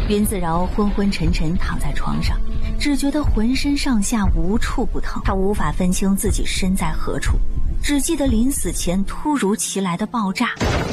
云子饶昏昏沉沉躺在床上，只觉得浑身上下无处不疼，他无法分清自己身在何处，只记得临死前突如其来的爆炸，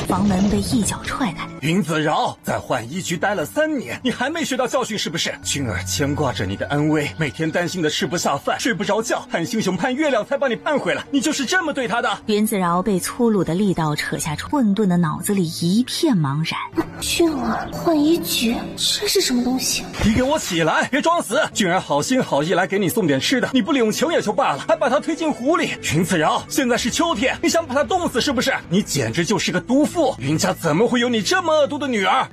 房门被一脚踹开。云子饶在浣衣局待了3年，你还没学到教训是不是？君儿牵挂着你的安危，每天担心的吃不下饭，睡不着觉，盼星宿盼月亮才把你盼回来，你就是这么对他的？云子饶被粗鲁的力道扯下混沌的脑子里一片茫然。君儿，浣衣局，这是什么东西？你给我起来，别装死！君儿好心好意来给你送点吃的，你不领情也就罢了，还把他推进湖里。云子饶，现在是秋天，你想把他冻死是不是？你简直就是个毒妇！云家怎么会有你这么恶毒的女儿？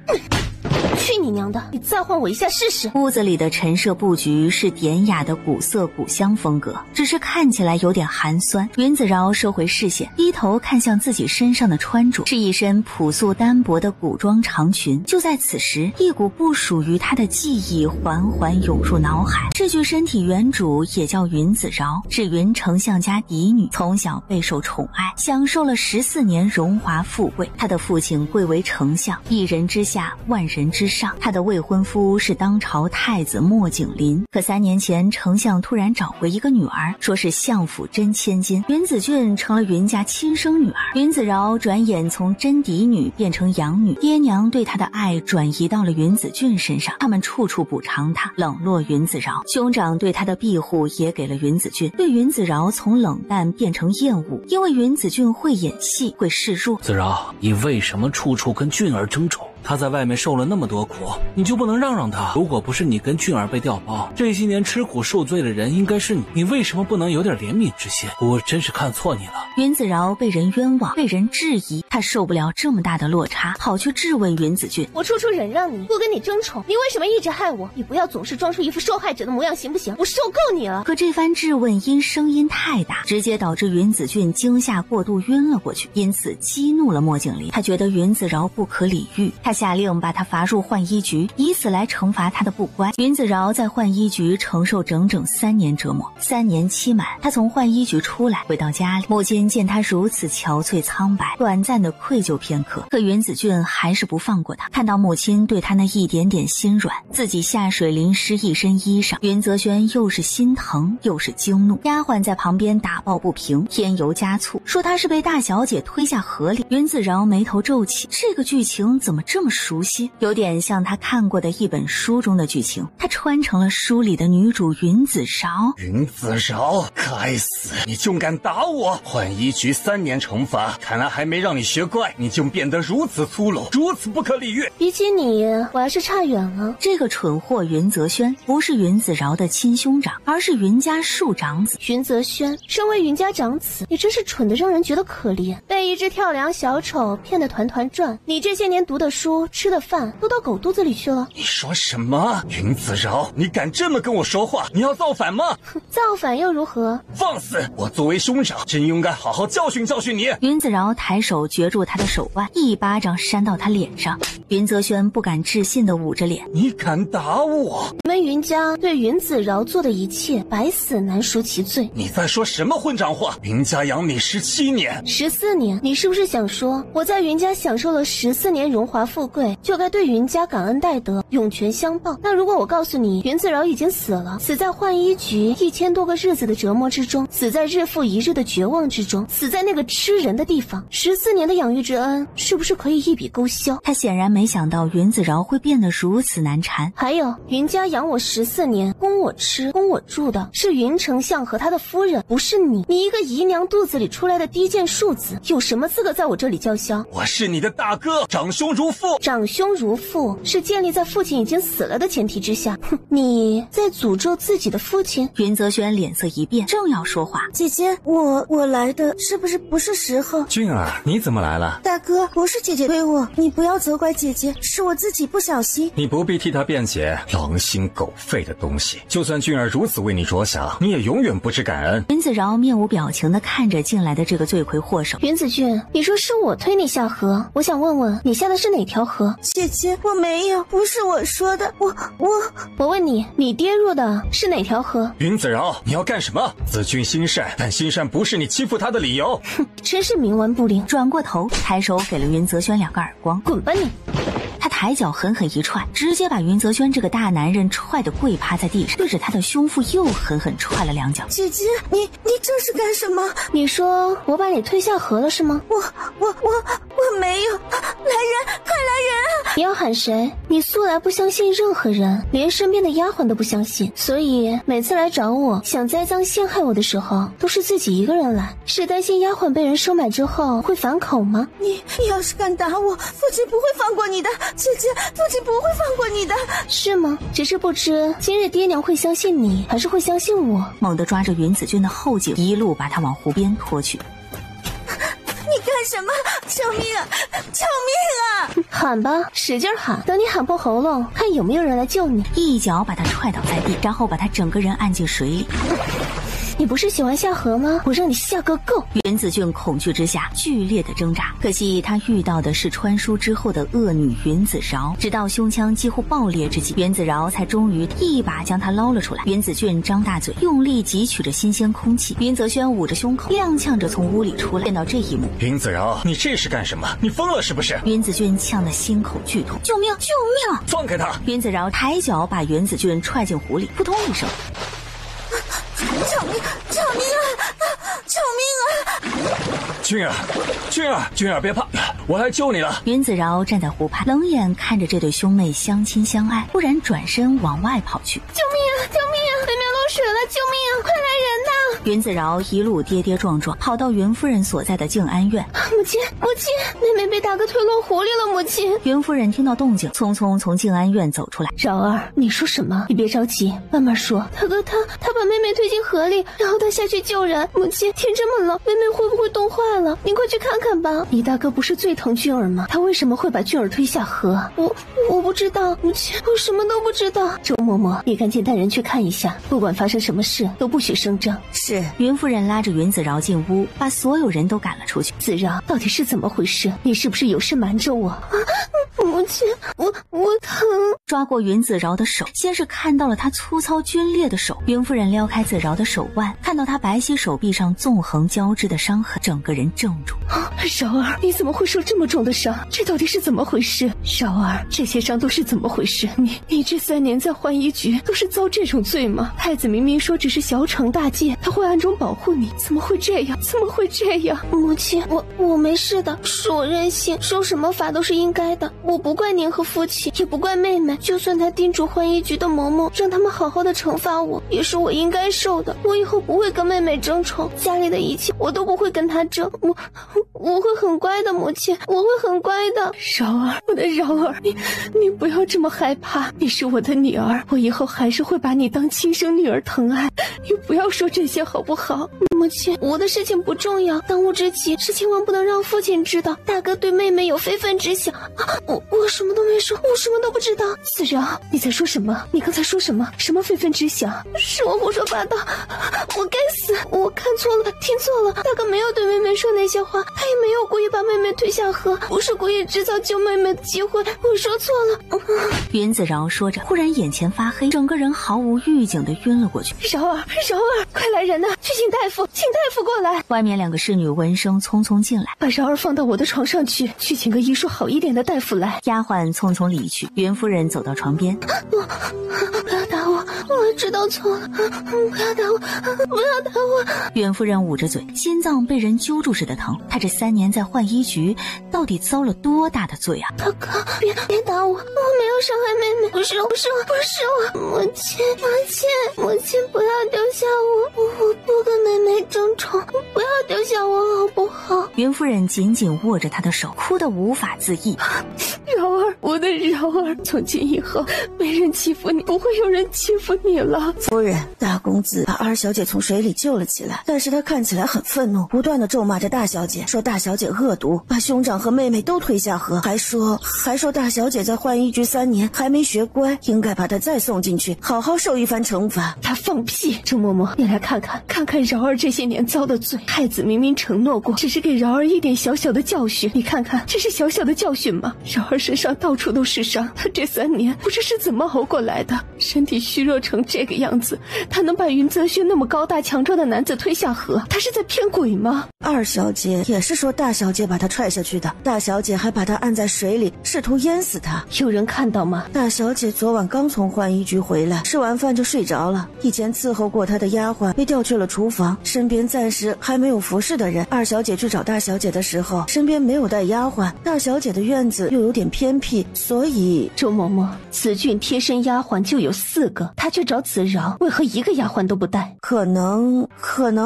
去你娘的！你再换我一下试试。屋子里的陈设布局是典雅的古色古香风格，只是看起来有点寒酸。云子饶收回视线，低头看向自己身上的穿着，是一身朴素单薄的古装长裙。就在此时，一股不属于他的记忆缓缓涌入脑海。这具身体原主也叫云子饶，是云丞相家嫡女，从小备受宠爱，享受了14年荣华富贵。他的父亲贵为丞相，一人之下，万人之上。他的未婚夫是当朝太子莫景林，可3年前丞相突然找回一个女儿，说是相府真千金，云子俊成了云家亲生女儿。云子饶转眼从真嫡女变成养女，爹娘对她的爱转移到了云子俊身上，他们处处补偿她，冷落云子饶。兄长对她的庇护也给了云子俊，对云子饶从冷淡变成厌恶，因为云子俊会演戏，会示弱。子饶，你为什么处处跟俊儿争宠？他在外面受了那么多苦，你就不能让让他？如果不是你跟俊儿被调包，这些年吃苦受罪的人应该是你，你为什么不能有点怜悯之心？我真是看错你了。云子饶被人冤枉，被人质疑，他受不了这么大的落差，跑去质问云子俊：我处处忍让你，不跟你争宠，你为什么一直害我？你不要总是装出一副受害者的模样行不行？我受够你了。可这番质问因声音太大，直接导致云子俊惊吓过度晕了过去，因此激怒了莫景林。他觉得云子饶不可理喻，他下令把他罚入浣衣局，以此来惩罚他的不乖。云子饶在浣衣局承受整整3年折磨，3年期满，他从浣衣局出来，回到家里，母亲见他如此憔悴苍白，短暂的愧疚片刻。可云子俊还是不放过他，看到母亲对他那一点点心软，自己下水淋湿一身衣裳，云泽轩又是心疼又是惊怒。丫鬟在旁边打抱不平，添油加醋，说他是被大小姐推下河里。云子饶眉头皱起，这个剧情怎么这么熟悉？有点像他看过的一本书中的剧情，他穿成了书里的女主云子饶。云子饶，该死！你竟敢打我！浣衣局3年惩罚，看来还没让你学乖，你就变得如此粗鲁，如此不可理喻。比起你，我还是差远了。这个蠢货云泽轩不是云子饶的亲兄长，而是云家庶长子。云泽轩身为云家长子，也真是蠢得让人觉得可怜，被一只跳梁小丑骗得团团转。你这些年读的书吃的饭都到狗肚子里去了。你说什么？云子饶，你敢这么跟我说话？你要造反吗？造反又如何？放肆！我作为兄长，真应该好好教训教训你。云子饶抬手攫住他的手腕，一巴掌扇到他脸上。云泽轩不敢置信地捂着脸：你敢打我？你们云家对云子饶做的一切，百死难赎其罪。你在说什么混账话？云家养你17年，14年，你是不是想说我在云家享受了14年荣华富贵，就该对云家感恩戴德，涌泉相报？那如果我告诉你，云子饶已经死了，死在浣衣局1000多个日子的折磨之中，死在日复一日的绝望之中，死在那个吃人的地方，14年的养育之恩，是不是可以一笔勾销？他显然没想到云子饶会变得如此难缠。还有，云家养我14年，供我吃，供我住的是云丞相和他的夫人，不是你。你一个姨娘肚子里出来的低贱庶子，有什么资格在我这里叫嚣？我是你的大哥，长兄如父。长兄如父是建立在父亲已经死了的前提之下。哼，你在诅咒自己的父亲？云泽轩脸色一变，正要说话，姐姐，我来的是不是时候？俊儿，你怎么来了？大哥，不是姐姐推我，你不要责怪姐姐，是我自己不小心。你不必替他辩解，狼心狗肺的东西。就算俊儿如此为你着想，你也永远不知感恩。云子饶面无表情地看着进来的这个罪魁祸首。云子俊，你说是我推你下河，我想问问你下的是哪条河？姐姐，我没有，不是我说的，我问你，你跌入的是哪条河？云子饶，你要干什么？子俊心善，但心善不是你欺负他的理由。哼，真是冥顽不灵。转过头，抬手给了云泽轩2个耳光。滚吧你！他抬脚狠狠一踹，直接把云泽轩这个大男人踹得跪趴在地上，对着他的胸腹又狠狠踹了2脚。姐姐，你这是干什么？你说我把你推下河了是吗？我没有，来人，快来人啊！你要喊谁？你素来不相信任何人，连身边的丫鬟都不相信，所以每次来找我想栽赃陷害我的时候，都是自己一个人来，是担心丫鬟被人收买之后会反口吗？你要是敢打我，父亲不会放过你的，姐姐，父亲不会放过你的，是吗？只是不知今日爹娘会相信你，还是会相信我？猛地抓着云子君的后颈，一路把他往湖边拖去。你干什么？救命啊！救命啊！喊吧，使劲喊，等你喊破喉咙，看有没有人来救你。一脚把他踹倒在地，然后把他整个人按进水里。你不是喜欢下河吗？我让你下个够！云子俊恐惧之下剧烈的挣扎，可惜他遇到的是穿书之后的恶女云子饶，直到胸腔几乎爆裂之际，云子饶才终于一把将他捞了出来。云子俊张大嘴，用力汲取着新鲜空气。云泽轩捂着胸口，踉跄着从屋里出来。见到这一幕，云子饶，你这是干什么？你疯了是不是？云子俊呛得心口剧痛，救命！救命！放开他！云子饶抬脚把云子俊踹进湖里，扑通一声。救命！救命啊！救命啊！君儿，别怕，我来救你了。云子饶站在湖畔，冷眼看着这对兄妹相亲相爱，忽然转身往外跑去。救命啊！救命啊！妹妹落水了！救命啊！快来人呐！云子饶一路跌跌撞撞跑到云夫人所在的静安院。母亲，妹妹被大哥推落湖里了。母亲，云夫人听到动静，匆匆从静安院走出来。饶儿，你说什么？你别着急，慢慢说。大哥他把妹妹推进河里，然后他下去救人。母亲，天这么冷，妹妹会不会冻坏了？您快去看看吧。你大哥不是最疼俊儿吗？他为什么会把俊儿推下河？我不知道，母亲，我什么都不知道。周嬷嬷，你赶紧带人去看一下，不管发生什么事，都不许声张。是。云夫人拉着云子饶进屋，把所有人都赶了出去。子饶，到底是怎么回事？你是不是有事瞒着我？母亲，我疼。抓过云子饶的手，先是看到了他粗糙皲裂的手。云夫人撩开子饶的手腕，看到他白皙手臂上纵横交织的伤痕，整个人怔住。饶儿，你怎么会受这么重的伤？这到底是怎么回事？饶儿，这些伤都是怎么回事？你这3年在浣衣局都是遭这种罪吗？太子明明说只是小惩大戒，他会暗中保护你，怎么会这样？怎么会这样？母亲，我没事的，是我任性，受什么罚都是应该的。我不怪您和父亲，也不怪妹妹，就算他叮嘱浣衣局的嬷嬷让他们好好的惩罚我，也是我应该受的。我以后不会跟妹妹争宠，家里的一切我都不会跟她争，我会很乖的，母亲，我会很乖的。饶儿，我的饶儿，你不要这么害怕，你是我的女儿，我以后还是会把你当亲生女儿疼爱，你不要说这些好不好？母亲，我的事情不重要，当务之急是千万不能让父亲知道大哥对妹妹有非分之想。我什么都没说，我什么都不知道。子饶，你在说什么？你刚才说什么？什么非分之想？是我胡说八道，我该死，我看错了，听错了。大哥没有对妹妹说那些话，他也没有故意把妹妹推下河，不是故意制造救妹妹的机会，我说错了。云子饶说着，忽然眼前发黑，整个人毫无预警的晕了过去。饶儿，快来人呐！去请大夫，请大夫过来。外面2个侍女闻声匆匆进来，把饶儿放到我的床上去请个医术好一点的大夫来。丫鬟匆匆离去。云夫人走到床边，不要打我，我知道错了，不要打我，不要打我。云夫人捂着嘴，心脏被人揪住似的疼。她这3年在浣衣局到底遭了多大的罪啊？大哥，别打我，我没有伤害妹妹，不是我，母亲不要丢下我不跟妹妹争宠，不要丢下我好不好？云夫人紧紧握着她的手，哭得无法自抑。饶儿，我的饶儿，从今以后没人欺负你，不会有人欺负你了。夫人，大公子把二小姐从水里救了起来，但是他看起来很愤怒，不断的咒骂着大小姐，说大小姐恶毒，把兄长和妹妹都推下河，还说大小姐在浣衣局3年还没学乖，应该把她再送进去，好好受一番惩罚。他放屁！周嬷嬷，你来看看饶儿这些年遭的罪。太子明明承诺过，只是给饶儿一点小小的教训，你看看，这是小小的教训吗？饶儿身上到处都是伤。他这3年不知是怎么熬过来的，身体虚弱成这个样子，他能把云泽轩那么高大强壮的男子推下河，他是在骗鬼吗？二小姐也是说大小姐把她踹下去的，大小姐还把她按在水里，试图淹死她。有人看到吗？大小姐昨晚刚从浣衣局回来，吃完饭就睡着了。以前伺候过她的丫鬟被调去了厨房，身边暂时还没有服侍的人。二小姐去找大小姐的时候，身边没有带丫鬟，大小姐的院子又有点偏僻，所以周嬷嬷，子俊贴身丫鬟就有4个，她去找子饶，为何1个丫鬟都不带？可能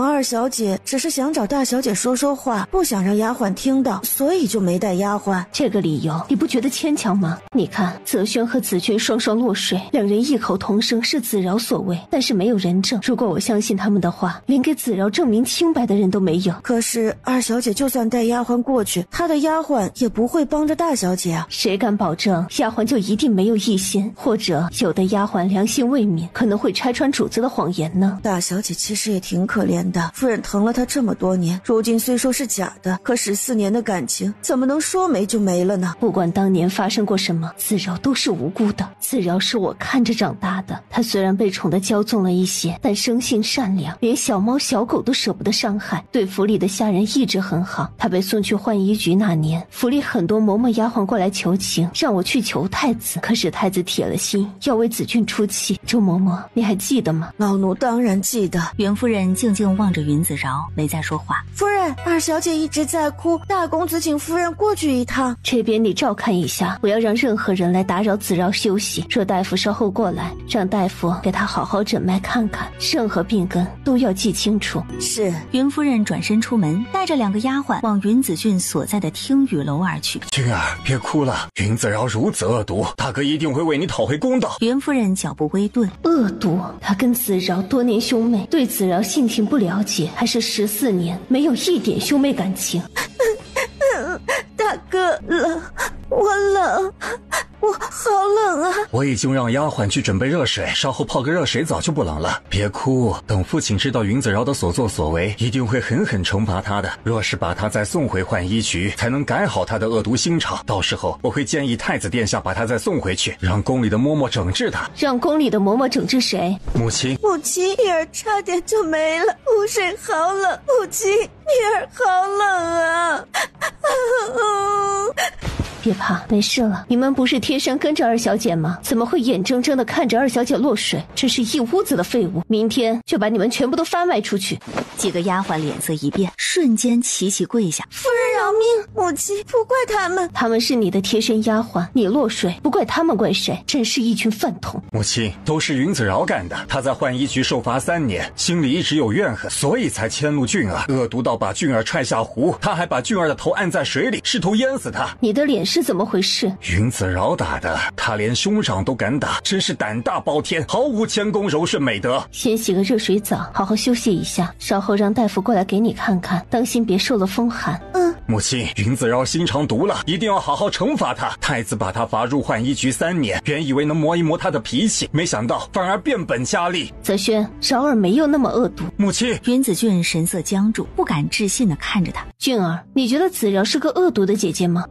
二小姐只是想找大小姐说说话，不想让丫鬟听到，所以就没带丫鬟。这个理由你不觉得牵强吗？你看泽轩和子俊双双落水，两人异口同声是子饶所为，但是没有人证。如果我相信他们的话，连给子饶证明清白的人都没有。可是二小姐就算带丫鬟过去，她的丫鬟也不会帮着大小姐啊。谁敢保证丫鬟就一定没有异心？或者有的丫鬟良心未泯，可能会拆穿主子的谎言呢？大小姐其实也挺可怜的，夫人疼了她这么多年，如今虽说是假的，可14年的感情怎么能说没就没了呢？不管当年发生过什么，子饶都是无辜的。子饶是我看着长大的，他虽然被宠得骄纵了一些，但生性善良，连小猫小狗都舍不得伤害，对府里的下人一直很好。他被送去浣衣局那年，府里很多嬷嬷丫鬟过来求情，让我去求太子，可是太子铁了心要为子俊出气。周嬷嬷，你还记得吗？老奴当然记得。袁夫人静静望着云子饶，没再说话。夫人，二小姐一直在哭，大公子请夫人过去一趟。这边你照看一下，不要让任何人来打扰子饶休息。说大夫稍后过来，让大夫给他好好诊脉看看，任何病根都要记清楚。是。云夫人转身出门，带着2个丫鬟往云子俊所在的听雨楼而去。俊儿，别哭了，云子饶如此恶毒，大哥一定会为你讨回公道。云夫人脚步微顿，恶毒？他跟子饶多年兄妹，对子饶性情不了解，还是14年没有一点兄妹感情。大哥冷，我冷，我好冷啊！我已经让丫鬟去准备热水，稍后泡个热水澡就不冷了。别哭，等父亲知道云子饶的所作所为，一定会狠狠惩罚他的。若是把他再送回浣衣局，才能改好他的恶毒心肠。到时候我会建议太子殿下把他再送回去，让宫里的嬷嬷整治他。让宫里的嬷嬷整治谁？母亲，母亲，女儿差点就没了，湖水好冷，母亲，女儿好冷啊！别怕，没事了。你们不是贴身跟着二小姐吗？怎么会眼睁睁地看着二小姐落水？真是一屋子的废物！明天就把你们全部都发卖出去。几个丫鬟脸色一变，瞬间齐齐跪下。夫人饶命！母亲，不怪他们，他们是你的贴身丫鬟，你落水不怪他们怪谁？真是一群饭桶！母亲，都是云子饶干的。他在浣衣局受罚3年，心里一直有怨恨，所以才迁怒俊儿，恶毒到把俊儿踹下湖。他还把俊儿的头按在水里，试图淹死他。你的脸是怎么回事？云子饶打的，他连兄长都敢打，真是胆大包天，毫无谦恭柔顺美德。先洗个热水澡，好好休息一下，稍后让大夫过来给你看看，当心别受了风寒。母亲，云子饶心肠毒了，一定要好好惩罚他。太子把他罚入浣衣局3年，原以为能磨一磨他的脾气，没想到反而变本加厉。泽轩，饶儿没有那么恶毒。母亲，云子俊神色僵住，不敢置信地看着他。俊儿，你觉得子饶是个恶毒的姐姐吗？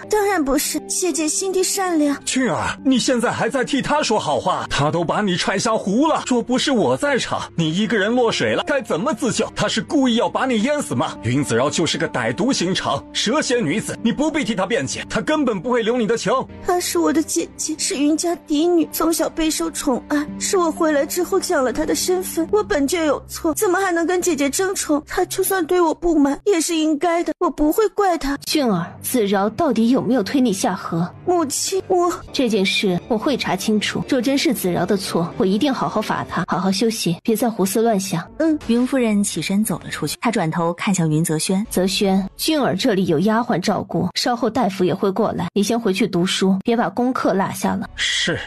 当然不是，姐姐心地善良。俊儿，你现在还在替他说好话，他都把你踹下湖了。若不是我在场，你一个人落水了，该怎么自救？他是故意要把你淹死吗？云子饶就是个歹毒心肠、蛇蝎女子，你不必替她辩解，她根本不会留你的情。她是我的姐姐，是云家嫡女，从小备受宠爱，是我回来之后降了她的身份，我本就有错，怎么还能跟姐姐争宠？她就算对我不满，也是应该的，我不会怪她。俊儿，子饶到底有没有推你下河？母亲，这件事我会查清楚，若真是子饶的错，我一定好好罚他，好好休息，别再胡思乱想。云夫人起身走了出去，她转头看向云泽轩。泽轩，俊儿这里有丫鬟照顾，稍后大夫也会过来，你先回去读书，别把功课落下了。是，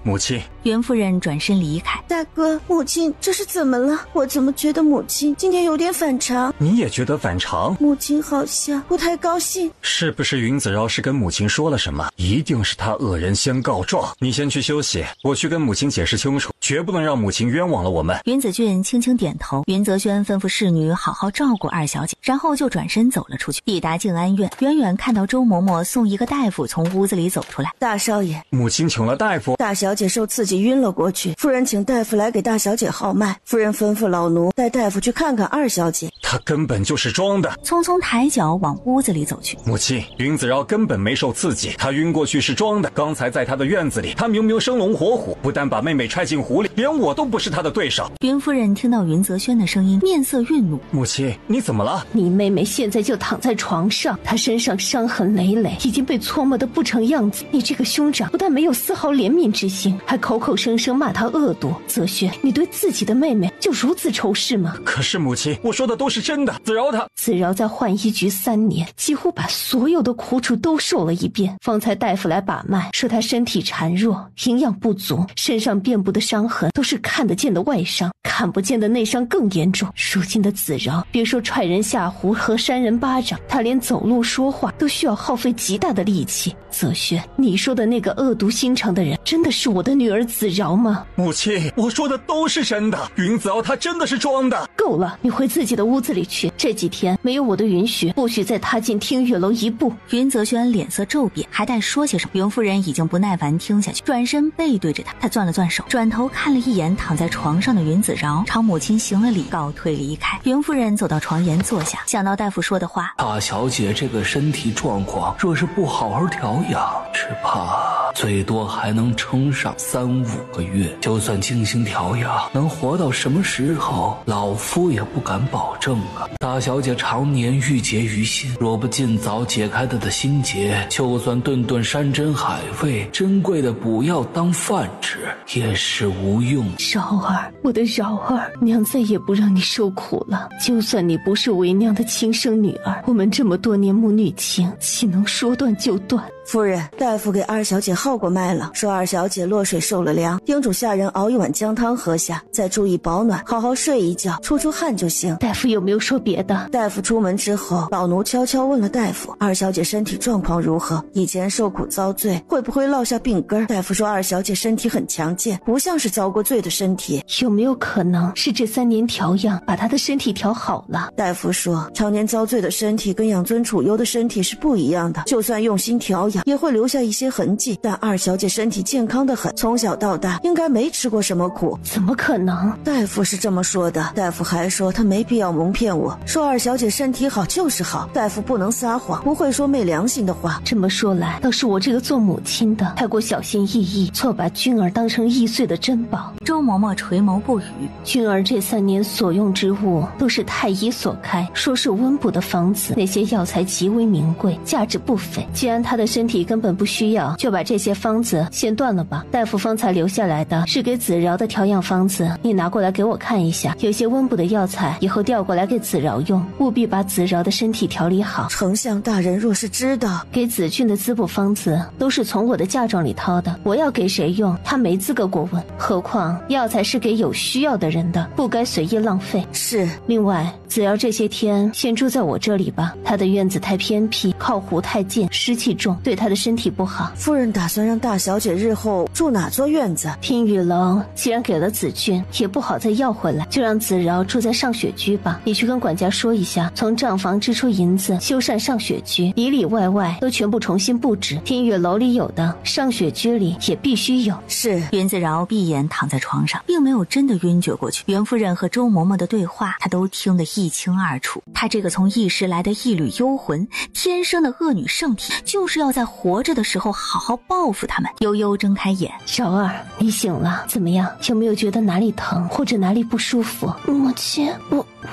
母亲。袁夫人转身离开。大哥，母亲这是怎么了？我怎么觉得母亲今天有点反常？你也觉得反常？母亲好像不太高兴。是不是云子饶是跟母亲说了什么？一定是他恶人先告状。你先去休息，我去跟母亲解释清楚。绝不能让母亲冤枉了我们。云子俊轻轻点头，云泽轩吩咐侍女好好照顾二小姐，然后就转身走了出去。抵达静安院，远远看到周嬷嬷送一个大夫从屋子里走出来。大少爷，母亲请了大夫。大小姐受刺激晕了过去，夫人请大夫来给大小姐号脉，夫人吩咐老奴带大夫去看看二小姐。她根本就是装的。匆匆抬脚往屋子里走去。母亲，云子饶根本没受刺激，她晕过去是装的。刚才在她的院子里，她明明生龙活虎，不但把妹妹揣进湖里，连我都不是她的对手。云夫人听到云泽轩的声音，面色愠怒。母亲，你怎么了？你妹妹现在就躺在床上，她身上伤痕累累，已经被搓磨得不成样子。你这个兄长不但没有丝毫怜悯之心，还口口声声骂她恶毒。泽轩，你对自己的妹妹就如此仇视吗？可是母亲，我说的都是真的。子饶她，子饶在浣衣局3年，几乎把所有的苦楚都受了一遍。方才大夫来把脉，说她身体孱弱，营养不足，身上遍布的伤痕都是看得见的外伤，看不见的内伤更严重。如今的子饶，别说踹人下湖和扇人巴掌，他连走路说话都需要耗费极大的力气。泽轩，你说的那个恶毒心肠的人，真的是我的女儿子饶吗？母亲，我说的都是真的。云子饶她真的是装的。够了，你回自己的屋子里去。这几天没有我的允许，不许再踏进听月楼一步。云泽轩脸色骤变，还待说些什么，云夫人已经不耐烦听下去，转身背对着他。他攥了攥手，转头看了一眼躺在床上的云子饶，朝母亲行了礼，告退离开。云夫人走到床沿坐下，想到大夫说的话，大小姐这个身体状况，若是不好好调养，只怕最多还能撑上3-5个月。就算精心调养，能活到什么时候，老夫也不敢保证啊。大小姐常年郁结于心，若不尽早解开她的心结，就算顿顿山珍海味，珍贵的补药当饭吃，也是无用。饶儿，我的饶儿，娘再也不让你受苦了。就算你不是为娘的亲生女儿，我们这么多年母女情，岂能说断就断？夫人，大夫给二小姐号过脉了，说二小姐落水受了凉，叮嘱下人熬一碗姜汤喝下，再注意保暖，好好睡一觉，出汗就行。大夫有没有说别的？大夫出门之后，老奴悄悄问了大夫，二小姐身体状况如何？以前受苦遭罪，会不会落下病根？大夫说二小姐身体很强健，不像是遭过罪的身体。有没有可能是这3年调养把她的身体调好了？大夫说，常年遭罪的身体跟养尊处优的身体是不一样的，就算用心调养，也会留下一些痕迹。但二小姐身体健康得很，从小到大应该没吃过什么苦。怎么可能？大夫是这么说的。大夫还说他没必要蒙骗我，说二小姐身体好就是好，大夫不能撒谎，不会说昧良心的话。这么说来，倒是我这个做母亲的太过小心翼翼，错把君儿当成易碎的珍宝。周嬷嬷垂眸不语。君儿这3年所用之物都是太医所开，说是温补的方子，那些药材极为名贵，价值不菲。既然她的身体根本不需要，就把这些方子先断了吧。大夫方才留下来的是给子饶的调养方子，你拿过来给我看一下。有些温补的药材以后调过来给子饶用，务必把子饶的身体调理好。丞相大人若是知道，给子俊的滋补方子都是从我的嫁妆里掏的，我要给谁用，他没资格过问。何况药材是给有需要的人的，不该随意浪费。是。另外，子饶这些天先住在我这里吧，他的院子太偏僻，靠湖太近，湿气重，对他的身体不好。夫人打算让大小姐日后住哪座院子？听雨楼既然给了子俊，也不好再要回来，就让子饶住在上雪居吧。你去跟管家说一下，从账房支出银子修缮上雪居，里里外外都全部重新布置。听雨楼里有的，上雪居里也必须有。是。云子饶闭眼躺在床上，并没有真的晕厥过去。袁夫人和周嬷嬷的对话，他都听得一清二楚。他这个从异时来的一缕幽魂，天生的恶女圣体，就是要在活着的时候好好报复他们。悠悠睁开眼，小二，你醒了，怎么样？有没有觉得哪里疼或者哪里不舒服？母亲，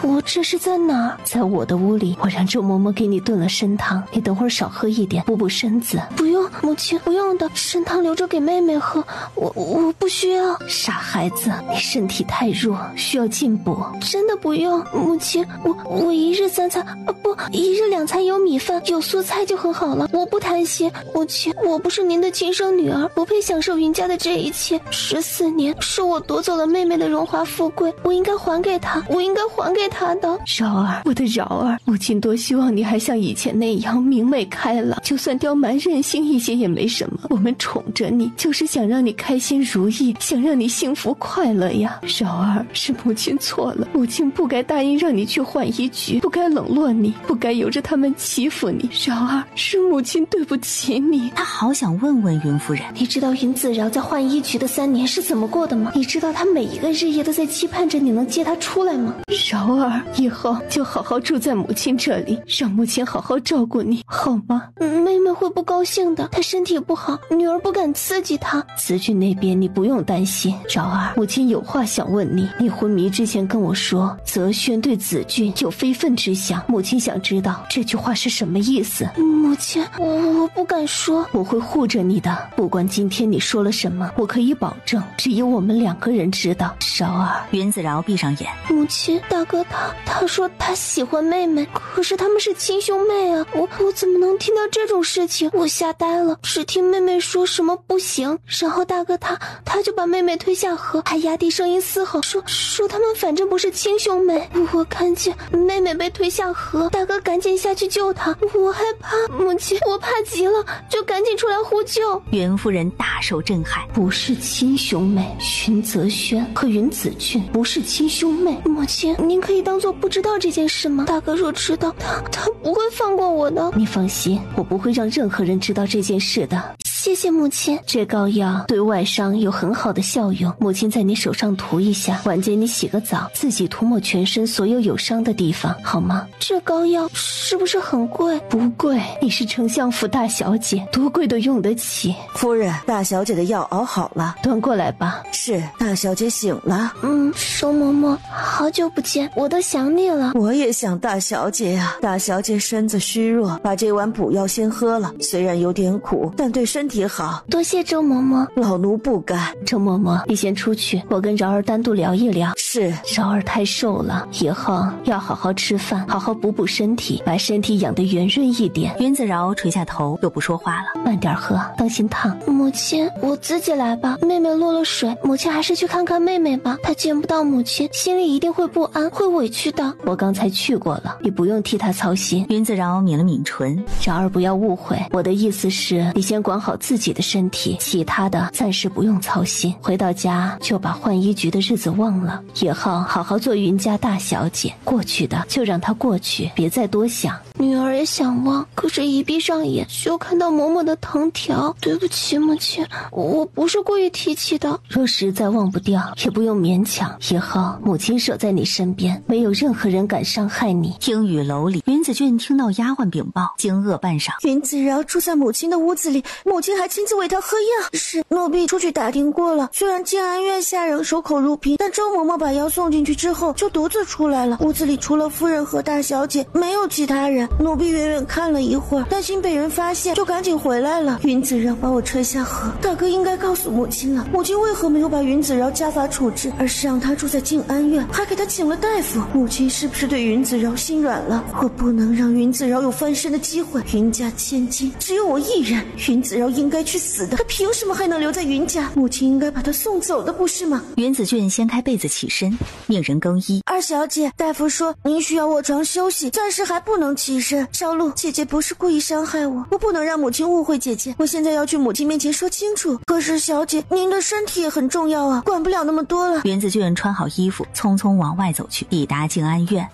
我这是在哪儿？在我的屋里，我让周嬷嬷给你炖了参汤，你等会儿少喝一点，补补身子。不用，母亲，不用的，参汤留着给妹妹喝，我不需要。傻孩子，你身体太弱，需要进补。真的不用，母亲，我1日3餐，不，1日2餐有米饭有蔬菜就很好了，我不贪心。母亲，我不是您的亲生女儿，不配享受云家的这一切。14年是我夺走了妹妹的荣华富贵，我应该还给她，我应该还给给他的。饶儿，我的饶儿，母亲多希望你还像以前那样明媚开朗，就算刁蛮任性一些也没什么。我们宠着你，就是想让你开心如意，想让你幸福快乐呀。饶儿，是母亲错了，母亲不该答应让你去浣衣局，不该冷落你，不该由着他们欺负你。饶儿，是母亲对不起你。他好想问问云夫人，你知道云子饶在浣衣局的3年是怎么过的吗？你知道他每一个日夜都在期盼着你能接他出来吗？饶儿，以后就好好住在母亲这里，让母亲好好照顾你，好吗？妹妹会不高兴的，她身体不好，女儿不敢刺激她。子俊那边你不用担心。饶儿，母亲有话想问你。你昏迷之前跟我说泽轩对子俊有非分之想，母亲想知道这句话是什么意思。母亲，我不敢说。我会护着你的，不管今天你说了什么，我可以保证只有我们2个人知道。饶儿，云子饶闭上眼。母亲，大哥他说他喜欢妹妹，可是他们是亲兄妹啊，我怎么能听到这种事情？我吓呆了，只听妹妹说什么不行，然后大哥他就把妹妹推下河，还压低声音嘶吼，说他们反正不是亲兄妹。我看见妹妹被推下河，大哥赶紧下去救她，我害怕。母亲，我怕极了，就赶紧出来呼救。云夫人大受震撼，不是亲兄妹，云泽轩和云子俊不是亲兄妹。母亲，您可以当做不知道这件事吗？大哥若知道，他不会放过我的。你放心，我不会让任何人知道这件事的。谢谢母亲。这膏药对外伤有很好的效用，母亲在你手上涂一下，晚间你洗个澡，自己涂抹全身所有有伤的地方，好吗？这膏药是不是很贵？不贵，你是丞相府大小姐，多贵都用得起。夫人，大小姐的药熬好了，端过来吧。是，大小姐醒了。收嬷嬷，好久不见，我都想你了。我也想大小姐呀。大小姐身子虚弱，把这碗补药先喝了，虽然有点苦，但对身体好。多谢周嬷嬷。老奴不敢。周嬷嬷，你先出去，我跟饶儿单独聊一聊。是。饶儿太瘦了，以后要好好吃饭，好好补身体，把身体养得圆润一点。云子饶垂下头，又不说话了。慢点喝，当心烫。母亲，我自己来吧。妹妹落了水，母亲还是去看看妹妹吧。她见不到母亲，心里一定会不安，会委屈的。我刚才去过了，你不用替她操心。云子饶抿了抿唇，饶儿不要误会，我的意思是，你先管好自己的身体，其他的暂时不用操心。回到家就把浣衣局的日子忘了，以后好好做云家大小姐，过去的就让它过去，别再多想。女儿也想忘，可是一闭上眼就看到嬷嬷的藤条。对不起母亲，我不是故意提起的。若实在忘不掉，也不用勉强，以后母亲守在你身边，没有任何人敢伤害你。听雨楼里，云子俊听到丫鬟禀报，惊愕半晌。云子饶住在母亲的屋子里，母亲还亲自为他喝药。是，奴婢出去打听过了，虽然静安院下人守口如瓶，但周嬷嬷把药送进去之后就独自出来了，屋子里除了夫人和大小姐没有其他人。奴婢远远看了一会儿，担心被人发现，就赶紧回来了。云子饶把我吹下河，大哥应该告诉母亲了。母亲为何没有把云子饶家法处置，而是让他住在静安院，还给他请了大夫？母亲是不是对云子饶心软了？我不能让云子饶有翻身的机会。云家千金只有我一人，云子饶应该去死的，他凭什么还能留在云家？母亲应该把他送走的，不是吗？云子俊掀开被子起身，命人更衣。二小姐，大夫说您需要卧床休息，暂时还不能起身。少露，姐姐不是故意伤害我，我不能让母亲误会姐姐，我现在要去母亲面前说清楚。可是小姐，您的身体也很重要啊，管不了那么多了。云子俊穿好衣服，匆匆往外走去，抵达静安院。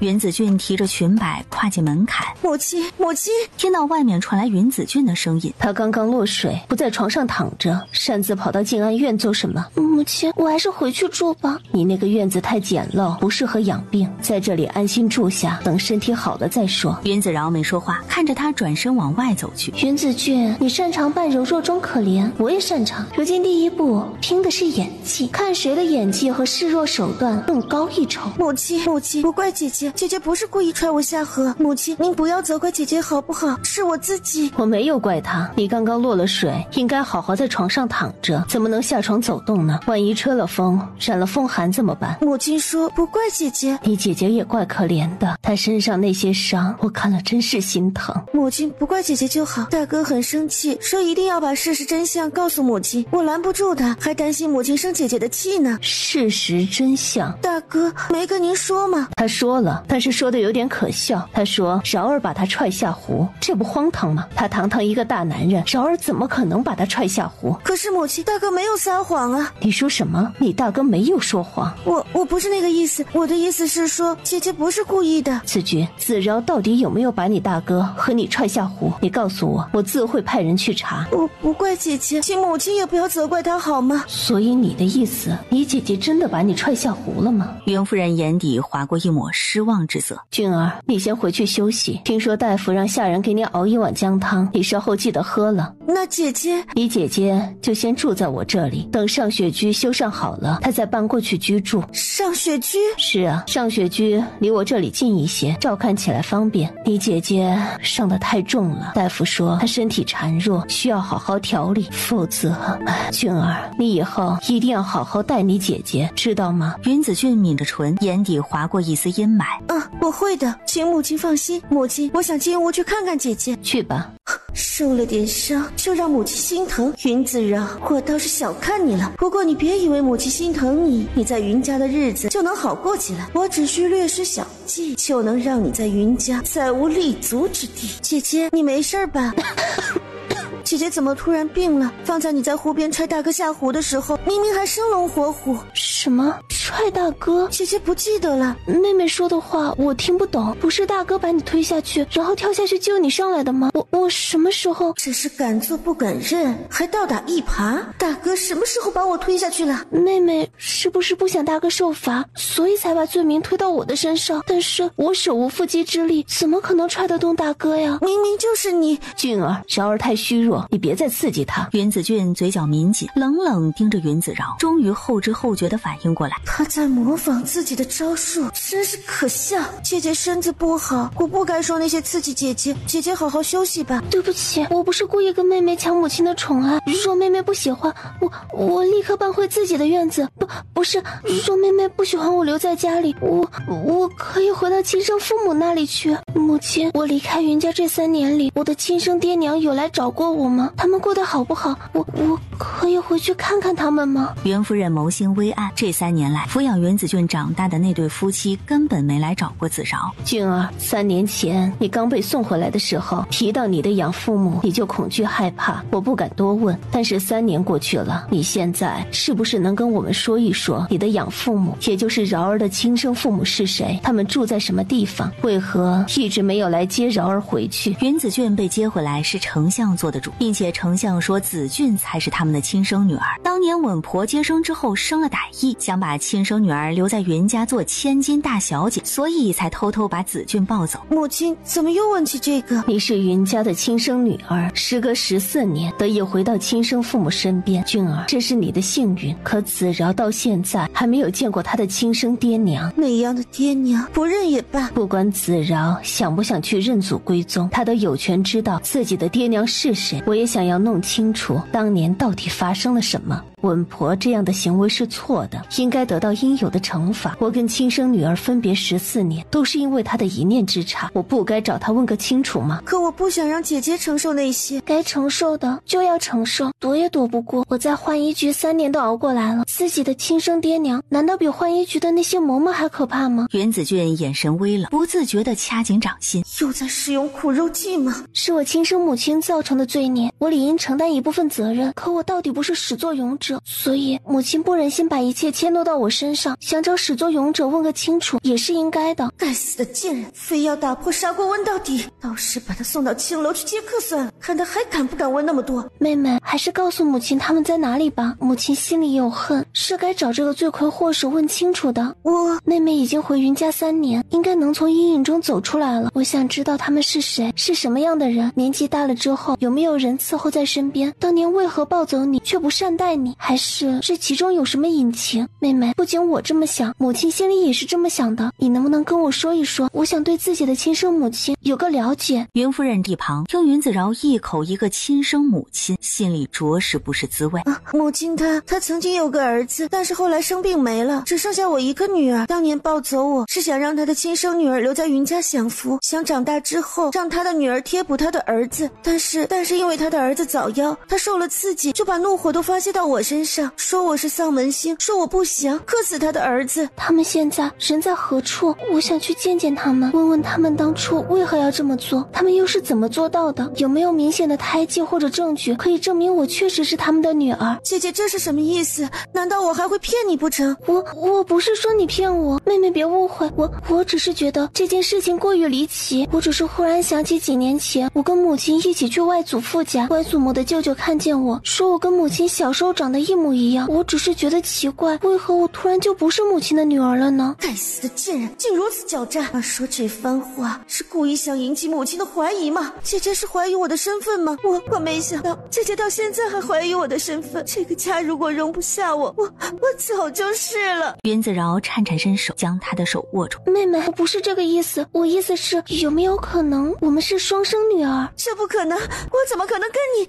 云子俊提着裙摆跨进门槛。母亲，母亲！听到外面传来云子俊的声音。他刚刚落水，不在床上躺着，擅自跑到静安院做什么？母亲，我还是回去住吧。你那个院子太简陋，不适合养病，在这里安心住下，等身体好了再说。云子饶没说话，看着他转身往外走去。云子俊，你擅长扮柔弱装可怜，我也擅长。如今第一步拼的是演技，看谁的演技和示弱手段更高一筹。母亲，母亲，不怪姐姐。姐，姐姐不是故意踹我下河。母亲，您不要责怪姐姐好不好？是我自己。我没有怪他，你刚刚落了水，应该好好在床上躺着，怎么能下床走动呢？万一吹了风，染了风寒怎么办？母亲说不怪姐姐，你姐姐也怪可怜的，她身上那些伤，我看了真是心疼。母亲不怪姐姐就好。大哥很生气，说一定要把事实真相告诉母亲，我拦不住他，还担心母亲生姐姐的气呢。事实真相，大哥没跟您说吗？他说了，但是说的有点可笑。他说饶儿把他踹下湖，这不荒唐吗？他堂堂一个大男人，饶儿怎么可能把他踹下湖？可是母亲，大哥没有撒谎啊。你说什么？你大哥没有说谎。我不是那个意思，我的意思是说姐姐不是故意的。子君，子饶到底有没有把你大哥和你踹下湖？你告诉我，我自会派人去查。我不怪姐姐，请母亲也不要责怪她好吗？所以你的意思，你姐姐真的把你踹下湖了吗？袁夫人眼底划过一抹失望之色。俊儿，你先回去休息。听说大夫让下人给你熬一碗姜汤，你稍后记得喝了。那姐姐，你姐姐就先住在我这里，等上雪居修缮好了，她再搬过去居住。上雪居？是啊，上雪居离我这里近一些，照看起来方便。你姐姐伤得太重了，大夫说她身体孱弱，需要好好调理，否则……俊儿，你以后一定要好好待你姐姐，知道吗？云子俊抿着唇，眼底划过一丝阴霾。我会的，请母亲放心。母亲，我想进屋去看看姐姐。去吧。受了点伤就让母亲心疼，云子饶，我倒是小看你了。不过你别以为母亲心疼你，你在云家的日子就能好过起来。我只需略施小计，就能让你在云家再无立足之地。姐姐，你没事吧？姐姐怎么突然病了？方才你在湖边踹大哥下湖的时候，明明还生龙活虎。什么？踹大哥？姐姐不记得了。妹妹说的话我听不懂，不是大哥把你推下去，然后跳下去救你上来的吗？我什么时候？只是敢做不敢认，还倒打一耙。大哥什么时候把我推下去了？妹妹是不是不想大哥受罚，所以才把罪名推到我的身上？但是我手无缚鸡之力，怎么可能踹得动大哥呀？明明就是你。俊儿，饶儿太虚弱，你别再刺激他。云子俊嘴角抿紧，冷冷盯着云子饶，终于后知后觉地反应过来，他在模仿自己的招数，真是可笑。姐姐身子不好，我不该说那些刺激姐姐。姐姐好好休息吧。对不起，我不是故意跟妹妹抢母亲的宠爱，若妹妹不喜欢我立刻搬回自己的院子。不是，若妹妹不喜欢我留在家里，我可以回到亲生父母那里去。母亲，我离开云家这3年里，我的亲生爹娘有来找过我吗？他们过得好不好？我可以回去看看他们吗？袁夫人眸心微暗，这3年来抚养云子俊长大的那对夫妻根本没来找过子饶。俊儿，3年前你刚被送回来的时候，提到你的养父母，你就恐惧害怕，我不敢多问。但是3年过去了，你现在是不是能跟我们说一说你的养父母，也就是饶儿的亲生父母是谁？他们住在什么地方？为何一直没有来接饶儿回去？云子俊被接回来是丞相做的主，并且丞相说子俊才是他们的亲生女儿。当年稳婆接生之后生了歹意，想把亲生女儿留在云家做千金大小姐，所以才偷偷把子俊抱走。母亲怎么又问起这个？你是云家的亲生女儿，时隔14年得以回到亲生父母身边，俊儿，这是你的幸运。可子饶到现在还没有见过他的亲生爹娘，那样的爹娘不认也罢。不管子饶想不想去认祖归宗，他都有权知道自己的爹娘是谁。我也想要弄清楚当年到底发生了什么。稳婆这样的行为是错的，应该得到应有的惩罚。我跟亲生女儿分别14年，都是因为她的一念之差，我不该找她问个清楚吗？可我不想让姐姐承受那些，该承受的就要承受，躲也躲不过。我在浣衣局3年都熬过来了，自己的亲生爹娘难道比浣衣局的那些嬷嬷还可怕吗？云子俊眼神微冷，不自觉地掐紧掌心。又在使用苦肉计吗？是我亲生母亲造成的罪孽，我理应承担一部分责任。可我到底不是始作俑者，所以母亲不忍心把一切迁怒到我身上，想找始作俑者问个清楚也是应该的。该死的贱人，非要打破砂锅问到底，倒是把他送到青楼去接客算了，看他还敢不敢问那么多。妹妹，还是告诉母亲他们在哪里吧，母亲心里有恨，是该找这个罪魁祸首问清楚的。妹妹已经回云家3年，应该能从阴影中走出来了。我想知道他们是谁，是什么样的人，年纪大了之后有没有人伺候在身边，当年为何抱走你却不善待你，还是这其中有什么隐情？妹妹，不仅我这么想，母亲心里也是这么想的，你能不能跟我说一说？我想对自己的亲生母亲有个了解。云夫人一旁听云子饶一口一个亲生母亲，心里着实不是滋味。母亲她曾经有个儿子，但是后来生病没了，只剩下我一个女儿。当年抱走我是想让她的亲生女儿留在云家享福，想长大之后让她的女儿贴补她的儿子，但是因为她的儿子早夭，她受了刺激，就把怒火都发泄到我身上，说我是丧门星，说我不祥，克死她的儿子。他们现在人在何处？我想去见见他们，问问他们当初为何要这么做，他们又是怎么做到的，有没有明显的胎记或者证据可以证明我确实是他们的女儿。姐姐，这是什么意思？难道我还会骗你不成？我不是说你骗我，妹妹别误会，我只是觉得这件事情过于离奇，我只是忽然想起几年前我跟母亲一起去外祖父家，外祖母的舅舅看见我说我跟母亲小时候长得一模一样，我只是觉得奇怪，为何我突然就不是母亲的女儿了呢？该死的贱人，竟如此狡诈！而说这番话是故意想引起母亲的怀疑吗？姐姐是怀疑我的身份吗？我没想到姐姐到现在还怀疑我的身份，这个家如果容不下我早就是了。云子饶颤颤伸手将她的手握住。妹妹，我不是这个意思，我意思是有没有可能我们是双生女儿？这不可能，我怎么可能跟你……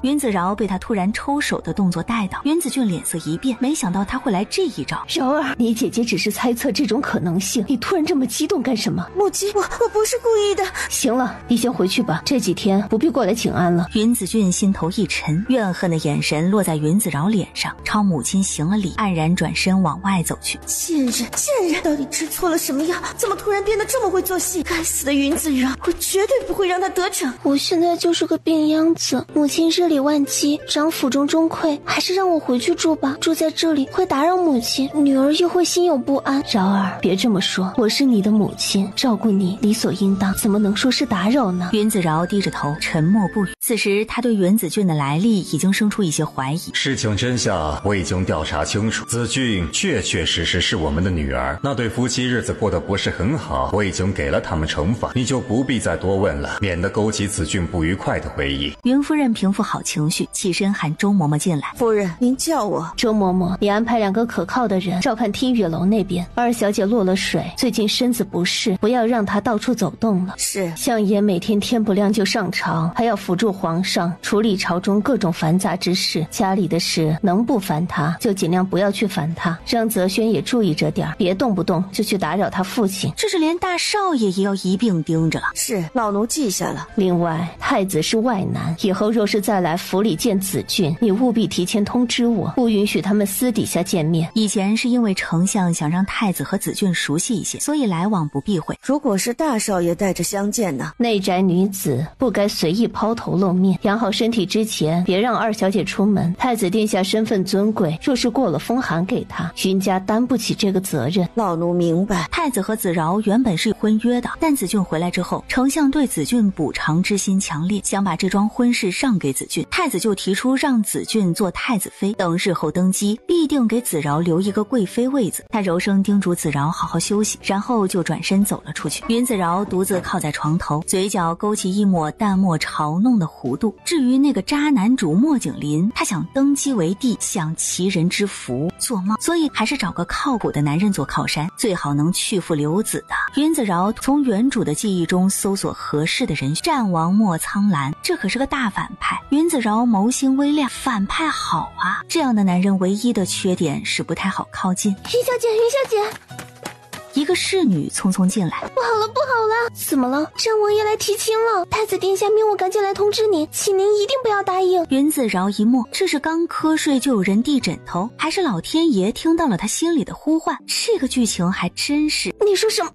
云子饶被他突然抽手的动作带到，云子俊脸色一变，没想到他会来这一招。饶儿，你姐姐只是猜测这种可能性，你突然这么激动干什么？母亲，我不是故意的。行了，你先回去吧，这几天不必过来请安了。云子俊心头一沉，怨恨的眼神落在云子饶脸上，朝母亲行了礼，黯然转身往外走去。贱人，到底吃错了什么药？怎么突然变得这么会做戏？该死的云子饶，我绝对不会让他得逞。我现在就是个病秧子，母亲日理万机，长府中钟馗，还是让我回去住吧，住在这里会打扰母亲，女儿又会心有不安。饶儿，别这么说，我是你的母亲，照顾你理所应当，怎么能说是打扰呢？云子饶低着头沉默不语。此时他对云子俊的来历已经生出一些怀疑。事情真相我已经调查清楚，子俊确实是我们的女儿，那对夫妻日子过得不是很好，我已经给了他们惩罚，你就不必再多问了，免得勾起子俊不愉快的回忆。云夫人平复好情绪，起身喊周嬷嬷进来。夫人，您叫我。周嬷嬷，你安排2个可靠的人照看听雨楼那边，二小姐落了水，最近身子不适，不要让她到处走动了。是。相爷每天天不亮就上朝，还要辅助皇上处理朝中各种繁杂之事，家里的事能不烦他就尽量不要去烦他，让泽轩也注意着点，别动不动就去打扰他父亲。这是连大少爷也要一并盯着了。是，老奴记下了。另外，太子是外男，以后若是再来府里见子俊，你务必提前通知我，不允许他们私底下见面。以前是因为丞相想让太子和子俊熟悉一些，所以来往不避讳。如果是大少爷带着相见呢？内宅女子不该随意抛头露面，养好身体之前别让二小姐出门。太子殿下身份尊贵，若是过了风寒给他，云家担不起这个责任。老奴明白。太子和子饶原本是有婚约的，但子俊回来之后，丞相对子俊补偿之心强烈，想把这桩婚事让给子俊。太子就提出让子俊做太子妃，等日后登基必定给子饶留一个贵妃位子。他柔声叮嘱子饶好好休息，然后就转身走了出去。云子饶独自靠在床头，嘴角勾起一抹淡漠嘲弄的弧度。至于那个渣男主莫景林，他想登基为帝，享其人之福，做梦。所以还是找个靠谱的男人做靠山，最好能去父留子的。云子饶从原主的记忆中搜索合适的人选，战王莫苍兰，这可是个大反派。云子饶谋心微亮，反派好啊，这样的男人唯一的缺点是不太好靠近。云小姐，云小姐。一个侍女匆匆进来。不好了，不好了！怎么了？战王爷来提亲了，太子殿下命我赶紧来通知你，请您一定不要答应。云子饶一默，这是刚瞌睡就有人递枕头，还是老天爷听到了他心里的呼唤？这个剧情还真是……你说什么？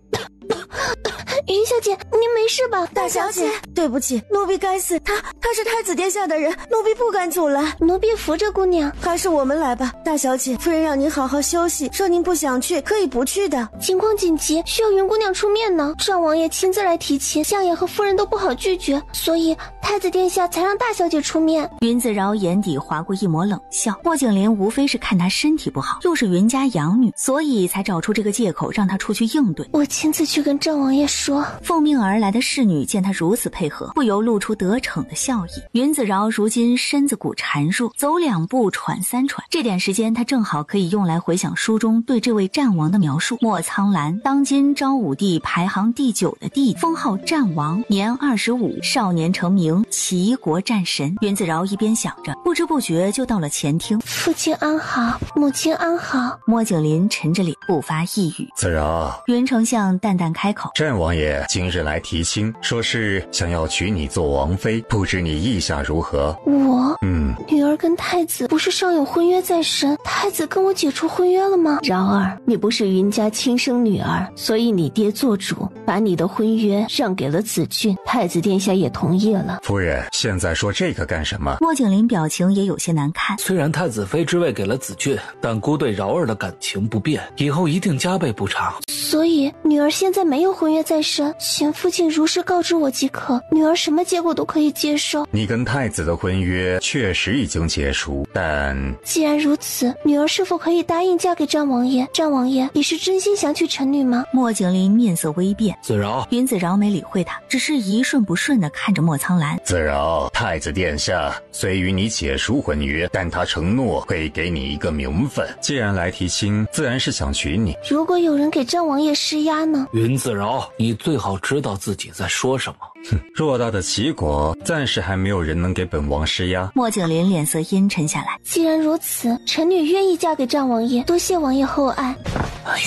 云小姐，您没事吧？大小姐，对不起，奴婢该死，他是太子殿下的人，奴婢不敢阻拦。奴婢扶着姑娘，还是我们来吧。大小姐，夫人让您好好休息，说您不想去可以不去的。情况紧急，需要云姑娘出面呢。赵王爷亲自来提亲，相爷和夫人都不好拒绝，所以太子殿下才让大小姐出面。云子饶眼底划过一抹冷笑，莫景林无非是看她身体不好，又是云家养女，所以才找出这个借口让她出去应对。我亲自去跟赵王爷说。奉命而来的侍女见她如此配合，不由露出得逞的笑意。云子饶如今身子骨孱弱，走2步喘3喘，这点时间他正好可以用来回想书中对这位战王的描述。莫苍兰，当今昭武帝排行第9的弟，封号战王，年25，少年成名，齐国战神。云子饶一边想着，不知不觉就到了前厅。父亲安好，母亲安好。莫景林沉着脸，不发一语。子饶，云丞相淡淡开口，战王爷今日来提亲，说是想要娶你做王妃，不知你意下如何？我女儿跟太子不是尚有婚约在身，太子跟我解除婚约了吗？饶儿，你不是云家亲生女儿，所以你爹做主把你的婚约让给了子俊，太子殿下也同意了。夫人现在说这个干什么？莫景林表情也有些难看。虽然太子妃之位给了子俊，但姑对饶儿的感情不变，以后一定加倍补偿。所以女儿现在没有婚约在身，请父亲如实告知我即可，女儿什么结果都可以接受。你跟太子的婚约确实已经结束，但既然如此，女儿是否可以答应嫁给战王爷？战王爷，你是真心想娶臣女吗？莫景林面色微变。子饶，云子饶没理会他，只是一瞬不瞬地看着莫苍兰。子饶，太子殿下虽与你解除婚约，但他承诺会给你一个名分，既然来提亲，自然是想娶你。如果有人给战王爷施压呢？云子饶，你最好知道自己在说什么。偌大的齐国，暂时还没有人能给本王施压。莫景林脸色阴沉下来。既然如此，臣女愿意嫁给战王爷，多谢王爷厚爱。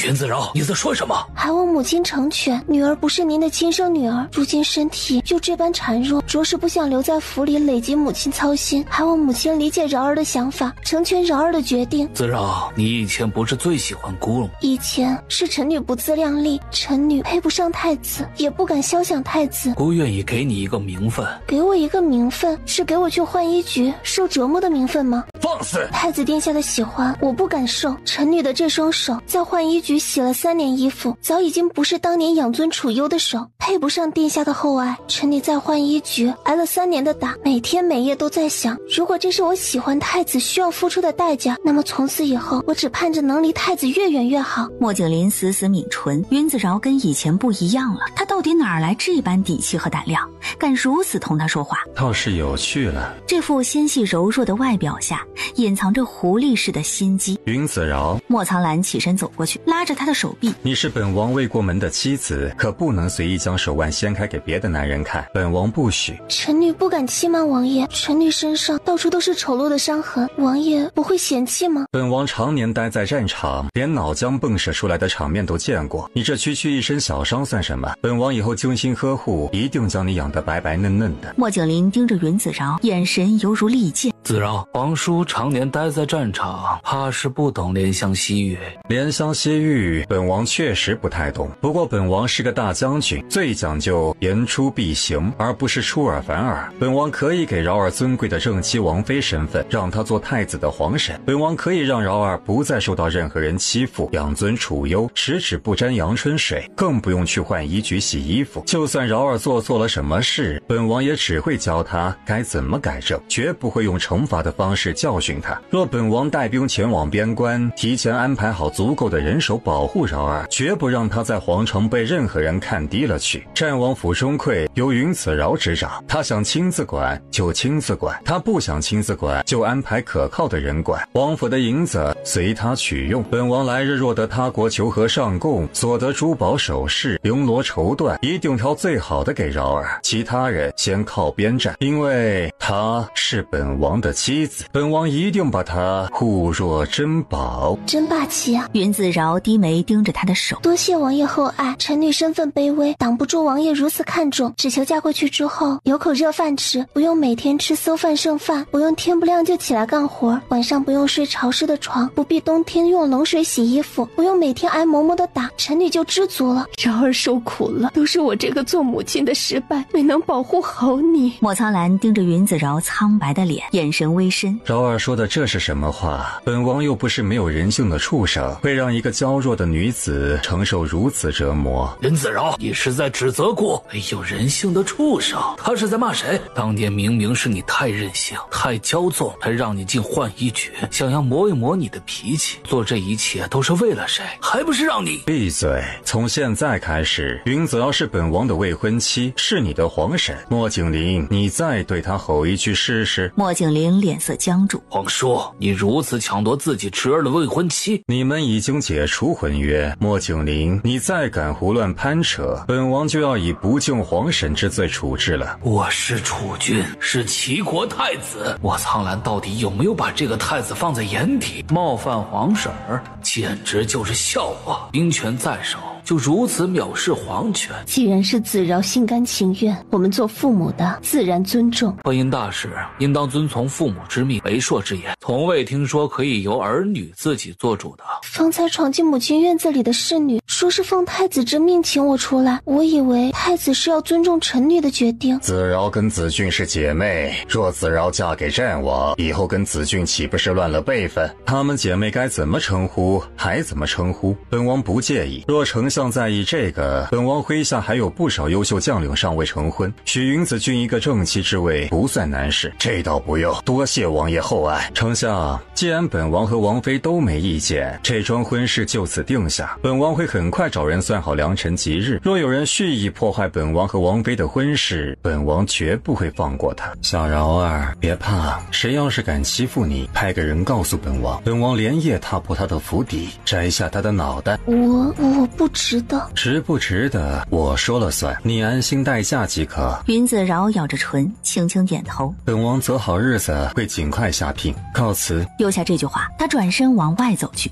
云子饶，你在说什么？还望母亲成全，女儿不是您的亲生女儿，如今身体又这般孱弱，着实不想留在府里累及母亲操心，还望母亲理解饶儿的想法，成全饶儿的决定。子饶，你以前不是最喜欢姑了吗？以前是臣女不自量力，臣女配不上太子，也不敢肖想太子。姑愿意给你一个名分。给我一个名分，是给我去浣衣局受折磨的名分吗？放肆！太子殿下的喜欢我不敢受，臣女的这双手在浣衣局洗了3年衣服，早已经不是当年养尊处优的手，配不上殿下的厚爱。臣女在浣衣局挨了3年的打，每天每夜都在想，如果这是我喜欢太子需要付出的代价，那么从此以后我只盼着能离太子越远越好。莫景林死死抿唇，云子饶跟以前不一样了，他到底哪来这般底气和胆量，敢如此同他说话？倒是有趣了。这副纤细柔弱的外表下，隐藏着狐狸似的心机。云子饶，莫苍兰起身走过去，拉着他的手臂。你是本王未过门的妻子，可不能随意将手腕掀开给别的男人看，本王不许。臣女不敢欺瞒王爷，臣女身上到处都是丑陋的伤痕，王爷不会嫌弃吗？本王常年待在战场，连脑浆迸射出来的场面都见过，你这区区一身小伤算什么？本王以后精心呵护，一定将你养得白白嫩嫩的。莫景林盯着云子饶，眼神犹如利剑。子饶，皇叔常年待在战场，怕是不懂怜香惜玉。怜香惜玉，本王确实不太懂。不过本王是个大将军，最讲究言出必行，而不是出尔反尔。本王可以给饶儿尊贵的正妻王妃身份，让她做太子的皇婶。本王可以让饶儿不再受到任何人欺负，养尊处优，十指不沾阳春水，更不用去浣衣局洗衣服。就算饶儿做错了什么事，本王也只会教他该怎么改正，绝不会用惩罚的方式教训他。若本王带兵前往边关，提前安排好足够的人手保护饶儿，绝不让他在皇城被任何人看低了去。战王府钟馗由云子饶执掌，他想亲自管就亲自管，他不想亲自管就安排可靠的人管。王府的银子随他取用。本王来日若得他国求和上贡，所得珠宝首饰、绫罗绸缎，一定挑最好的给饶儿，其他人先靠边站，因为他是本王的的妻子，本王一定把她护若珍宝。真霸气啊！云子饶低眉盯着他的手，多谢王爷厚爱，臣女身份卑微，挡不住王爷如此看重，只求嫁过去之后有口热饭吃，不用每天吃馊饭剩饭，不用天不亮就起来干活，晚上不用睡潮湿的床，不必冬天用冷水洗衣服，不用每天挨嬷嬷的打，臣女就知足了。饶儿受苦了，都是我这个做母亲的失败，没能保护好你。莫苍兰盯着云子饶苍白的脸，眼神微深。饶儿说的这是什么话？本王又不是没有人性的畜生，会让一个娇弱的女子承受如此折磨。云子饶，你是在指责过没有人性的畜生？他是在骂谁？当年明明是你太任性太骄纵，才让你进浣衣局，想要磨一磨你的脾气，做这一切都是为了谁？还不是让你闭嘴！从现在开始，云子饶是本王的未婚妻，是你的皇婶。莫景林，你再对她吼一句试试。莫景林脸色僵住。皇叔，你如此抢夺自己侄儿的未婚妻，你们已经解除婚约。莫景林，你再敢胡乱攀扯，本王就要以不敬皇婶之罪处置了。我是储君，是齐国太子，我苍兰到底有没有把这个太子放在眼底？冒犯皇婶儿，简直就是笑话。兵权在手，就如此藐视皇权。既然是子饶心甘情愿，我们做父母的自然尊重。婚姻大事应当遵从父母之命，媒妁之言，从未听说可以由儿女自己做主的。方才闯进母亲院子里的侍女说是奉太子之命请我出来，我以为太子是要尊重臣女的决定。子饶跟子俊是姐妹，若子饶嫁给战王，以后跟子俊岂不是乱了辈分？她们姐妹该怎么称呼还怎么称呼，本王不介意。若丞相在意这个，本王麾下还有不少优秀将领尚未成婚，许云子俊一个正妻之位不算难事。这倒不用，多谢王爷厚爱。丞相，既然本王和王妃都没意见，这桩婚事就此定下。本王会很快找人算好良辰吉日，若有人蓄意破坏本王和王妃的婚事，本王绝不会放过他。小饶儿，别怕，谁要是敢欺负你，派个人告诉本王，本王连夜踏破他的府邸，摘下他的脑袋。我不值得。值不值得我说了算，你安心待嫁即可。云子饶咬着唇，轻轻点头。本王择好日子会尽快下聘，告辞。丢下这句话，他转身往外走去。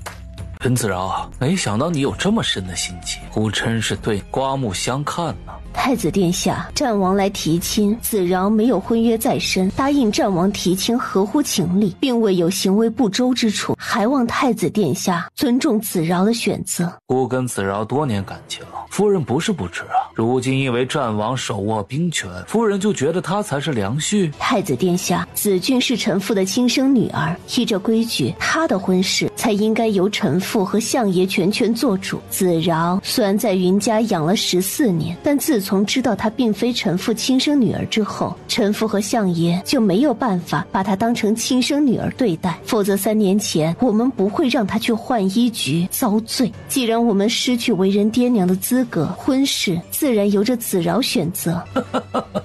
云子饶，没想到你有这么深的心机，我真是对刮目相看呢。太子殿下，战王来提亲，子饶没有婚约在身，答应战王提亲合乎情理，并未有行为不周之处，还望太子殿下尊重子饶的选择。孤跟子饶多年感情，夫人不是不知啊。如今因为战王手握兵权，夫人就觉得他才是良婿。太子殿下，子俊是臣父的亲生女儿，依着规矩，他的婚事才应该由臣父和相爷全权做主。子饶虽然在云家养了14年，但自从知道她并非臣父亲生女儿之后，臣父和相爷就没有办法把她当成亲生女儿对待，否则3年前我们不会让她去浣衣局遭罪。既然我们失去为人爹娘的资格，婚事自然由着子饶选择。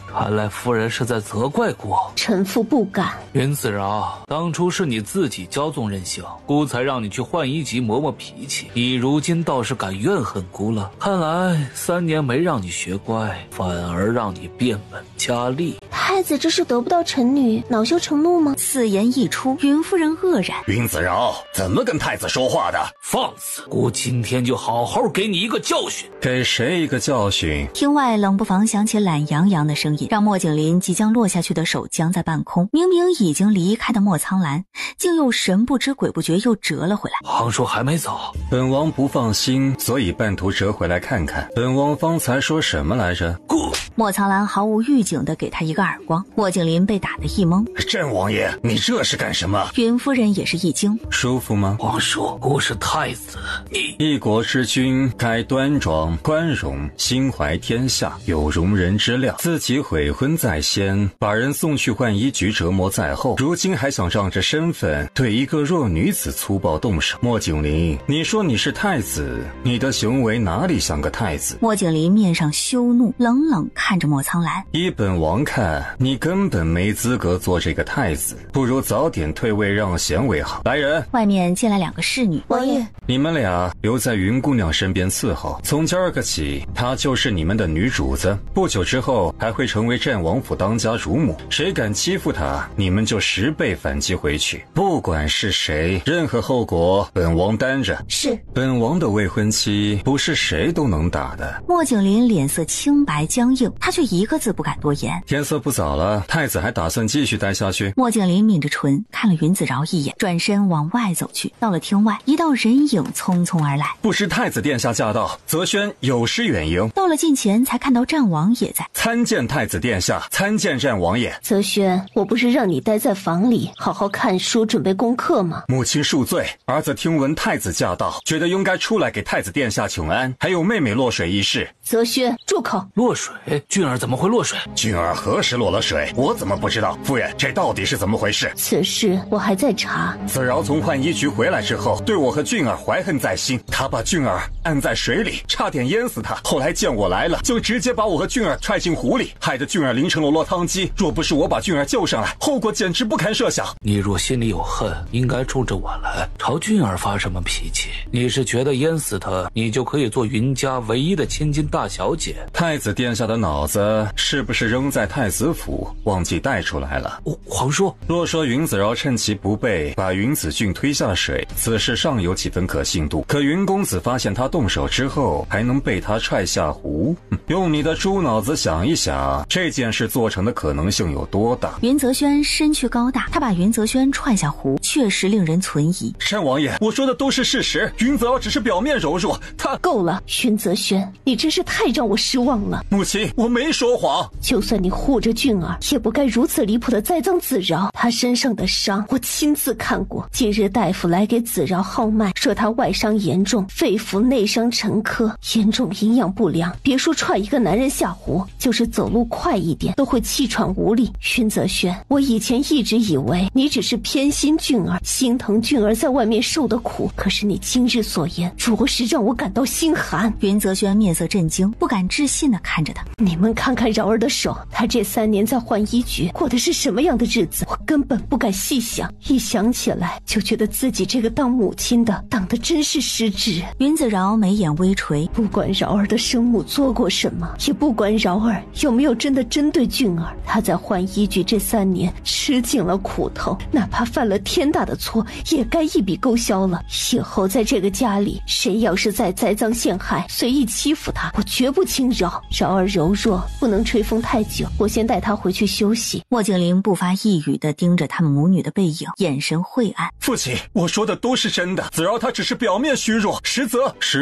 看来夫人是在责怪姑。臣父不敢。云子饶，当初是你自己骄纵任性，姑才让你去浣衣局磨磨脾气，你如今倒是敢怨恨姑了。看来3年没让你学乖，反而让你变本加厉。太子这是得不到臣女，恼羞成怒吗？此言一出，云夫人愕然。云子饶，怎么跟太子说话的？放肆！姑今天就好好给你一个教训。给谁一个教训？厅外冷不防响起懒洋洋的声音，让莫景林即将落下去的手僵在半空。明明已经离开的莫苍兰，竟又神不知鬼不觉又折了回来。皇叔还没走，本王不放心，所以半途折回来看看。本王方才说什么来着？姑！莫苍兰毫无预警地给他一个耳光，莫景林被打得一懵。朕王爷，你这是干什么？云夫人也是一惊。舒服吗？皇叔，姑是太子，你一国之君该端庄宽容，心怀天下，有容人之量。自己悔婚在先，把人送去浣衣局折磨在后，如今还想仗着身份对一个弱女子粗暴动手。莫景林，你说你是太子，你的行为哪里像个太子？莫景林面上羞怒，冷冷看着莫苍兰。依本王看，你根本没资格做这个太子，不如早点退位让贤为好。来人！外面进来2个侍女。王爷，你们俩留在云姑娘身边伺候，从今儿个起，她就是你们的女主子，不久之后还会成成为战王府当家主母，谁敢欺负她，你们就10倍反击回去。不管是谁，任何后果本王担着。是。本王的未婚妻不是谁都能打的。莫景林脸色青白僵硬，他却一个字不敢多言。天色不早了，太子还打算继续待下去？莫景林抿着唇看了云子饶一眼，转身往外走去。到了厅外，一道人影匆匆而来。不识太子殿下驾到，泽轩有失远迎。到了近前，才看到战王也在。参见太子殿下，参见战王爷。泽轩，我不是让你待在房里好好看书准备功课吗？母亲恕罪，儿子听闻太子驾到，觉得应该出来给太子殿下请安，还有妹妹落水一事。泽轩，住口！落水？俊儿怎么会落水？俊儿何时落了水？我怎么不知道？夫人，这到底是怎么回事？此事我还在查。子饶从浣衣局回来之后，对我和俊儿怀恨在心，他把俊儿按在水里，差点淹死他。后来见我来了，就直接把我和俊儿踹进湖里，害得俊儿淋成了落汤鸡。若不是我把俊儿救上来，后果简直不堪设想。你若心里有恨，应该冲着我来，朝俊儿发什么脾气？你是觉得淹死他，你就可以做云家唯一的千金大小姐？太子殿下的脑子是不是扔在太子府，忘记带出来了？皇叔，若说云子饶趁其不备把云子俊推下水，此事尚有几分可信度。可云公子发现他动手之后，还能被他踹下湖，用你的猪脑子想一想，这件事做成的可能性有多大？云泽轩身躯高大，他把云泽轩踹下湖，确实令人存疑。山王爷，我说的都是事实，云泽饶只是表面柔弱，他……够了，云泽轩，你真是太让我失望了。母亲，我没说谎。就算你护着俊儿，也不该如此离谱的栽赃子饶。他身上的伤我亲自看过，近日大夫来给子饶号脉，说他外伤严重，肺腑内伤沉疴，严重营养不良。别说踹一个男人下湖，就是走路快一点都会气喘无力。云泽轩，我以前一直以为你只是偏心俊儿，心疼俊儿在外面受的苦，可是你今日所言着实让我感到心寒。云泽轩面色震惊，不敢置信地看着他。你们看看饶儿的手，他这3年在浣衣局过的是什么样的日子，我根本不敢细想，一想起来就觉得自己这个当母亲的当得真是失职。云子饶眉眼微垂，不管饶儿的生母做过什么，也不管饶儿有没有真的针对俊儿，他在浣衣局这3年吃尽了苦头，哪怕犯了天大的错，也该一笔勾销了。以后在这个家里，谁要是再栽赃陷害，随意欺负他，我绝不轻饶。饶儿柔弱，不能吹风太久，我先带他回去休息。莫景林不发一语地盯着他们母女的背影，眼神晦暗。父亲，我说的都是真的，子饶他只是表面虚弱，实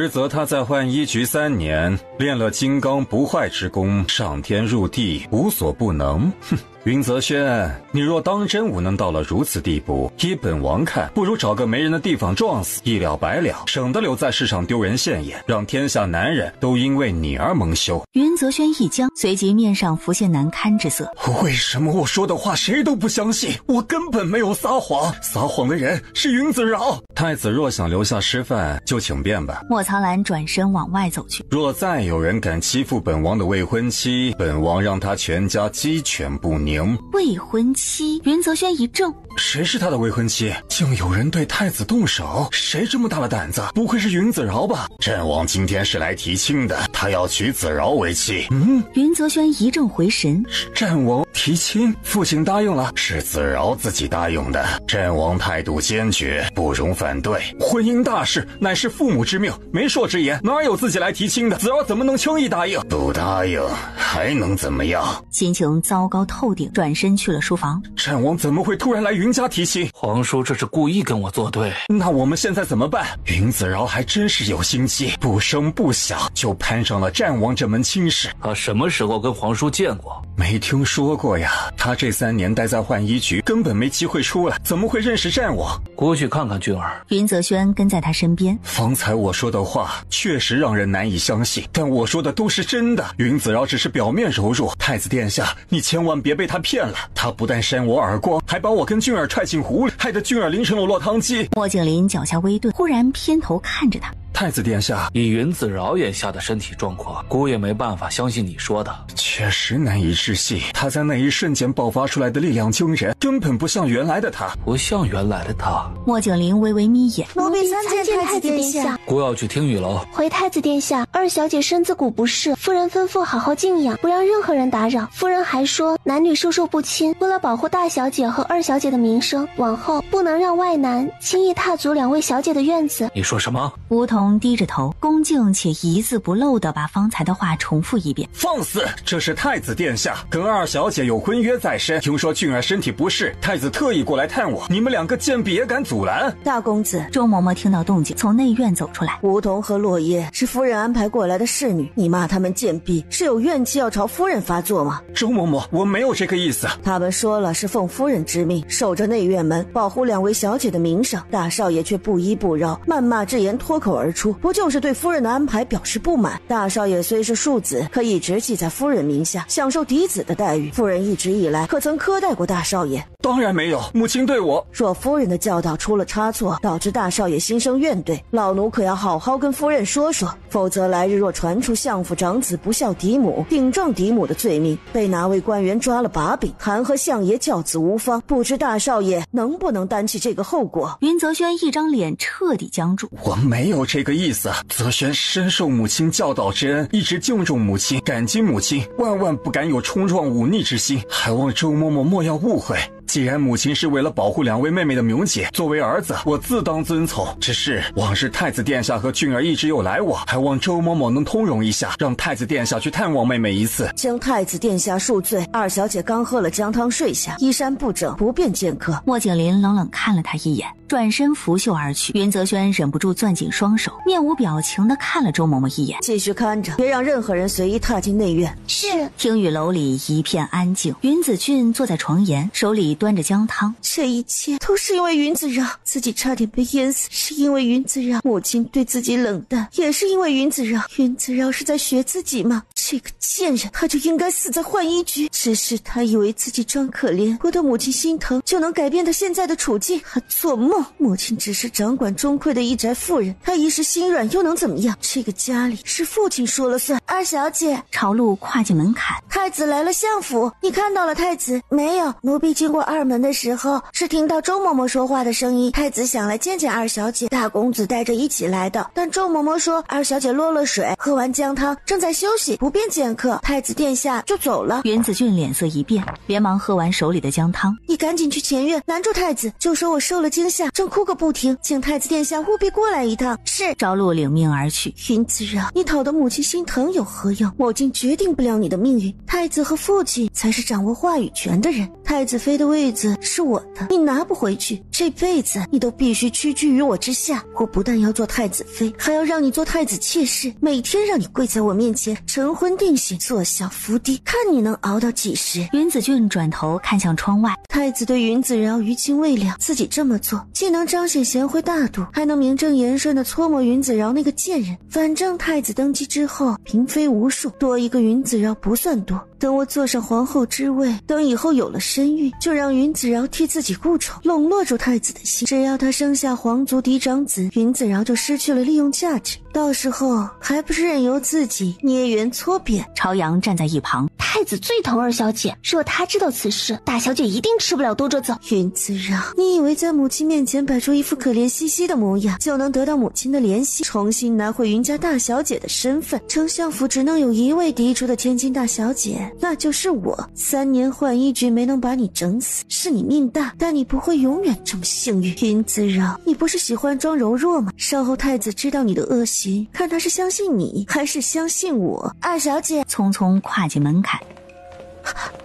则他在浣衣局3年，练了金刚不坏之功，上天入地，无所不能。哼。云泽轩，你若当真无能到了如此地步，依本王看，不如找个没人的地方撞死，一了百了，省得留在世上丢人现眼，让天下男人都因为你而蒙羞。云泽轩一僵，随即面上浮现难堪之色。为什么我说的话谁都不相信？我根本没有撒谎，撒谎的人是云子饶。太子若想留下师范，就请便吧。莫苍兰转身往外走去。若再有人敢欺负本王的未婚妻，本王让他全家鸡犬不宁。未婚妻？云泽轩一怔，谁是他的未婚妻？竟有人对太子动手？谁这么大的胆子？不会是云子饶吧？战王今天是来提亲的，他要娶子饶为妻。云泽轩一怔回神，战王提亲，父亲答应了，是子饶自己答应的。战王态度坚决，不容反对。婚姻大事乃是父母之命，媒妁之言，哪有自己来提亲的？子饶怎么能轻易答应？不答应还能怎么样？心情糟糕透顶，转身去了书房。战王怎么会突然来云家提亲？皇叔这是故意跟我作对。那我们现在怎么办？云子饶还真是有心机，不声不响就攀上了战王这门亲事。他什么时候跟皇叔见过？没听说过呀，他这3年待在浣衣局，根本没机会出来，怎么会认识战王？过去看看俊儿。云泽轩跟在他身边。方才我说的话确实让人难以相信，但我说的都是真的。云子饶只是表面柔弱，太子殿下，你千万别被他骗了。他不但扇我耳光，还把我跟俊儿踹进湖里，害得俊儿淋成了落汤鸡。莫景林脚下微顿，忽然偏头看着他。太子殿下，以云子饶眼下的身体状况，姑也没办法相信你说的。确实难以置信，他在那一瞬间爆发出来的力量惊人，根本不像原来的他。不像原来的他。莫景林微微眯眼，奴婢参见太子殿下。姑要去听雨楼。回太子殿下，二小姐身子骨不适，夫人吩咐好好静养，不让任何人打扰。夫人还说男女授受不亲，为了保护大小姐和二小姐的名声，往后不能让外男轻易踏足两位小姐的院子。你说什么？梧桐低着头，恭敬且一字不漏地把方才的话重复一遍。放肆！这是太子殿下跟二小姐有婚约在身，听说俊儿身体不适，太子特意过来探我，你们两个贱婢也敢阻拦？大公子，周嬷嬷听到动静，从内院走出来。梧桐和落叶是夫人安排过来的侍女，你骂他们贱婢，是有怨气要朝夫人发作吗？周嬷嬷，我没有这个意思。他们说了是奉夫人之命，守着内院门，保护两位小姐的名声，大少爷却不依不饶，谩骂之言脱口而出，不就是对夫人的安排表示不满？大少爷虽是庶子，可一直记在夫人名下，享受嫡子的待遇。夫人一直以来可曾苛待过大少爷？当然没有，母亲对我……若夫人的教导出了差错，导致大少爷心生怨怼，老奴可要好好跟夫人说说，否则来日若传出相府长子不孝嫡母、顶撞嫡母的罪名，被哪位官员抓了把柄，弹劾相爷教子无方，不知大少爷能不能担起这个后果？云泽轩一张脸彻底僵住。我没有这个意思，泽轩深受母亲教导之恩，一直敬重母亲，感激母亲，万万不敢有冲撞忤逆之心，还望周嬷嬷莫要误会。既然母亲是为了保护两位妹妹的名节，作为儿子我自当遵从，只是往日太子殿下和俊儿一直有来往，还望周嬷嬷能通融一下，让太子殿下去探望妹妹一次。将太子殿下恕罪，二小姐刚喝了姜汤睡下，衣衫不整，不便见客。莫景林冷冷看了他一眼，转身拂袖而去。云泽轩忍不住攥紧双手，面无表情地看了周嬷嬷一眼。继续看着，别让任何人随意踏进内院。是。听雨楼里一片安静，云子俊坐在床沿，手里端着姜汤。这一切都是因为云子饶，自己差点被淹死是因为云子饶，母亲对自己冷淡也是因为云子饶。云子饶是在学自己吗？这个贱人，他就应该死在浣衣局。只是他以为自己装可怜，博得母亲心疼，就能改变他现在的处境。他做梦，母亲只是掌管中馈的一宅妇人，他一时心软又能怎么样？这个家里是父亲说了算。二小姐，朝露跨进门槛，太子来了相府，你看到了太子没有？奴婢经过二门的时候，是听到周嬷嬷说话的声音，太子想来见见二小姐，大公子带着一起来的，但周嬷嬷说二小姐落了水，喝完姜汤正在休息，不便见客，太子殿下就走了。云子俊脸色一变，连忙喝完手里的姜汤。你赶紧去前院拦住太子，就说我受了惊吓，正哭个不停，请太子殿下务必过来一趟。是。朝露领命而去。云子饶，你讨得母亲心疼有何用？我竟决定不了你的命运，太子和父亲才是掌握话语权的人，太子妃的位子是我的，你拿不回去，这辈子你都必须屈居于我之下。我不但要做太子妃，还要让你做太子妾室，每天让你跪在我面前，晨昏定省，坐小伏低，看你能熬到几时。云子俊转头看向窗外，太子对云子饶余情未了，自己这么做既能彰显贤惠大度，还能名正言顺地搓磨云子饶那个贱人。反正太子登基之后嫔妃无数，多一个云子饶不算多。等我坐上皇后之位，等以后有了身孕，就让云子饶替自己顾宠，笼络住太子的心。只要他生下皇族嫡长子，云子饶就失去了利用价值，到时候还不是任由自己捏圆搓扁。朝阳站在一旁，太子最疼二小姐，若他知道此事，大小姐一定吃不了兜着走。云子饶，你以为在母亲面前摆出一副可怜兮兮的模样，就能得到母亲的怜惜，重新拿回云家大小姐的身份？丞相府只能有一位嫡出的千金大小姐，那就是我。3年浣衣局没能把你整死，是你命大，但你不会永远这么幸运。云子饶，你不是喜欢装柔弱吗？稍后太子知道你的恶行，看他是相信你还是相信我。二小姐匆匆跨进门槛，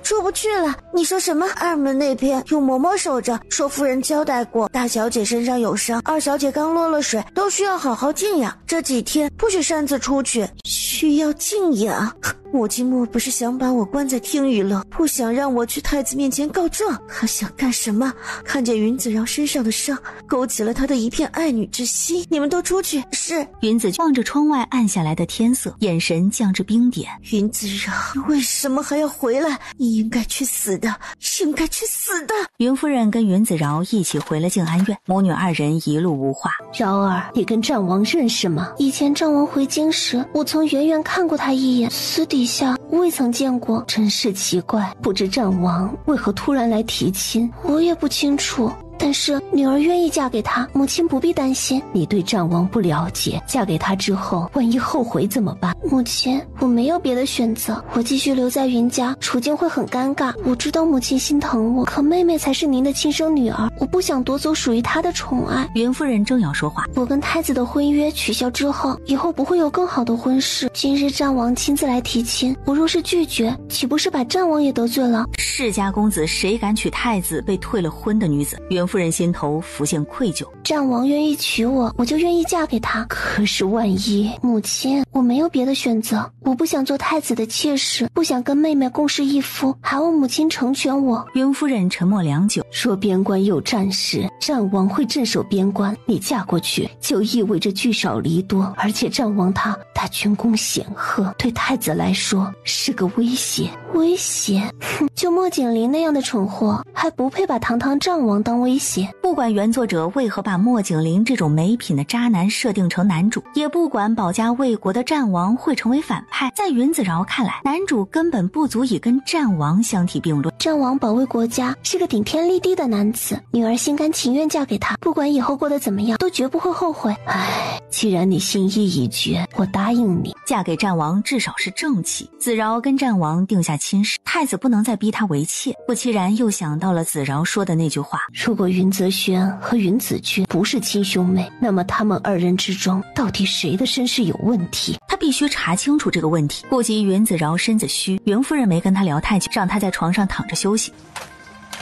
出不去了。你说什么？二门那边有嬷嬷守着，说夫人交代过，大小姐身上有伤，二小姐刚落了水，都需要好好静养，这几天不许擅自出去，需要静养。母亲莫不是想把我关在听雨楼，不想让我去太子面前告状？她想干什么？看见云子饶身上的伤，勾起了她的一片爱女之心。你们都出去。是。云子望着窗外暗下来的天色，眼神降至冰点。云子饶，你为什么还要回来？你应该去死的，应该去死的。云夫人跟云子饶一起回了静安院，母女二人一路无话。饶儿，你跟战王认识吗？以前战王回京时，我曾远远看过他一眼，私底下未曾见过。真是奇怪，不知战王为何突然来提亲？我也不清楚。但是女儿愿意嫁给他，母亲不必担心。你对战王不了解，嫁给他之后，万一后悔怎么办？母亲，我没有别的选择，我继续留在云家，处境会很尴尬。我知道母亲心疼我，可妹妹才是您的亲生女儿，我不想夺走属于她的宠爱。云夫人正要说话，我跟太子的婚约取消之后，以后不会有更好的婚事。今日战王亲自来提亲，我若是拒绝，岂不是把战王也得罪了？世家公子谁敢娶太子被退了婚的女子？云夫人心头浮现愧疚。战王愿意娶我，我就愿意嫁给他。可是万一……母亲，我没有别的选择，我不想做太子的妾室，不想跟妹妹共侍一夫，还望母亲成全我。云夫人沉默良久，说边关有战事，战王会镇守边关，你嫁过去就意味着聚少离多，而且战王他军功显赫，对太子来说是个威胁。威胁？哼，就莫景林那样的蠢货，还不配把堂堂战王当威胁。不管原作者为何把莫景林这种没品的渣男设定成男主，也不管保家卫国的战王会成为反派，在云子饶看来，男主根本不足以跟战王相提并论。战王保卫国家，是个顶天立地的男子，女儿心甘情愿嫁给他，不管以后过得怎么样，都绝不会后悔。唉，既然你心意已决，我答应你，嫁给战王至少是正妻。子饶跟战王定下亲事，太子不能再逼他为妾。不期然又想到了子饶说的那句话，如果云泽轩和云子君不是亲兄妹，那么他们二人之中到底谁的身世有问题？他必须查清楚这个问题。顾及云子饶身子虚，云夫人没跟他聊太久，让他在床上躺着休息。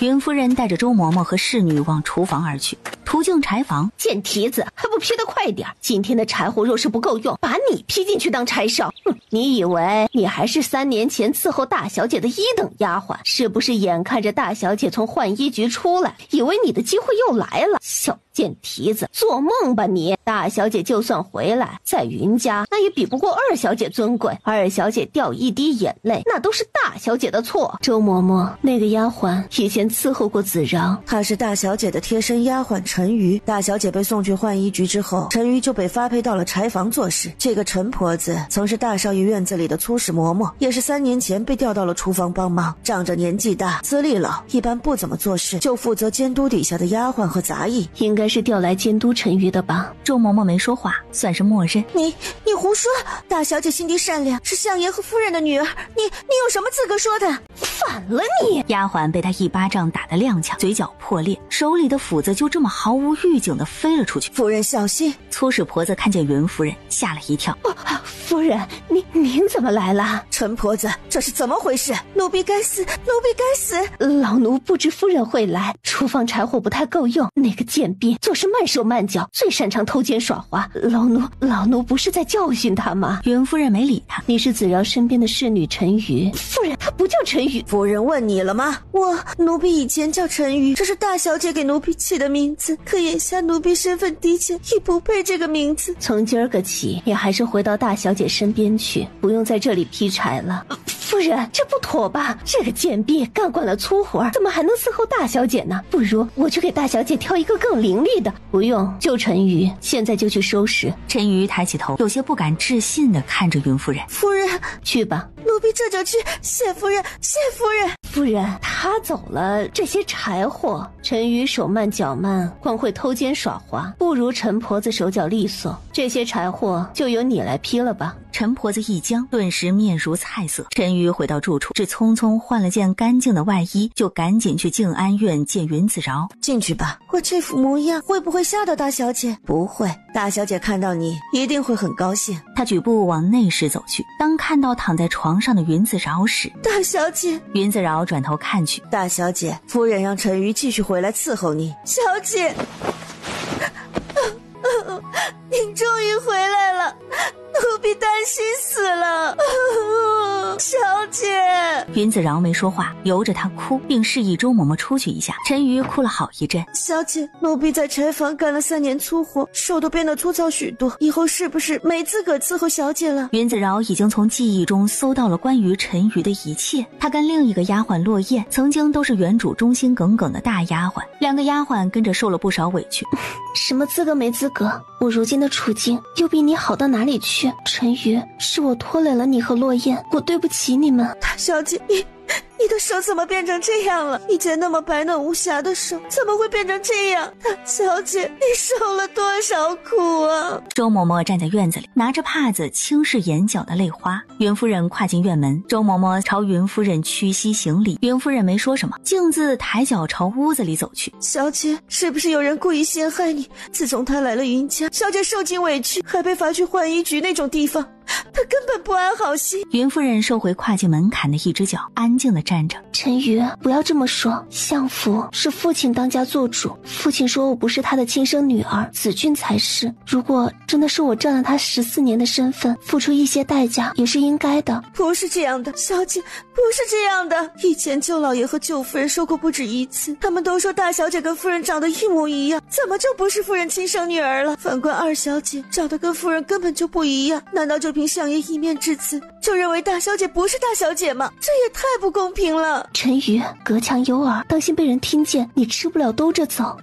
云夫人带着周嬷嬷和侍女往厨房而去，途径柴房。贱蹄子，还不劈得快点！今天的柴火若是不够用，把你劈进去当柴烧。你以为你还是3年前伺候大小姐的1等丫鬟？是不是眼看着大小姐从浣衣局出来，以为你的机会又来了？小贱蹄子，做梦吧你！大小姐就算回来，在云家那也比不过二小姐尊贵。二小姐掉一滴眼泪，那都是大小姐的错。周嬷嬷，那个丫鬟以前伺候过子饶，她是大小姐的贴身丫鬟陈瑜。大小姐被送去浣衣局之后，陈瑜就被发配到了柴房做事。这个陈婆子曾是大少爷院子里的粗使嬷嬷，也是3年前被调到了厨房帮忙。仗着年纪大，资历老，一般不怎么做事，就负责监督底下的丫鬟和杂役。应该是调来监督陈瑜的吧？周嬷嬷没说话，算是默认。你胡说！大小姐心地善良，是相爷和夫人的女儿，你有什么资格说的？反了你！丫鬟被他一巴掌打得踉跄，嘴角破裂，手里的斧子就这么毫无预警地飞了出去。夫人小心！粗使婆子看见云夫人，吓了一跳。夫人，您怎么来了？陈婆子，这是怎么回事？奴婢该死，奴婢该死！老奴不知夫人会来，厨房柴火不太够用，那个贱婢做事慢手慢脚，最擅长偷奸耍滑。老奴不是在教训他吗？云夫人没理他。你是子饶身边的侍女陈瑜。夫人，她不叫陈瑜。夫人问你了吗？奴婢以前叫陈瑜，这是大小姐给奴婢起的名字，可眼下奴婢身份低贱，已不配这个名字。从今儿个起，你还是回到大小姐身边去，不用在这里劈柴了。夫人，这不妥吧？这个贱婢干惯了粗活，怎么还能伺候大小姐呢？不如我去给大小姐挑一个更伶俐的。不用，就陈瑜，现在就去收拾。陈瑜抬起头，有些不敢置信地看着云夫人。夫人，去吧。奴婢这就去。谢夫人，谢夫人。夫人，他走了，这些柴火，陈瑜手慢脚慢，光会偷奸耍滑，不如陈婆子手脚利索。这些柴火就由你来劈了吧。陈婆子一僵，顿时面如菜色。陈瑜回到住处，只匆匆换了件干净的外衣，就赶紧去静安院见云子饶。进去吧，我这副模样会不会吓到大小姐？不会，大小姐看到你一定会很高兴。他举步往内室走去，当看到躺在床上的云子饶时，大小姐。云子饶转头看去，大小姐，夫人让陈瑜继续回来伺候你。小姐，您终于回来了，奴婢担心死了。云子饶没说话，由着他哭，并示意周嬷嬷出去一下。陈瑜哭了好一阵。小姐，奴婢在柴房干了3年粗活，手都变得粗糙许多，以后是不是没资格伺候小姐了？云子饶已经从记忆中搜到了关于陈瑜的一切。他跟另一个丫鬟落雁曾经都是原主忠心耿耿的大丫鬟，2个丫鬟跟着受了不少委屈。什么资格没资格？我如今的处境又比你好到哪里去？陈瑜，是我拖累了你和落雁，我对不起你们。大小姐，你的手怎么变成这样了？以前那么白嫩无瑕的手，怎么会变成这样？大小姐，你受了多少苦啊？周嬷嬷站在院子里，拿着帕子轻拭眼角的泪花。云夫人跨进院门，周嬷嬷朝云夫人屈膝行礼。云夫人没说什么，径自抬脚朝屋子里走去。小姐，是不是有人故意陷害你？自从他来了云家，小姐受尽委屈，还被罚去浣衣局那种地方，她根本不安好心。云夫人收回跨进门槛的一只脚，安静地站着。陈瑜，不要这么说，相府是父亲当家做主，父亲说我不是他的亲生女儿，子俊才是。如果真的是我占了他14年的身份，付出一些代价也是应该的。不是这样的，小姐，不是这样的。以前舅老爷和舅夫人说过不止一次，他们都说大小姐跟夫人长得一模一样，怎么就不是夫人亲生女儿了？反观二小姐长得跟夫人根本就不一样，难道就凭相爷一面之词就认为大小姐不是大小姐吗？这也太不公平了。陈瑜，隔墙有耳，当心被人听见，你吃不了兜着走。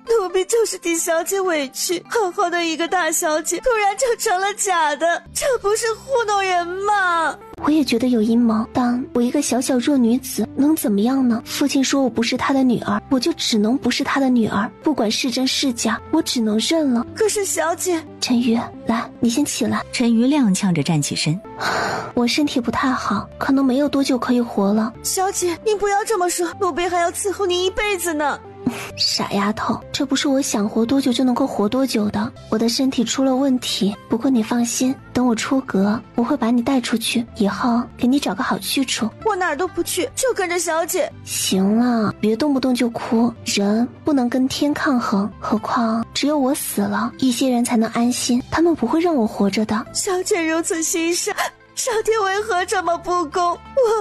奴婢就是替小姐委屈，好好的一个大小姐突然就成了假的，这不是糊弄人吗？我也觉得有阴谋，但我一个小小弱女子能怎么样呢？父亲说我不是他的女儿，我就只能不是他的女儿，不管是真是假，我只能认了。可是小姐，陈瑜，来，你先起来。陈瑜踉跄着站起身，我身体不太好，可能没有多久可以活了。小姐，您不要这么说，奴婢还要伺候您一辈子呢。傻丫头，这不是我想活多久就能够活多久的，我的身体出了问题。不过你放心，等我出阁，我会把你带出去，以后给你找个好去处。我哪儿都不去，就跟着小姐。行了，别动不动就哭，人不能跟天抗衡，何况只有我死了，一些人才能安心，他们不会让我活着的。小姐如此心善，上天为何这么不公？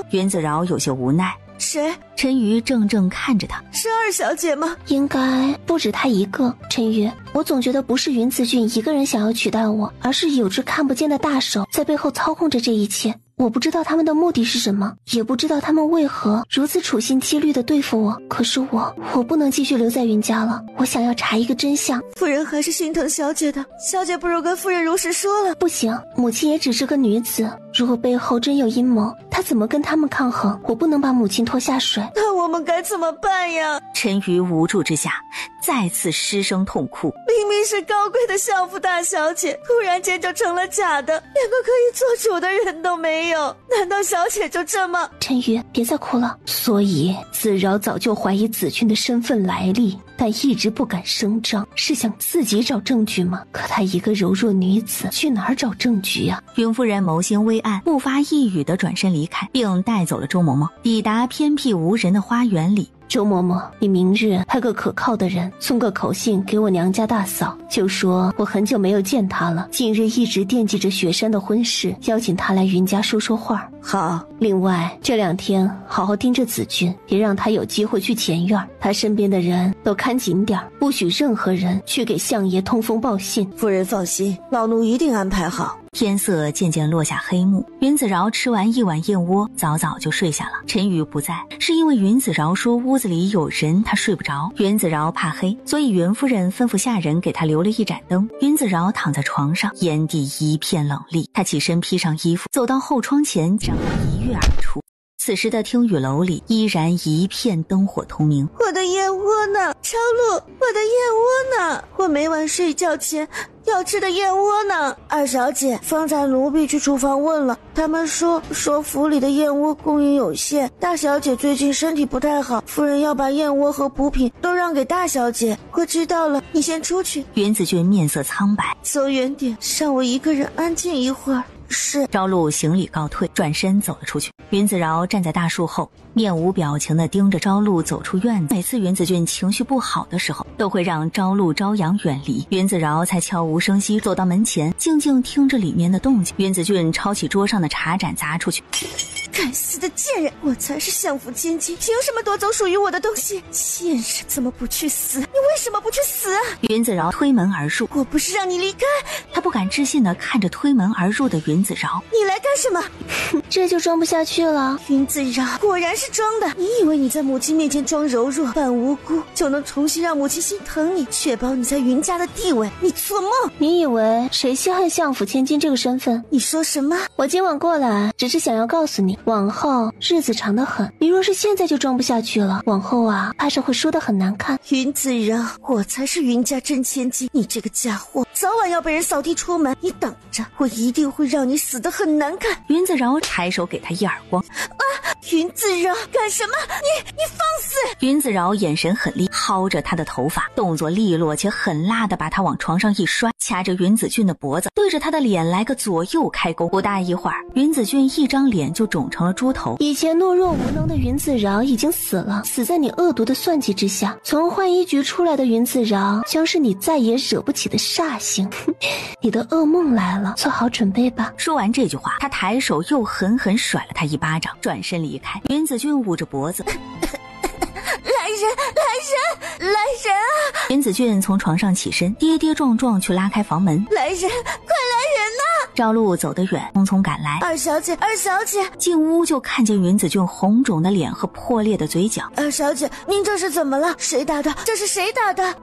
云子饶有些无奈。谁？陈瑜怔怔看着他。是二小姐吗？应该不止她一个。陈瑜，我总觉得不是云子俊一个人想要取代我，而是有只看不见的大手在背后操控着这一切。我不知道他们的目的是什么，也不知道他们为何如此处心积虑地对付我。可是我不能继续留在云家了，我想要查一个真相。夫人还是心疼小姐的，小姐不如跟夫人如实说了。不行，母亲也只是个女子，如果背后真有阴谋，她怎么跟他们抗衡？我不能把母亲拖下水。那我们该怎么办呀？陈瑜无助之下再次失声痛哭。明明是高贵的相府大小姐，突然间就成了假的，连个可以做主的人都没有。难道小姐就这么……陈瑜，别再哭了。所以子饶早就怀疑子俊的身份来历，但一直不敢声张，是想自己找证据吗？可她一个柔弱女子，去哪儿找证据呀？云夫人眸心微暗，不发一语地转身离开，并带走了周嬷嬷。抵达偏僻无人的花园里，周嬷嬷，你明日派个可靠的人送个口信给我娘家大嫂，就说我很久没有见她了，近日一直惦记着雪山的婚事，邀请她来云家说说话。好。另外这2天好好盯着子俊，别让他有机会去前院，他身边的人都看紧点，不许任何人去给相爷通风报信。夫人放心，老奴一定安排好。天色渐渐落下黑幕，云子饶吃完一碗燕窝，早早就睡下了。陈瑜不在，是因为云子饶说屋子里有人，他睡不着。云子饶怕黑，所以云夫人吩咐下人给他留了一盏灯。云子饶躺在床上，眼底一片冷厉。他起身披上衣服，走到后窗前，将一跃而出。此时的听雨楼里依然一片灯火通明。我的燕窝呢？超露，我的燕窝呢？我每晚睡觉前要吃的燕窝呢？二小姐，方才奴婢去厨房问了，他们说府里的燕窝供应有限，大小姐最近身体不太好，夫人要把燕窝和补品都让给大小姐。我知道了，你先出去。云子俊面色苍白，走远点，让我一个人安静一会儿。是。朝露行礼告退，转身走了出去。云子饶站在大树后，面无表情地盯着朝露走出院子。每次云子俊情绪不好的时候，都会让朝露、朝阳远离。云子饶才悄无声息走到门前，静静听着里面的动静。云子俊抄起桌上的茶盏砸出去。该死的贱人！我才是相府千金，凭什么夺走属于我的东西？贱人，怎么不去死？你为什么不去死啊？云子饶推门而入，我不是让你离开。他不敢置信地看着推门而入的云子饶。你来干什么？这就装不下去了。云子饶果然是装的。你以为你在母亲面前装柔弱、扮无辜，就能重新让母亲心疼你，确保你在云家的地位？你做梦！你以为谁稀罕相府千金这个身份？你说什么？我今晚过来，只是想要告诉你，往后日子长得很。你若是现在就装不下去了，往后啊，怕是会输得很难看。云子饶，我才是云家真千金，你这个家伙，早晚要被人扫地出门。你等着，我一定会让你死得很难看。云子饶抬手给他一耳光。云子饶，干什么？你放肆！云子饶眼神狠厉，薅着他的头发，动作利落且狠辣地把他往床上一摔，掐着云子俊的脖子，对着他的脸来个左右开弓。不大一会儿，云子俊一张脸就肿成了猪头。以前懦弱无能的云子饶已经死了，死在你恶毒的算计之下。从浣衣局出来的云子饶，将是你再也惹不起的煞星。你的噩梦来了，做好准备吧。说完这句话，他抬手又狠狠甩了他一巴掌，转身离开。云子俊捂着脖子。来人啊！云子俊从床上起身，跌跌撞撞去拉开房门。来人，快来人呐！朝露走得远，匆匆赶来。二小姐，进屋就看见云子俊红肿的脸和破裂的嘴角。二小姐，您这是怎么了？谁打的？这是谁打的？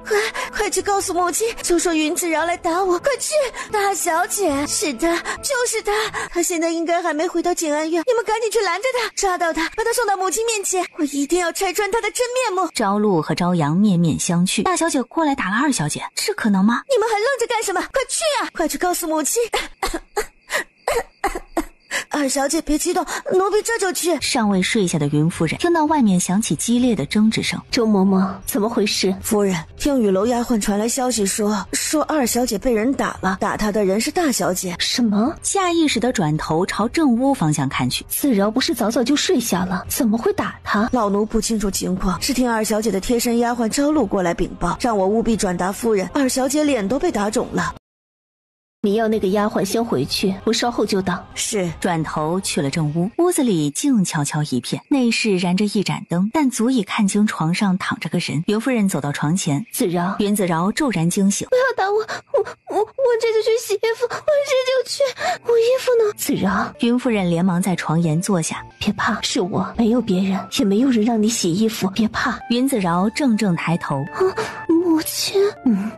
快去告诉母亲，就说云子饶来打我，快去！大小姐，是他，就是他，他现在应该还没回到静安院，你们赶紧去拦着他，抓到他，把他送到母亲面前，我一定要拆穿他的真面目。朝露和朝阳面面相觑，大小姐过来打了二小姐，这可能吗？你们还愣着干什么？快去啊！快去告诉母亲！二小姐别激动，奴婢这就去。尚未睡下的云夫人听到外面响起激烈的争执声。周嬷嬷，怎么回事？夫人，听雨楼丫鬟传来消息说二小姐被人打了，打她的人是大小姐。什么？下意识地转头朝正屋方向看去。子饶不是早早就睡下了，怎么会打她？老奴不清楚情况，是听二小姐的贴身丫鬟朝露过来禀报，让我务必转达夫人，二小姐脸都被打肿了。你要那个丫鬟先回去，我稍后就到。是。转头去了正屋，屋子里静悄悄一片，内室燃着一盏灯，但足以看清床上躺着个人。云夫人走到床前，子饶，云子饶骤然惊醒。不要打我，我这就去洗衣服，我这就去。我衣服呢？子饶，云夫人连忙在床沿坐下。别怕，是我，没有别人，也没有人让你洗衣服，别怕。云子饶怔怔抬头。母亲，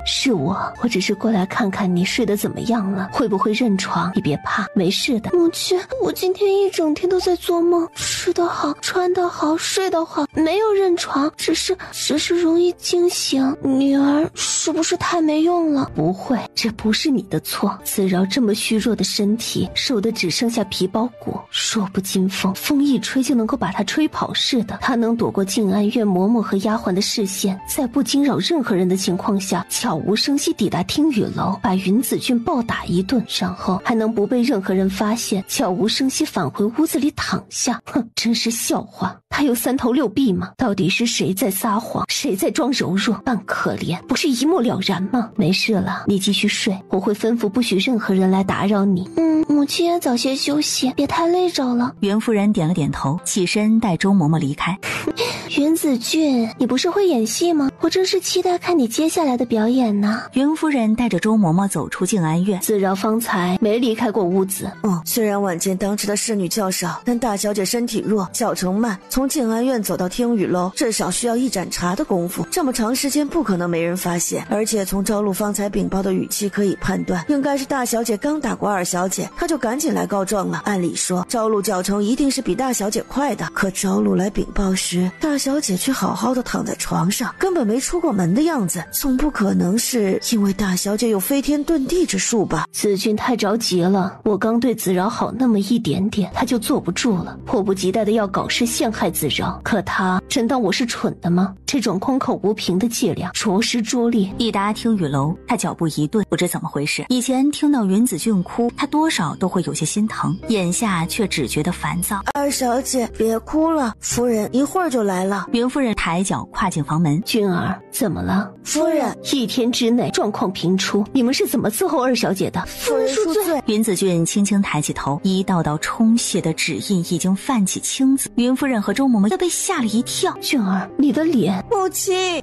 是我只是过来看看你睡得怎么样了，会不会认床？你别怕，没事的。母亲，我今天一整天都在做梦，吃得好，穿得好，睡得好，没有认床，只是容易惊醒。女儿是不是太没用了？不会，这不是你的错。子饶这么虚弱的身体，瘦得只剩下皮包骨，弱不禁风，风一吹就能够把他吹跑似的。他能躲过静安院嬷嬷和丫鬟的视线，在不惊扰任何人的情况下，悄无声息抵达听雨楼，把云子俊暴打一顿，然后还能不被任何人发现，悄无声息返回屋子里躺下。真是笑话。他有三头六臂吗？到底是谁在撒谎，谁在装柔弱，扮可怜，不是一目了然吗？没事了，你继续睡，我会吩咐不许任何人来打扰你。母亲也早些休息，别太累着了。云夫人点了点头，起身带周嬷嬷离开。云子俊，你不是会演戏吗？我正是期待看你接下来的表演呢。云夫人带着周嬷嬷走出静安院。子饶方才没离开过屋子。虽然晚间当值的侍女较少，但大小姐身体弱，脚程慢，从静安院走到听雨楼至少需要一盏茶的功夫，这么长时间不可能没人发现。而且从朝露方才禀报的语气可以判断，应该是大小姐刚打过二小姐，她就赶紧来告状了。按理说朝露脚程一定是比大小姐快的，可朝露来禀报时，大小姐却好好的躺在床上，根本没没出过门的样子，总不可能是因为大小姐有飞天遁地之术吧？子俊太着急了，我刚对子饶好那么一点点，他就坐不住了，迫不及待的要搞事陷害子饶。可他真当我是蠢的吗？这种空口无凭的伎俩，着实拙劣。抵达听雨楼，他脚步一顿，不知怎么回事。以前听到云子俊哭，他多少都会有些心疼，眼下却只觉得烦躁。二小姐，别哭了，夫人一会儿就来了。云夫人抬脚跨进房门。俊儿，怎么了？夫人，1天之内状况频出，你们是怎么伺候二小姐的？夫人恕罪。云子俊轻轻抬起头，一道道充血的指印已经泛起青紫。云夫人和周嬷嬷都被吓了一跳。俊儿，你的脸。母亲。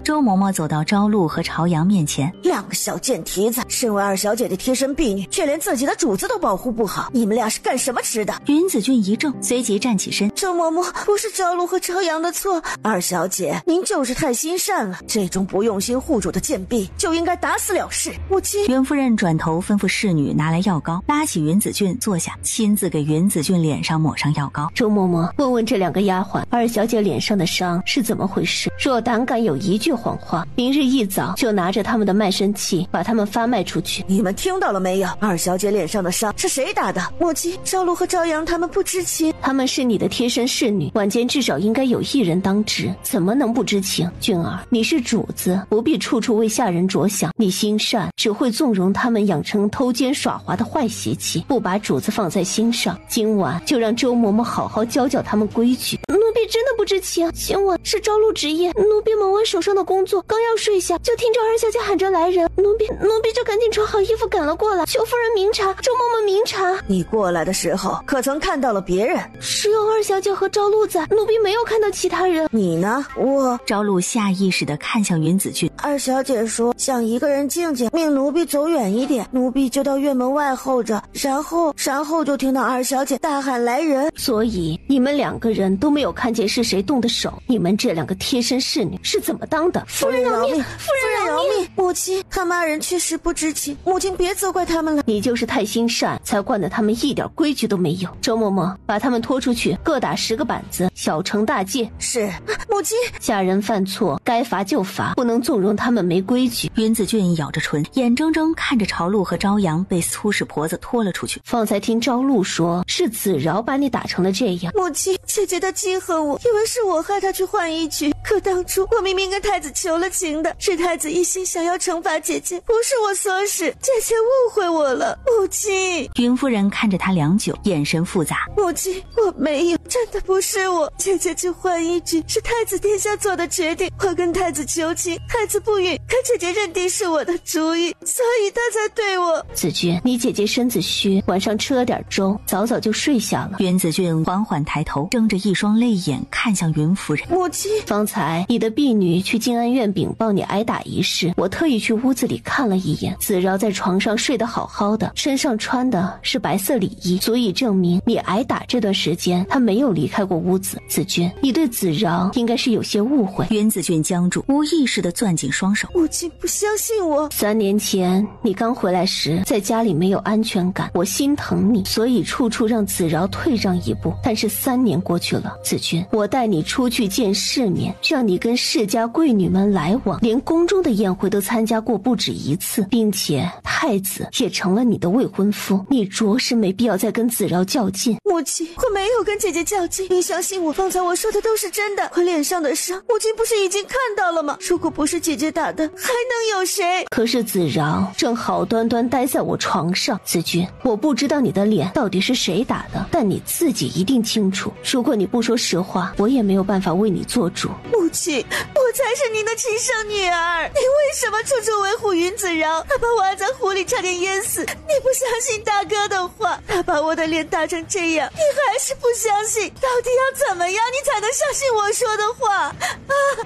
周嬷嬷走到朝露和朝阳面前。两个小贱蹄子，身为二小姐的贴身婢女，却连自己的主子都保护不好，你们俩是干什么吃的？云子俊一怔，随即站起身。周嬷嬷，不是朝露和朝阳的错，二小姐您就是太心善了，这种不用心护主的贱婢就应该打死了事。母亲。袁夫人转头吩咐侍女拿来药膏，拉起云子俊坐下，亲自给云子俊脸上抹上药膏。周嬷嬷，问问这2个丫鬟，二小姐脸上的伤是怎么回事？若胆敢有一句谎话，明日一早就拿着他们的卖身契把他们发卖出去。你们听到了没有？二小姐脸上的伤是谁打的？母亲，朝露和朝阳他们不知情。他们是你的贴身侍女，晚间至少应该有1人当值，怎么能不知情？俊儿，你是主子，不必处处为下人着想，你心善，只会纵容他们养成偷奸耍滑的坏习气，不把主子放在心上。今晚就让周嬷嬷好好教教他们规矩。奴婢真的不知情，今晚是朝露值夜，奴婢忙完手上的工作，刚要睡下，就听着二小姐喊着来人，奴婢就赶紧穿好衣服赶了过来，求夫人明察，周嬷嬷明察。你过来的时候可曾看到了别人？只有二小姐和朝露在，奴婢没有看到其他人。你呢？朝露下意识地看向云子俊。二小姐说想一个人静静，命奴婢走远一点，奴婢就到院门外候着，然后就听到二小姐大喊来人。所以你们2个人都没有看见是谁动的手，你们这2个贴身侍女是怎么当的？夫人饶命，夫人饶命！母亲，他骂人确实不知情，母亲别责怪他们了。你就是太心善，才惯得他们一点规矩都没有。周嬷嬷，把他们拖出去，各打10个板子，小惩大戒。是，母亲。下人犯错，该罚就罚，不能纵容他们没规矩。云子俊咬着唇，眼睁睁看着朝露和朝阳被粗使婆子拖了出去。方才听朝露说，是子饶把你打成了这样。母亲，姐姐她记恨我，以为是我害她去换衣局，可当初我明明跟太子求了情的，是太子一心想要惩罚姐姐，不是我所使，姐姐误会我了。母亲。云夫人看着他良久，眼神复杂。母亲，我没有，真的不是我，姐姐去换衣局是太子殿下做的决定，我跟太子求情，太子不允，可姐姐认定是我的主意，所以他才对我。子俊，你姐姐身子虚，晚上吃了点粥，早早就睡下了。云子俊缓缓抬头，睁着一双泪眼看向云夫人。母亲，方才你的婢女去静安院禀报你挨打一事，我特意去屋子里看了一眼，子饶在床上睡得好好的，身上穿的是白色里衣，足以证明你挨打这段时间他没有离开过屋子。子君，你对子饶应该是有些误会。云子俊僵住，无意识地攥紧双手。母亲不相信我。3年前你刚回来时，在家里没有安全感，我心疼你，所以处处让子饶退让一步。但是3年过去了，子君，我带你出去见世面，让你跟世家贵女们来往，连宫中的宴会都参加过不止1次，并且太子也成了你的未婚夫，你着实没必要再跟子饶较劲。母亲，我没有跟姐姐较劲，你相信我，方才我说的都是真的。我脸上的伤，母亲不是已经看到了吗？如果不是姐姐打的，还能有谁？可是子饶正好端端待在我床上，子君，我不知道你的脸到底是谁打的，但你自己一定清楚。如果你不说实话，我也没有办法为你做主。母亲，我才是您的亲生女儿，你为什么处处维护云子饶？他把我按在湖里差点淹死，你不相信大哥的话，他把我的脸打成这样，你还是不相信？到底要怎么样你才能相信我说的话？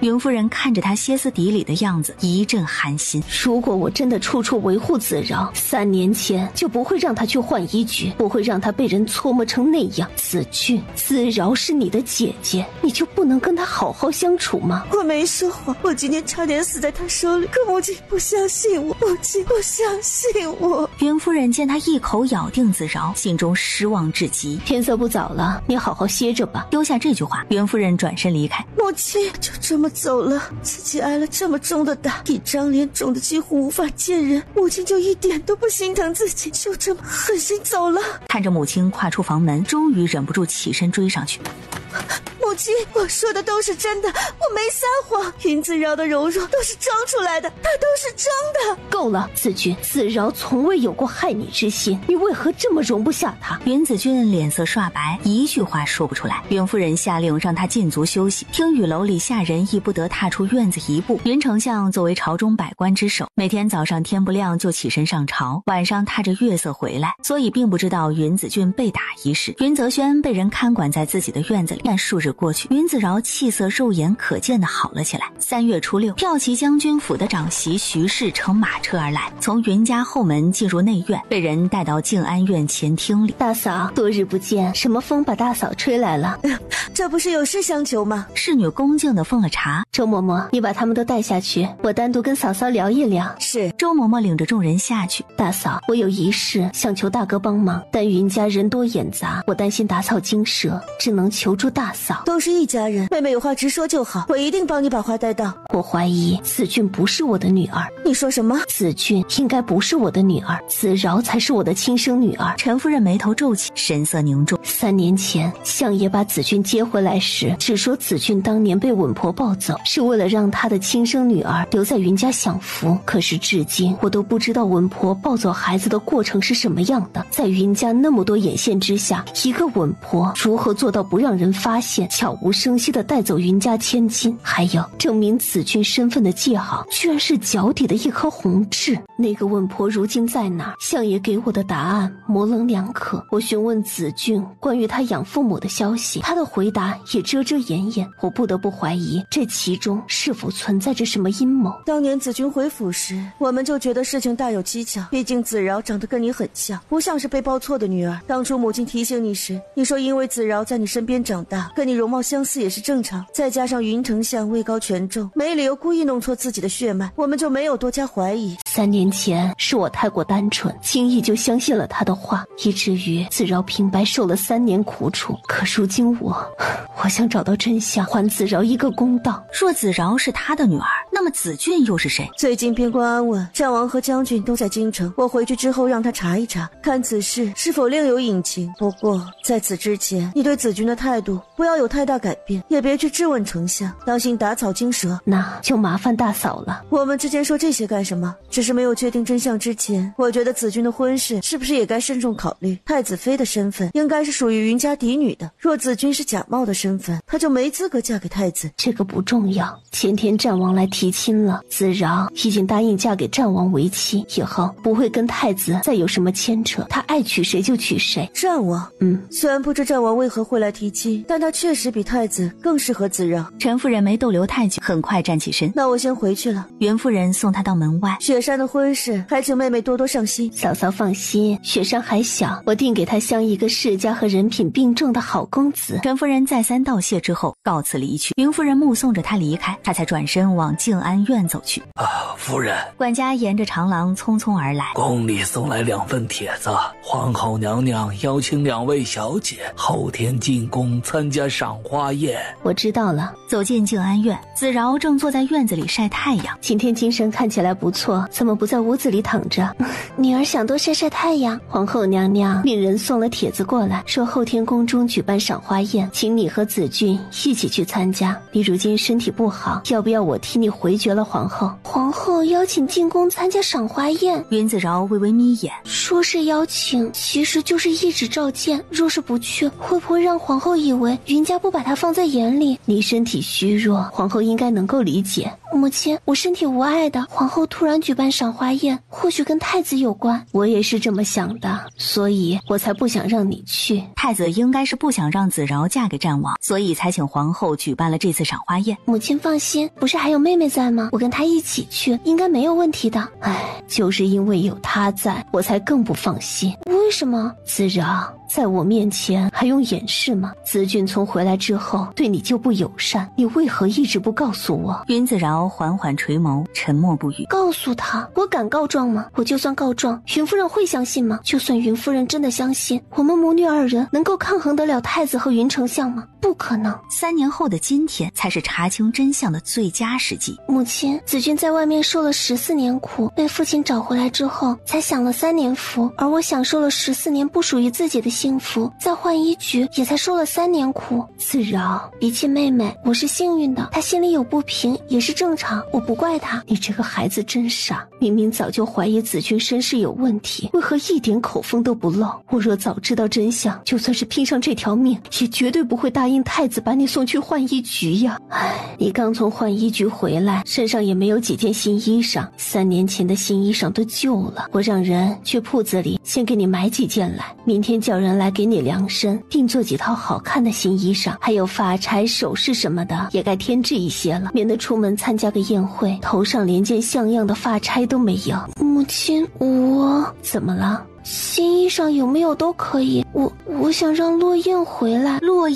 云夫人看着他歇斯底里的样子，一阵寒心。如果我真的处处维护子饶，3年前就不会让他去换衣局，不会让他被人搓磨成那样。子君，子饶是你的姐姐，你就不能跟他好好相处吗？我没说谎，我今天差点死在他手里，可母亲不相信我，母亲不相信我。袁夫人见他一口咬定子饶，心中失望至极。天色不早了，你好好歇着吧。丢下这句话，袁夫人转身离开。母亲就这么走了，自己挨了这么重的打，一张脸肿得几乎无法见人，母亲就一点都不心疼自己，就这么狠心走了。看着母亲跨出房门，终于忍不住起身追上去。母亲，我说的都是真的，我没撒谎。云子饶的柔弱都是装出来的，他都是装的。够了，子君，子饶从未有过害你之心，你为何这么容不下他？云子君脸色刷白，一句话说不出来。云夫人下令让他禁足休息，听雨楼里下人亦不得踏出院子一步。云丞相作为朝中百官之首，每天早上天不亮就起身上朝，晚上踏着月色回来，所以并不知道云子君被打一事。云泽轩被人看管在自己的院子里，但数日过去，云子饶气色肉眼可见的好了起来。3月初6，骠骑将军府的长媳徐氏乘马车而来，从云家后门进入内院，被人带到静安院前厅里。大嫂，多日不见，什么风把大嫂吹来了？这不是有事相求吗？侍女恭敬地奉了茶。周嬷嬷，你把他们都带下去，我单独跟嫂嫂聊一聊。是。周嬷嬷领着众人下去。大嫂，我有一事想求大哥帮忙，但云家人多眼杂，我担心打草惊蛇，只能求助大嫂。都是一家人，妹妹有话直说就好，我一定帮你把话带到。我怀疑子俊不是我的女儿。你说什么？子俊应该不是我的女儿，子饶才是我的亲生女儿。陈夫人眉头皱起，神色凝重。3年前相爷把子俊接回来时，只说子俊当年被稳婆抱走，是为了让他的亲生女儿留在云家享福。可是至今我都不知道稳婆抱走孩子的过程是什么样的。在云家那么多眼线之下，一个稳婆如何做到不让人发现，悄无声息地带走云家千金？还有证明子俊身份的记号，居然是脚底的一颗红痣。那个稳婆如今在哪？相爷给我的答案模棱两可。我询问子俊关于他养父母的消息，他的回答也遮遮掩掩。我不得不怀疑这其中是否存在着什么阴谋。当年子君回府时，我们就觉得事情大有蹊跷，毕竟子饶长得跟你很像，不像是被抱错的女儿。当初母亲提醒你时，你说因为子饶在你身边长大，跟你容貌相似也是正常，再加上云丞相位高权重，没理由故意弄错自己的血脉，我们就没有多加怀疑。3年前是我太过单纯，轻易就相信了他的话，以至于子饶平白受了3年苦楚。可如今我想找到真相，还子饶一个公道。若子饶是他的女儿，那么子俊又是谁？最近边关安稳，战王和将军都在京城，我回去之后让他查一查，看此事是否另有隐情。不过在此之前，你对子君的态度不要有太大改变，也别去质问丞相，当心打草惊蛇。那就麻烦大嫂了。我们之间说这些干什么？只是没有确定真相之前，我觉得子君的婚事是不是也该慎重考虑。太子妃的身份应该是属于云家嫡女的，若子君是假冒的身份，她就没资格嫁给太子。这个不重要，前天战王来提亲了，子饶已经答应嫁给战王为妻，以后不会跟太子再有什么牵扯，他爱娶谁就娶谁。战王，虽然不知战王为何会来提亲，但他确实比太子更适合子饶。陈夫人没逗留太久，很快站起身。那我先回去了。袁夫人送她到门外。雪山的婚事，还请妹妹多多上心。嫂嫂放心，雪山还小，我定给她相一个世家和人品并重的好公子。陈夫人再三道谢之后，告辞离去。云夫人目送着她离开，她才转身往静安院走去。夫人，管家沿着长廊匆匆而来。宫里送来2份帖子，皇后娘娘邀请2位小姐后天进宫参加赏花宴。我知道了。走进静安院，子饶正坐在院子里晒太阳。今天精神看起来不错，怎么不在屋子里躺着？女儿想多晒晒太阳。皇后娘娘命人送了帖子过来，说后天宫中举办赏花宴，请你和子俊一起去参加。你如今身体不好，要不要我替你回绝了皇后？皇后邀请进宫参加赏花宴？云子饶微微眯眼，说是邀请，其实就是一纸召见。若是不去，会不会让皇后以为云家不把她放在眼里？你身体虚弱，皇后应该能够理解。母亲，我身体无碍的，皇后突然举办赏花宴，或许跟太子有关。我也是这么想的，所以我才不想让你去。太子应该是不想让子饶嫁给战王，所以才请皇后举办了这次赏花宴。母亲放心，不是还有妹妹在吗？我跟她一起去，应该没有问题的。就是因为有她在，我才更不放心。为什么？子饶，在我面前还用掩饰吗？子俊从回来之后对你就不友善，你为何一直不告诉我？云子饶缓缓垂眸，沉默不语。告诉他，我敢告状吗？我就算告状，云夫人会相信吗？就算云夫人真的相信，我们母女二人能够抗衡得了太子和云丞相吗？不可能。3年后的今天才是查清真相的最佳时机。母亲，子俊在外面受了14年苦，被父亲找回来之后才享了3年福，而我享受了14年不属于自己的幸福，在浣衣局也才受了3年苦。子饶，比起妹妹，我是幸运的，她心里有不平也是正常，我不怪她。你这个孩子真傻，明明早就怀疑子俊身世有问题，为何一点口风都不漏？我若早知道真相，就算是拼上这条命，也绝对不会答应太子把你送去浣衣局呀。唉，你刚从浣衣局回来，身上也没有几件新衣裳，3年前的新衣裳都旧了，我让人去铺子里先给你买几件来，明天叫人来给你量身，定做几套好看的新衣裳，还有发钗首饰什么的也该添置一些了，免得出门参加个宴会，头上连件像样的发钗都没有。母亲，我怎么了？新衣裳有没有都可以，我想让落雁回来。落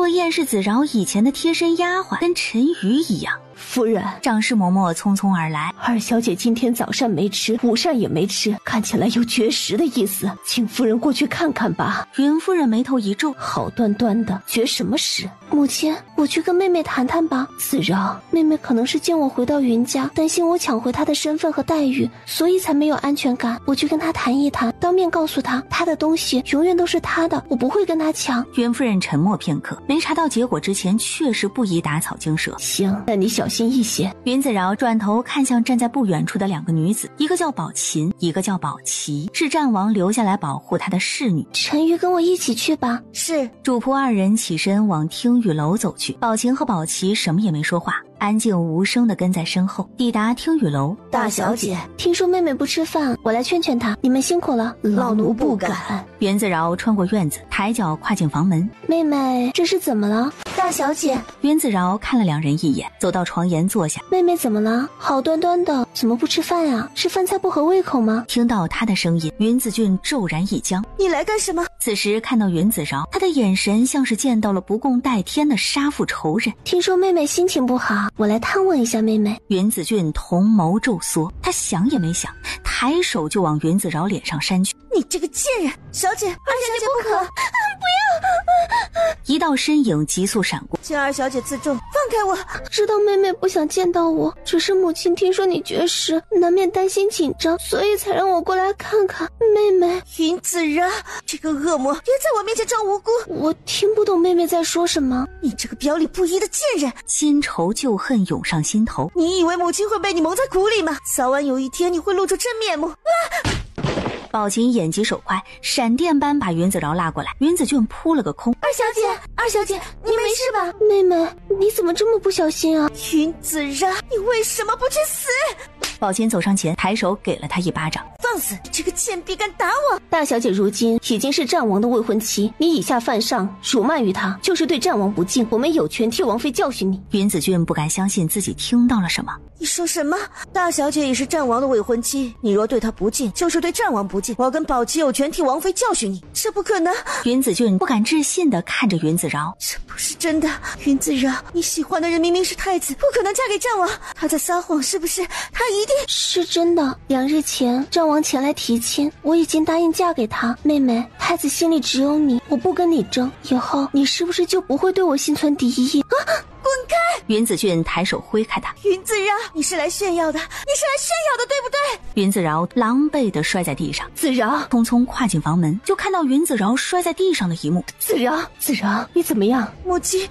雁是子饶以前的贴身丫鬟，跟陈瑜一样。夫人，长侍嬷嬷匆匆而来。二小姐今天早膳没吃，午膳也没吃，看起来有绝食的意思，请夫人过去看看吧。云夫人眉头一皱，好端端的，绝什么食？母亲，我去跟妹妹谈谈吧。子饶，妹妹可能是见我回到云家，担心我抢回她的身份和待遇，所以才没有安全感。我去跟她谈一谈，当面告诉她，她的东西永远都是她的，我不会跟她抢。云夫人沉默片刻，没查到结果之前，确实不宜打草惊蛇。行，那你小心一些。云子饶转头看向站在不远处的2个女子，一个叫宝琴，一个叫宝琪，是战王留下来保护她的侍女。陈瑜跟我一起去吧。是。主仆2人起身往听雨楼走去，宝琴和宝琪什么也没说话，安静无声地跟在身后。抵达听雨楼，大小姐，听说妹妹不吃饭，我来劝劝她，你们辛苦了。老奴不敢。云子饶穿过院子，抬脚跨进房门。妹妹，这是怎么了？大小姐。云子饶看了2人一眼，走到床沿坐下。妹妹怎么了？好端端的，怎么不吃饭啊？是饭菜不合胃口吗？听到他的声音，云子俊骤然一僵。你来干什么？此时看到云子饶，他的眼神像是见到了不共戴天的杀父仇人。听说妹妹心情不好，我来探问一下妹妹。云子俊瞳眸骤缩，他想也没想，抬手就往云子饶脸上扇去。你这个贱人！小姐，二小姐不可！不要！一道身影急速闪过，请二小姐自重，放开我！知道妹妹不想见到我，只是母亲听说你绝食，难免担心紧张，所以才让我过来看看。妹妹，云子饶，这个恶魔，别在我面前装无辜！我听不懂妹妹在说什么。你这个表里不一的贱人！新仇旧恨涌上心头。你以为母亲会被你蒙在鼓里吗？早晚有一天你会露出真面目！宝琴眼疾手快，闪电般把云子饶拉过来，云子俊扑了个空。二小姐，你没事吧？妹妹，你怎么这么不小心啊？云子饶，你为什么不去死？宝琴走上前，抬手给了他一巴掌。放肆！这个贱婢敢打我！大小姐如今已经是战王的未婚妻，你以下犯上，辱骂于他，就是对战王不敬，我们有权替王妃教训你。云子俊不敢相信自己听到了什么。你说什么？大小姐也是战王的未婚妻，你若对她不敬，就是对战王不敬。我跟宝琪有权替王妃教训你，这不可能！云子俊不敢置信地看着云子饶，这不是真的。云子饶，你喜欢的人明明是太子，不可能嫁给战王，他在撒谎是不是？他一定是真的。2日前战王前来提亲，我已经答应嫁给他。妹妹，太子心里只有你，我不跟你争，以后你是不是就不会对我心存敌意啊？滚开！云子俊抬手挥开他。云子饶，你是来炫耀的，对不对？云子饶狼狈地摔在地上。子饶匆匆跨进房门，就看到云子饶摔在地上的一幕。子饶，你怎么样？母亲，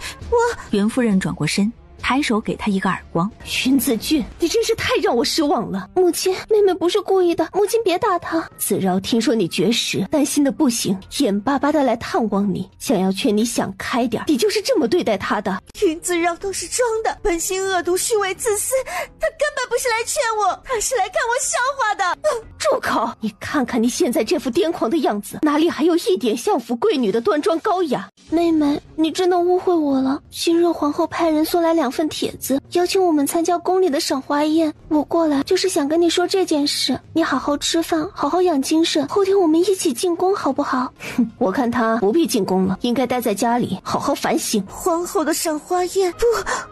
云夫人转过身，抬手给他一个耳光。云子俊，你真是太让我失望了。母亲，妹妹不是故意的，母亲别打她。子饶听说你绝食，担心的不行，眼巴巴的来探望你，想要劝你想开点，你就是这么对待他的。云子饶都是装的，本性恶毒，虚伪自私，他根本不是来劝我，他是来看我笑话的。住口！好，你看看你现在这副癫狂的样子，哪里还有一点相府贵女的端庄高雅？妹妹，你真的误会我了。新热皇后派人送来2份帖子，邀请我们参加宫里的赏花宴。我过来就是想跟你说这件事。你好好吃饭，好好养精神，后天我们一起进宫好不好？哼，我看她不必进宫了，应该待在家里好好反省。皇后的赏花宴，不，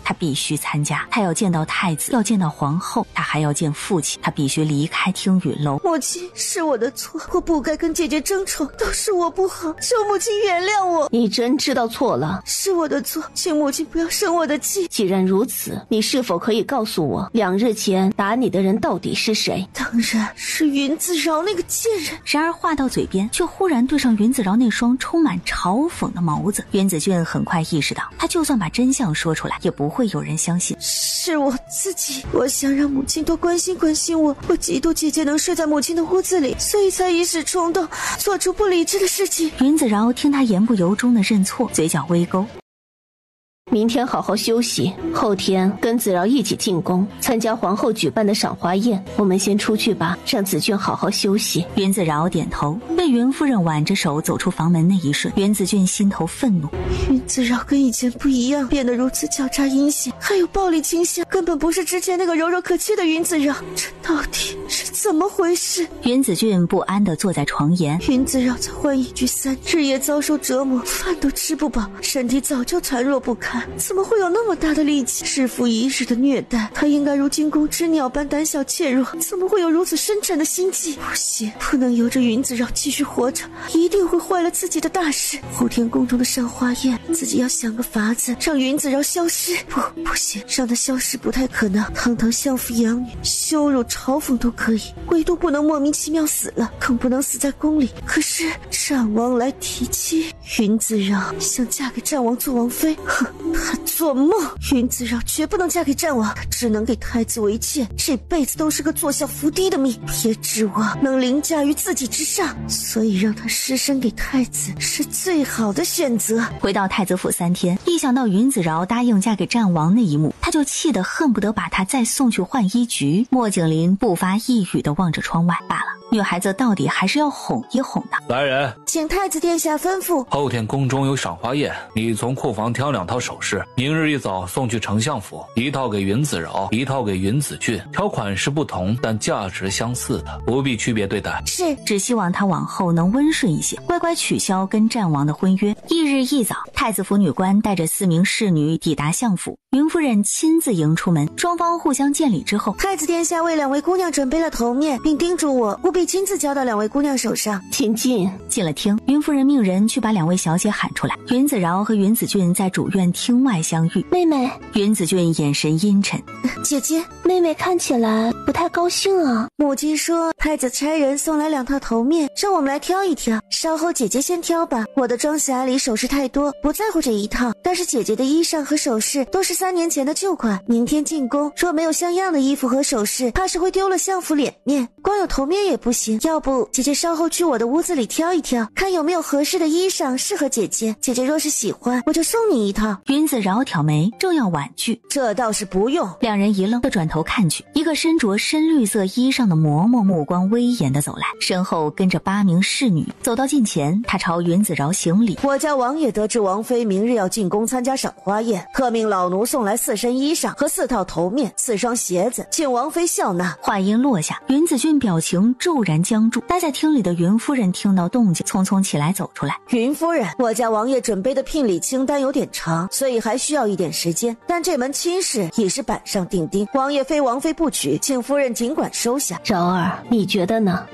她必须参加。她要见到太子，要见到皇后，她还要见父亲。她必须离开听雨楼。母亲，是我的错，我不该跟姐姐争宠，都是我不好，求母亲原谅我。你真知道错了？是我的错，请母亲不要生我的气。既然如此，你是否可以告诉我，2日前打你的人到底是谁？当然是云子饶那个贱人。然而话到嘴边，却忽然对上云子饶那双充满嘲讽的眸子。云子俊很快意识到，他就算把真相说出来，也不会有人相信。是我自己，我想让母亲多关心关心我，我嫉妒姐姐能睡在母亲的屋子里，所以才一时冲动，做出不理智的事情。云子饶听他言不由衷的认错，嘴角微勾。明天好好休息，后天跟子饶一起进宫参加皇后举办的赏花宴。我们先出去吧，让子俊好好休息。云子饶点头。被云夫人挽着手走出房门那一瞬，云子俊心头愤怒。云子饶跟以前不一样，变得如此狡诈阴险，还有暴力倾向，根本不是之前那个柔柔可亲的云子饶。这到底是怎么回事？云子俊不安地坐在床沿。云子饶在浣衣局3日夜遭受折磨，饭都吃不饱，身体早就孱弱不堪，怎么会有那么大的力气？日复一日的虐待，他应该如惊弓之鸟般胆小怯弱，怎么会有如此深沉的心计？不行，不能由着云子饶继续活着，一定会坏了自己的大事。后天宫中的赏花宴，自己要想个法子让云子饶消失。不行，让他消失不太可能。堂堂相府养女，羞辱嘲讽都可以，唯独不能莫名其妙死了，更不能死在宫里。可是战王来提亲，云子饶想嫁给战王做王妃，哼，他做梦！云子饶绝不能嫁给战王，只能给太子为妾，这辈子都是个坐享伏低的命，别指望能凌驾于自己之上。所以让他失身给太子是最好的选择。回到太子府3天，一想到云子饶答应嫁给战王那一幕，他就气得恨不得把他再送去浣衣局。莫景林不发一语地望着窗外。罢了，女孩子到底还是要哄一哄的。来人，请太子殿下吩咐。后天宫中有赏花宴，你从库房挑2套首饰，明日一早送去丞相府，1套给云子饶，1套给云子俊，挑款式不同但价值相似的，不必区别对待。是，只希望他往后能温顺一些，乖乖取消跟战王的婚约。翌日一早，太子府女官带着4名侍女抵达相府，云夫人亲自迎出门，双方互相见礼之后，太子殿下为2位姑娘准备了头面，并叮嘱我务必亲自交到2位姑娘手上。请进。进了厅，云夫人命人去把2位小姐喊出来。云子饶和云子俊在主院厅外相遇。妹妹，云子俊眼神阴沉。姐姐，妹妹看起来不太高兴啊。母亲说太子差人送来2套头面，让我们来挑一挑。稍后姐姐先挑吧，我的装匣里首饰太多，不在乎这一套，但是姐姐的衣裳和首饰都是3年前的旧款，明天进宫若没有像样的衣服和首饰，怕是会丢了相府脸面。光有头面也不行，要不姐姐稍后去我的屋子里挑一挑，看有没有合适的衣裳适合姐姐。姐姐若是喜欢，我就送你1套。云子饶挑眉，正要婉拒，这倒是不用。2人一愣，就转头看去，一个身着深绿色衣裳的嬷嬷目光威严地走来，身后跟着8名侍女。走到近前，她朝云子饶行礼。我家王爷得知王妃明日要进宫参加赏花宴，特命老奴送来4身衣裳和4套头面、4双鞋子，请王妃笑纳。话音落下，云子俊表情骤然僵住。待在厅里的云夫人听到动静，匆匆起来走出来。云夫人，我家王爷准备的聘礼清单有点长，所以还需要一点时间，但这门亲事已是板上钉钉，王爷非王妃不娶，请夫人尽管收下。饶儿，你觉得呢？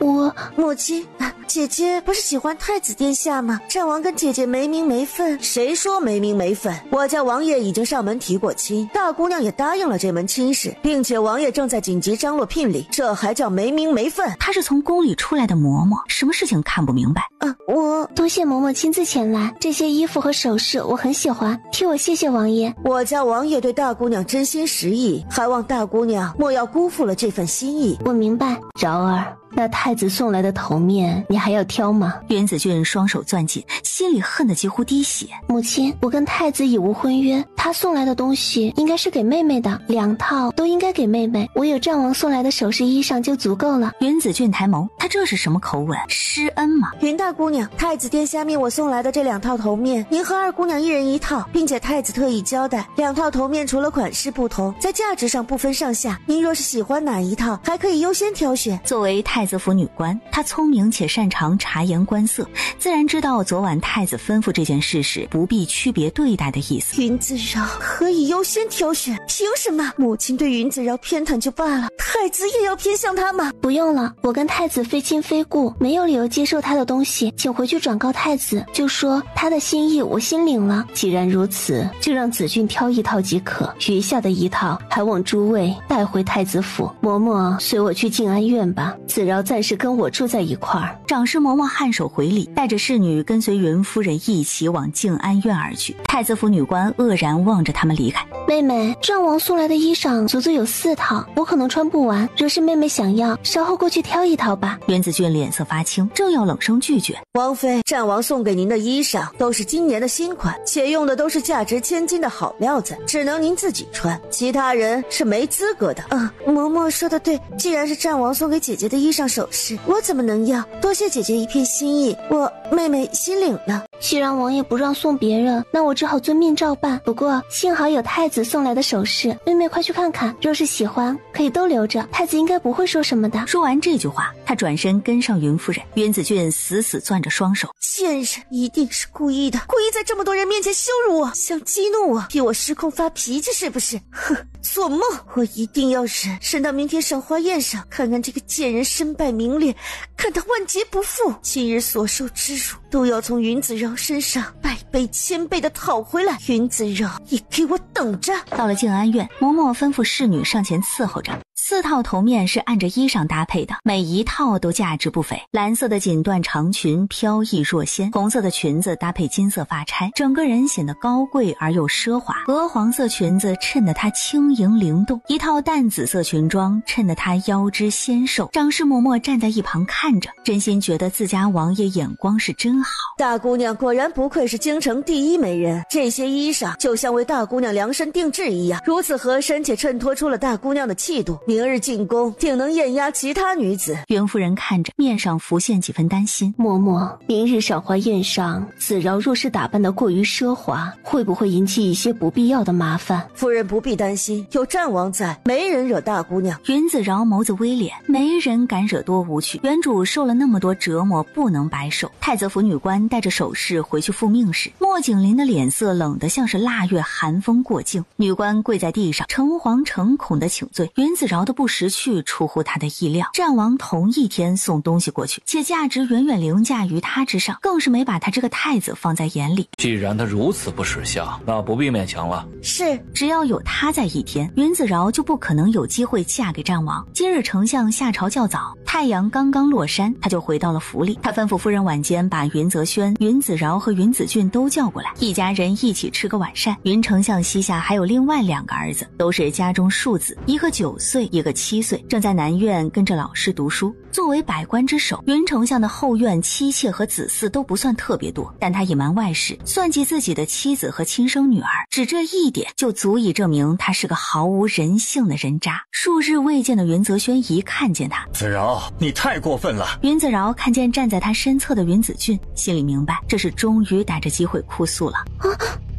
母亲，姐姐不是喜欢太子殿下吗？战王跟姐姐没名没分。谁说没名没分？我家王爷已经上门提过亲，大姑娘也答应了这门亲事，并且王爷正在紧急张罗聘礼，这还叫没名没分？她是从宫里出来的嬷嬷，什么事情看不明白？我多谢嬷嬷亲自前来，这些衣服和首饰我很喜欢，替我谢谢王爷。我家王爷对大姑娘真心实意，还望大姑娘莫要辜负了这份心意。我明白。饶儿，那太子送来的头面，你还要挑吗？云子俊双手攥紧，心里恨得几乎滴血。母亲，我跟太子已无婚约，他送来的东西应该是给妹妹的，2套都应该给妹妹，我有战王送来的首饰衣裳就足够了。云子俊抬眸，他这是什么口吻？施恩吗？云大姑娘，太子殿下命我送来的这2套头面，您和二姑娘一人1套，并且太子特意交代，2套头面除了款式不同，在价值上不分上下，您若是喜欢哪一套，还可以优先挑选。作为太子府女官，她聪明且擅长察言观色，自然知道昨晚太子吩咐这件事时不必区别对待的意思。云子饶可以优先挑选，凭什么？母亲对云子饶偏袒就罢了，太子也要偏向他吗？不用了，我跟太子非亲非故，没有理由接受他的东西，请回去转告太子，就说他的心意我心领了。既然如此，就让子俊挑1套即可，余下的1套还望诸位带回太子府。嬷嬷随我去静安院吧，子饶暂时跟我住在一块儿。长侍嬷嬷颔首回礼，带着侍女跟随云夫人一起往静安院而去。太子府女官愕然望着他们离开。妹妹，战王送来的衣裳足足有4套，我可能穿不完，若是妹妹想要，稍后过去挑1套吧。云子俊脸色发青，正要冷声拒绝。王妃，战王送给您的衣裳都是今年的新款，且用的都是价值千金的好料子，只能您自己穿，其他人是没资格的。嬷嬷说的对，既然是战王送给姐姐的衣裳首饰，我怎么能要？多谢姐姐一片心意，我妹妹心领了。既然王爷不让送别人，那我只好遵命照办。不过幸好有太子送来的首饰，妹妹快去看看，若是喜欢可以都留着，太子应该不会说什么的。说完这句话，他转身跟上云夫人。云子俊死死攥着双手，贱人一定是故意的，故意在这么多人面前羞辱我，想激怒我，逼我失控发脾气是不是？哼，做梦！我一定要忍到明天赏花宴上，看看这个贱人身败名裂，看他万劫不复，今日所受之辱都要从云子饶身上百倍千倍的讨回来。云子饶，你给我等着！到了静安院，嬷嬷吩咐侍女上前伺候着。4套头面是按着衣裳搭配的，每1套都价值不菲。蓝色的锦缎长裙飘逸若仙，红色的裙子搭配金色发钗，整个人显得高贵而又奢华。鹅黄色裙子衬得她轻盈灵动，一套淡紫色裙装衬得她腰肢纤瘦。长侍嬷嬷站在一旁看着，真心觉得自家王爷眼光是真好。大姑娘果然不愧是京城第1美人，这些衣裳就像为大姑娘量身定制一样，如此合身且衬托出了大姑娘的气度，明日进宫定能艳压其他女子。袁夫人看着，面上浮现几分担心。嬷嬷，明日赏花宴上，子饶若是打扮得过于奢华，会不会引起一些不必要的麻烦？夫人不必担心，有战王在，没人惹大姑娘。云子饶眸子微敛，没人敢惹多无趣。原主受了那么多折磨，不能白受。太子府女官带着首饰回去复命时，莫景林的脸色冷得像是腊月寒风过境。女官跪在地上，诚惶诚恐地请罪。云子饶的不识趣出乎他的意料，战王同一天送东西过去，且价值远远凌驾于他之上，更是没把他这个太子放在眼里。既然他如此不识相，那不必勉强了。是，只要有他在一天，云子饶就不可能有机会嫁给战王。今日丞相下朝较早，太阳刚刚落山，他就回到了府里。他吩咐夫人晚间把云泽轩、云子饶和云子俊都叫过来，一家人一起吃个晚膳。云丞相膝下还有另外2个儿子，都是家中庶子，一个9岁，一个7岁，正在南院跟着老师读书。作为百官之首，云丞相的后院妻妾和子嗣都不算特别多，但他隐瞒外事，算计自己的妻子和亲生女儿，只这一点就足以证明他是个毫无人性的人渣。数日未见的云泽轩一看见他，子饶，你太过分了。云子饶看见站在他身侧的云子俊，心里明白这是终于逮着机会哭诉了。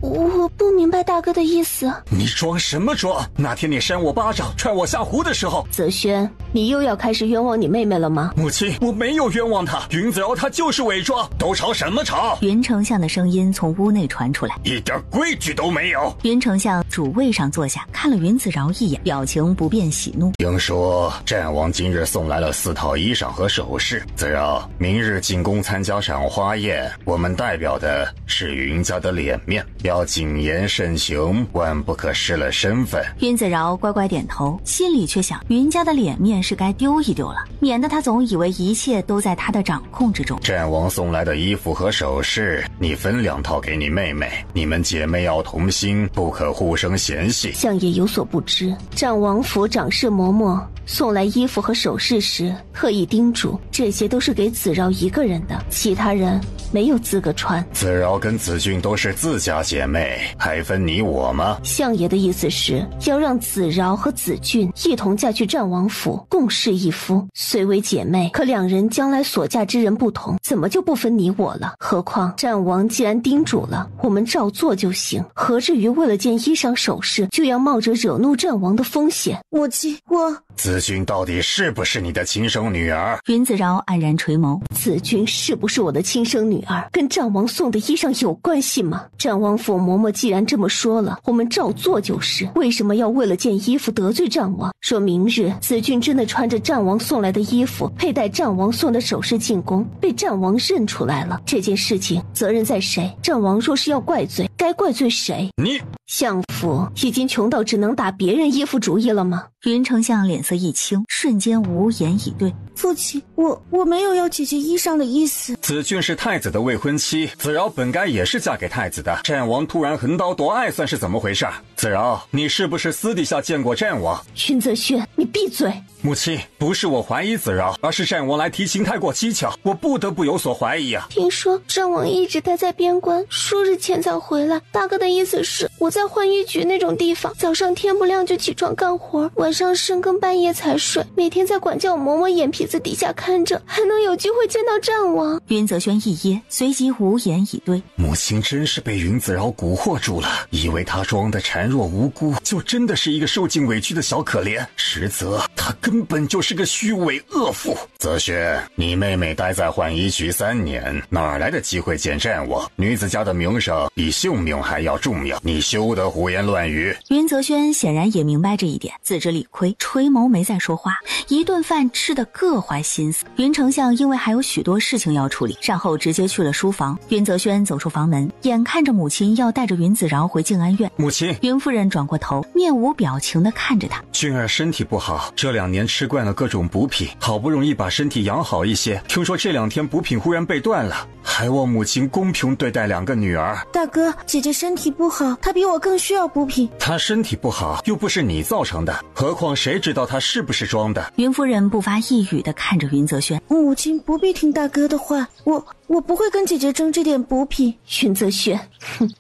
我不明白大哥的意思。你装什么装？那天你扇我巴掌踹我下湖的时候，泽轩，你又要开始冤枉你妹妹了吗？母亲，我没有冤枉她，云子饶她就是伪装，都吵什么吵？云丞相的声音从屋内传出来，一点规矩都没有。云丞相主位上坐下，看了云子饶一眼，表情不变喜怒。听说战王今日送来了4套衣裳和首饰，子饶，明日进宫参加赏花宴，我们代表的是云家的脸面，要谨言慎行，万不可失了身份。云子饶乖乖点头，心里却想，云家的脸面是该丢一丢了，免得他总以为一切都在他的掌控之中。战王送来的衣服和首饰，你分2套给你妹妹，你们姐妹要同心，不可互生嫌隙。相爷有所不知，战王府长侍嬷嬷送来衣服和首饰时，特意叮嘱这些都是给子饶一个人的，其他人没有资格穿。子饶跟子俊都是自家姐妹，还分你我吗？相爷的意思是要让子饶和子俊一同嫁去战王府，共侍一夫。虽为姐妹，可两人将来所嫁之人不同，怎么就不分你我了？何况战王既然叮嘱了，我们照做就行，何至于为了件衣裳首饰就要冒着惹怒战王的风险？母亲，子俊到底是不是你的亲生女儿？云子饶黯然垂眸，子俊是不是我的亲生女儿，跟战王送的衣裳有关系吗？战王府嬷嬷既然这么说了，我们照做就是。为什么要为了件衣服得罪战王？说明日子俊真的穿着战王送来的衣服，佩戴战王送的首饰进宫，被战王认出来了，这件事情责任在谁？战王若是要怪罪，该怪罪谁？你相府已经穷到只能打别人衣服主意了吗？云丞相脸色一青，瞬间无言以对。父亲，我没有要姐姐衣裳的意思。子俊是太子的未婚妻，子饶本该也是嫁给太子的。战王突然横刀夺爱，算是怎么回事？子饶，你是不是私底下见过战王？云泽轩，你闭嘴！母亲，不是我怀疑子饶，而是战王来提亲太过蹊跷，我不得不有所怀疑啊。听说战王一直待在边关，数日前才回来。大哥的意思是，我在浣衣局那种地方，早上天不亮就起床干活，晚上深更半夜才睡，每天在管教嬷嬷眼皮子底下看着，还能有机会见到战王。云泽轩一噎，随即无言以对。母亲真是被云子饶蛊惑住了，以为他装的孱弱无辜，就真的是一个受尽委屈的小可怜，实则他根本就是个虚伪恶妇。泽轩，你妹妹待在浣衣局3年，哪来的机会见战王？女子家的名声比性命还要重要，你休得胡言乱语。云泽轩显然也明白这一点，自知理亏，垂眸没再说话。一顿饭吃得各怀心思。云丞相因为还有许多事情要处理，然后直接去了书房。云泽轩走出房门，眼看着母亲要带着云子饶回静安院。母亲，云夫人转过头，面无表情地看着他。俊儿身体不好，这2年吃惯了各种补品，好不容易把身体养好一些，听说这2天补品忽然被断了，还望母亲公平对待2个女儿。大哥，姐姐身体不好，她比我更需要补品。她身体不好又不是你造成的，何况谁知道她是不是装的？云夫人不发一语地看着云泽轩。母亲不必听大哥的话，我不会跟姐姐争这点补品。云泽轩，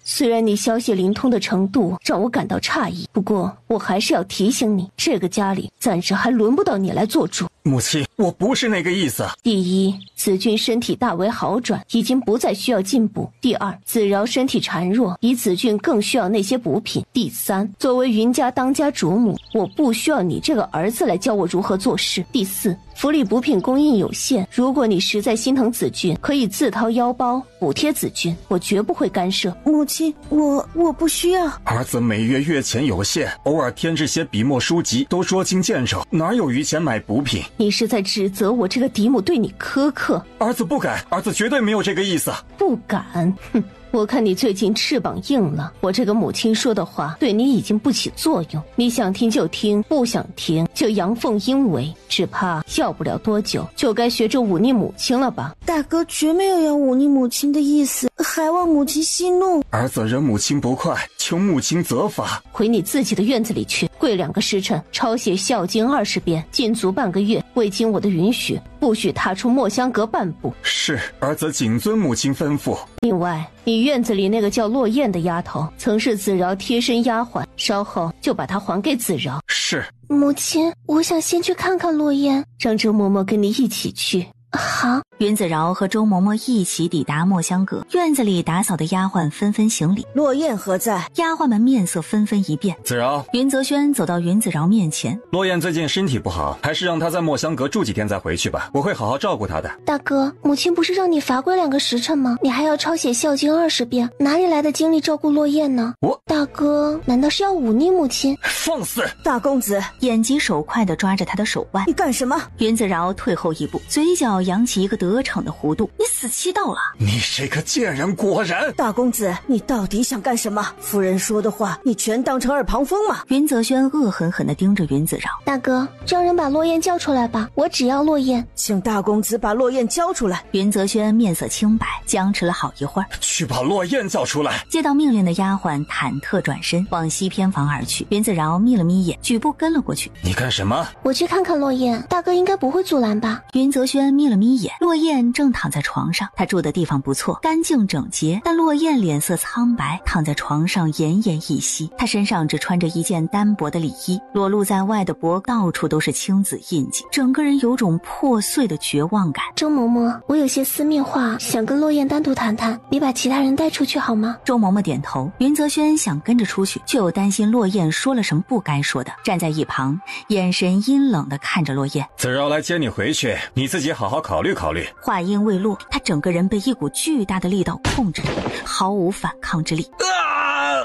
虽然你消息灵通的程度让我感到诧异，不过我还是要提醒你，这个家里暂时还轮不到你来做主。母亲，我不是那个意思。第一，子俊身体大为好转，已经不再需要进补。第二，子饶身体孱弱，比子俊更需要那些补品。第三，作为云家当家主母，我不需要你这个儿子来教我如何做事。第四，府里补品供应有限，如果你实在心疼子俊，可以自掏腰包补贴子俊，我绝不会干涉。母亲，我不需要。儿子每月月钱有限，偶尔添置些笔墨书籍都捉襟见肘，哪有余钱买补品？你是在指责我这个嫡母对你苛刻？儿子不敢，儿子绝对没有这个意思。不敢？哼！我看你最近翅膀硬了，我这个母亲说的话对你已经不起作用，你想听就听，不想听就阳奉阴违，只怕要不了多久就该学着忤逆母亲了吧？大哥绝没有要忤逆母亲的意思，还望母亲息怒。儿子忍母亲不快，请母亲责罚。回你自己的院子里去，跪2个时辰，抄写《孝经》20遍，禁足半个月，未经我的允许，不许踏出墨香阁半步。是，儿子谨遵母亲吩咐。另外，你院子里那个叫落雁的丫头，曾是子饶贴身丫鬟，稍后就把她还给子饶。是。母亲，我想先去看看落雁，让周嬷嬷跟你一起去。好。云子饶和周嬷嬷一起抵达墨香阁，院子里打扫的丫鬟纷纷行礼。落雁何在？丫鬟们面色纷纷一变。子饶，云泽轩走到云子饶面前。落雁最近身体不好，还是让她在墨香阁住几天再回去吧，我会好好照顾她的。大哥，母亲不是让你罚跪2个时辰吗？你还要抄写《孝经》20遍，哪里来的精力照顾落雁呢？大哥，难道是要忤逆母亲？放肆！大公子眼疾手快地抓着他的手腕。你干什么？云子饶退后一步，嘴角扬起一个得逞的弧度。你死死期到了。你这个贱人果然！大公子，你到底想干什么？夫人说的话，你全当成耳旁风吗？云泽轩恶狠狠地盯着云子饶。大哥，让人把落雁叫出来吧，我只要落雁。请大公子把落雁交出来。云泽轩面色清白，僵持了好一会儿，去把落雁叫出来。接到命令的丫鬟忐忑转身往西偏房而去。云子饶眯了眯眼，举步跟了过去。你干什么？我去看看落雁，大哥应该不会阻拦吧？云泽轩眯了眯眼，落雁正躺在床上，他住的地方不错，干净整洁，但落雁脸色苍白，躺在床上奄奄一息。他身上只穿着一件单薄的里衣，裸露在外的脖到处都是青紫印记，整个人有种破碎的绝望感。周嬷嬷，我有些私密话想跟落雁单独谈谈，你把其他人带出去好吗？周嬷嬷点头。云泽轩想跟着出去，却又担心落雁说了什么不该说的，站在一旁，眼神阴冷地看着落雁。子饶来接你回去，你自己好好考虑考虑。话音未落，他整个人被一股巨大的力道控制着，毫无反抗之力。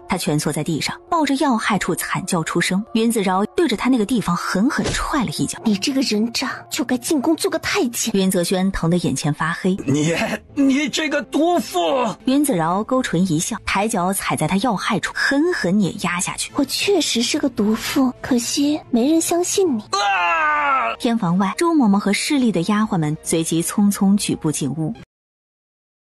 他蜷缩在地上，抱着要害处惨叫出声。云子饶对着他那个地方狠狠踹了一脚。你这个人渣，就该进宫做个太监。云泽轩疼得眼前发黑。你这个毒妇！云子饶勾唇一笑，抬脚踩在他要害处，狠狠碾压下去。我确实是个毒妇，可惜没人相信你。偏房外，周嬷嬷和势力的丫鬟们随即匆匆举步进屋。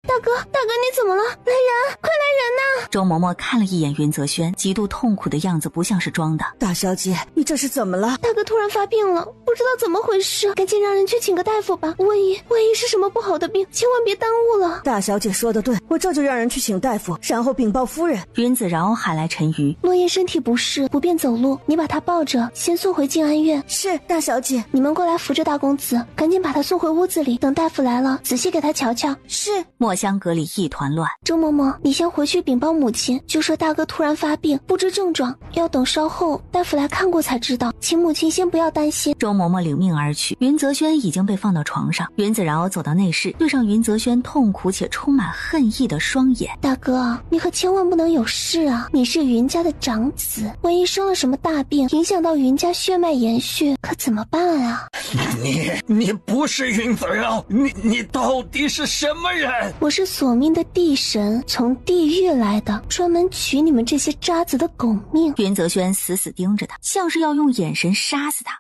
大哥，你怎么了？来人，快来人呐！周嬷嬷看了一眼云泽轩，极度痛苦的样子不像是装的。大小姐，你这是怎么了？大哥突然发病了，不知道怎么回事，赶紧让人去请个大夫吧。万一是什么不好的病，千万别耽误了。大小姐说的对，我这就让人去请大夫，然后禀报夫人。云子饶喊来陈瑜，落雁身体不适，不便走路，你把她抱着，先送回静安院。是，大小姐。你们过来扶着大公子，赶紧把他送回屋子里，等大夫来了，仔细给他瞧瞧。是。墨香阁里一团乱。周嬷嬷，你先回去禀报母亲，就说大哥突然发病，不知症状，要等稍后大夫来看过才知道，请母亲先不要担心。周嬷嬷领命而去。云泽轩已经被放到床上，云子饶走到内室，对上云泽轩痛苦且充满恨意的双眼。大哥，你可千万不能有事啊！你是云家的长子，万一生了什么大病，影响到云家血脉延续，可怎么办啊？你不是云子饶，你到底是什么人？我是索命的地神，从地狱来的，专门取你们这些渣子的狗命。云泽轩死死盯着他，像是要用眼神杀死他。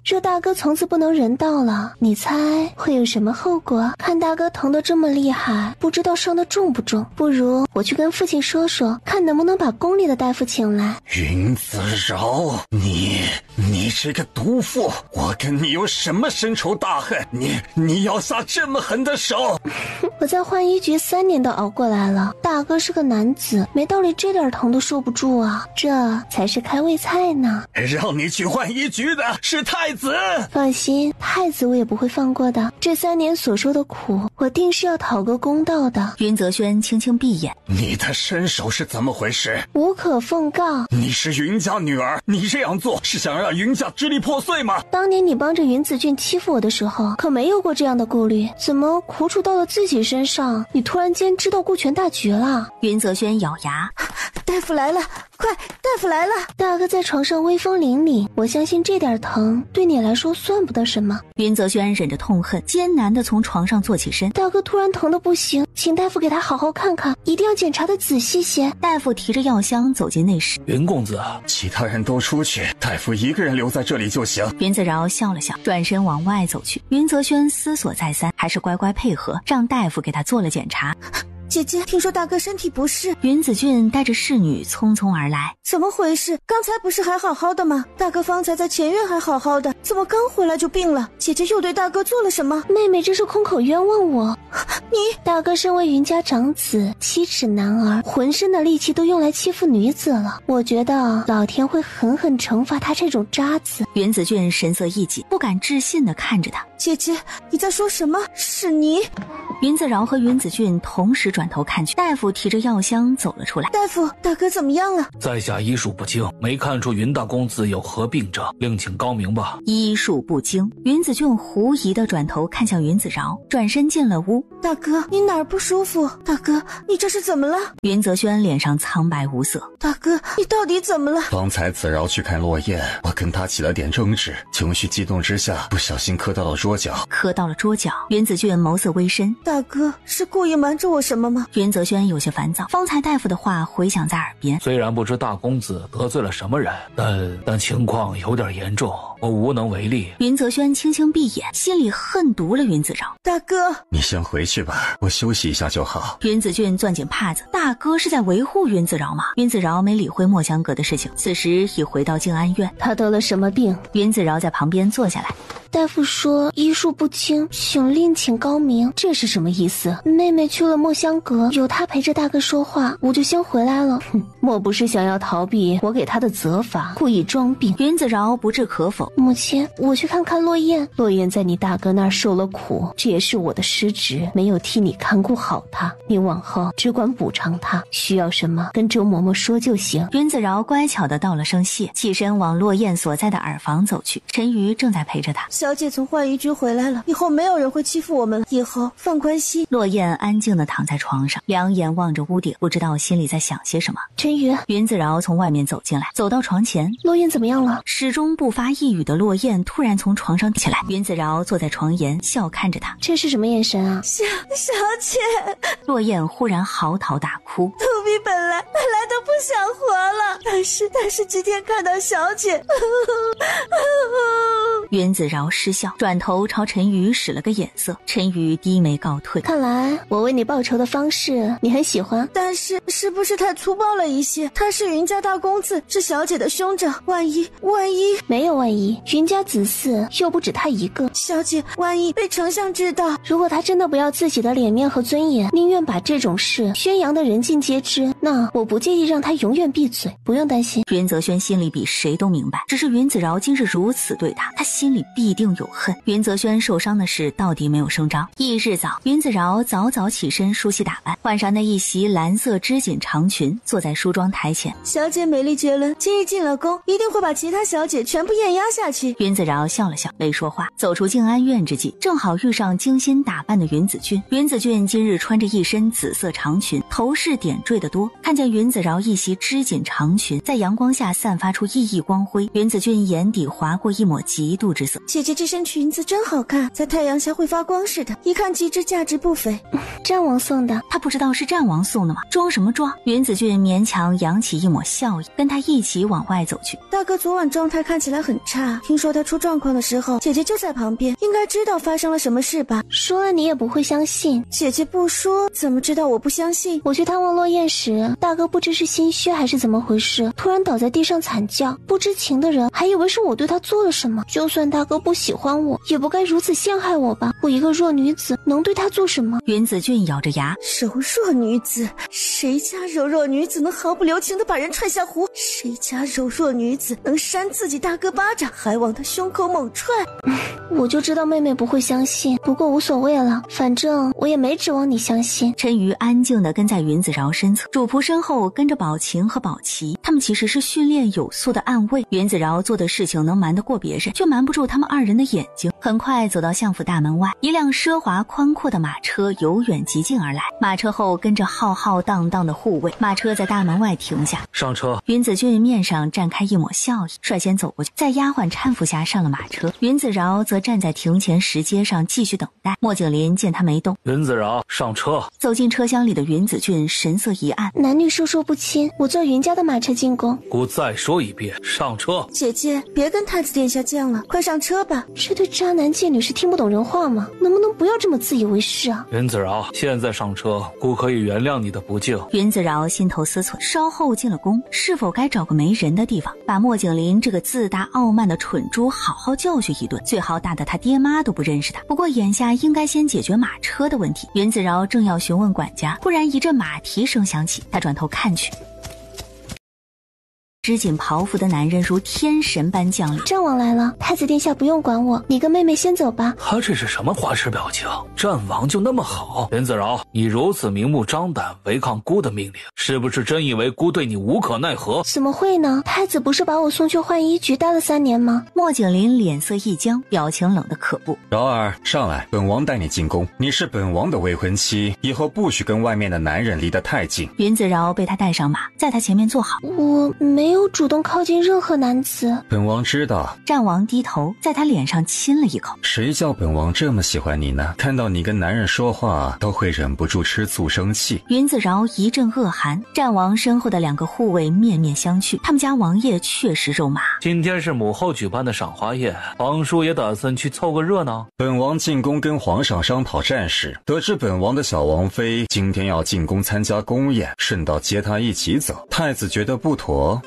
若大哥从此不能人道了，你猜会有什么后果？看大哥疼得这么厉害，不知道伤得重不重，不如我去跟父亲说说，看能不能把宫里的大夫请来。云子饶，你这个毒妇，我跟你有什么深仇大恨？你要下这么狠的手？我在浣衣局3年都熬过来了，大哥是个男子，没道理这点疼都受不住啊，这才是开胃菜呢。让你去浣衣局的是太子。放心，太子我也不会放过的，这3年所受的苦，我定是要讨个公道的。云泽轩轻轻闭眼，你的身手是怎么回事？无可奉告。你是云家女儿，你这样做是想让云家支离破碎吗？当年你帮着云子俊欺负我的时候，可没有过这样的顾虑，怎么苦楚到了自己身上，你突然间知道顾全大局了？云泽轩咬牙，大夫来了，快，大夫来了！大哥在床上威风凛凛，我相信这点疼对你来说算不得什么。云泽轩忍着痛恨，艰难地从床上坐起身。大哥突然疼得不行，请大夫给他好好看看，一定要检查得仔细些。大夫提着药箱走进内室。云公子，其他人都出去，大夫一个人留在这里就行。云子饶笑了笑，转身往外走去。云泽轩思索再三，还是乖乖配合，让大夫给他做了检查。姐姐，听说大哥身体不适。云子俊带着侍女匆匆而来。怎么回事？刚才不是还好好的吗？大哥方才在前院还好好的，怎么刚回来就病了？姐姐又对大哥做了什么？妹妹这是空口冤枉我。大哥身为云家长子，7尺男儿，浑身的力气都用来欺负女子了，我觉得老天会狠狠惩罚他这种渣子。云子俊神色一紧，不敢置信地看着他。姐姐，你在说什么？是你？云子饶和云子俊同时转头看去，大夫提着药箱走了出来。大夫，大哥怎么样了？在下医术不精，没看出云大公子有何病症，另请高明吧。医术不精，云子俊狐疑地转头看向云子饶，转身进了屋。大哥，你哪儿不舒服？大哥，你这是怎么了？云泽轩脸上苍白无色。大哥，你到底怎么了？方才子饶去看落雁，我跟他起了点争执，情绪激动之下，不小心磕到了桌角。磕到了桌角，云子俊眸色微深。大哥是故意瞒着我什么吗？云泽轩有些烦躁，方才大夫的话回响在耳边。虽然不知大公子得罪了什么人，但情况有点严重，我无能为力。云泽轩轻轻闭眼，心里恨毒了云子饶。大哥，你先回去吧，我休息一下就好。云子俊攥紧帕子，大哥是在维护云子饶吗？云子饶没理会墨香阁的事情，此时已回到静安院。他得了什么病？云子饶在旁边坐下来。大夫说医术不清，请另请高明。这是什么意思？妹妹去了墨香阁，有他陪着大哥说话，我就先回来了。莫不是想要逃避我给他的责罚，故意装病？云子饶不置可否。母亲，我去看看落雁。落雁在你大哥那儿受了苦，这也是我的失职，没有替你看顾好他。你往后只管补偿他，需要什么跟周嬷嬷说就行。云子饶乖巧的道了声谢，起身往落雁所在的耳房走去。陈瑜正在陪着他。小姐从浣衣局回来了，以后没有人会欺负我们了，以后放宽心。落雁安静地躺在床上，两眼望着屋顶，不知道心里在想些什么。陈瑜，云子饶从外面走进来，走到床前。落雁怎么样了？始终不发一语的落雁突然从床上起来，云子饶坐在床沿，笑看着他。这是什么眼神啊？小姐，落雁忽然嚎啕大哭。奴婢本来都不想活了，但是今天看到小姐，云子饶失笑，转头朝陈瑜使了个眼色。陈瑜低眉告退。看来我为你报仇的方式你很喜欢，但是是不是太粗暴了一些？他是云家大公子，是小姐的兄长，万一没有万一，云家子嗣又不止他一个。小姐，万一被丞相知道，如果他真的不要自己的脸面和尊严，宁愿把这种事宣扬的人尽皆知，那我不介意让他永远闭嘴，不用担心。云泽轩心里比谁都明白，只是云子饶今日如此对他，他心里必定有恨。云泽轩受伤的事到底没有声张。翌日早，云子饶早早起身梳洗打扮，换上那一袭蓝色织锦长裙，坐在梳妆台前。小姐美丽绝伦，今日进了宫，一定会把其他小姐全部碾压下去。云子饶笑了笑，没说话。走出静安院之际，正好遇上精心打扮的云子俊。云子俊今日穿着一身紫色长裙，头饰点缀得多，看见云子饶一袭织锦长裙在阳光下散发出熠熠光辉，云子俊眼底划过一抹嫉妒之色。姐姐这身裙子真好看，在太阳下会发光似的，一看即知价值不菲。战王送的。他不知道是战王送的吗？装什么装？云子俊勉强扬起一抹笑意，跟他一起往外走去。大哥昨晚状态看起来很差，听说他出状况的时候，姐姐就在旁边，应该知道发生了什么事吧？说了你也不会相信。姐姐不说，怎么知道我不相信？我去探望落雁时，大哥不知是心虚还是怎么回事，突然倒在地上惨叫，不知情的人还以为是我对他做了什么。就算大哥不喜欢我，也不该如此陷害我吧？我一个弱女子能对他做什么？云子俊咬着牙，柔弱女子，谁家柔弱女子能毫不留情地把人踹下湖？谁家柔弱女子能扇自己大哥巴掌，还往他胸口猛踹？我就知道妹妹不会相信，不过无所谓了，反正我也没指望你相信。陈瑜安静地跟在云子饶身侧，主仆身后跟着宝琴和宝琪，他们其实是训练有素的暗卫。云子饶做的事情能瞒得过别人，却瞒不住他们二人的眼睛。很快走到相府大门外，一辆奢华宽阔的马车由远及近而来，马车后跟着浩浩荡荡的护卫。马车在大门外停下，上车。云子俊面上绽开一抹笑意，率先走过去，在丫鬟搀扶下上了马车。云子饶则站在庭前石阶上继续等待。莫景林见他没动，云子饶上车。走进车厢里的云子俊神色一暗，男女授受不亲，我坐云家的马车进宫。姑再说一遍，上车。姐姐别跟太子殿下犟了，快上车吧。这对渣男贱女是听不懂人话吗？能不能不要这么自以为是啊？云子饶，现在上车，姑可以原谅你的不敬。云子饶心头思忖，稍后进了宫，是否该找个没人的地方，把莫景林这个自大傲慢的蠢猪好好教训一顿，最好打得他爹妈都不认识他。不过眼下应该先解决马车的问题。云子饶正要询问管家，忽然一阵马蹄声响起，他转头看去，织锦袍服的男人如天神般降临。战王来了，太子殿下不用管我，你跟妹妹先走吧。他这是什么花痴表情？战王就那么好？云子饶，你如此明目张胆违抗姑的命令，是不是真以为姑对你无可奈何？怎么会呢？太子不是把我送去浣衣局待了3年吗？莫景林脸色一僵，表情冷得可怖。饶儿，上来，本王带你进宫。你是本王的未婚妻，以后不许跟外面的男人离得太近。云子饶被他带上马，在他前面坐好。我没没有主动靠近任何男子。本王知道。战王低头，在他脸上亲了一口。谁叫本王这么喜欢你呢？看到你跟男人说话，都会忍不住吃醋生气。云子饶一阵恶寒，战王身后的2个护卫面面相觑。他们家王爷确实肉麻。今天是母后举办的赏花宴，皇叔也打算去凑个热闹。本王进宫跟皇上商讨战事，得知本王的小王妃今天要进宫参加宫宴，顺道接她一起走。太子觉得不妥。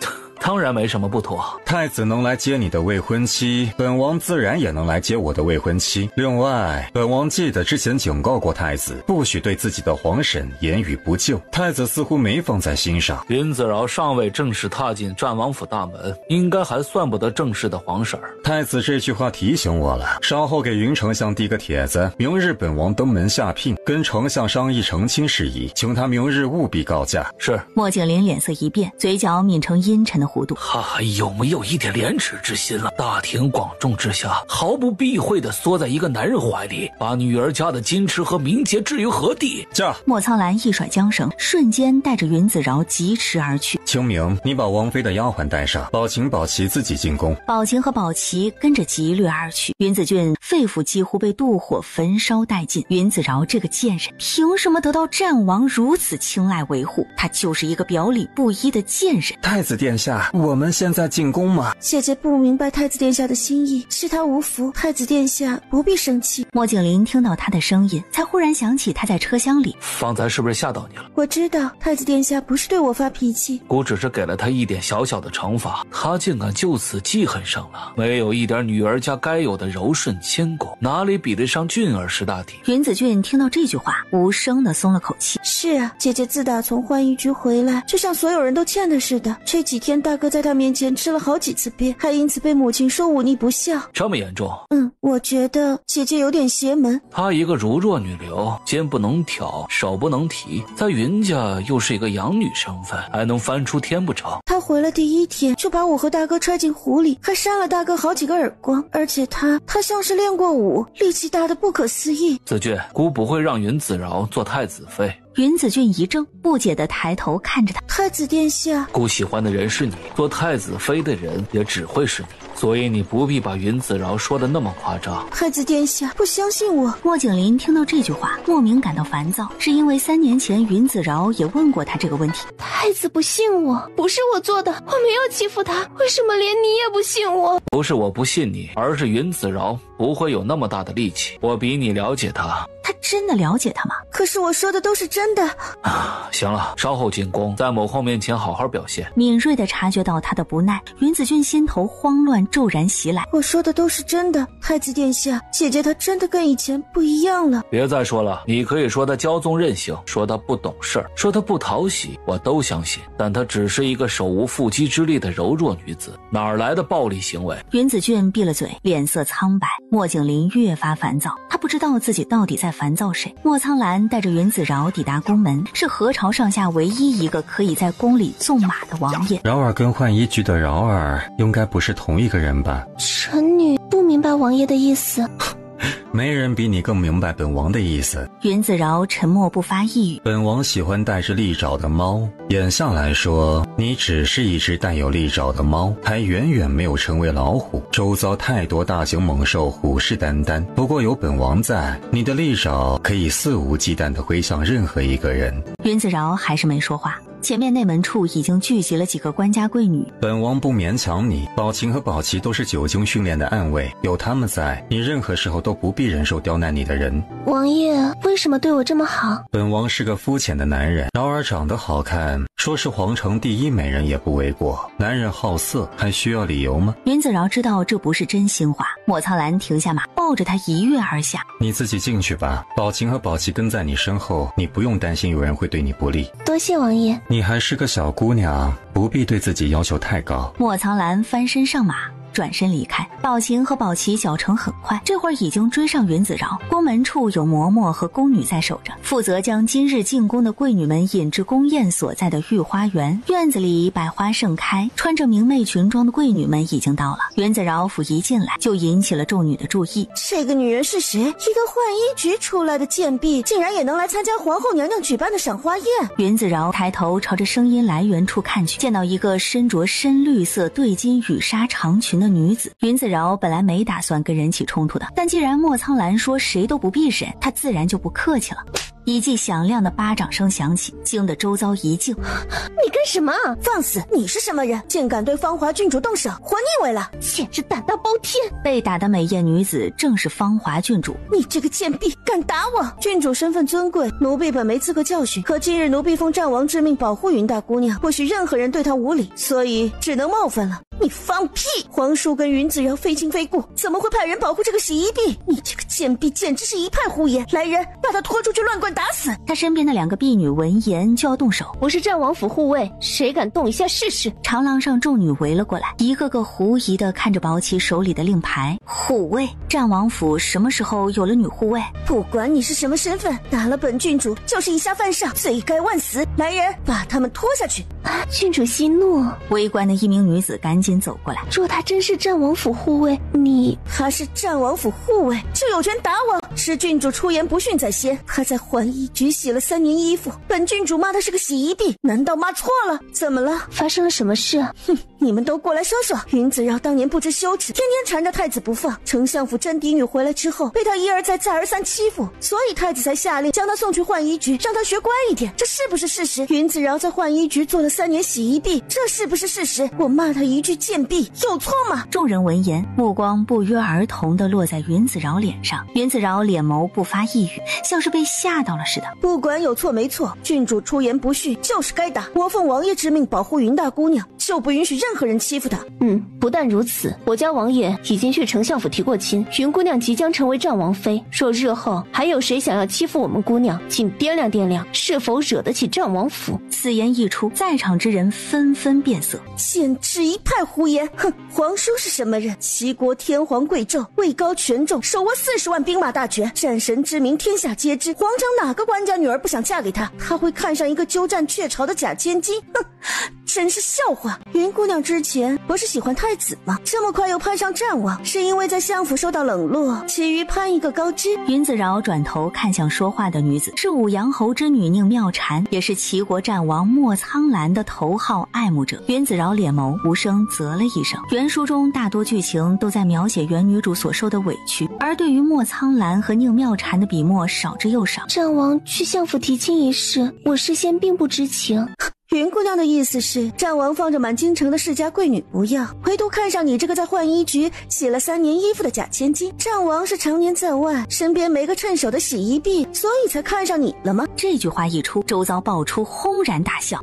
当然没什么不妥。太子能来接你的未婚妻，本王自然也能来接我的未婚妻。另外，本王记得之前警告过太子，不许对自己的皇婶言语不敬。太子似乎没放在心上。云子饶尚未正式踏进战王府大门，应该还算不得正式的皇婶。太子这句话提醒我了，稍后给云丞相递个帖子，明日本王登门下聘，跟丞相商议成亲事宜，请他明日务必告假。是。莫景林脸色一变，嘴角抿成阴沉的弧度。他还有没有一点廉耻之心了？大庭广众之下，毫不避讳地缩在一个男人怀里，把女儿家的矜持和名节置于何地？驾！莫苍兰一甩缰绳，瞬间带着云子饶疾驰而去。清明，你把王妃的丫鬟带上，宝琴、宝琪自己进宫。宝琴和宝琪跟着疾掠而去。云子俊肺腑几乎被妒火焚烧殆尽。云子饶这个贱人，凭什么得到战王如此青睐维护？他就是一个表里不一的贱人。太子殿下，我们现在进宫吗？姐姐不明白太子殿下的心意，是他无福，太子殿下不必生气。莫景林听到他的声音，才忽然想起他在车厢里。方才是不是吓到你了？我知道太子殿下不是对我发脾气，姑只是给了他一点小小的惩罚，他竟敢就此记恨上了，没有一点女儿家该有的柔顺谦恭，哪里比得上俊儿识大体？云子俊听到这句话，无声地松了口气。是啊，姐姐自打从浣衣局回来，就像所有人都欠她似的。这几天大哥在她面前吃了好几次鳖，还因此被母亲说忤逆不孝。这么严重？我觉得姐姐有点邪门。她一个如弱女流，肩不能挑，手不能提，在云家又是一个养女身份，还能翻出天不成？她回来第一天就把我和大哥揣进湖里，还扇了大哥好几个耳光，而且她像是练过武，力气大的不可思议。子俊，姑不会让云子饶做太子妃。云子俊一怔，不解地抬头看着他。太子殿下，姑喜欢的人是你，做太子妃的人也只会是你，所以你不必把云子饶说的那么夸张。太子殿下不相信我。莫景林听到这句话，莫名感到烦躁，是因为3年前云子饶也问过他这个问题。太子不信我，不是我做的，我没有欺负他，为什么连你也不信我？不是我不信你，而是云子饶不会有那么大的力气，我比你了解他。他真的了解他吗？可是我说的都是真的。行了，稍后进宫，在母后面前好好表现。敏锐地察觉到他的不耐，云子俊心头慌乱骤然袭来。我说的都是真的，太子殿下，姐姐她真的跟以前不一样了。别再说了，你可以说她骄纵任性，说她不懂事儿，说她不讨喜，我都相信，但她只是一个手无缚鸡之力的柔弱女子，哪来的暴力行为？云子俊闭了嘴，脸色苍白。莫景林越发烦躁，他不知道自己到底在烦躁谁。莫苍兰带着云子饶抵达宫门，是何朝上下唯一一个可以在宫里纵马的王爷。饶儿跟浣衣局的饶儿应该不是同一个人吧？臣女不明白王爷的意思。没人比你更明白本王的意思。云子饶沉默不发一语。本王喜欢带着利爪的猫，眼下来说，你只是一只带有利爪的猫，还远远没有成为老虎。周遭太多大型猛兽虎视眈眈，不过有本王在，你的利爪可以肆无忌惮地挥向任何一个人。云子饶还是没说话。前面内门处已经聚集了几个官家贵女。本王不勉强你，宝琴和宝琪都是久经训练的暗卫，有他们在，你任何时候都不必忍受刁难你的人。王爷为什么对我这么好？本王是个肤浅的男人，饶儿长得好看，说是皇城第一美人也不为过。男人好色还需要理由吗？云子饶知道这不是真心话。莫苍兰停下马，抱着他一跃而下。你自己进去吧，宝琴和宝琪跟在你身后，你不用担心有人会对你不利。多谢王爷。你还是个小姑娘，不必对自己要求太高。莫苍兰翻身上马，转身离开。宝琴和宝琪脚程很快，这会儿已经追上云子饶。宫门处有嬷嬷和宫女在守着，负责将今日进宫的贵女们引至宫宴所在的御花园。院子里百花盛开，穿着明媚裙装的贵女们已经到了。云子饶府一进来就引起了众女的注意。这个女人是谁？一个浣衣局出来的贱婢，竟然也能来参加皇后娘娘举办的赏花宴。云子饶抬头朝着声音来源处看去，见到一个身着深绿色对襟羽纱长裙的女子。云子饶本来没打算跟人起冲突的，但既然莫苍兰说谁都不避审，他自然就不客气了。一记响亮的巴掌声响起，惊得周遭一静。你干什么？放肆！你是什么人？竟敢对芳华郡主动手，还你违了！简直胆大包天！被打的美艳女子正是芳华郡主。你这个贱婢，敢打我！郡主身份尊贵，奴婢本没资格教训，可今日奴婢奉战王之命保护云大姑娘，不许任何人对她无礼，所以只能冒犯了。你放屁！皇叔跟云子饶非亲非故，怎么会派人保护这个洗衣婢？你这个贱婢简直是一派胡言！来人，把她拖出去乱棍打死！他身边的两个婢女闻言就要动手。我是战王府护卫，谁敢动一下试试？长廊上众女围了过来，一个个狐疑地看着宝琪手里的令牌。护卫？战王府什么时候有了女护卫？不管你是什么身份，打了本郡主就是以下犯上，罪该万死！来人，把他们拖下去！郡主息怒。围观的一名女子赶紧走过来。若她真是战王府护卫，你她是战王府护卫，就有权打我？是郡主出言不逊在先，她在浣衣局洗了3年衣服，本郡主骂她是个洗衣婢，难道骂错了？怎么了？发生了什么事？哼，你们都过来说说。云子饶当年不知羞耻，天天缠着太子不放，丞相府真嫡女回来之后，被他一而再再而三欺负，所以太子才下令将她送去浣衣局，让她学乖一点。这是不是事实？云子饶在浣衣局做了3年洗衣婢，这是不是事实？我骂他一句贱婢，有错吗？众人闻言，目光不约而同地落在云子饶脸上。云子饶脸眸不发一语，像是被吓到了似的。不管有错没错，郡主出言不逊就是该打。我奉王爷之命保护云大姑娘，就不允许任何人欺负她。不但如此，我家王爷已经去丞相府提过亲，云姑娘即将成为战王妃。若日后还有谁想要欺负我们姑娘，请掂量掂量是否惹得起战王府。此言一出，在场之人纷纷变色，简直一派胡言！哼，皇叔是什么人？齐国天皇贵胄，位高权重，手握40万兵马大权，战神之名天下皆知。皇城哪个官家女儿不想嫁给他？他会看上一个鸠占鹊巢的假千金？哼，真是笑话！云姑娘之前不是喜欢太子吗？这么快又攀上战王，是因为在相府受到冷落，急于攀一个高枝？云子饶转头看向说话的女子，是武阳侯之女宁妙婵，也是齐国战王莫苍兰的头号爱慕者。云子饶脸眸无声啧了一声。原书中大多剧情都在描写原女主所受的委屈，而对于莫苍兰和宁妙婵的笔墨少之又少。战王去相府提亲一事，我事先并不知情。云姑娘的意思是，战王放着满京城的世家贵女不要，唯独看上你这个在浣衣局洗了3年衣服的假千金。战王是常年在外，身边没个趁手的洗衣婢，所以才看上你了吗？这句话一出，周遭爆出轰然大笑。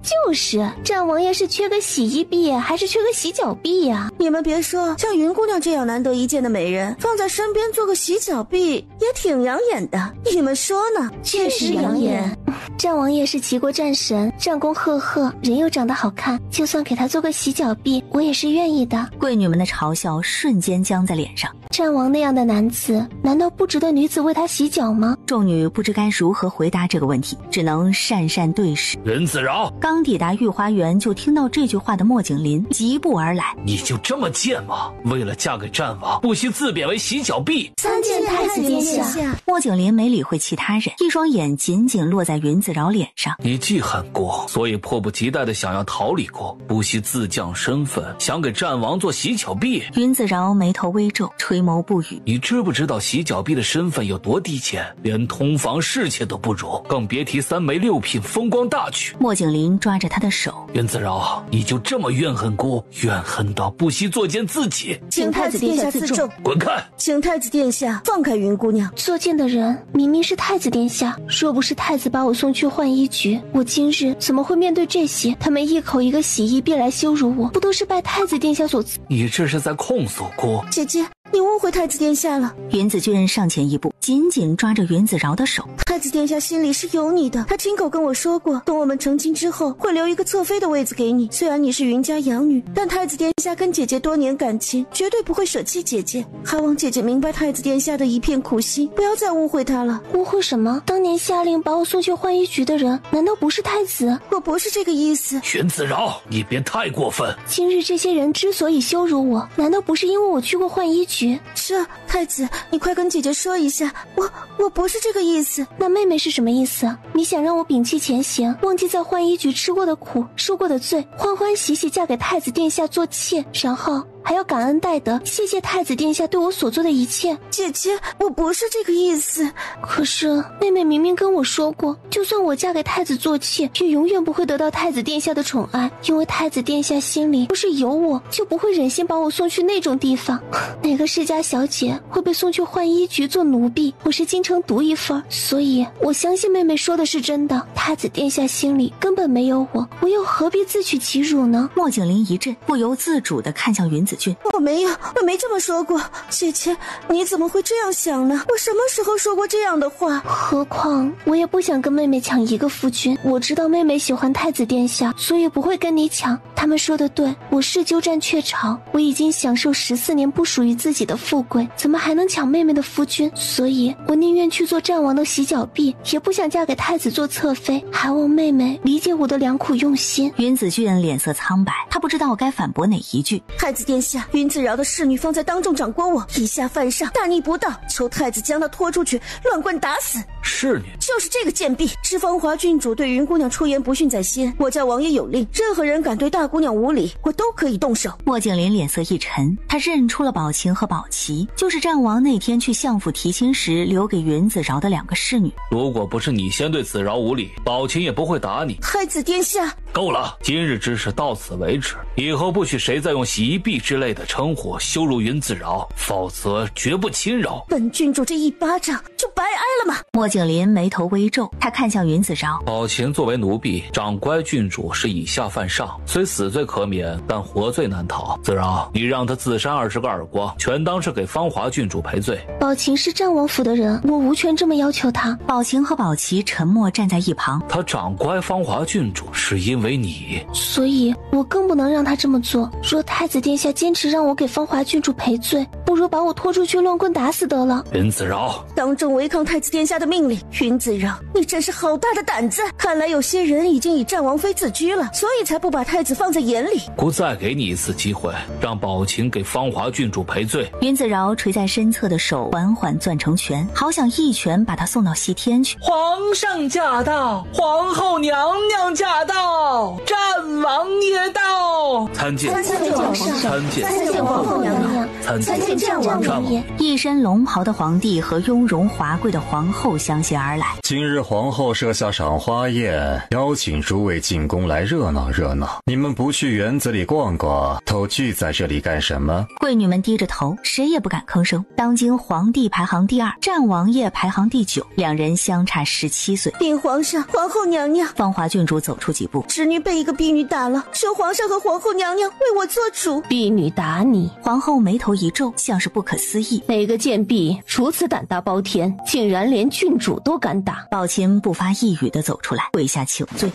就是战王爷是缺个洗衣婢，还是缺个洗脚婢呀？你们别说，像云姑娘这样难得一见的美人，放在身边做个洗脚婢也挺养眼的。你们说呢？确实养眼。战王爷是齐国战神，战功赫赫，人又长得好看，就算给他做个洗脚婢，我也是愿意的。贵女们的嘲笑瞬间僵在脸上。战王那样的男子，难道不值得女子为他洗脚吗？众女不知该如何回答这个问题，只能讪讪对视。云子饶刚抵达御花园，就听到这句话的莫景林疾步而来。你就这么贱吗？为了嫁给战王，不惜自贬为洗脚婢。参见太子殿下。莫景林没理会其他人，一双眼紧紧落在云子饶脸上。你记恨过，所以迫不及待地想要逃离过，不惜自降身份，想给战王做洗脚婢。云子饶眉头微皱，垂眸不语。你知不知道洗脚婢的身份有多低贱？连通房侍妾都不如，更别提3媒6聘风光大举。莫景林抓着他的手。云子饶，你就这么怨恨过？怨恨到不惜作践自己？请太子殿下自重。滚开！请太子殿下放开云姑娘。作践的人明明是太子殿下，若不是太子把我送去浣衣局，我今日怎么会面对这些？他们一口一个洗衣婢来羞辱我，不都是拜太子殿下所赐？你这是在控诉姑？姐姐，你误误会太子殿下了。云子俊上前一步，紧紧抓着云子饶的手。太子殿下心里是有你的，他亲口跟我说过，等我们成亲之后，会留一个侧妃的位子给你。虽然你是云家养女，但太子殿下跟姐姐多年感情，绝对不会舍弃姐姐。还望姐姐明白太子殿下的一片苦心，不要再误会他了。误会什么？当年下令把我送去浣衣局的人，难道不是太子？我不是这个意思。云子饶，你别太过分。今日这些人之所以羞辱我，难道不是因为我去过浣衣局？这太子，你快跟姐姐说一下，我不是这个意思。那妹妹是什么意思？你想让我摒弃前嫌，忘记在浣衣局吃过的苦，受过的罪，欢欢喜喜嫁给太子殿下做妾，然后还要感恩戴德，谢谢太子殿下对我所做的一切。姐姐，我不是这个意思。可是妹妹明明跟我说过，就算我嫁给太子做妾，也永远不会得到太子殿下的宠爱，因为太子殿下心里不是有我，就不会忍心把我送去那种地方。哪个世家小姐会被送去浣衣局做奴婢？我是京城独一份，所以我相信妹妹说的是真的。太子殿下心里根本没有我，我又何必自取其辱呢？莫景林一震，不由自主地看向云子俊。我没这么说过。姐姐，你怎么会这样想呢？我什么时候说过这样的话？何况我也不想跟妹妹抢一个夫君。我知道妹妹喜欢太子殿下，所以不会跟你抢。他们说的对，我是鸠占鹊巢，我已经享受14年不属于自己的富贵，怎么还能抢妹妹的夫君？所以我宁愿去做战王的洗脚婢，也不想嫁给太子做侧妃。还望妹妹理解我的良苦用心。云子俊脸色苍白，他不知道该反驳哪一句。太子殿下，云子饶的侍女方才当众掌掴我，以下犯上，大逆不道，求太子将她拖出去，乱棍打死。侍女就是这个贱婢，是芳华郡主对云姑娘出言不逊在先。我家王爷有令，任何人敢对大姑娘无礼，我都可以动手。莫景林脸色一沉，他认出了宝琴和宝琪，就是战王那天去相府提亲时留给云子饶的2个侍女。如果不是你先对子饶无礼，宝琴也不会打你。太子殿下，够了，今日之事到此为止，以后不许谁再用洗衣婢之类的称呼羞辱云子饶，否则绝不轻饶。本郡主这一巴掌就白挨了吗？莫景林眉头微皱，他看向云子饶。宝琴作为奴婢，长乖郡主是以下犯上，虽死罪可免，但活罪难逃。子饶，你让他自扇20个耳光，全当是给芳华郡主赔罪。宝琴是战王府的人，我无权这么要求他。宝琴和宝琪沉默站在一旁。他长乖芳华郡主是因为你，所以我更不能让他这么做。若太子殿下坚持让我给芳华郡主赔罪，不如把我拖出去乱棍打死得了。云子饶，当众违抗太子殿下的命令。云子饶，你真是好大的胆子！看来有些人已经以战王妃自居了，所以才不把太子放在眼里。姑再给你一次机会，让宝琴给芳华郡主赔罪。云子饶垂在身侧的手缓缓攥成拳，好想一拳把他送到西天去。皇上驾到，皇后娘娘驾到，战王爷到。参见皇上，参见皇后娘娘，参见战王王爷。一身龙袍的皇帝和雍容华贵的皇后相携而来。今日皇后设下赏花宴，邀请诸位进宫来热闹热闹。你们不去园子里逛逛，都聚在这里干什么？贵女们低着头，谁也不敢吭声。当今皇帝排行第2，战王爷排行第9，两人相差17岁。禀皇上，皇后娘娘，芳华郡主走出几步，侄女被一个婢女打了，求皇上和皇后娘娘为我做主。婢女打你？皇后眉头一皱，像是不可思议。哪个贱婢如此胆大包天，竟然连郡主都敢打？宝琴不发一语地走出来，跪下请罪。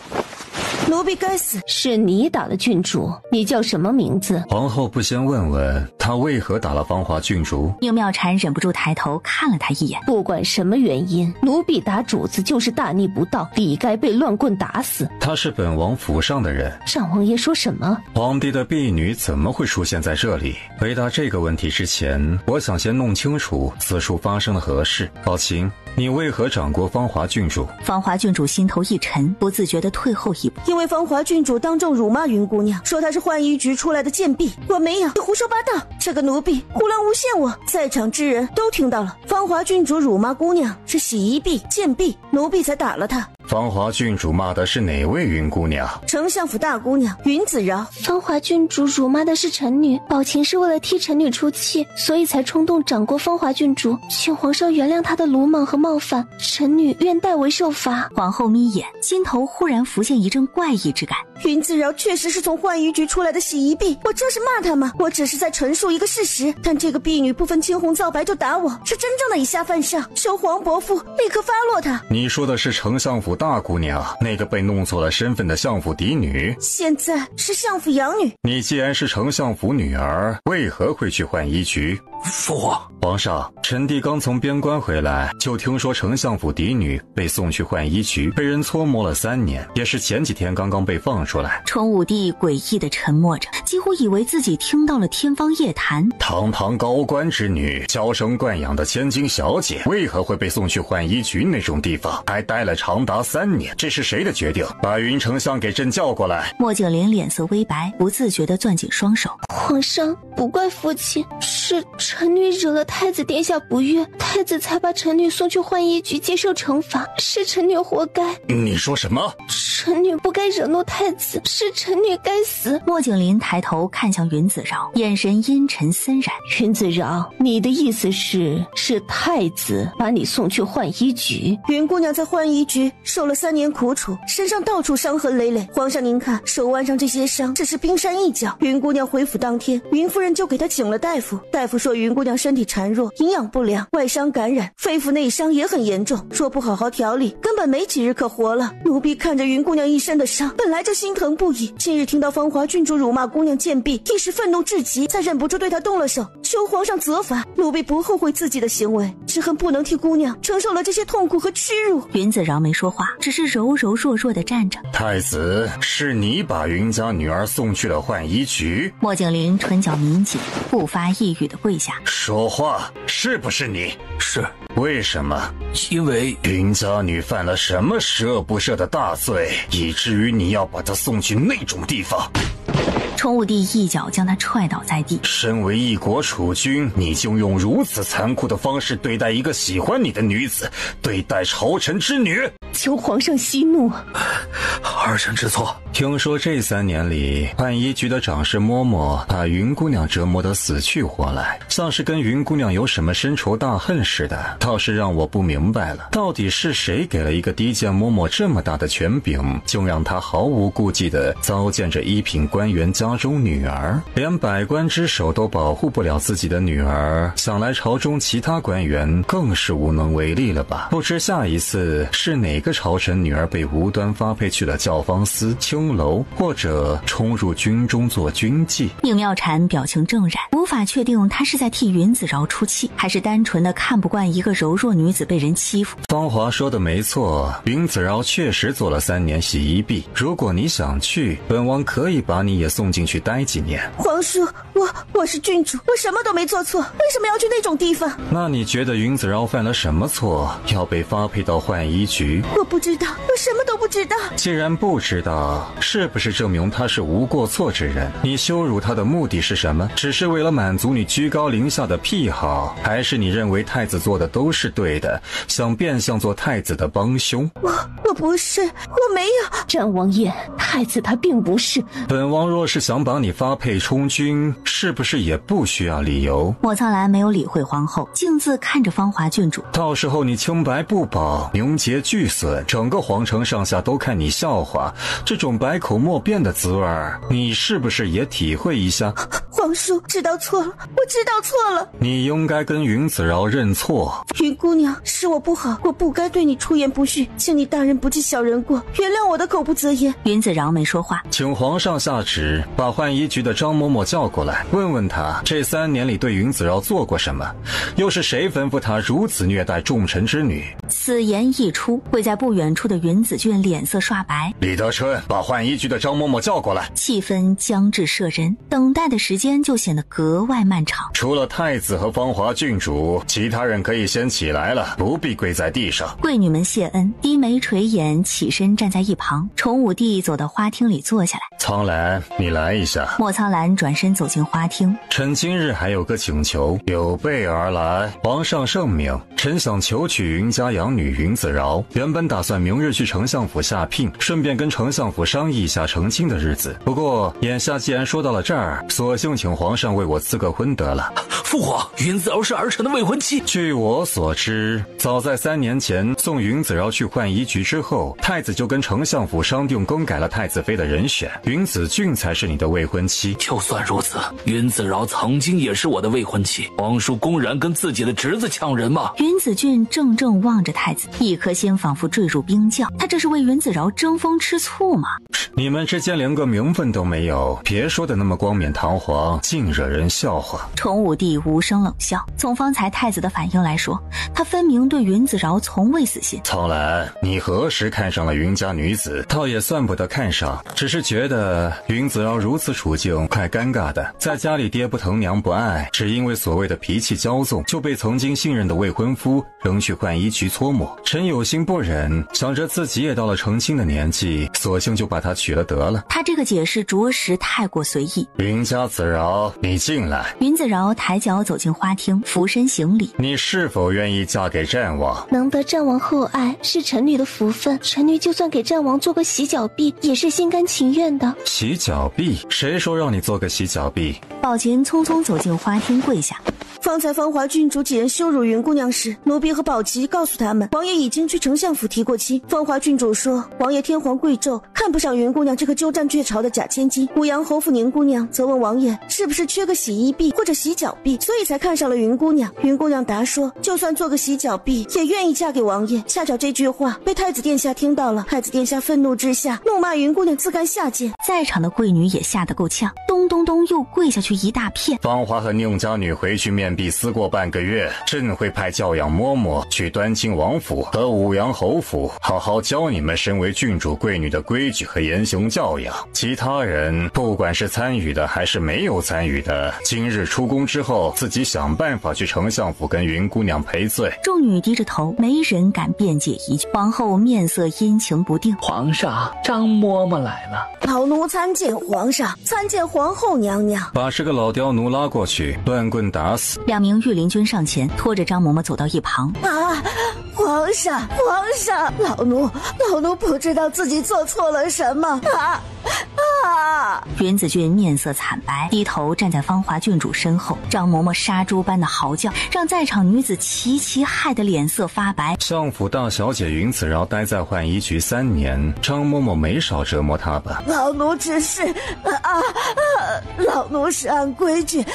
奴婢该死！是你打的郡主，你叫什么名字？皇后不先问问她为何打了芳华郡主？宁妙婵忍不住抬头看了她一眼。不管什么原因，奴婢打主子就是大逆不道，理该被乱棍打死。她是本王府上的人。战王爷说什么？皇帝的婢女怎么会出现在这里？回答这个问题之前，我想先弄清楚此处发生了何事。宝琴，你为何掌掴芳华郡主？芳华郡主心头一沉，不自觉地退后一步。因为芳华郡主当众辱骂云姑娘，说她是浣衣局出来的贱婢。我没有，你胡说八道！这个奴婢胡乱诬陷我，在场之人都听到了。芳华郡主辱骂姑娘是洗衣婢、贱婢，奴婢才打了她。芳华郡主骂的是哪位云姑娘？丞相府大姑娘云子饶。芳华郡主辱骂的是臣女，宝琴是为了替臣女出气，所以才冲动掌过芳华郡主，请皇上原谅她的鲁莽和冒犯，臣女愿代为受罚。皇后眯眼，心头忽然浮现一阵怪异之感。云子饶确实是从浣衣局出来的洗衣婢，我这是骂她吗？我只是在陈述一个事实，但这个婢女不分青红皂白就打我，是真正的以下犯上，求皇伯父立刻发落她。你说的是丞相府大姑娘，那个被弄错了身份的相府嫡女，现在是相府养女。你既然是丞相府女儿，为何会去浣衣局？父皇，皇上，臣弟刚从边关回来，就听说丞相府嫡女被送去浣衣局，被人搓磨了3年，也是前几天刚刚被放出来。崇武帝诡异地沉默着，几乎以为自己听到了天方夜谭。堂堂高官之女，娇生惯养的千金小姐，为何会被送去浣衣局那种地方，还待了长达3年？这是谁的决定？把云丞相给朕叫过来。莫景莲脸色微白，不自觉地攥紧双手。皇上，不怪父亲，是臣女惹了太子殿下不悦，太子才把臣女送去浣衣局接受惩罚，是臣女活该。你说什么？臣女不该惹怒太子，是臣女该死。莫景林抬头看向云子饶，眼神阴沉森然。云子饶，你的意思是太子把你送去浣衣局？云姑娘在浣衣局受了3年苦楚，身上到处伤痕累累。皇上您看，手腕上这些伤只是冰山一角。云姑娘回府当天，云夫人就给她请了大夫，大夫说云姑娘身体孱弱，营养不良，外伤感染，肺腑内伤也很严重，若不好好调理，根本没几日可活了。奴婢看着云姑娘一身的伤，本来就心疼不已，今日听到芳华郡主辱骂姑娘贱婢，一时愤怒至极，才忍不住对她动了手，求皇上责罚。奴婢不后悔自己的行为，只恨不能替姑娘承受了这些痛苦和屈辱。云子饶没说话，只是柔柔弱弱地站着。太子，是你把云家女儿送去了浣衣局？莫景林唇角抿紧，不发一语地跪下。说话，是不是你？是。为什么？因为云家女犯了什么十恶不赦的大罪，以至于你要把她送去那种地方？崇武帝一脚将他踹倒在地。身为一国储君，你就用如此残酷的方式对待一个喜欢你的女子，对待朝臣之女？求皇上息怒，儿臣知错。听说这3年里，浣衣局的掌事嬷嬷把云姑娘折磨得死去活来，像是跟云姑娘有什么深仇大恨似的，倒是让我不明白了，到底是谁给了一个低贱嬷嬷这么大的权柄，就让她毫无顾忌地糟践着一品官员家中女儿，连百官之首都保护不了自己的女儿，想来朝中其他官员更是无能为力了吧？不知下一次是哪个朝臣女儿被无端发配去了教坊司、青楼，或者冲入军中做军妓。宁妙婵表情正然，无法确定她是在替云子饶出气，还是单纯的看不惯一个柔弱女子被人欺负。芳华说的没错，云子饶确实做了3年洗衣婢，如果你想去，本王可以把你也送进去待几年。皇叔，我是郡主，我什么都没做错，为什么要去那种地方？那你觉得云子饶犯了什么错，要被发配到浣衣局？我不知道，我什么都不知道。既然不知道，是不是证明他是无过错之人？你羞辱他的目的是什么？只是为了满足你居高临下的癖好，还是你认为太子做的都是对的，想变相做太子的帮凶？我不是，我没有。战王爷，太子他并不是。本王若是想把你发配充军，是不是也不需要理由？莫苍兰没有理会皇后，径自看着芳华郡主。到时候你清白不保，名节俱损，整个皇城上下都看你笑话，这种百口莫辩的滋味，你是不是也体会一下？皇叔，知道错了，我知道错了。你应该跟云子饶认错。云姑娘，是我不好，我不该对你出言不逊，请你大人不计小人过，原谅我的口不择言。云子饶没说话，请皇上下旨，把浣衣局的张嬷嬷叫过来，问问她这3年里对云子饶做过什么，又是谁吩咐她如此虐待重臣之女？此言一出，位在不远处的云子俊脸色刷白。李德春，把浣衣局的张嬷嬷叫过来。气氛僵滞摄人，等待的时间就显得格外漫长。除了太子和芳华郡主，其他人可以先起来了，不必跪在地上。贵女们谢恩，低眉垂眼起身站在一旁。崇武帝走到花厅里坐下来，苍兰，你来一下。莫苍兰转身走进花厅。臣今日还有个请求，有备而来。皇上圣明，臣想求娶云家养女云子饶。原本打算明日去丞相府下聘，顺便跟丞相府商议一下成亲的日子。不过眼下既然说到了这儿，索性请皇上为我赐个婚得了。父皇，云子饶是儿臣的未婚妻。据我所知，早在3年前送云子饶去浣衣局之后，太子就跟丞相府商定更改了太子妃的人选，云子俊才是你的未婚妻。就算如此，云子饶曾经也是我的未婚妻。皇叔公然跟自己的侄子抢人吗？云子俊怔怔望着太子，一颗心仿佛坠入冰窖。他这是为云子饶争风吃醋吗？你们之间连个名分都没有，别说的那么光冕堂皇，尽惹人笑话。崇武帝无声冷笑。从方才太子的反应来说，他分明对云子饶从未死心。苍兰，你何时看上了云家女子？倒也算不得看上，只是觉得云子饶如此处境怪尴尬的，在家里爹不疼娘不爱，只因为所谓的脾气骄纵，就被曾经信任的未婚夫扔去浣衣局搓磨。臣有心不忍，想着自己也到了成亲的年纪，索性就把她娶了得了。他这个解释着实太过随意。云家子饶，你进来。云子饶抬脚走进花厅，俯身行礼。你是否愿意嫁给战王？能得战王厚爱是臣女的福分，臣女就算给战王做个洗脚婢，也是心甘情愿的。洗脚婢？谁说让你做个洗脚婢？宝琴匆匆走进花厅跪下。方才芳华郡主几人羞辱云姑娘时，奴婢和宝琪告诉他们，王爷已经去丞相府提过亲。芳华郡主说，王爷天皇贵胄，看不上云姑娘这个鸠占鹊巢的假千金。武阳侯府宁姑娘则问王爷，是不是缺个洗衣婢或者洗脚婢，所以才看上了云姑娘。云姑娘答说，就算做个洗脚婢，也愿意嫁给王爷。恰巧这句话被太子殿下听到了，太子殿下愤怒之下，怒骂云姑娘自甘下贱。在场的贵女也吓得够呛，咚咚咚又跪下去一大片。芳华和宁家女回去面壁思过半个月，朕会派教养嬷嬷去端亲王府和武阳侯府，好好教你们身为郡主贵女的规矩和言行教养。其他人不管是参与的还是没有参与的，今日出宫之后，自己想办法去丞相府跟云姑娘赔罪。众女低着头，没人敢辩解一句。皇后面色阴晴不定。皇上，张嬷嬷来了。老奴参见皇上，参见皇后娘娘。把这个老刁奴拉过去，乱棍打死。2名御林军上前，拖着张嬷嬷走到一旁。皇上，老奴不知道自己做错了什么。云子俊面色惨白，低头站在芳华郡主身后。张嬷嬷杀猪般的嚎叫，让在场女子齐害得脸色发白。相府大小姐云子饶待在浣衣局3年，张嬷嬷没少折磨她吧？老奴只是老奴是按规矩，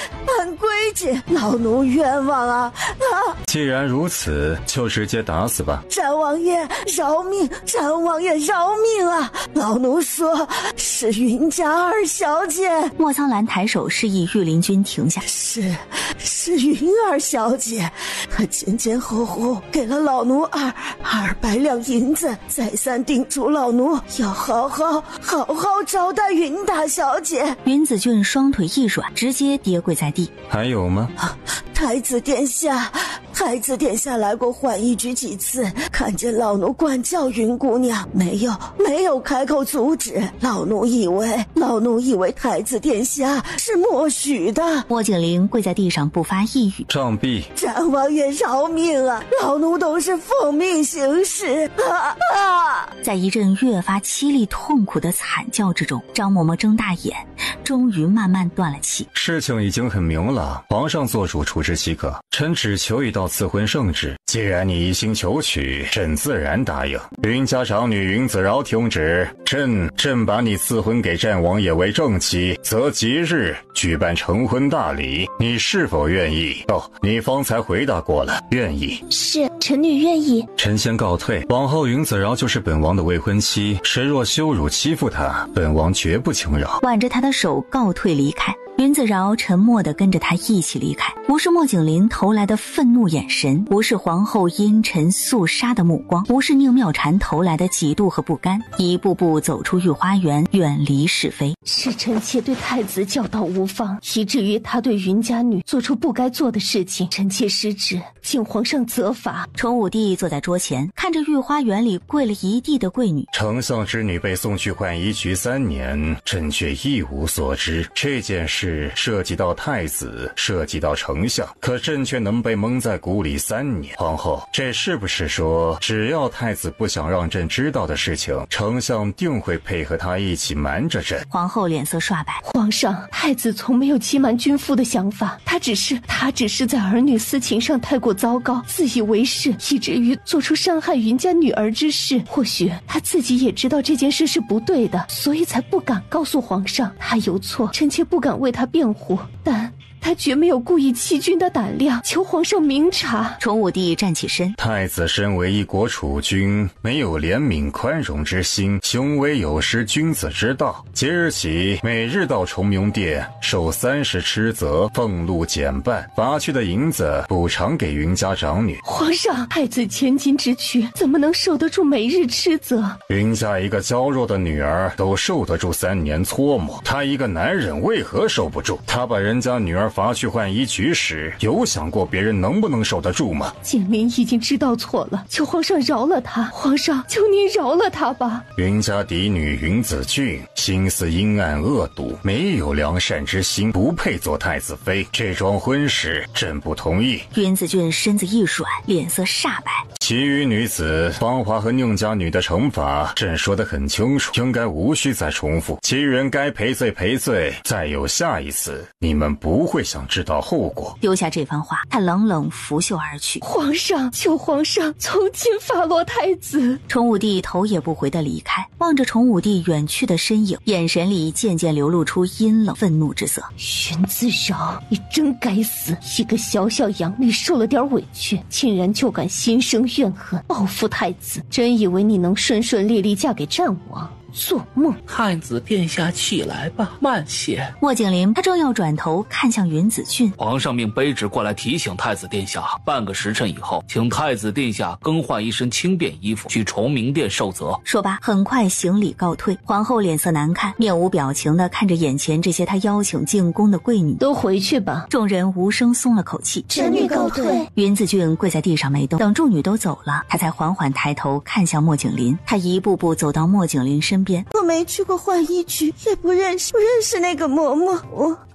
老奴冤枉啊！既然如此，就直接打死吧。战王爷饶命！战王爷饶命啊！老奴说是云家二小姐。莫苍兰抬手示意御林军停下。是云二小姐，她前后给了老奴200两银子，再三叮嘱老奴要好好招待云大小姐。云子俊双腿一软，直接跌跪在地。还有吗？太子殿下来过浣衣局几次，看见老奴管教云姑娘，没有开口阻止。老奴以为太子殿下是默许的。莫景玲跪在地上不发一语。杖毙！战王爷饶命啊！老奴都是奉命行事。在一阵越发凄厉痛苦的惨叫之中，张嬷嬷睁大眼，终于慢慢断了气。事情已经很明了，皇上做主处置即可。臣只求一道赐婚圣旨，既然你一心求娶，朕自然答应。云家长女云子饶听旨，朕把你赐婚给战王爷为正妻，择吉日举办成婚大礼，你是否愿意？你方才回答过了，愿意。是，臣女愿意。臣先告退，往后云子饶就是本王的未婚妻，谁若羞辱欺负她，本王绝不轻饶。挽着她的手告退离开。云子饶沉默地跟着他一起离开，无视莫景林投来的愤怒眼神，无视皇后阴沉肃杀的目光，无视宁妙婵投来的嫉妒和不甘，一步步走出御花园，远离是非。是臣妾对太子教导无方，以至于他对云家女做出不该做的事情，臣妾失职，请皇上责罚。崇武帝坐在桌前，看着御花园里跪了一地的贵女。丞相之女被送去浣衣局3年，朕却一无所知。这件事涉及到太子，涉及到丞相，可朕却能被蒙在鼓里3年。皇后，这是不是说，只要太子不想让朕知道的事情，丞相定会配合他一起瞒着朕？皇后脸色刷白。皇上，太子从没有欺瞒君父的想法，他只是在儿女私情上太过糟糕，自以为是，以至于做出伤害云家女儿之事。或许他自己也知道这件事是不对的，所以才不敢告诉皇上。他有错，臣妾不敢为他辩护，但他绝没有故意欺君的胆量，求皇上明察。崇武帝站起身，太子身为一国储君，没有怜悯宽容之心，行为有失君子之道。即日起，每日到崇明殿受30吃责，俸禄减半，罚去的银子补偿给云家长女。皇上，太子千金之躯，怎么能受得住每日吃责？云家一个娇弱的女儿都受得住3年搓磨，他一个男人为何受不住？他把人家女儿罚去浣衣局时，有想过别人能不能守得住吗？景林已经知道错了，求皇上饶了他。皇上，求您饶了他吧。云家嫡女云子俊心思阴暗恶毒，没有良善之心，不配做太子妃。这桩婚事朕不同意。云子俊身子一软，脸色煞白。其余女子芳华和宁家女的惩罚，朕说得很清楚，应该无需再重复。其余人该赔罪赔罪，再有下一次，你们不会想知道后果。丢下这番话，他冷冷拂袖而去。皇上，求皇上从轻发落太子。崇武帝头也不回地离开，望着崇武帝远去的身影，眼神里渐渐流露出阴冷愤怒之色。云子饶，你真该死！一个小小阳历受了点委屈，竟然就敢心生怨恨，报复太子。真以为你能顺顺利利嫁给战王？做梦！太子殿下起来吧，慢些。莫景林他正要转头看向云子俊，皇上命卑职过来提醒太子殿下，半个时辰以后，请太子殿下更换一身轻便衣服，去崇明殿受责。说罢，很快行礼告退。皇后脸色难看，面无表情地看着眼前这些她邀请进宫的贵女。都回去吧。众人无声松了口气。臣女告退。云子俊跪在地上没动，等众女都走了，他才缓缓抬头看向莫景林。他一步步走到莫景林身边。我没去过浣衣局，也不认识那个嬷嬷，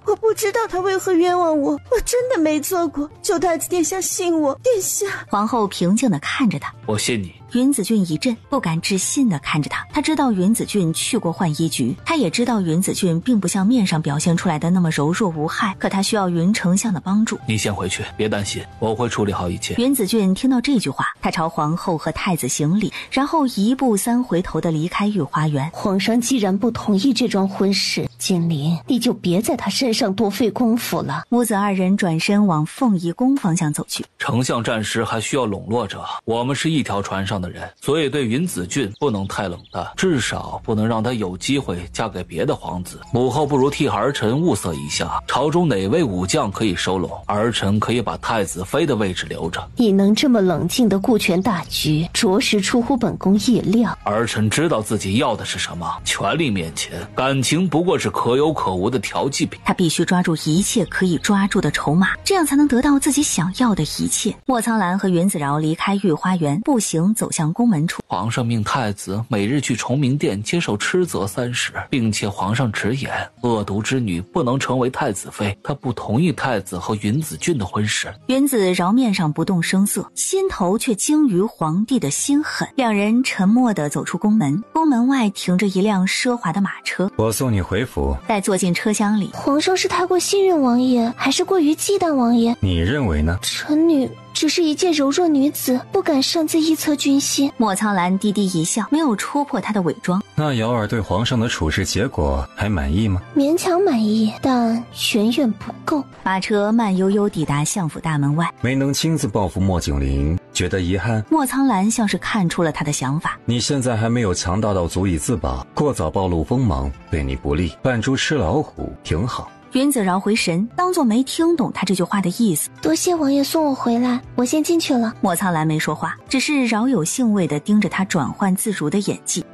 我不知道他为何冤枉我，我真的没做过，求太子殿下信我。殿下。皇后平静地看着他。我信你。云子俊一震，不敢置信地看着他。他知道云子俊去过浣衣局，他也知道云子俊并不像面上表现出来的那么柔弱无害，可他需要云丞相的帮助。你先回去，别担心，我会处理好一切。云子俊听到这句话，他朝皇后和太子行礼，然后一步3回头地离开御花园。皇上既然不同意这桩婚事，景林，你就别在他身上多费功夫了。母子2人转身往凤仪宫方向走去。丞相战时还需要笼络着，我们是一条船上的人，所以对云子俊不能太冷淡，至少不能让他有机会嫁给别的皇子。母后不如替儿臣物色一下，朝中哪位武将可以收拢，儿臣可以把太子妃的位置留着。你能这么冷静地顾全大局，着实出乎本宫意料。儿臣知道自己要的是什么，权力面前，感情不过是可有可无的调剂品。他必须抓住一切可以抓住的筹码，这样才能得到自己想要的一切。莫苍兰和云子饶离开御花园，步行走向宫门处。皇上命太子每日去崇明殿接受斥责30，并且皇上直言，恶毒之女不能成为太子妃，他不同意太子和云子俊的婚事。云子饶面上不动声色，心头却惊于皇帝的心狠。两人沉默地走出宫门，宫门外停着一辆奢华的马车。我送你回府。待坐进车厢里，皇上是太过信任王爷，还是过于忌惮王爷？你认为呢？臣女只是一介柔弱女子，不敢擅自臆测君心。莫苍兰低低一笑，没有戳破他的伪装。那瑶儿对皇上的处置结果还满意吗？勉强满意，但远远不够。马车慢悠悠抵达相府大门外，没能亲自报复莫景林，觉得遗憾？莫苍兰像是看出了他的想法。你现在还没有强大到足以自保，过早暴露锋芒对你不利，扮猪吃老虎挺好。云子饶回神，当作没听懂他这句话的意思。多谢王爷送我回来，我先进去了。莫苍兰没说话，只是饶有兴味地盯着他转换自如的演技。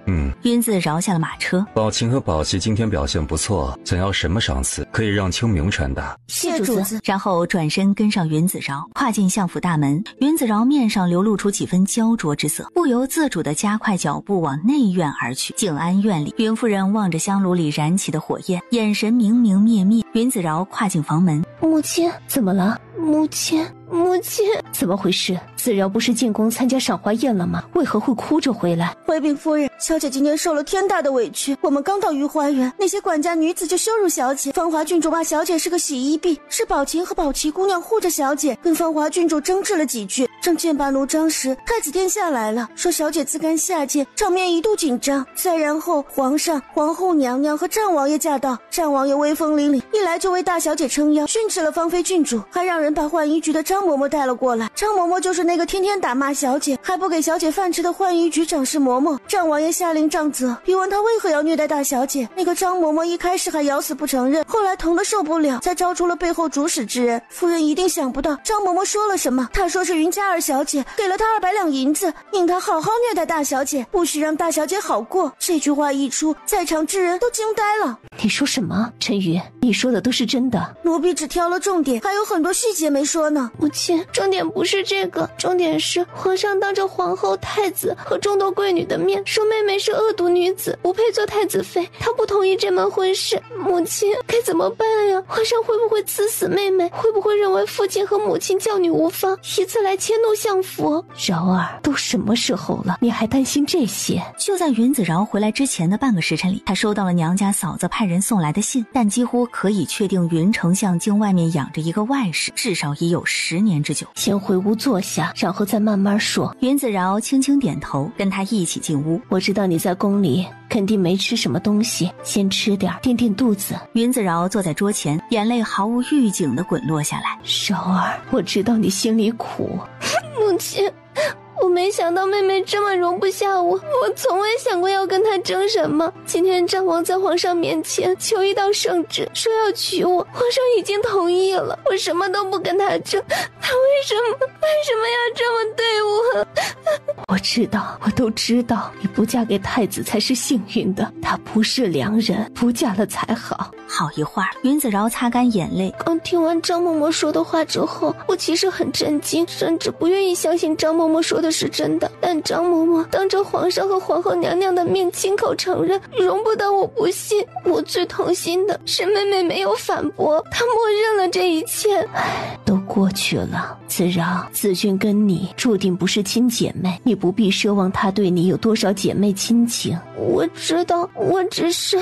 云子饶下了马车。宝琴和宝琪今天表现不错，想要什么赏赐，可以让清明传达。谢主子。然后转身跟上云子饶，跨进相府大门。云子饶面上流露出几分焦灼之色，不由自主地加快脚步往内院而去。静安院里，云夫人望着香炉里燃起的火焰，眼神明明灭灭。云子饶跨进房门。母亲，怎么了？母亲，怎么回事？子饶不是进宫参加赏花宴了吗？为何会哭着回来？回禀夫人，小姐今天受了天大的委屈。我们刚到御花园，那些管家女子就羞辱小姐。芳华郡主骂小姐是个洗衣婢，是宝琴和宝琪姑娘护着小姐，跟芳华郡主争执了几句。正剑拔弩张时，太子殿下来了，说小姐自甘下贱，场面一度紧张。再然后，皇上、皇后娘娘和战王爷驾到，战王爷威风凛凛，一来就为大小姐撑腰，训斥了芳菲郡主，还让人把浣衣局的张嬷嬷带了过来。张嬷嬷就是那个天天打骂小姐还不给小姐饭吃的浣衣局长侍嬷嬷。战王爷下令杖责，逼问他为何要虐待大小姐。那个张嬷嬷一开始还咬死不承认，后来疼得受不了，才招出了背后主使之人。夫人一定想不到张嬷嬷说了什么，她说是云家二小姐给了她200两银子，命她好好虐待大小姐，不许让大小姐好过。这句话一出，在场之人都惊呆了。你说什么？陈瑜，你说的都是真的？奴婢只挑了重点，还有很多细节没说呢。母亲，重点不是这个，重点是皇上当着皇后、太子和众多贵女的面说妹妹是恶毒女子，不配做太子妃，他不同意这门婚事。母亲该怎么办呀？皇上会不会赐死妹妹？会不会认为父亲和母亲教女无方，以此来迁怒相府？饶儿，都什么时候了，你还担心这些？就在云子饶回来之前的半个时辰里，他收到了娘家嫂子派人送来的信，但几乎可以确定云丞相境外面养着一个外室，至少已有10年之久。先回屋坐下，然后再慢慢说。云子饶轻轻点头，跟他一起进屋。我知道你在宫里肯定没吃什么东西，先吃点垫垫肚子。云子饶坐在桌前，眼泪毫无预警地滚落下来。饶儿，我知道你心里苦。母亲，我没想到妹妹这么容不下我从未想过要跟她争什么。今天战王在皇上面前求一道圣旨，说要娶我，皇上已经同意了，我什么都不跟他争，他为什么要这么对我？我知道，我都知道，你不嫁给太子才是幸运的，他不是良人，不嫁了才好。好一会儿，云子饶擦干眼泪。刚听完张嬷嬷说的话之后，我其实很震惊，甚至不愿意相信张嬷嬷说的是真的。但张嬷嬷当着皇上和皇后娘娘的面亲口承认，容不得我不信。我最痛心的是妹妹没有反驳，她默认了这一切。都过去了，子饶，子俊跟你注定不是亲姐妹，你不必奢望她对你有多少姐妹亲情。我知道，我只是……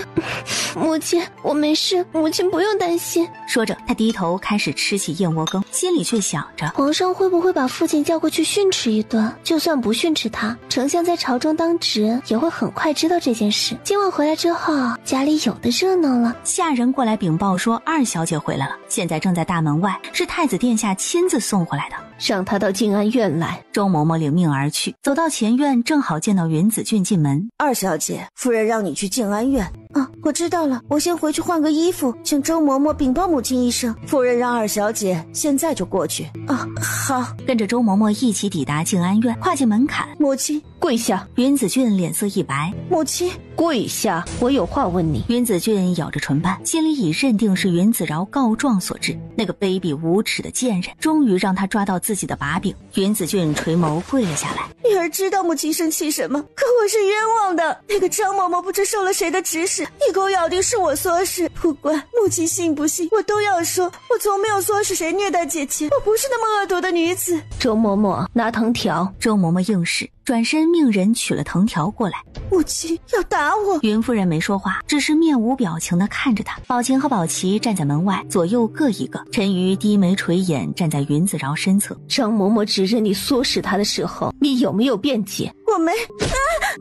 母亲，我没事，母亲不用担心。说着，他低头开始吃起燕窝羹，心里却想着，皇上会不会把父亲叫过去训斥一顿？就算不训斥他，丞相在朝中当值也会很快知道这件事。今晚回来之后，家里有的热闹了。下人过来禀报说二小姐回来了，现在正在大门外，是太子殿下亲自送回来的。让他到静安院来。周嬷嬷领命而去，走到前院，正好见到云子俊进门。二小姐，夫人让你去静安院。啊，我知道了，我先回去换个衣服，请周嬷嬷禀报母亲一声，夫人让二小姐现在就过去。啊，好。跟着周嬷嬷一起抵达静安院，跨进门槛，母亲跪下。云子俊脸色一白，母亲跪下，我有话问你。云子俊咬着唇瓣，心里已认定是云子饶告状所致，那个卑鄙无耻的贱人终于让他抓到自己的把柄。云子俊垂眸跪了下来，女儿知道母亲生气什么，可我是冤枉的。那个张嬷嬷不知受了谁的指使，一口咬定是我唆使，不管母亲信不信，我都要说，我从没有唆使谁虐待姐姐，我不是那么恶毒的女子。周嬷嬷，拿藤条。周嬷嬷应是，转身命人取了藤条过来。母亲要打我。云夫人没说话，只是面无表情地看着他。宝琴和宝琪站在门外，左右各一个。陈瑜低眉垂眼站在云子饶身侧。张嬷嬷指认你唆使她的时候，你有没有辩解？我没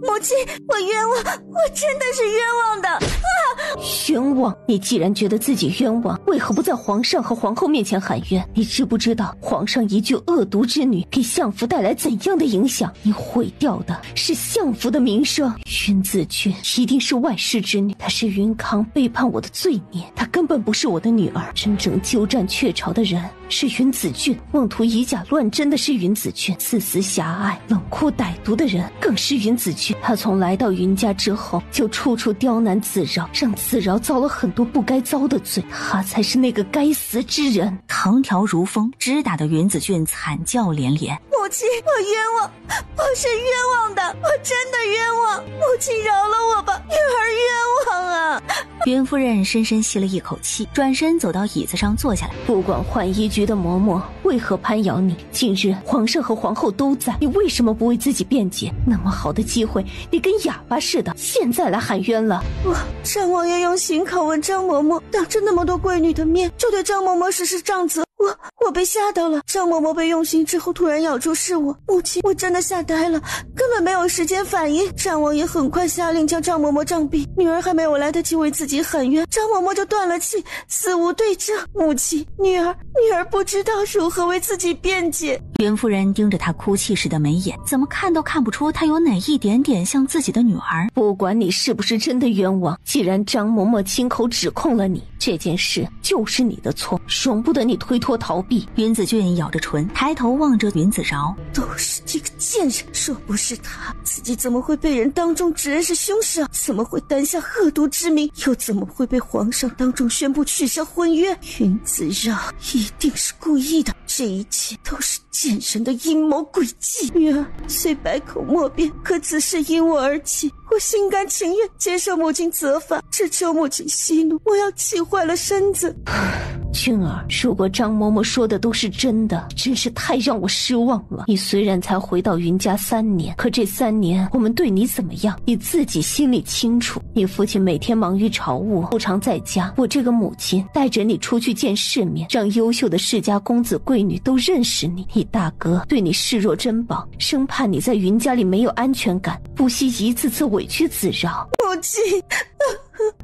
母亲，我冤枉，我真的是冤枉的冤枉？你既然觉得自己冤枉，为何不在皇上和皇后面前喊冤？你知不知道皇上一句恶毒之女给相府带来怎样的影响？你毁掉的是相府的名声。云子君一定是外室之女，她是云康背叛我的罪孽，她根本不是我的女儿。真正鸠占鹊巢的人是云子俊，妄图以假乱真的是云子俊，自私狭隘、冷酷歹毒的人更是云子俊。他从来到云家之后，就处处刁难子饶，让子饶遭了很多不该遭的罪，他才是那个该死之人。藤条如风，直打得云子俊惨叫连连。母亲，我冤枉，我是冤枉的，我真的冤枉，母亲饶了我吧，女儿冤枉啊！云夫人深深吸了一口气，转身走到椅子上坐下来。不管浣衣局的嬷嬷为何攀咬你，近日皇上和皇后都在，你为什么不为自己辩解？那么好的机会，你跟哑巴似的，现在来喊冤了。张王爷用刑拷问张嬷嬷，当着那么多贵女的面，就对张嬷嬷实施杖责。我被吓到了，张嬷嬷被用刑之后突然咬住是我，母亲，我真的吓呆了，根本没有时间反应。张王爷很快下令将张嬷嬷杖毙，女儿还没有来得及为自己喊冤，张嬷嬷就断了气，死无对证。母亲，女儿不知道如何为自己辩解。云夫人盯着她哭泣时的眉眼，怎么看都看不出她有哪一点点像自己的女儿。不管你是不是真的冤枉，既然张嬷嬷亲口指控了你，这件事就是你的错，容不得你推脱逃避。云子俊咬着唇，抬头望着云子饶，都是这个贱人，若不是他，自己怎么会被人当众指认是凶手？怎么会担下恶毒之名？又怎么会被皇上当众宣布取消婚约？云子饶一定是故意的，这一切都是贱人的阴谋诡计。女儿虽百口莫辩，可此事因我而起，我心甘情愿接受母亲责罚，只求母亲息怒，我要气坏了身子。俊儿，如果张嬷嬷说的都是真的，真是太让我失望了。你虽然才回到云家3年，可这3年我们对你怎么样，你自己心里清楚。你父亲每天忙于朝务，不常在家，我这个母亲带着你出去见世面，让优秀的世家公子贵女都认识你。你大哥对你视若珍宝，生怕你在云家里没有安全感，不惜一次次委屈子饶。母亲，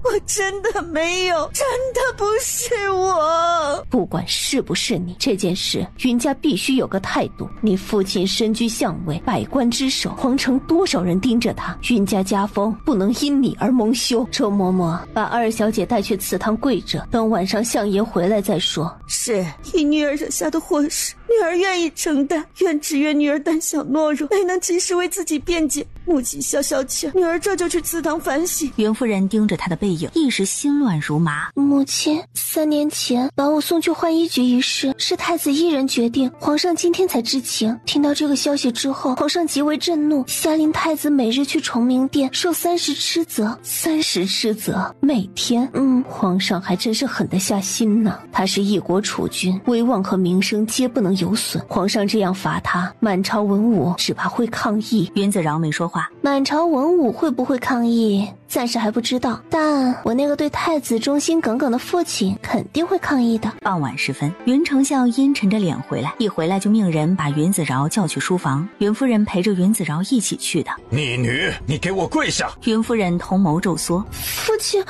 我真的没有，真的不是我。不管是不是你，这件事云家必须有个态度。你父亲身居相位，百官之首，皇城多少人盯着他，云家家风不能因你而蒙羞。周嬷嬷，把二小姐带去祠堂跪着，等晚上相爷回来再说。是，以女儿惹下的祸事，女儿愿意承担，只愿女儿胆小懦弱，没能及时为自己辩解。母亲消消气，女儿这就去祠堂反省。云夫人盯着她的背影，一时心乱如麻。母亲，3年前把我送去浣衣局一事，是太子一人决定，皇上今天才知情。听到这个消息之后，皇上极为震怒，下令太子每日去崇明殿受30吃责。30吃责，每天？皇上还真是狠得下心呢。他是一国储君，威望和名声皆不能有损。皇上这样罚他，满朝文武只怕会抗议。云子饶没说话。满朝文武会不会抗议，暂时还不知道，但我那个对太子忠心耿耿的父亲肯定会抗议的。傍晚时分，云丞相阴沉着脸回来，一回来就命人把云子饶叫去书房。云夫人陪着云子饶一起去的。逆女，你给我跪下！云夫人瞳眸骤缩。父亲，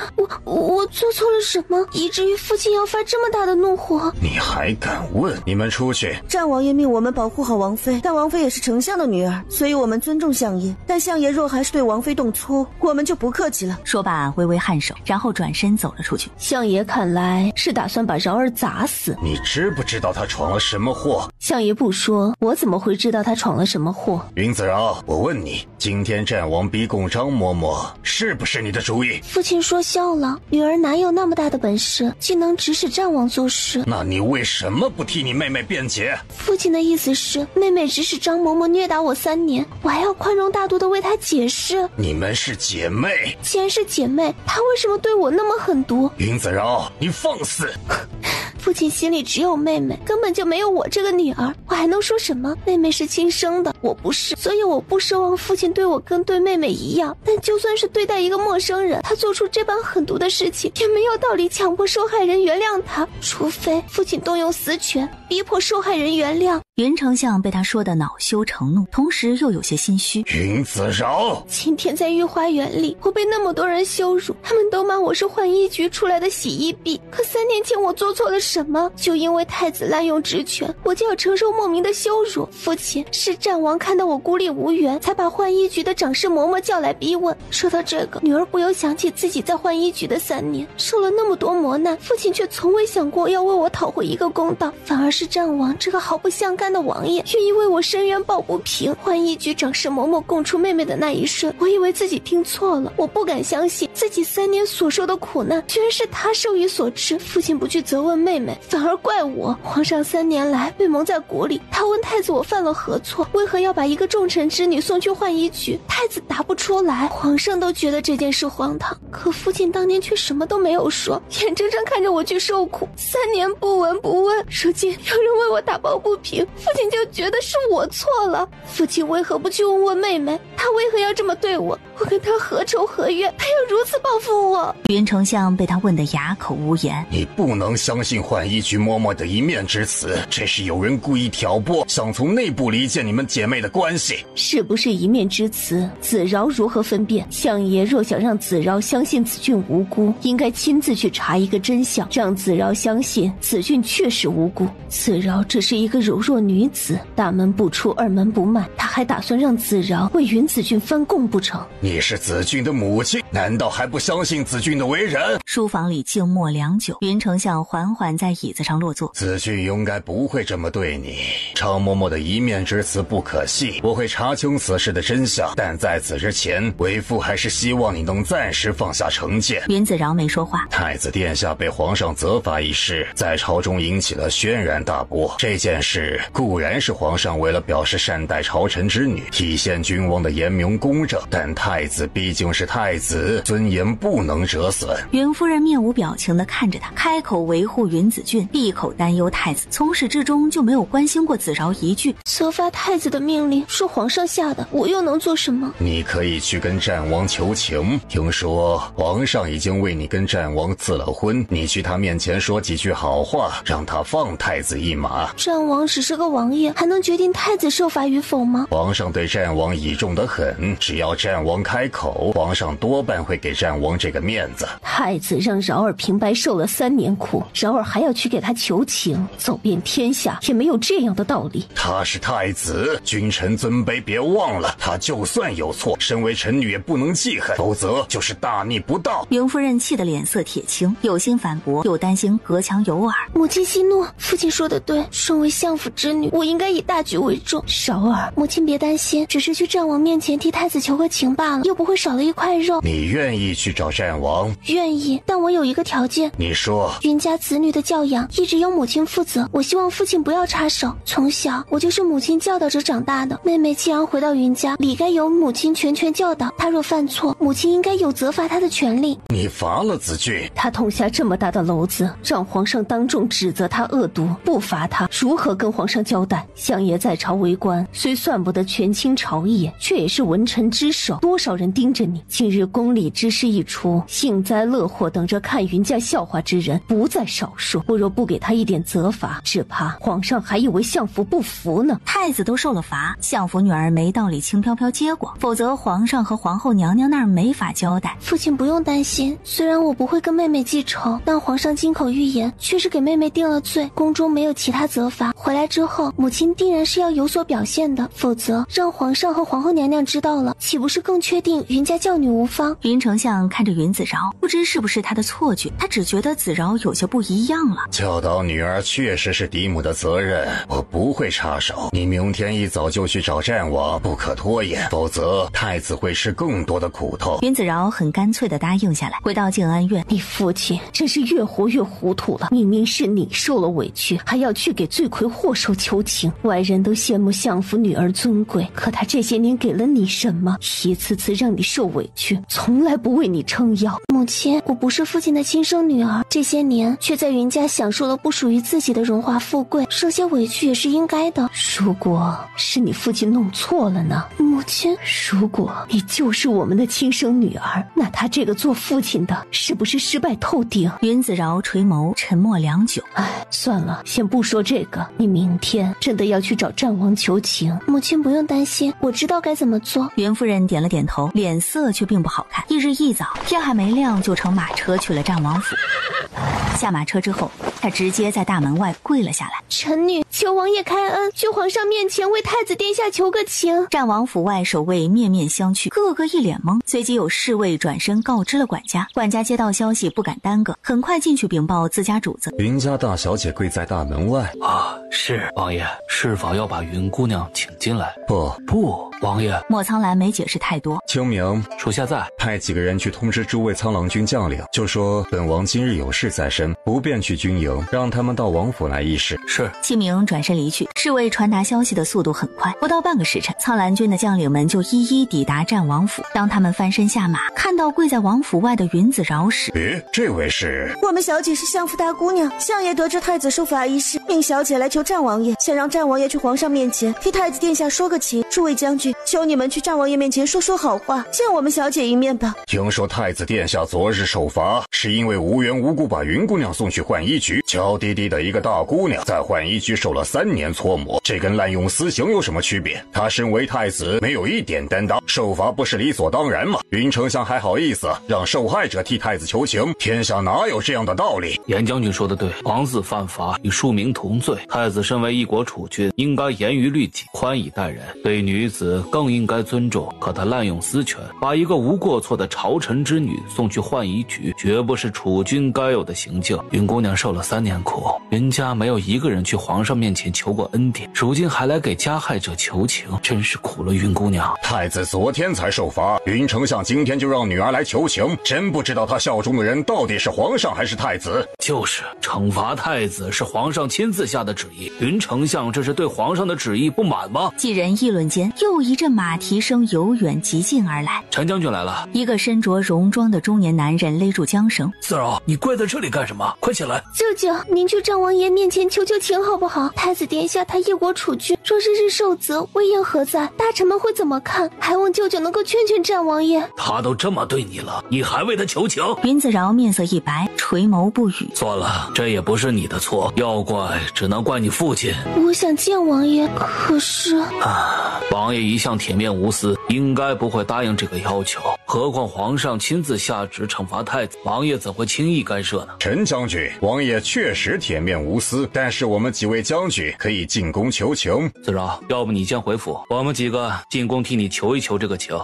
我做错了什么，以至于父亲要发这么大的怒火？你还敢问？你们出去。战王爷命我们保护好王妃，但王妃也是丞相的女儿，所以我们尊重相爷，但相爷若还是对王妃动粗，我们就不客气了。说罢微微颔首，然后转身走了出去。相爷看来是打算把饶儿砸死。你知不知道他闯了什么祸？相爷不说，我怎么会知道他闯了什么祸？云子饶，我问你，今天战王逼供张嬷嬷，是不是你的主意？父亲说笑了，女儿哪有那么大的本事，既能指使战王做事？那你为什么不替你妹妹辩解？父亲的意思是，妹妹指使张嬷嬷虐打我3年，我还要宽容大度地为她解释。你们是姐妹，既然是姐妹，她为什么对我那么狠毒？云子饶，你放肆！父亲心里只有妹妹，根本就没有我这个女儿，我还能说什么？妹妹是亲生的，我不是，所以我不奢望父亲对我跟对妹妹一样。但就算是对待一个陌生人，他做出这般狠毒的事情，也没有道理强迫受害人原谅他，除非父亲动用私权，逼迫受害人原谅。云丞相被他说得恼羞成怒，同时又有些心虚。云子饶，今天在御花园里，我被那么多人羞辱，他们都骂我是浣衣局出来的洗衣婢。可3年前我做错了什么？就因为太子滥用职权，我就要承受莫名的羞辱。父亲，是战王看到我孤立无援，才把浣衣局的长侍嬷嬷叫来逼问。说到这个，女儿不由想起自己在浣衣局的3年，受了那么多磨难，父亲却从未想过要为我讨回一个公道，反而是战王这个毫不相干的王爷愿意为我伸冤抱不平。浣衣局长侍嬷嬷供出妹妹的那一瞬，我以为自己听错了，我不敢相信自己3年所受的苦难居然是他受益所致。父亲不去责问妹妹，反而怪我。皇上3年来被蒙在鼓里，他问太子我犯了何错，为何要把一个重臣之女送去浣衣局？太子答不出来，皇上都觉得这件事荒唐，可父亲当年却什么都没有说，眼睁睁看着我去受苦，3年不闻不问。如今有人为我打抱不平，父亲就觉得是我错了。父亲为何不去问问妹妹，他为何要这么对我？我跟他何仇何怨，他要如此报复我？云丞相被他问得哑口无言。你不能相信浣衣局嬷嬷的一面之词，这是有人故意挑拨，想从内部离间你们姐妹的关系。是不是一面之词，子饶如何分辨？相爷若想让子饶相信子俊无辜，应该亲自去查一个真相，让子饶相信子俊确实无辜。子饶只是一个柔弱女子，大门不出二门不迈，他还打算让子饶为云子俊翻供不成？你是子俊的母亲，难道还不相信子俊的为人？书房里静默良久，云丞相缓缓在椅子上落座。子俊应该不会这么对你，常嬷嬷的一面之词不可信，我会查清此事的真相，但在此之前，为父还是希望你能暂时放下成见。云子饶没说话。太子殿下被皇上责罚一事，在朝中引起了轩然大波。这件事固然是皇上为了表示善待朝臣之女，体现君王的严明公正，但太子毕竟是太子，尊严不能折损。云夫人面无表情地看着他，开口维护云子俊，闭口担忧太子，从始至终就没有关心过子饶一句。责罚太子的命令是皇上下的，我又能做什么？你可以去跟战王求情，听说皇上已经为你跟战王赐了婚，你去他面前说几句好话，让他放太子一马。战王只是个王爷，还能决定太子受罚与否吗？皇上对战王倚重得很，只要战王开口，皇上多半会给战王这个面子。太子让饶儿平白受了3年苦，饶儿还要去给他求情，走遍天下也没有这样的道理。他是太子，君臣尊卑别忘了，他就算有错，身为臣女也不能记恨，否则就是大逆不道。云夫人气得脸色铁青，有心反驳，又担心隔墙有耳。母亲息怒，父亲说的对，身为相府之女，我应该以大局为重。饶儿，母亲别担心，只是去战王面前替太子求个情罢了，又不会少了一块肉。你愿意去找战王？愿意，但我有一个条件。你说。云家子女的教养一直由母亲负责，我希望父亲不要插手。从小我就是母亲教导着长大的，妹妹既然回到云家，理该由母亲全权教导。她若犯错，母亲应该有责罚她的权利。你罚了子俊，他捅下这么大的篓子，让皇上当众指责他恶毒，不罚他如何跟皇上交代？相爷在朝为官，虽算不得权倾朝野，却也是文臣之首，多少人盯着你。今日宫里之事一出，幸灾乐祸等着看云家笑话之人不在少数。我若不给他一点责罚，只怕皇上还以为相府不服呢。太子都受了罚，相府女儿没道理轻飘飘接过，否则皇上和皇后娘娘那儿没法交代。父亲不用担心，虽然我不会跟妹妹记仇，但皇上金口玉言，确实给妹妹定了罪，宫中没有其他责罚。回来之后，母亲定然是要有所表现的，否则让皇上和皇后娘娘知道了，岂不是更确定云家教女无方？云丞相看着云子饶，不知是不是他的错觉，他只觉得子饶有些不一样了。教导女儿确实是嫡母的责任，我不会插手。你明天一早就去找战王，不可拖延，否则太子会吃更多的苦头。云子饶很干脆地答应下来，回到静安院。你父亲真是越活越糊涂了，明明是你受了委屈，还要去给罪魁祸首求情。外人都羡慕相府女儿尊贵，可他这些年给了你什么？一次次让你受委屈，从来不为你撑腰。母亲，我不是父亲的亲生女儿，这些年却在云家享受了不属于自己的荣华富贵，受些委屈也是应该的。如果是你父亲弄错了呢？母亲，如果你就是我们的亲生女儿，那他这个做父亲的是不是失败透顶？云子饶垂眸沉默良久，算了，先先不说这个，你明天真的要去找战王求情？母亲不用担心，我知道该怎么做。袁夫人点了点头，脸色却并不好看。翌日一早，天还没亮就乘马车去了战王府。下马车之后，她直接在大门外跪了下来。臣女求王爷开恩，去皇上面前为太子殿下求个情。战王府外守卫面面相觑，个个一脸懵。随即有侍卫转身告知了管家，管家接到消息不敢耽搁，很快进去禀报自家主子。云家大小姐跪在大门外。是王爷，是否要把云姑娘请进来？不，王爷。莫苍兰没解释太多。清明，属下在。派几个人去通知诸位苍狼军将领，就说本王今日有事在身，不便去军营，让他们到王府来议事。是。清明转身离去。侍卫传达消息的速度很快，不到半个时辰，苍兰军的将领们就一一抵达战王府。当他们翻身下马，看到跪在王府外的云子饶时，这位是？我们小姐是相府大姑娘，相爷得知太子受罚一事，命小姐来求战王爷，想让战王爷去皇上面前替太子殿下说个情。诸位将军，求你们去战王爷面前说说好话，见我们小姐一面吧。听说太子殿下昨日受罚，是因为无缘无故把云姑娘送去浣衣局，娇滴滴的一个大姑娘在浣衣局受了3年搓磨，这跟滥用私刑有什么区别？她身为太子，没有一点担当，受罚不是理所当然吗？云丞相还好意思让受害者替太子求情，天下哪有这样的道理？严将军说的对，皇子犯法与庶民同罪，太子身为一国储君，应该严于律己，宽以待人，对女子更应该尊重。可他滥用私权，把一个无过错的朝臣之女送去浣衣局，绝不是储君该有的行径。云姑娘受了3年苦，云家没有一个人去皇上面前求过恩典，如今还来给加害者求情，真是苦了云姑娘。太子昨天才受罚，云丞相今天就让女儿来求情，真不知道他效忠的人到底是皇上还是太子。就是惩罚太子是皇上亲自下的旨意，云丞相这是对皇上的旨意不满吗？几人议论间，又一阵马蹄声由远及近而来。陈将军来了。一个身着戎装的中年男人勒住缰绳。四饶，你跪在这里干什么？快起来！舅舅，您去战王爷面前求求情好不好？太子殿下他一国储君，若日日受责，威严何在？大臣们会怎么看？还望舅舅能够劝劝战王爷。他都这么对你了，你还为他求情？云子饶面色一白，垂眸不语。算了，这也不是你的错，要怪只能怪你父亲。我想见王爷，可是王爷一向铁面无私，应该不会答应这个要求，何况皇上亲自下旨惩罚太子，王爷怎会轻易干涉呢？陈将军，王爷确实铁面无私，但是我们几位将军可以进宫求情。子饶，要不你先回府，我们几个进宫替你求一求这个情。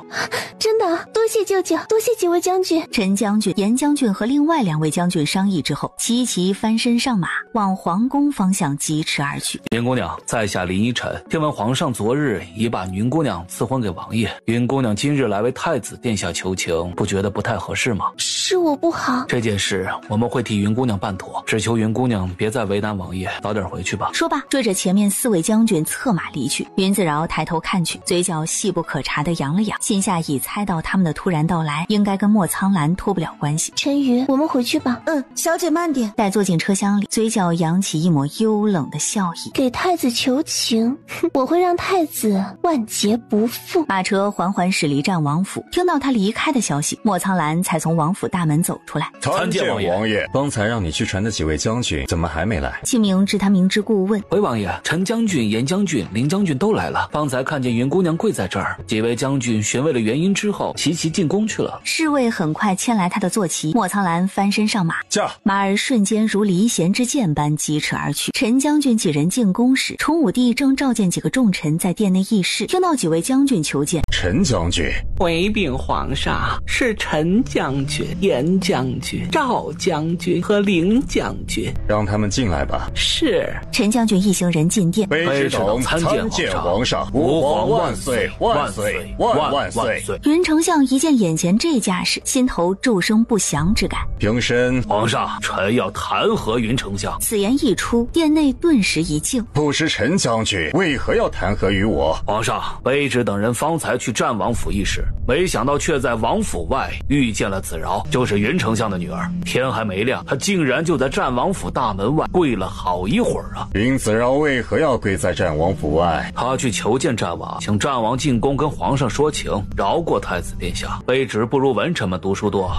真的，多谢舅舅，多谢几位将军。陈将军、严将军和另外2位将军商议之后，齐齐翻身上马，往皇宫方向疾驰而去。云姑娘，在下林依晨，听闻皇上昨日已把云姑娘赐婚给王爷，云姑娘今日来为太子殿下求情，不觉得不太合适吗？是我不好，这件事我们会替云姑娘办妥，只求云姑娘别再为难王爷，早点回去吧。说罢，追着前面4位将军策马离去。云子饶抬头看去，嘴角细不可察地扬了扬，心下已猜到他们的突然到来应该跟莫苍兰脱不了关系。陈瑜，我们回去吧。小姐慢点。待坐进车厢里，嘴角扬起一抹幽冷的笑意。给太子求情，我会让太子万劫不复。马车缓缓驶离战王府，听到他离开的消息，莫苍兰才从王府大门走出来。参见王爷。刚才让你去传的几位将军怎么还没来？清明知他明知故问。回王爷，陈将军、严将军、林将军都来了，方才看见云姑娘跪在这儿，几位将军询问了原因之后，齐齐进宫去了。侍卫很快牵来他的坐骑，莫苍兰翻身上马，驾！马儿瞬间如离弦之箭般疾驰而去。陈将军几人进宫时，崇武帝正召见几个重臣在殿内议事，听到几位将军求见。陈将军，回禀皇上，是陈将军、严将军、赵将军和凌将军，让他们进来吧。是。陈将军一行人进殿，卑职等参见皇上，吾皇万岁万岁万岁！云丞相一见眼前这架势，心头骤生不祥之感。平身。皇上，臣要弹劾云丞相。此言一出，殿内顿时一静。不知陈将军为何要弹劾于我？皇上，卑职等人方才去战王府议事，没想到却在王府外遇见了子饶，就是云丞相的女儿。天还没亮，她竟然就在战王府大门外跪了好一会儿啊！云子饶为何要跪在战王府外？他去求见战王，请战王进宫跟皇上说情，饶过太子殿下。卑职不如文臣们读书多，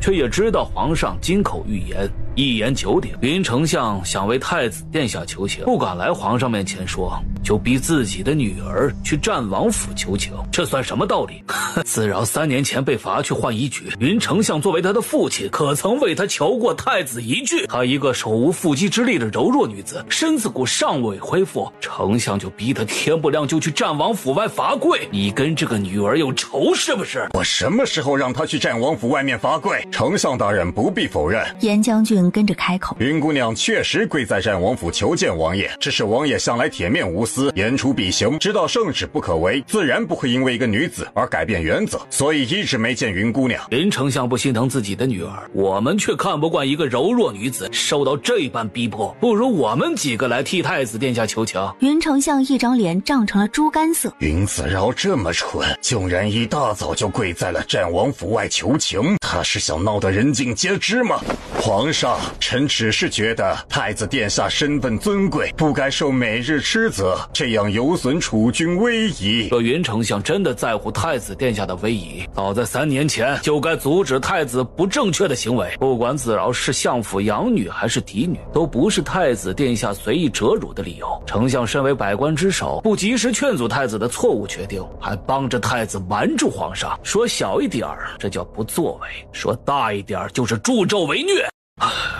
却也知道皇上金口玉言，一言九鼎。云丞相想为太子殿下求情，不敢来皇上面前说，就逼自己的女儿去战王府求情，这算什么道理？子饶3年前被罚去浣衣局，云丞相作为他的父亲，可曾为他求过太子一句？他一个手无缚鸡之力的柔弱女子，身子骨尚未恢复，丞相就逼他天不亮就去战王府外罚跪，你跟这个女儿有仇是不是？我什么时候让他去战王府外面罚跪？丞相大人不必否认。严将军跟着开口，云姑娘确实跪在战王府求见王爷，只是王爷向来铁面无私，言出必行，知道圣旨不可违，自然不会因为一个女子而改变原则，所以一直没见云姑娘。林丞相不心疼自己的女儿，我们却看不惯一个柔弱女子受到这般逼迫，不如我们几个来替太子殿下求情。云丞相一张脸涨成了猪肝色。云子饶这么蠢，竟然一大早就跪在了战王府外求情，他是想闹得人尽皆知吗？皇上，臣只是觉得太子殿下身份尊贵，不该受每日斥责，这样有损储君威仪。若云丞相真的在乎太子殿下的威仪，早在3年前就该阻止太子不正确的行为。不管子饶是相府养女还是嫡女，都不是太子殿下随意折辱的理由。丞相身为百官之首，不及时劝阻太子的错误决定，还帮着太子瞒住皇上。说小一点这叫不作为，说大一点就是助纣为虐。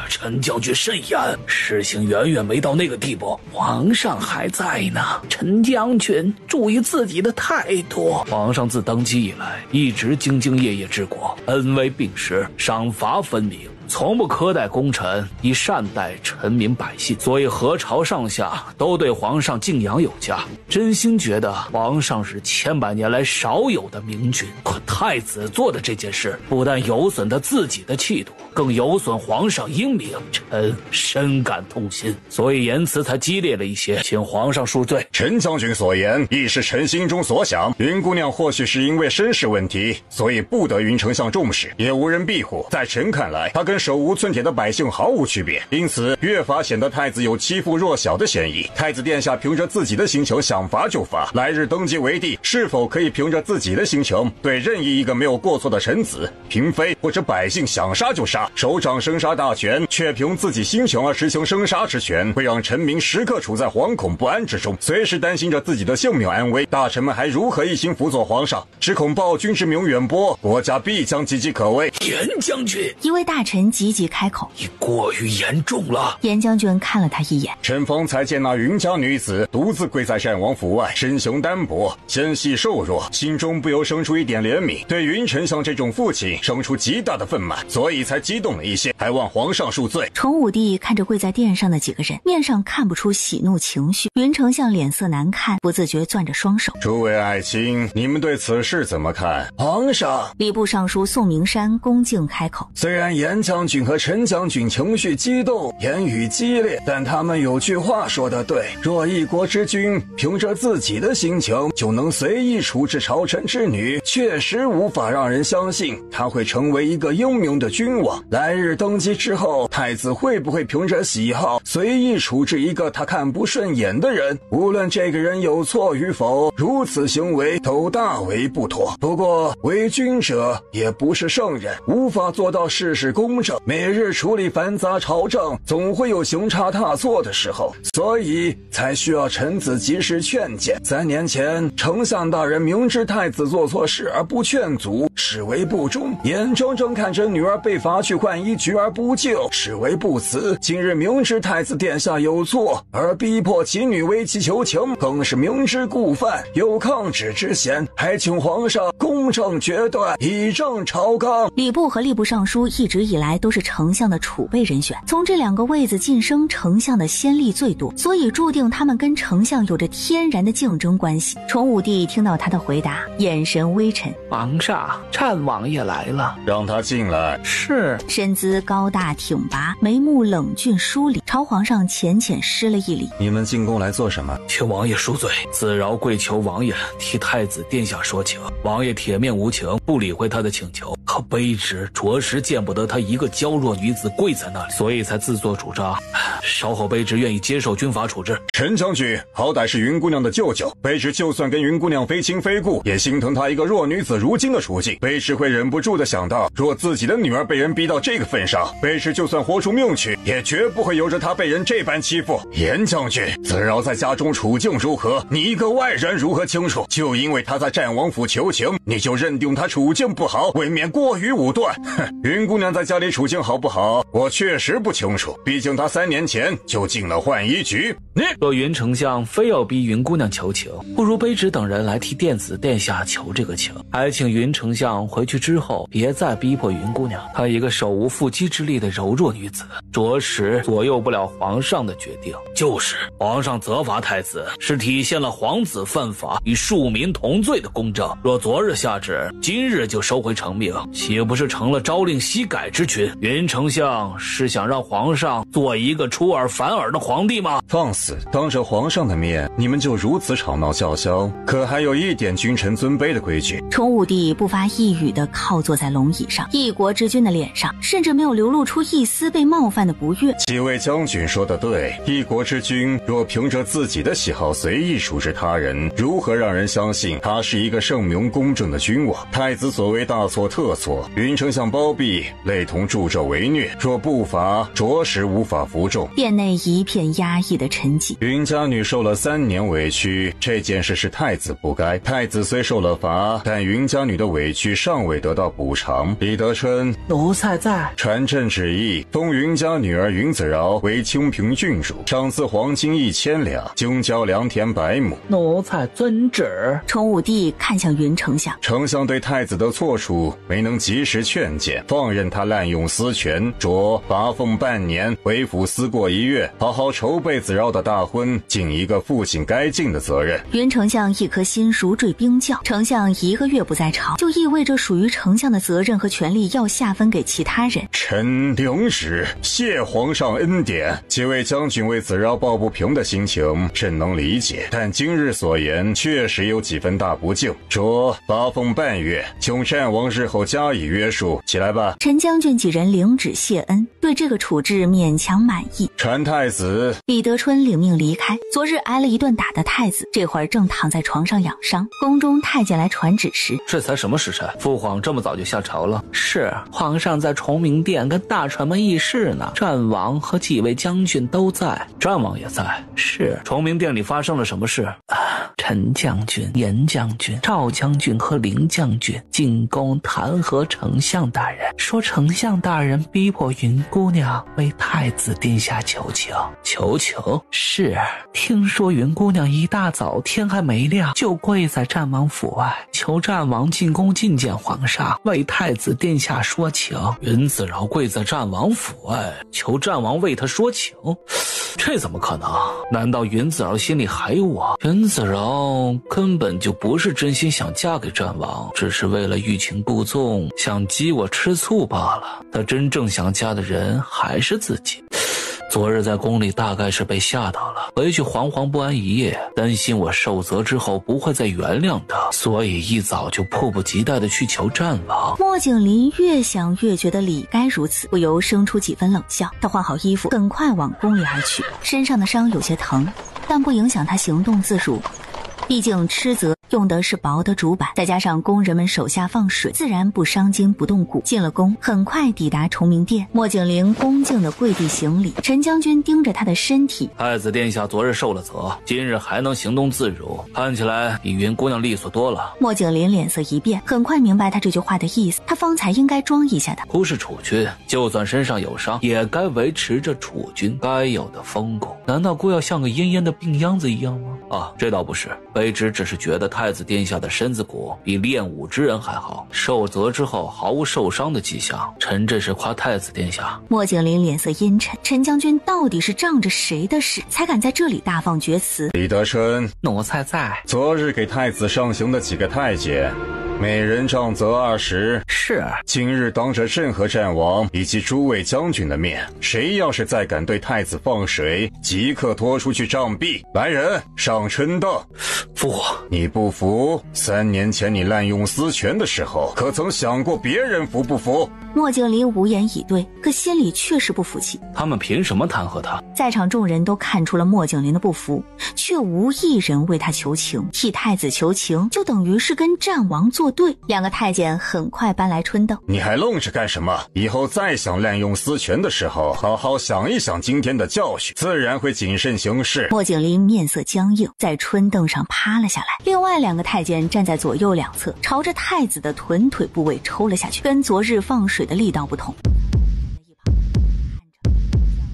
陈将军慎言，事情远远没到那个地步，皇上还在呢。陈将军注意自己的态度。皇上自登基以来，一直兢兢业业治国，恩威并施，赏罚分明，从不苛待功臣，以善待臣民百姓，所以何朝上下都对皇上敬仰有加，真心觉得皇上是千百年来少有的明君。可太子做的这件事，不但有损他自己的气度，更有损皇上英明，臣深感痛心，所以言辞才激烈了一些，请皇上恕罪。陈将军所言亦是臣心中所想，云姑娘或许是因为身世问题，所以不得云丞相重视，也无人庇护。在臣看来，她跟手无寸铁的百姓毫无区别，因此越发显得太子有欺负弱小的嫌疑。太子殿下凭着自己的心情想罚就罚，来日登基为帝，是否可以凭着自己的心情对任意一个没有过错的臣子、嫔妃或者百姓想杀就杀，手掌生杀大权，却凭自己心情而实行生杀之权，会让臣民时刻处在惶恐不安之中，随时担心着自己的性命安危。大臣们还如何一心辅佐皇上？只恐暴君之名远播，国家必将岌岌可危。严将军，一位大臣急急开口，你过于严重了。严将军看了他一眼，臣方才见那云家女子独自跪在战王府外，身形单薄，纤细瘦弱，心中不由生出一点怜悯，对云丞相这种父亲生出极大的愤懑，所以才激动了一些，还望皇上恕罪。崇武帝看着跪在殿上的几个人，面上看不出喜怒情绪。云丞相脸色难看，不自觉攥着双手。诸位爱卿，你们对此事怎么看？皇上，礼部尚书宋明山恭敬开口，虽然严将军和陈将军情绪激动，言语激烈，但他们有句话说得对，若一国之君凭着自己的心情就能随意处置朝臣之女，确实无法让人相信他会成为一个英明的君王。来日登基之后，太子会不会凭着喜好随意处置一个他看不顺眼的人？无论这个人有错与否，如此行为都大为不妥。不过为君者也不是圣人，无法做到事事公正，每日处理繁杂朝政，总会有行差踏错的时候，所以才需要臣子及时劝谏。3年前，丞相大人明知太子做错事而不劝阻，视为不忠，眼睁睁看着女儿被罚去浣衣局而不救，视为不慈。今日明知太子殿下有错，而逼迫其女为其求情，更是明知故犯，有抗旨之嫌，还请皇上公正决断，以正朝纲。礼部和吏部尚书一直以来都是丞相的储备人选，从这2个位子晋升丞相的先例最多，所以注定他们跟丞相有着天然的竞争关系。崇武帝听到他的回答，眼神微沉。皇上，战王爷来了，让他进来。是。身姿高大挺拔，眉目冷峻疏离，朝皇上浅浅施了一礼。你们进宫来做什么？请王爷恕罪，子饶跪求王爷替太子殿下说情。王爷铁面无情，不理会他的请求，可卑职着实见不得他一个娇弱女子跪在那里，所以才自作主张。稍后卑职愿意接受军法处置。陈将军好歹是云姑娘的舅舅，卑职就算跟云姑娘非亲非故，也心疼她一个弱女子如今的处境。卑职会忍不住的想到，若自己的女儿被人逼到这个份上，卑职就算豁出命去，也绝不会由着她被人这般欺负。严将军，子饶在家中处境如何，你一个外人如何清楚？就因为他在战王府求情，你就认定他处境不好，未免过于武断。哼，云姑娘在家里处境好不好，我确实不清楚，毕竟她3年前就进了浣衣局。若云丞相非要逼云姑娘求情，不如卑职等人来替电子殿下求这个情，还请云丞相回去之后别再逼迫云姑娘。她一个手无缚鸡之力的柔弱女子，着实左右不了皇上的决定。就是皇上责罚太子，是体现了皇子犯法与庶民同罪的公正。若昨日下旨，今日就收回成命，岂不是成了朝令夕改之君？云丞相是想让皇上做一个出尔反尔的皇帝吗？放肆！当着皇上的面，你们就如此吵闹叫嚣，可还有一点君臣尊卑的规矩。崇武帝不发一语地靠坐在龙椅上，一国之君的脸上甚至没有流露出一丝被冒犯的不悦。几位将军说得对，一国之君若凭着自己的喜好随意处置他人，如何让人相信他是一个圣明公正的君王？太子所谓大错特错，云丞相包庇，类同助纣为虐，若不罚，着实无法服众。殿内一片压抑的沉寂。云家女受了3年委屈，这件事是太子不该。太子虽受了罚，但云家女的委屈尚未得到补偿。李德春，奴才在。传朕旨意，封云家女儿云子饶为清平郡主，赏赐黄金1000两，京郊良田100亩。奴才遵旨。崇武帝看向云丞相，丞相对太子的错处没能及时劝谏，放任他滥用私权，着罚俸半年，回府思过1月，好好筹备子饶的大婚，尽一个父亲该尽的责任。云丞相一颗心如坠冰窖，丞相1个月不在朝，就意味着属于丞相的责任和权力要下分给其他人。臣领旨，谢皇上恩典。几位将军为子饶抱不平的心情，朕能理解，但今日所言确实有几分大不敬。着罚俸半月，请战王日后加以约束。起来吧。陈将军几人领旨谢恩，对这个处置勉强满意。传太子。李德春领命离开。昨日挨了一顿打的太子，这会儿正躺在床上养伤。宫中太监来传旨时，这才什么时辰？父皇这么早就下朝了？是，皇上在崇明殿跟大臣们议事呢，战王和几位将军都在。战王也在？是。崇明殿里发生了什么事？陈将军、严将军、赵将军和林将军进宫弹劾丞相大人，说丞相大人逼迫云姑娘为太子殿下求情。求情？是。听说云姑娘一大早天还没亮就跪在战王府外，求战王进宫觐见皇上，为太子殿下说情。云子饶跪在战王府外，求战王为他说情？这怎么可能？难道云子饶心里还有我？云子饶根本就不是真心想嫁给战王，只是为了欲擒故纵，想激我吃醋罢了。他真正想嫁的人还是自己。昨日在宫里大概是被吓到了，回去惶惶不安一夜，担心我受责之后不会再原谅他，所以一早就迫不及待地去求战王。莫景林越想越觉得理该如此，不由生出几分冷笑。他换好衣服，很快往宫里而去。身上的伤有些疼，但不影响他行动自如。毕竟斥责用的是薄的竹板，再加上工人们手下放水，自然不伤筋不动骨。进了宫，很快抵达崇明殿。莫景陵恭敬地跪地行礼。陈将军盯着他的身体，太子殿下昨日受了责，今日还能行动自如，看起来比云姑娘利索多了。莫景林脸色一变，很快明白他这句话的意思。他方才应该装一下的。不是储君，就算身上有伤，也该维持着储君该有的风骨。难道姑要像个奄奄的病秧子一样吗？这倒不是，卑职只是觉得太子殿下的身子骨比练武之人还好，受责之后毫无受伤的迹象。臣这是夸太子殿下。莫景林脸色阴沉，陈将军到底是仗着谁的势，才敢在这里大放厥词？李德春，奴才在。昨日给太子上刑的几个太监，每人杖责20。是。今日当着朕和战王以及诸位将军的面，谁要是再敢对太子放水，即刻拖出去杖毙。来人，上春凳。父皇，你不服？3年前你滥用私权的时候，可曾想过别人服不服？莫景林无言以对，可心里确实不服气。他们凭什么弹劾他？在场众人都看出了莫景林的不服，却无一人为他求情。替太子求情，就等于是跟战王作对。2个太监很快搬来春凳。你还愣着干什么？以后再想滥用私权的时候，好好想一想今天的教训，自然会谨慎行事。莫景林面色僵硬，在春凳上趴了下来。另外2个太监站在左右两侧，朝着太子的臀腿部位抽了下去，跟昨日放水的力道不同。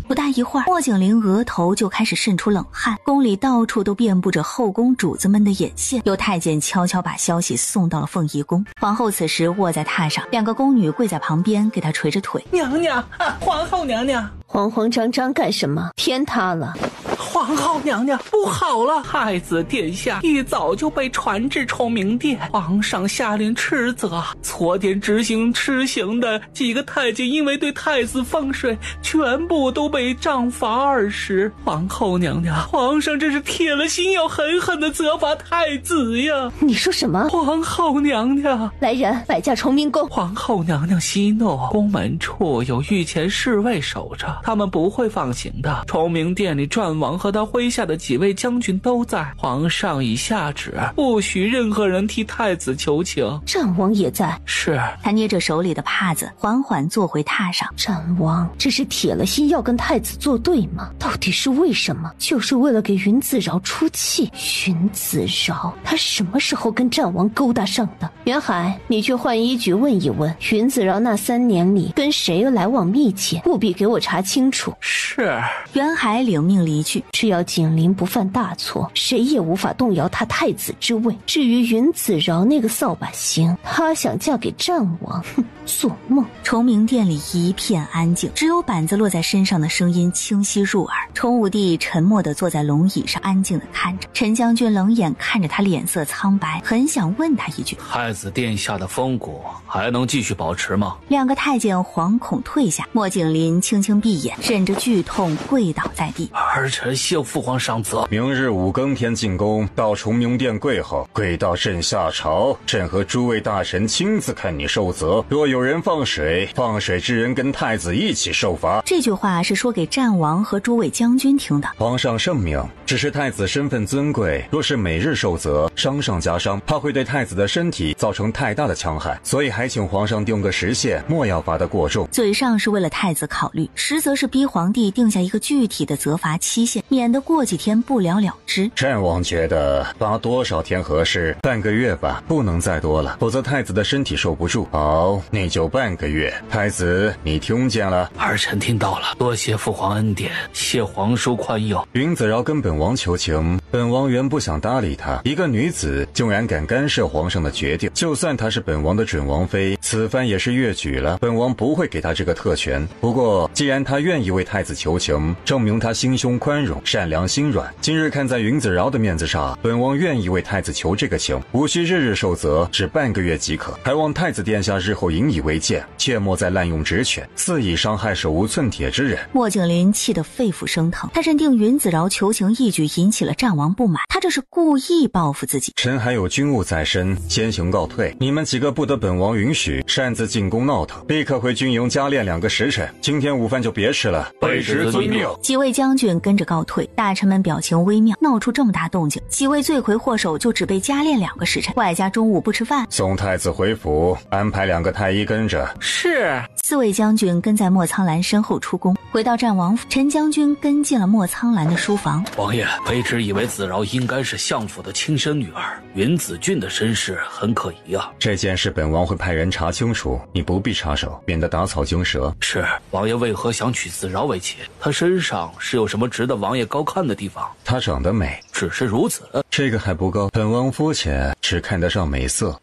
不大一会儿，莫景林额头就开始渗出冷汗，宫里到处都遍布着后宫主子们的眼线。有太监悄悄把消息送到了凤仪宫。皇后此时卧在榻上，2个宫女跪在旁边给她捶着腿。娘娘，皇后娘娘，慌慌张张干什么？天塌了！皇后娘娘，不好了！太子殿下一早就被传至崇明殿，皇上下令斥责，错点执行施行的几个太监因为对太子放水，全部都被杖罚20。皇后娘娘，皇上这是铁了心要狠狠地责罚太子呀！你说什么？皇后娘娘，来人，摆驾崇明宫！皇后娘娘息怒，宫门处有御前侍卫守着，他们不会放行的。崇明殿里战王和他麾下的几位将军都在，皇上已下旨，不许任何人替太子求情。战王也在。是。他捏着手里的帕子，缓缓坐回榻上。战王这是铁了心要跟太子作对吗？到底是为什么？就是为了给云子饶出气。云子饶，他什么时候跟战王勾搭上的？袁海，你去浣衣局问一问，云子饶那3年里跟谁来往密切，务必给我查清楚。是。袁海领命离去。只要景林不犯大错，谁也无法动摇他太子之位。至于云子饶那个扫把星，他想嫁给战王，哼，做梦。崇明殿里一片安静，只有板子落在身上的声音清晰入耳。崇武帝沉默地坐在龙椅上，安静地看着。陈将军冷眼看着他，脸色苍白，很想问他一句：太子殿下的风骨还能继续保持吗？2个太监惶恐退下。莫景林轻轻闭眼，忍着剧痛跪倒在地。儿臣谢父皇上责。明日5更天进宫，到崇明殿跪后，跪到朕下朝，朕和诸位大臣亲自看你受责。若有人放水，放水之人跟太子一起受罚。这句话是说给战王和诸位将军听的。皇上圣明，只是太子身份尊贵，若是每日受责，伤上加伤，怕会对太子的身体造成太大的戕害，所以还请皇上定个时限，莫要罚得过重。嘴上是为了太子考虑，实则是逼皇帝定下一个具体的责罚期限，免得过几天不了了之。战王觉得罚多少天合适？半个月吧，不能再多了，否则太子的身体受不住。好，那就半个月。太子，你听见了？儿臣听到了，多谢父皇恩典，谢皇叔宽宥。云子饶跟本王求情，本王原不想搭理他，一个女子竟然敢干涉皇上的决定，就算她是本王的准王妃，此番也是越矩了，本王不会给她这个特权。不过既然她愿意为太子求情，证明她心胸宽容，善良心软。今日看在云子饶的面子上，本王愿意为太子求这个情，无需日日受责，只半个月即可。还望太子殿下日后引以为戒，切莫再滥用职权，肆意伤害手无寸铁之人。莫景林气得肺腑生疼，他认定云子饶求情一举引起了战王不满，他这是故意报复自己。臣还有军务在身，先行告退。你们几个不得本王允许擅自进宫闹腾，立刻回军营加练2个时辰。今天午饭就别吃了。卑职遵命。几位将军跟着告退，大臣们表情微妙，闹出这么大动静，几位罪魁祸首就只被加练2个时辰，外加中午不吃饭。送太子回府，安排2个太医跟着。是。 4位将军跟在莫苍兰身后出宫，回到战王府，陈将军跟进了莫苍兰的书房。王爷，卑职以为子饶应该是相府的亲生女儿，云子俊的身世很可疑啊。这件事本王会派人查清楚，你不必插手，免得打草惊蛇。是，王爷为何想娶子饶为妾？她身上是有什么值得王爷高看的地方？她长得美，只是如此。这个还不够，本王肤浅，只看得上美色。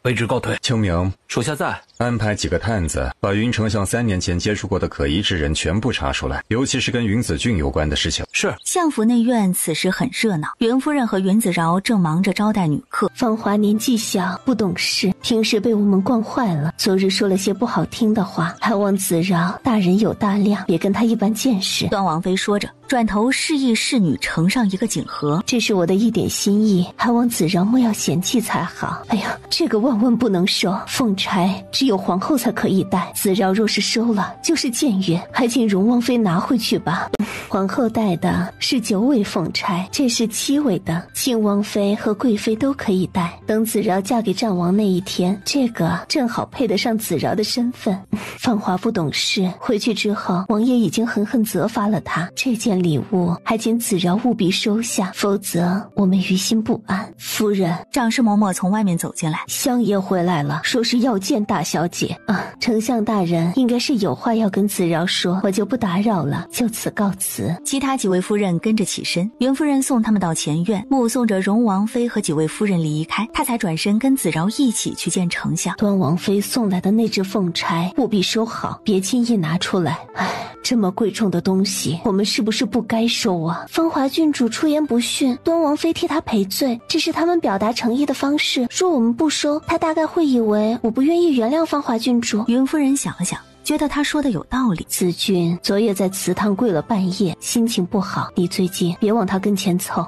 卑职告退。清明，属下在。安排几个探子，把云丞相3年前接触过的可疑之人全部查出来，尤其是跟云子俊有关的事情。是。相府内院此时很热闹，云夫人和云子饶正忙着招待女客。芳华年纪小，不懂事，平时被我们惯坏了。昨日说了些不好听的话，还望子饶大人有大量，别跟他一般见识。端王妃说着，转头示意侍女呈上一个锦盒，这是我的一点心意，还望子饶莫要嫌弃才好。哎呀，这个万万不能收，凤钗只有皇后才可以戴，子饶若是收了，就是僭越，还请荣王妃拿回去吧。皇后戴的是9尾凤钗，这是7尾的，庆王妃和贵妃都可以戴。等子饶嫁给战王那一天，这个正好配得上子饶的身份。芳华不懂事，回去之后，王爷已经狠狠责罚了他。这件礼物还请子饶务必收下，否则我们于心不安。夫人，长侍嬷嬷从外面走进来，相爷回来了，说是要见大小姐啊。丞相大人应该是有话要跟子饶说，我就不打扰了，就此告辞。其他几位夫人跟着起身，云夫人送他们到前院，目送着荣王妃和几位夫人离开，她才转身跟子饶一起去见丞相。端王妃送来的那只凤钗务必收好，别轻易拿出来。唉，这么贵重的东西，我们是不是不该收啊？芳华郡主出言不逊，端王妃替她赔罪，这是他们表达诚意的方式。若我们不收，她大概会以为我不愿意原谅芳华郡主。云夫人想了想，觉得他说的有道理。子俊昨夜在祠堂跪了半夜，心情不好，你最近别往他跟前凑。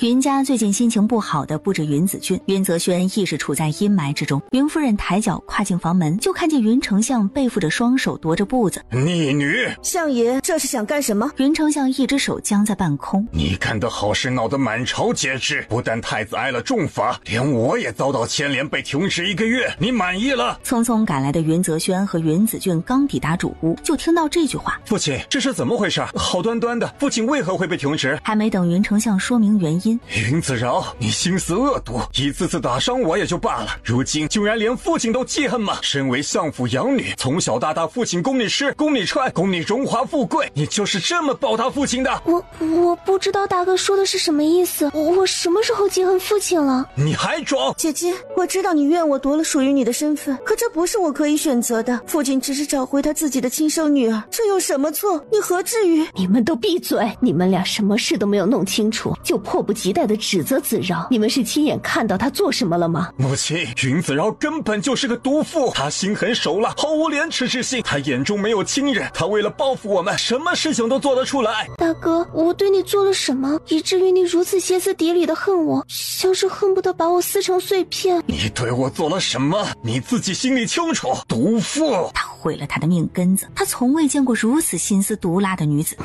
云家最近心情不好的不止云子俊，云泽轩亦是处在阴霾之中。云夫人抬脚跨进房门，就看见云丞相背负着双手踱着步子。逆女！相爷这是想干什么？云丞相一只手僵在半空。你干的好事闹得满朝皆知，不但太子挨了重罚，连我也遭到牵连，被停职1个月，你满意了？匆匆赶来的云泽轩和云子俊刚抵达主屋，就听到这句话。父亲，这是怎么回事？好端端的，父亲为何会被停职？还没等云丞相说明原因，云子饶，你心思恶毒，一次次打伤我也就罢了，如今竟然连父亲都记恨吗？身为相府养女，从小到大父亲供你吃，供你穿，供你荣华富贵，你就是这么报答父亲的？我不知道大哥说的是什么意思，我什么时候记恨父亲了？你还装？姐姐，我知道你怨我夺了属于你的身份，可这不是我可以选择的。父亲只是找回他自己的亲生女儿，这有什么错？你何至于？你们都闭嘴！你们俩什么事都没有弄清楚，就迫不及待的指责子饶。你们是亲眼看到他做什么了吗？母亲，云子饶根本就是个毒妇，他心狠手辣，毫无廉耻之心，他眼中没有亲人，他为了报复我们，什么事情都做得出来。大哥，我对你做了什么，以至于你如此歇斯底里的恨我，像是恨不得把我撕成碎片？你对我做了什么？你自己心里清楚。毒妇，他毁了他的命根子，他从未见过如此心思毒辣的女子。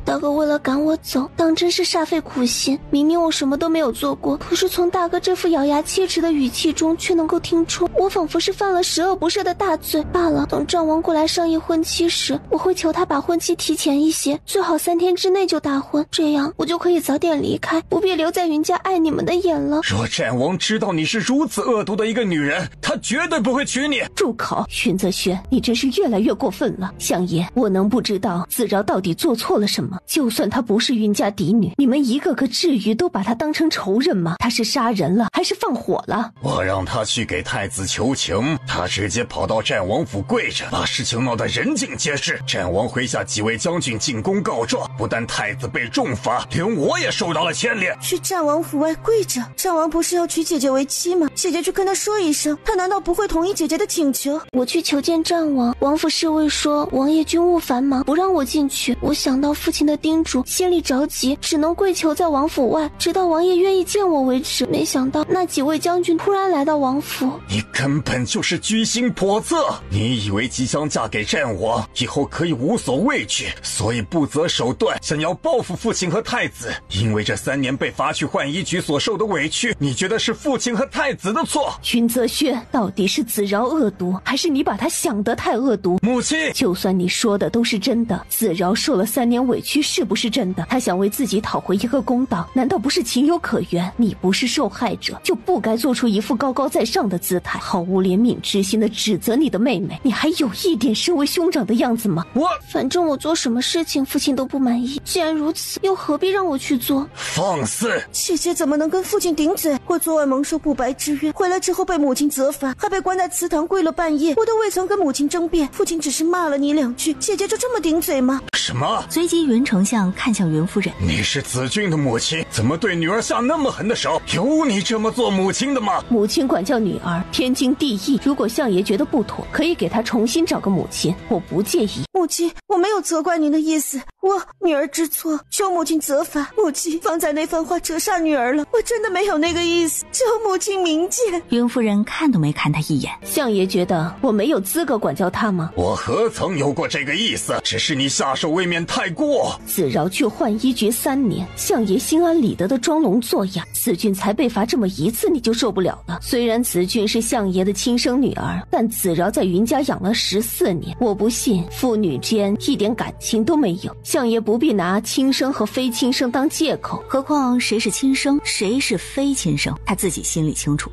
大哥为了赶我走，当真是煞费苦心。明明我什么都没有做过，可是从大哥这副咬牙切齿的语气中，却能够听出我仿佛是犯了十恶不赦的大罪。罢了，等战王过来商议婚期时，我会求他把婚期提前一些，最好3天之内就大婚，这样我就可以早点离开，不必留在云家碍你们的眼了。若战王知道你是如此恶毒的一个女人，他绝对不会娶你。住口！云泽轩，你真是越来越过分了。相爷，我能不知道子饶到底做错了什么？就算她不是云家嫡女，你们一个个至于都把她当成仇人吗？她是杀人了还是放火了？我让他去给太子求情，他直接跑到战王府跪着，把事情闹得人尽皆知。战王麾下几位将军进宫告状，不但太子被重罚，连我也受到了牵连。去战王府外跪着？战王不是要娶姐姐为妻吗？姐姐去跟他说一声，他难道不会同意姐姐的请求？我去求见战王，王府侍卫说王爷军务繁忙，不让我进去。我想到父亲的叮嘱，心里着急，只能跪求在王府外，直到王爷愿意见我为止。没想到那几位将军突然来到王府。你根本就是居心叵测，你以为即将嫁给战王以后可以无所畏惧，所以不择手段想要报复父亲和太子。因为这3年被罚去浣衣局所受的委屈，你觉得是父亲和太子的错？云泽轩，到底是子饶恶毒，还是你把他想得太恶毒？母亲，就算你说的都是真的，子饶受了3年委屈是不是真的？他想为自己讨回一个公道，难道不是情有可原？你不是受害者，就不该做出一副高高在上的姿态，毫无怜悯之心的指责你的妹妹。你还有一点身为兄长的样子吗？反正我做什么事情父亲都不满满意。既然如此，又何必让我去做？放肆！姐姐怎么能跟父亲顶嘴？我昨晚蒙受不白之冤，回来之后被母亲责罚，还被关在祠堂跪了半夜，我都未曾跟母亲争辩，父亲只是骂了你2句，姐姐就这么顶嘴吗？什么？随即云丞相看向云夫人，你是子俊的母亲，怎么对女儿下那么狠的手？有你这么做母亲的吗？母亲管教女儿天经地义，如果相爷觉得不妥，可以给她重新找个母亲，我不介意。母亲，我没有责怪您的意思，我女儿知错，求母亲责罚。母亲，方才那番话折煞女儿了，我真的没有那个意思，求母亲明鉴。云夫人看都没看他一眼。相爷觉得我没有资格管教她吗？我何曾有过这个意思，只是你下手未免太过。子饶去浣衣局3年，相爷心安理得的装聋作哑，子俊才被罚这么1次你就受不了了。虽然子俊是相爷的亲生女儿，但子饶在云家养了14年，我不信父女间一点感情都没有。相爷不必拿亲生和非亲生当借口，何况谁是亲生，谁是非亲生，他自己心里清楚。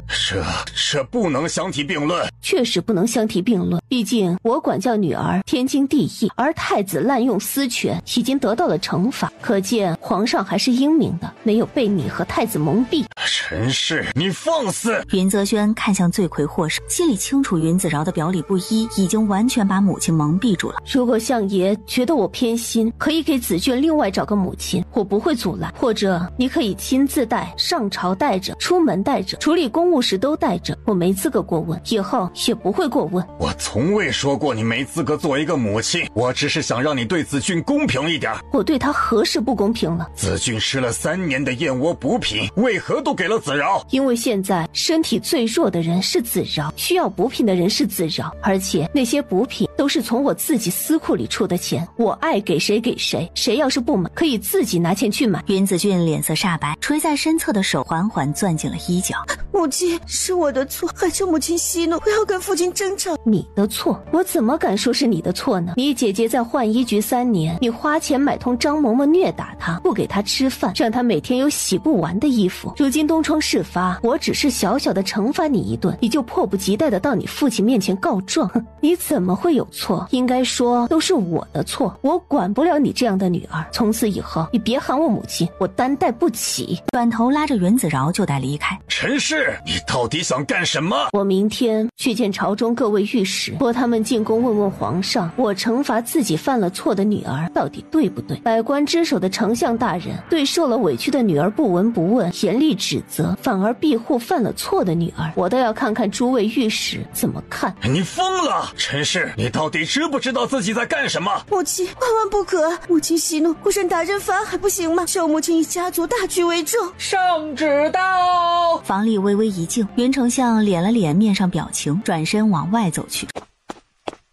这不能相提并论。确实不能相提并论，毕竟我管教女儿天经地义，而太子滥用私权已经得到了惩罚，可见皇上还是英明的，没有被你和太子蒙蔽。陈氏，你放肆！云泽轩看向罪魁祸首，心里清楚云子饶的表里不一已经完全把母亲蒙蔽住了。如果相爷觉得我偏心，可以给子俊另外找个母亲，我不会阻拦，或者你可以亲自带，上朝带着，出门带着，处理公务时都带着，我没资格过问，以后也不会过问。我从未说过你没资格做一个母亲，我只是想让你对子俊公平一点。我对他何时不公平了？子俊吃了3年的燕窝补品，为何都给了子饶？因为现在身体最弱的人是子饶，需要补品的人是子饶，而且那些补品都是从我自己私库里出的钱，我爱给谁给谁，谁要是不买，可以自己拿钱去买。云子俊脸色煞白，垂在身侧的手缓缓攥进了衣角。母亲，是我的错，还求母亲息怒，不要跟父亲争吵。你的错？我怎么敢说是你的错呢？你姐姐在浣衣局3年，你花钱买通张嬷嬷虐打她，不给她吃饭，让她每天有洗不完的衣服。如今东窗事发，我只是小小的惩罚你一顿，你就迫不及待的到你父亲面前告状。你怎么会有错？应该说都是我的错，我管不了你这样的女儿。从此以后，你别喊我母亲，我担待不起。转头拉着云子饶就得离开。陈氏，你到底想干什么？我明天去见朝中各位御史，托他们进宫问问皇上，我惩罚自己犯了错的女儿到底对不对？百官之首的丞相大人对受了委屈的女儿不闻不问，严厉指责，反而庇护犯了错的女儿，我倒要看看诸位御史怎么看。你疯了！陈氏，你到底知不知道自己在干什么？母亲，万万不可！母亲息怒，孤身打人罚还不行吗？求母亲以家族大局为重。圣旨到！房里微微一静，云丞相敛了敛面上表情，转身往外走去。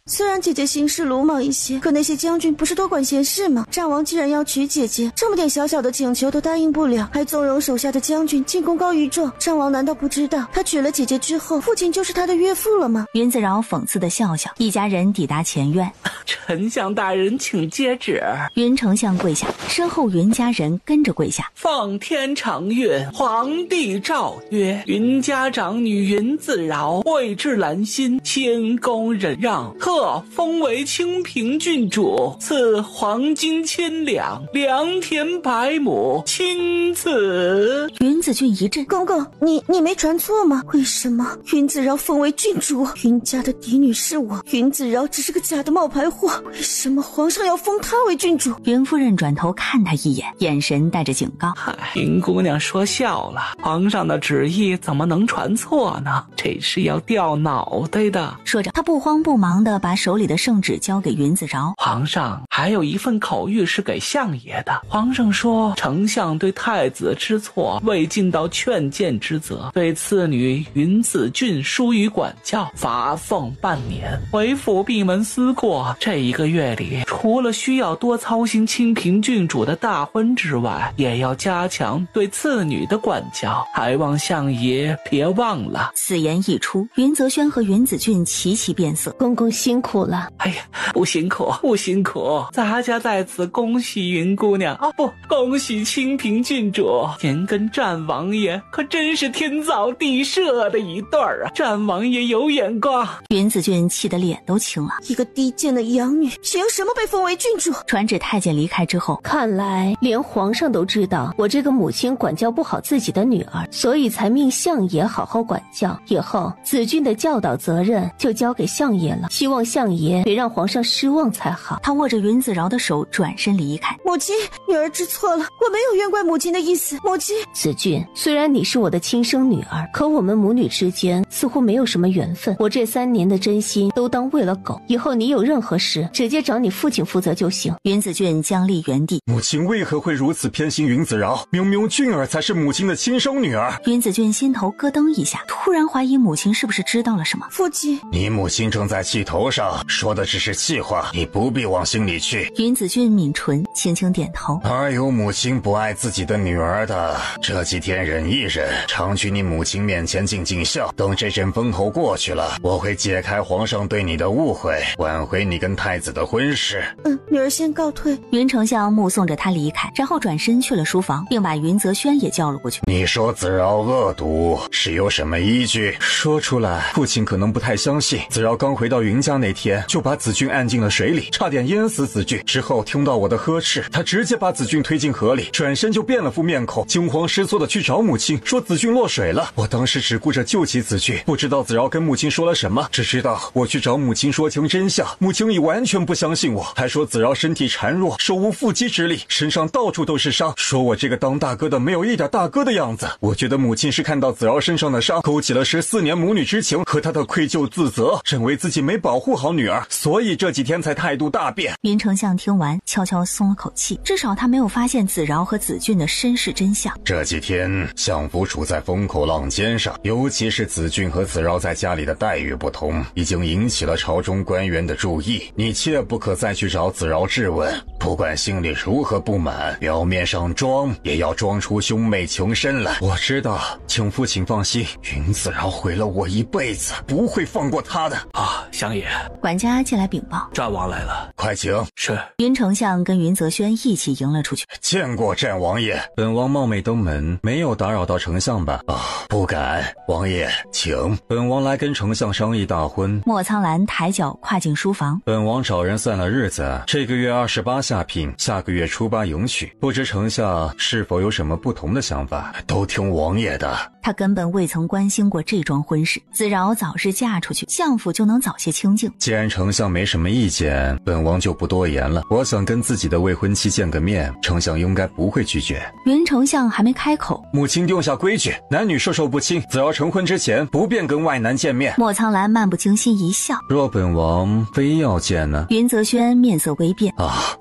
虽然姐姐行事鲁莽一些，可那些将军不是多管闲事吗？战王既然要娶姐姐，这么点小小的请求都答应不了，还纵容手下的将军进宫告御状。战王难道不知道，他娶了姐姐之后，父亲就是他的岳父了吗？云子饶讽刺的笑笑。一家人抵达前院，丞相大人请接旨。云丞相跪下，身后云家人跟着跪下。奉天承运，皇帝诏曰：云家长女云自饶，慧智兰心，谦恭忍让，特封为清平郡主，赐黄金1000两，良田100亩，钦此。云子俊一震，公公，你没传错吗？为什么云子饶封为郡主？云家的嫡女是我，云子饶只是个假的冒牌货，为什么皇上要封她为郡主？云夫人转头看他一眼，眼神带着警告。云姑娘说笑了，皇上的旨意怎么能传错呢？这是要掉脑袋的。说着，他不慌不忙地把手里的圣旨交给云子饶。皇上还有一份口谕是给相爷的。皇上说，丞相对太子之错未尽到劝谏之责，对次女云子俊疏于管教，罚俸半年，为府闭门思过。这1个月里，除了需要多操心清平郡主的大婚之外，也要加强对次女的管教，还望相爷别忘了。此言一出，云泽轩和云子俊齐齐变色。公公辛辛苦了。哎呀，不辛苦，不辛苦，咱家在此恭喜云姑娘啊，不，恭喜清平郡主，您跟战王爷可真是天造地设的一对儿啊！战王爷有眼光。云子俊气得脸都青了，一个低贱的养女，凭什么被封为郡主？传旨太监离开之后，看来连皇上都知道我这个母亲管教不好自己的女儿，所以才命相爷好好管教，以后子俊的教导责任就交给相爷了，希望相爷别让皇上失望才好。他握着云子饶的手转身离开。母亲，女儿知错了，我没有怨怪母亲的意思。母亲，子俊，虽然你是我的亲生女儿，可我们母女之间似乎没有什么缘分，我这3年的真心都当喂了狗，以后你有任何事直接找你父亲负责就行。云子俊僵立原地，母亲为何会如此偏心云子饶？明明俊儿才是母亲的亲生女儿。云子俊心头咯噔一下，突然怀疑母亲是不是知道了什么。父亲，你母亲正在气头上，说的只是气话，你不必往心里去。云子俊抿唇，轻轻点头。哪有母亲不爱自己的女儿的？这几天忍一忍，常去你母亲面前尽尽孝。等这阵风头过去了，我会解开皇上对你的误会，挽回你跟太子的婚事。女儿先告退。云丞相目送着他离开，然后转身去了书房，并把云泽轩也叫了过去。你说子饶恶毒是有什么依据？说出来父亲可能不太相信。子饶刚回到云家那天，就把子俊按进了水里，差点淹死子俊。之后听到我的呵斥，他直接把子俊推进河里，转身就变了副面孔，惊慌失措的去找母亲，说子俊落水了。我当时只顾着救起子俊，不知道子饶跟母亲说了什么，只知道我去找母亲说清真相，母亲已完全不相信我，还说子饶身体孱弱，手无缚鸡之力，身上到处都是伤，说我这个当大哥的没有一点大哥的样子。我觉得母亲是看到子饶身上的伤，勾起了14年母女之情和她的愧疚自责，认为自己没保护好女儿，所以这几天才态度大变。云丞相听完悄悄松了口气，至少他没有发现子饶和子俊的身世真相。这几天相府处在风口浪尖上，尤其是子俊和子饶在家里的待遇不同，已经引起了朝中官员的注意。你切不可再去找子饶质问，不管心里如何不满，表面上装也要装出兄妹情深来。我知道，请父亲放心，云子饶毁了我一辈子，不会放过他的。啊，相爷，管家进来禀报，战王来了。快请。是。云丞相跟云泽轩一起迎了出去。见过战王爷。本王冒昧登门，没有打扰到丞相吧？不敢。王爷请。本王来跟丞相商议大婚。莫苍兰抬脚跨进书房。本王找人算了日子，这个月28下聘，下个月初8迎娶，不知丞相是否有什么不同的想法？都听王爷的。他根本未曾关心过这桩婚事，子饶早日嫁出去，相府就能早些清静。既然丞相没什么意见，本王就不多言了。我想跟自己的未婚妻见个面，丞相应该不会拒绝。云丞相还没开口，母亲定下规矩，男女授受不亲，子饶成婚之前不便跟外男见面。莫苍兰漫不经心一笑，若本王非要见呢？云泽轩面色微变。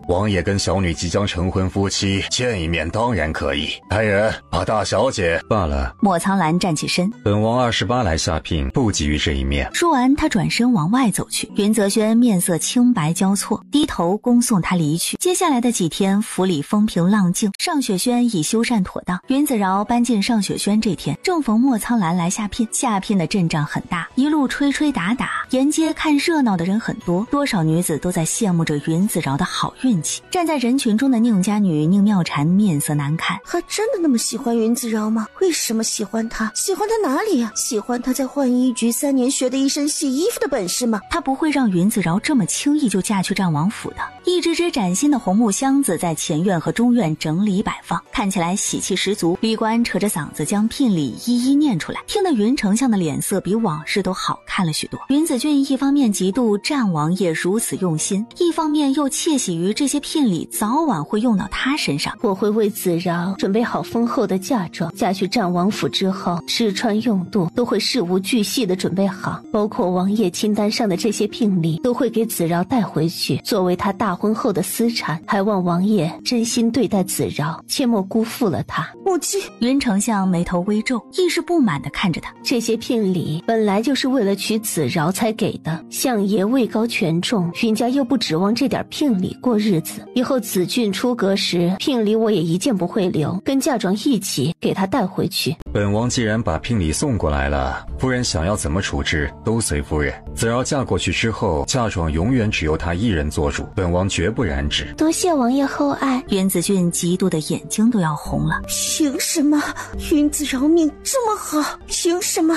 王爷跟小女即将成婚夫妻，见一面当然可以。来人，把大小姐。罢了。莫苍兰站起身，本王28来下聘，不急于这一面。说完，他转身往外走去。云泽轩面色青白交错，低头恭送他离去。接下来的几天，府里风平浪静，尚雪轩已修缮妥当。云子饶搬进尚雪轩这天，正逢莫苍兰来下聘。下聘的阵仗很大，一路吹吹打打，沿街看热闹的人很多，多少女子都在羡慕着云子饶的好运气。站在人群中的宁家女宁妙婵面色难看。还真的那么喜欢云子饶吗？为什么喜欢他？喜欢他哪里啊？喜欢他在浣衣局3年学的一身洗衣服的本事吗？他不会让云子饶这么轻易就嫁去战王府的。一只只崭新的红木箱子在前院和中院整理摆放，看起来喜气十足。李官扯着嗓子将聘礼一一念出来，听得云丞相的脸色比往日都好看了许多。云子俊一方面嫉妒战王爷如此用心，一方面又窃喜于这些聘礼早晚会用到他身上。我会为子饶准备好丰厚的嫁妆，嫁去战王府之后，吃穿用度都会事无巨细的准备好，包括王爷清单上的这些聘礼都会给子饶带回去，作为他大婚后的私产。还望王爷真心对待子饶，切莫辜负了他。母亲，云丞相眉头微皱，亦是不满地看着他。这些聘礼本来就是为了娶子饶才给的，相爷位高权重，云家又不指望这点聘礼过日子。以后子俊出阁时，聘礼我也一件不会留，跟嫁妆一起给他带回去。本王既然把聘礼送过来了，夫人想要怎么处置都随夫人。子饶嫁过去之后，嫁妆永远只由她一人做主，本王绝不染指。多谢王爷厚爱。云子俊嫉妒的眼睛都要红了。凭什么云子饶命这么好？凭什么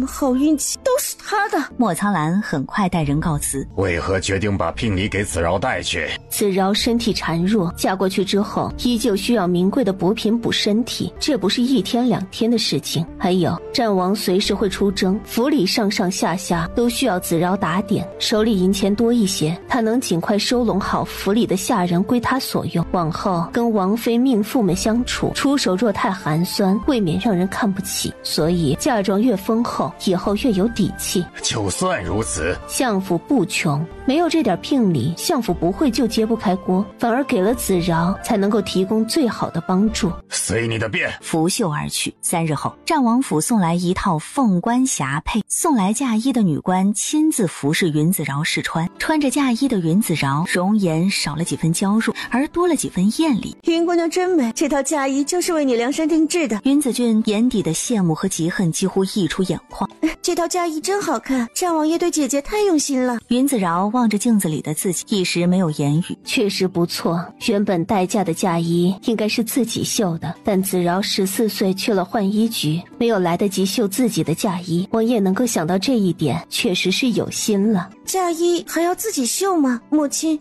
好运气都是他的？莫苍兰很快带人告辞。为何决定把聘礼给子饶带去？子饶身体孱弱，嫁过去之后依旧需要名贵的补品补身体，这不是1天2天的事情。还有战王随时会出征，府里上上下下都需要子饶打点，手里银钱多一些，他能尽快收拢好府里的下人归他所用，往后跟王妃命妇们相处，出手若太寒酸，未免让人看不起。所以嫁妆越丰厚，以后越有底气。就算如此，相府不穷，没有这点聘礼，相府不会就揭不开锅，反而给了子饶，才能够提供最好的帮助。随你的便。拂袖而去。3日后，战王府送来一套凤冠霞帔，送来嫁衣的女官亲自服侍云子饶试穿。穿着嫁衣的云子饶，容颜少了几分娇弱，而多了几分艳丽。云姑娘真美，这套嫁衣就是为你量身定制的。云子俊眼底的羡慕和嫉恨几乎溢出眼眶。这套嫁衣真好看，战王爷对姐姐太用心了。云子饶望着镜子里的自己，一时没有言语。确实不错，原本待嫁的嫁衣应该是自己绣的，但子饶14岁去了浣衣局，没有来得及绣自己的嫁衣。王爷能够想到这一点，确实是有心了。嫁衣还要自己绣吗？母亲，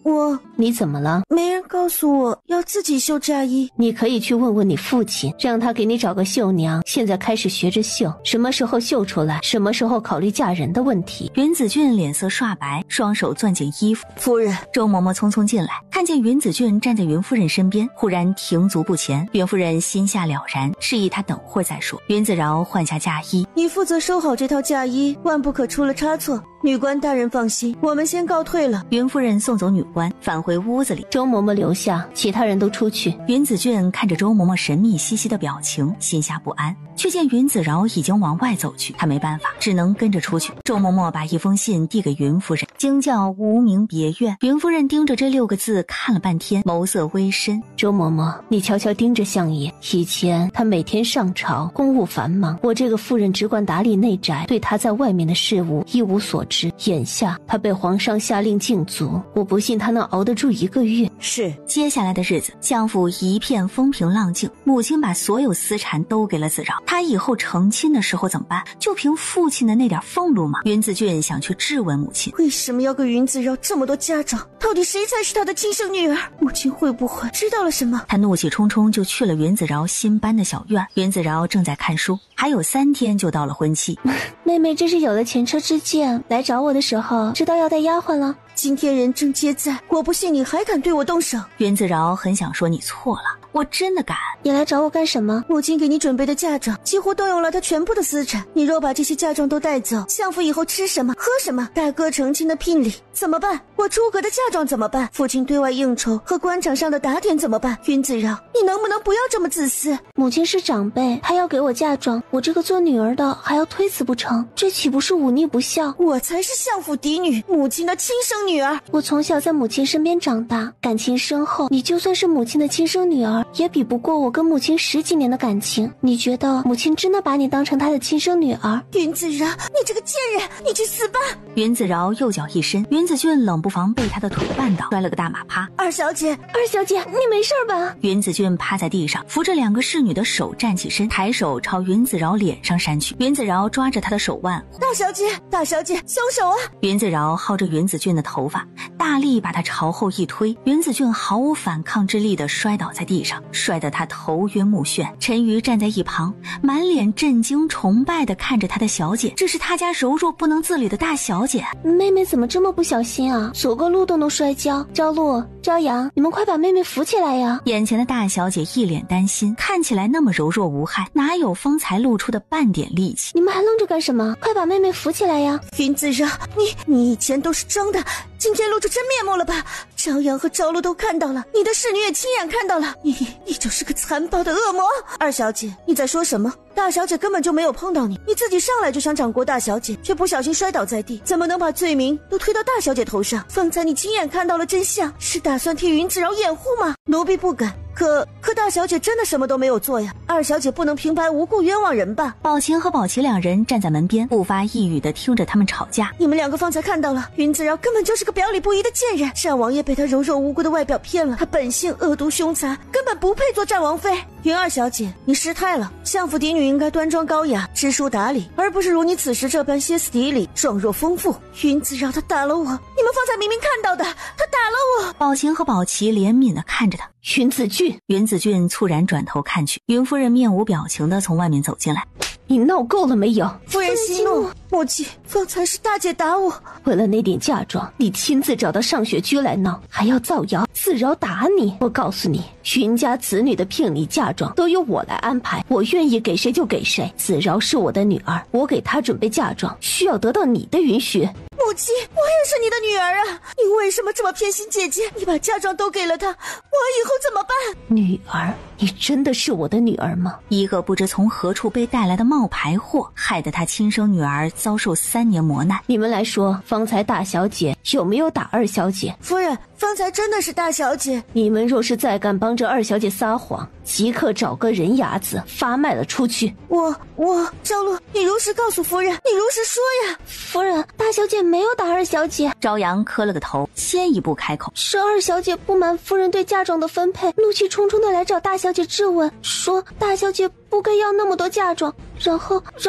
你怎么了？没人告诉我要自己绣嫁衣。你可以去问问你父亲，让他给你找个绣娘，现在开始学着绣，什么时候绣出来，什么时候考虑嫁人的问题。云子俊脸色刷白，双手攥紧衣服。夫人。周嬷嬷匆匆进来，看见云子俊站在云夫人身边，忽然停足不前。云夫人心下了然，示意他等会儿再说。云子饶换下嫁衣，你负责收好这套嫁衣，万不可出了差错。女官大人放心，我们先告退了。云夫人送走女官，返回屋子里。周嬷嬷留下，其他人都出去。云子俊看着周嬷嬷神秘兮兮的表情，心下不安，却见云子饶已经往外走去，他没办法，只能跟着出去。周嬷嬷把一封信递给云夫人，惊叫无名别院。云夫人盯着这6个字看了半天，眸色微深。周嬷嬷，你悄悄盯着相爷，以前他每天上朝，公务繁忙，我这个夫人只管打理内宅，对他在外面的事务一无所知。眼下他被皇上下令禁足，我不信他能熬得住1个月。是。接下来的日子，相府一片风平浪静，母亲把所有私产都给了子饶。他以后成亲的时候怎么办？就凭父亲的那点俸禄吗？云子俊想去质问母亲，为什么要给云子饶这么多家长？到底谁才是他的亲生女儿？母亲会不会知道了什么？他怒气冲冲就去了云子饶新搬的小院。云子饶正在看书，还有3天就到了婚期。妹妹这是有了前车之鉴，来找我的时候知道要带丫鬟了。今天人证皆在，我不信你还敢对我动手。云子饶很想说你错了，我真的敢。你来找我干什么？母亲给你准备的嫁妆几乎动用了她全部的私产，你若把这些嫁妆都带走，相府以后吃什么喝什么？大哥成亲的聘礼怎么办？我出阁的嫁妆怎么办？父亲对外应酬和官场上的打点怎么办？云子饶，你能不能不要这么自私？母亲是长辈，还要给我嫁妆，我这个做女儿的还要推辞不成？这岂不是忤逆不孝？我才是相府嫡女，母亲的亲生女儿。我从小在母亲身边长大，感情深厚，你就算是母亲的亲生女儿，也比不过我跟母亲10几年的感情。你觉得母亲真的把你当成她的亲生女儿？云子饶，你这个贱人，你去死吧！云子饶右脚一伸，云子俊冷不防被他的腿绊倒，摔了个大马趴。二小姐，你没事吧？云子俊趴在地上，扶着2个侍女的手站起身，抬手朝云子饶脸上扇去。云子饶抓着他的手腕，大小姐，松手啊！云子饶薅着云子俊的头发，大力把他朝后一推，云子俊毫无反抗之力地摔倒在地上，摔得他头晕目眩。陈瑜站在一旁，满脸震惊崇拜地看着他的小姐，这是他家柔弱不能自理的大小姐。妹妹怎么这么不小心啊？走个路都能摔跤。朝露、朝阳，你们快把妹妹扶起来呀！眼前的大小姐一脸担心，看起来那么柔弱无害，哪有方才露出的半点力气？你们还愣着干什么？快把妹妹扶起来呀！云子饶，你以前都是装的，今天露出真面目了吧？朝阳和朝露都看到了，你的侍女也亲眼看到了，你就是个残暴的恶魔。二小姐，你在说什么？大小姐根本就没有碰到你，你自己上来就想掌掴大小姐，却不小心摔倒在地，怎么能把罪名都推到大小姐头上？方才你亲眼看到了真相，是打算替云子饶掩护吗？奴婢不敢，可大小姐真的什么都没有做呀，二小姐不能平白无故冤枉人吧？宝琴和宝琪两人站在门边，不发一语的听着他们吵架。你们两个方才看到了，云子饶根本就是个表里不一的贱人，战王爷被她柔弱无辜的外表骗了，她本性恶毒凶残，根本不配做战王妃。云二小姐，你失态了，相府嫡女应该端庄高雅，知书达理，而不是如你此时这般歇斯底里，状若疯妇。云子饶她打了我，你们方才明明看到的，她打了我。宝琴和宝琪怜悯的看着他。云子俊，云子俊猝然转头看去，云夫人面无表情的从外面走进来。你闹够了没有？夫人息怒，母亲，方才是大姐打我。为了那点嫁妆，你亲自找到上雪居来闹，还要造谣，子饶打你。我告诉你，云家子女的聘礼嫁妆都由我来安排，我愿意给谁就给谁。子饶是我的女儿，我给她准备嫁妆，需要得到你的允许。母亲，我也是你的女儿啊！你为什么这么偏心姐姐？你把嫁妆都给了她，我以后怎么办？女儿，你真的是我的女儿吗？一个不知从何处被带来的冒牌货，害得他亲生女儿遭受3年磨难。你们来说，方才大小姐有没有打二小姐？夫人，方才真的是大小姐。你们若是再敢帮着二小姐撒谎，即刻找个人牙子发卖了出去。我赵露，你如实告诉夫人，你如实说呀。夫人，大小姐没有打二小姐。朝阳磕了个头，先一步开口：是二小姐不满夫人对嫁妆的分配，怒气冲冲的来找大小姐质问，说大小姐不该要那么多嫁妆。然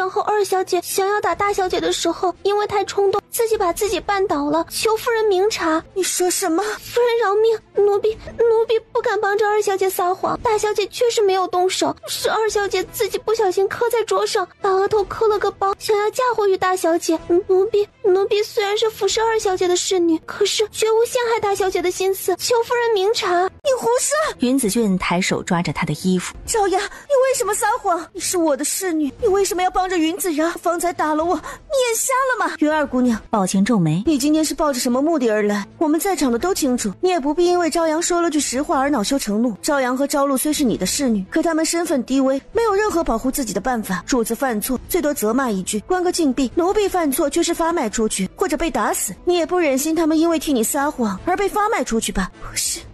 后二小姐想要打大小姐的时候，因为太冲动，自己把自己绊倒了，求夫人明察。你说什么？夫人饶命，奴婢不敢帮着二小姐撒谎，大小姐确实没有动手，是二小姐自己不小心磕在桌上，把额头磕了个包，想要嫁祸于大小姐。奴婢虽然是服侍二小姐的侍女，可是绝无陷害大小姐的心思，求夫人明察。你胡说！云子俊抬手抓着他的衣服。赵雅，你为什么撒谎？你是我的侍女，你为什么要帮着云子饶？方才打了我，你眼瞎了吗？云二姑娘，宝琴皱眉，你今天是抱着什么目的而来？我们在场的都清楚，你也不必因为朝阳说了句实话而恼羞成怒。朝阳和朝露虽是你的侍女，可他们身份低微，没有任何保护自己的办法。主子犯错，最多责骂一句，关个禁闭；奴婢犯错，却是发卖出去，或者被打死。你也不忍心他们因为替你撒谎而被发卖出去吧？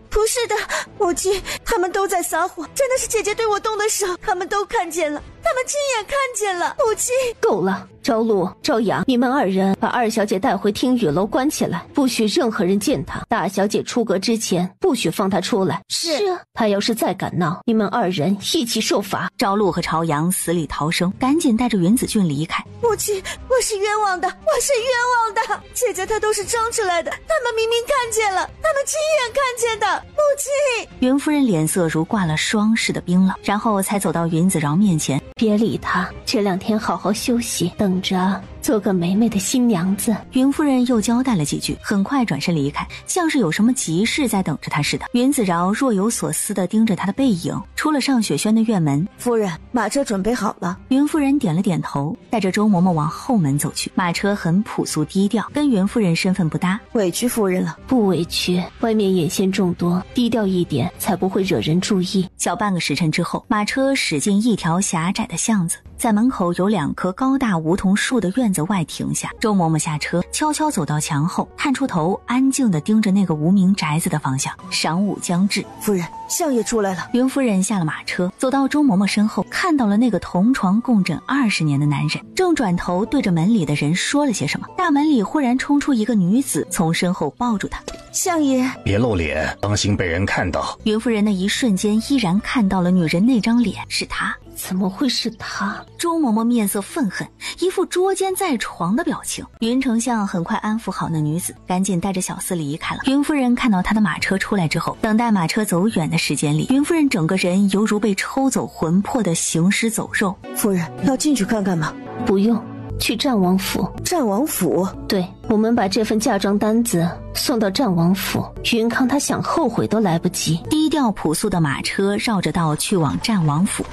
不是的，母亲，他们都在撒谎，真的是姐姐对我动的手，他们都看见了，他们亲眼看见了。母亲，够了！朝露、朝阳，你们二人把二小姐带回听雨楼关起来，不许任何人见她。大小姐出阁之前，不许放她出来。是。她要是再敢闹，你们二人一起受罚。朝露和朝阳死里逃生，赶紧带着云子俊离开。母亲，我是冤枉的，我是冤枉的。姐姐她都是装出来的，他们明明看见了，他们亲眼看见的。母亲，云夫人脸色如挂了霜似的冰冷，然后才走到云子饶面前。别理她，这2天好好休息，等着做个美美的新娘子。云夫人又交代了几句，很快转身离开，像是有什么急事在等着她似的。云子饶若有所思地盯着她的背影，出了尚雪轩的院门。夫人，马车准备好了。云夫人点了点头，带着周嬷嬷往后门走去。马车很朴素低调，跟云夫人身份不搭。委屈夫人了。不委屈，外面眼线众多，低调一点才不会惹人注意。小半个时辰之后，马车驶进一条狭窄的巷子，在门口有2棵高大梧桐树的院子外停下。周嬷嬷下车，悄悄走到墙后，探出头，安静地盯着那个无名宅子的方向。晌午将至，夫人，相爷出来了。云夫人下了马车，走到周嬷嬷身后，看到了那个同床共枕20年的男人，正转头对着门里的人说了些什么。大门里忽然冲出一个女子，从身后抱住他。相爷，别露脸，当心被人看到。云夫人那一瞬间依然看到了女人那张脸，是她。怎么会是他？周嬷嬷面色愤恨，一副捉奸在床的表情。云丞相很快安抚好那女子，赶紧带着小厮离开了。云夫人看到他的马车出来之后，等待马车走远的时间里，云夫人整个人犹如被抽走魂魄的行尸走肉。夫人，要进去看看吗？不用，去战王府。战王府？对，我们把这份嫁妆单子送到战王府，云康他想后悔都来不及。低调朴素的马车绕着道去往战王府。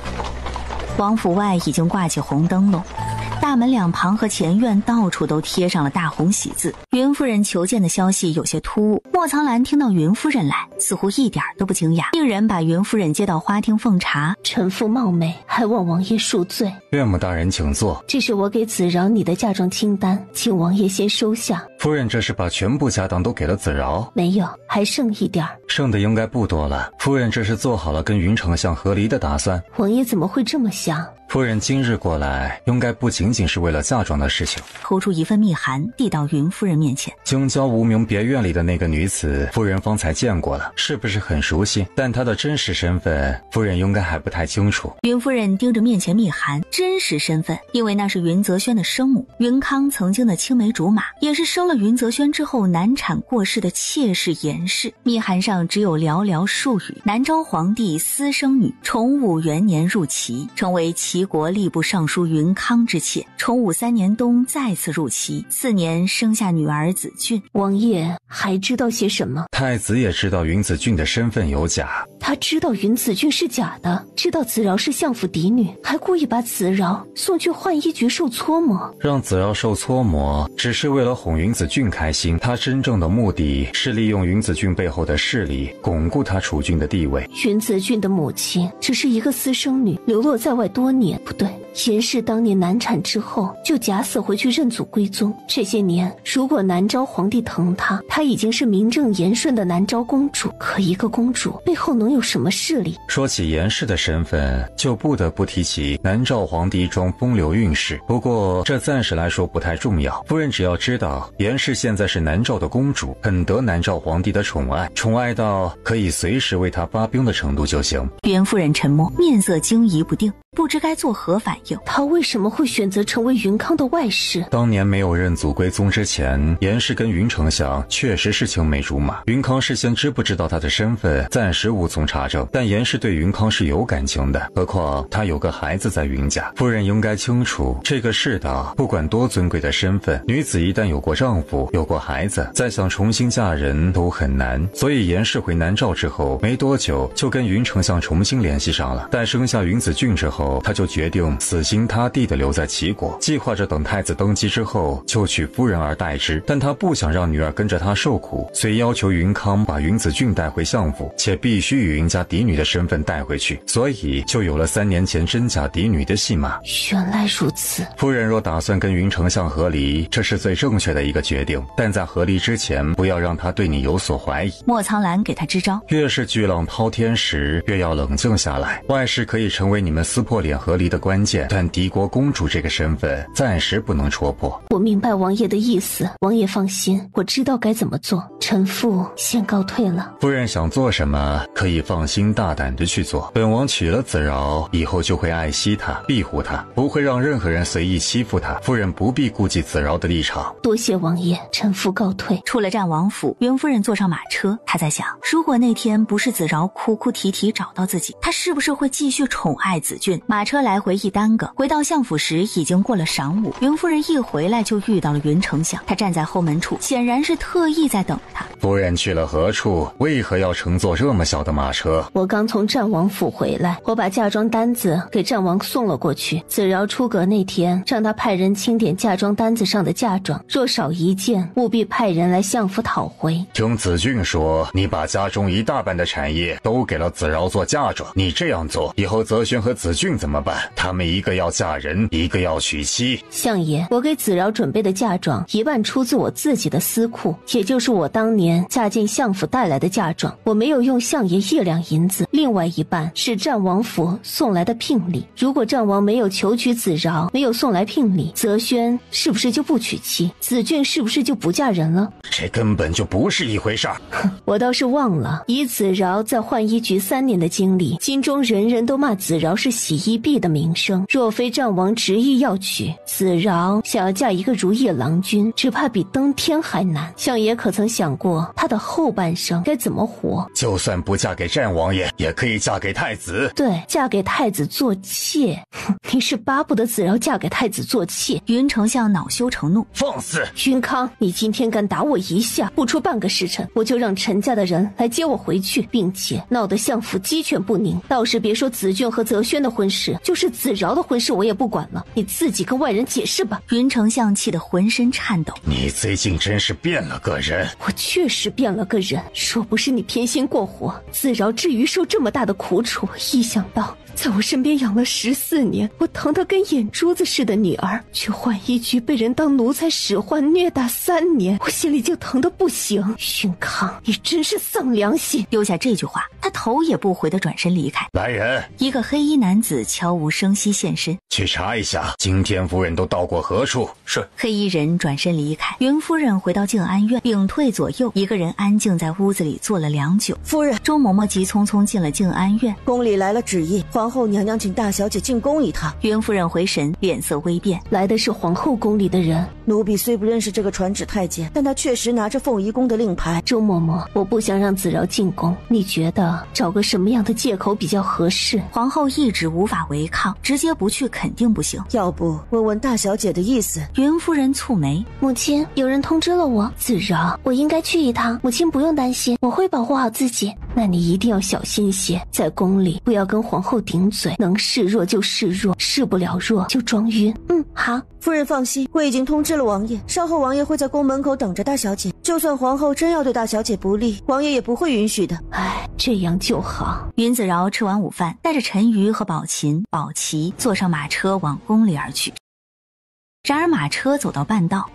王府外已经挂起红灯笼，大门两旁和前院到处都贴上了大红喜字。云夫人求见的消息有些突兀，莫苍兰听到云夫人来，似乎一点都不惊讶，令人把云夫人接到花厅奉茶。臣妇冒昧，还望王爷恕罪。岳母大人请坐。这是我给子饶你的嫁妆清单，请王爷先收下。夫人这是把全部家当都给了子饶？没有，还剩一点儿。剩的应该不多了。夫人这是做好了跟云丞相和离的打算？王爷怎么会这么想？夫人今日过来，应该不仅仅是为了嫁妆的事情。抽出一份密函，递到云夫人面前。京郊无名别院里的那个女子，夫人方才见过了，是不是很熟悉？但她的真实身份，夫人应该还不太清楚。云夫人盯着面前密函，真实身份，因为那是云泽轩的生母，云康曾经的青梅竹马，也是生了云泽轩之后难产过世的妾室严氏。密函上只有寥寥数语：南昭皇帝私生女，崇武元年入齐，成为齐国吏部尚书云康之妾。崇武3年冬再次入齐，4年生下女儿子俊。王爷还知道些什么？太子也知道云子俊的身份有假。他知道云子俊是假的，知道子饶是相府嫡女，还故意把子饶送去浣衣局受搓磨。让子饶受搓磨，只是为了哄云子俊开心。他真正的目的是利用云子俊背后的势力，巩固他储君的地位。云子俊的母亲只是一个私生女，流落在外多年。不对，严氏当年难产之后就假死回去认祖归宗。这些年，如果南昭皇帝疼她，她已经是名正言顺的南昭公主。可一个公主背后能有什么势力？说起严氏的身份，就不得不提起南诏皇帝一桩风流韵事。不过这暂时来说不太重要，夫人只要知道严氏现在是南诏的公主，很得南诏皇帝的宠爱，宠爱到可以随时为他发兵的程度就行。云夫人沉默，面色惊疑不定，不知该作何反应。他为什么会选择成为云康的外室？当年没有认祖归宗之前，严氏跟云丞相确实是青梅竹马。云康事先知不知道他的身份，暂时无从查证，但严氏对云康是有感情的，何况他有个孩子在云家。夫人应该清楚，这个世道不管多尊贵的身份，女子一旦有过丈夫，有过孩子，再想重新嫁人都很难。所以严氏回南诏之后没多久，就跟云丞相重新联系上了。待生下云子俊之后，他就决定死心塌地地留在齐国，计划着等太子登基之后就娶夫人而代之。但他不想让女儿跟着他受苦，遂要求云康把云子俊带回相府，且必须以云家嫡女的身份带回去，所以就有了3年前真假嫡女的戏码。原来如此。夫人若打算跟云丞相和离，这是最正确的一个决定，但在和离之前，不要让他对你有所怀疑。莫苍兰给他支招，越是巨浪滔天时，越要冷静下来。外室可以成为你们撕破脸和离的关键，但敌国公主这个身份暂时不能戳破。我明白王爷的意思，王爷放心，我知道该怎么做。臣妇先告退了。夫人想做什么，可以放心大胆地去做。本王娶了子饶，以后就会爱惜她，庇护她，不会让任何人随意欺负她。夫人不必顾及子饶的立场。多谢王爷，臣妇告退。出了战王府，云夫人坐上马车，她在想，如果那天不是子饶哭哭啼啼找到自己，她是不是会继续宠爱子俊？马车来回一耽搁，回到相府时已经过了晌午。云夫人一回来就遇到了云丞相，他站在后门处，显然是特意在等他。夫人去了何处？为何要乘坐这么小的马车？我刚从战王府回来，我把嫁妆单子给战王送了过去。子饶出阁那天，让他派人清点嫁妆单子上的嫁妆，若少一件，务必派人来相府讨回。听子俊说，你把家中一大半的产业都给了子饶做嫁妆，你这样做，以后泽轩和子俊怎么办？他们一个要嫁人，一个要娶妻。相爷，我给子饶准备的嫁妆一半出自我自己的私库，也就是我当年嫁进相府带来的嫁妆，我没有用相爷1两银子，另外一半是战王府送来的聘礼。如果战王没有求娶子饶，没有送来聘礼，泽轩是不是就不娶妻？子俊是不是就不嫁人了？这根本就不是一回事儿。我倒是忘了，以子饶在浣衣局3年的经历，京中人人都骂子饶是洗衣婢的名声。若非战王执意要娶子饶，想要嫁一个如意郎君，只怕比登天还难。相爷可曾想过他的后半生该怎么活？就算不嫁给战王爷，也可以嫁给太子。对，嫁给太子做妾。你是巴不得子饶嫁给太子做妾？云丞相恼羞成怒，放肆！云康，你今天敢打我一下，不出半个时辰，我就让陈家的人来接我回去，并且闹得相府鸡犬不宁。倒是别说子俊和泽轩的婚婚事，就是子饶的婚事，我也不管了，你自己跟外人解释吧。云丞相气得浑身颤抖。你最近真是变了个人。我确实变了个人，若不是你偏心过火，子饶至于受这么大的苦楚。一想到在我身边养了14年，我疼得跟眼珠子似的女儿，去浣衣局被人当奴才使唤虐打3年，我心里就疼得不行。云康，你真是丧良心！丢下这句话，他头也不回地转身离开。来人，一个黑衣男子悄无声息现身，去查一下今天夫人都到过何处。是。黑衣人转身离开。云夫人回到静安院，屏退左右，一个人安静在屋子里坐了良久。夫人，周嬷嬷急匆匆进了静安院，宫里来了旨意，皇后娘娘请大小姐进宫一趟。云夫人回神，脸色微变。来的是皇后宫里的人。奴婢虽不认识这个传旨太监，但他确实拿着凤仪宫的令牌。周嬷嬷，我不想让子饶进宫，你觉得找个什么样的借口比较合适？皇后一直无法违抗，直接不去肯定不行。要不问问大小姐的意思？云夫人蹙眉，母亲，有人通知了我，子饶，我应该去一趟，母亲不用担心，我会保护好自己。那你一定要小心些，在宫里不要跟皇后顶嘴，能示弱就示弱，示不了弱就装晕。好。夫人放心，我已经通知了王爷，稍后王爷会在宫门口等着大小姐。就算皇后真要对大小姐不利，王爷也不会允许的。哎，这样就好。云子饶吃完午饭，带着陈瑜和宝琴、宝琪坐上马车往宫里而去。然而马车走到半道，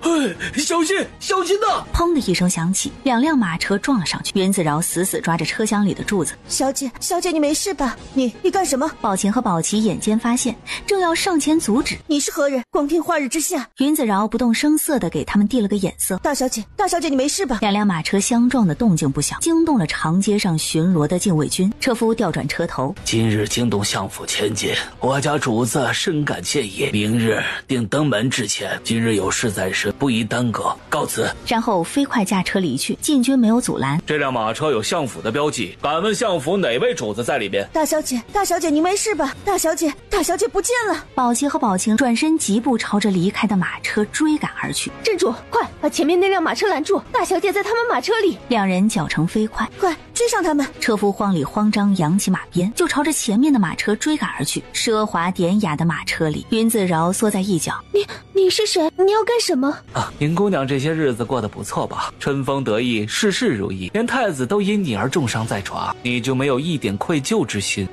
小心，小心呐！砰的一声响起，2辆马车撞了上去。云子饶死死抓着车厢里的柱子。小姐，你没事吧？你干什么？宝琴和宝琪眼尖发现，正要上前阻止。你是何人？光天化日之下。云子饶不动声色地给他们递了个眼色。大小姐，你没事吧？ 2辆马车相撞的动静不小，惊动了长街上巡逻的禁卫军。车夫调转车头，今日惊动相府千金，我家主子深感歉意，明日定登门之前，今日有事在身，不宜耽搁，告辞。然后飞快驾车离去，禁军没有阻拦。这辆马车有相府的标记，敢问相府哪位主子在里边？大小姐，你没事吧？大小姐不见了。宝琪和宝琴转身疾步朝着离开的马车追赶而去。站住，快把前面那辆马车拦住，大小姐在他们马车里。2人脚程飞快，快追上他们！车夫慌里慌张扬起马鞭，就朝着前面的马车追赶而去。奢华典雅的马车里，云子饶缩在一角。你是谁？你要干什么？云姑娘这些日子过得不错吧？春风得意，事事如意，连太子都因你而重伤在床，你就没有一点愧疚之心？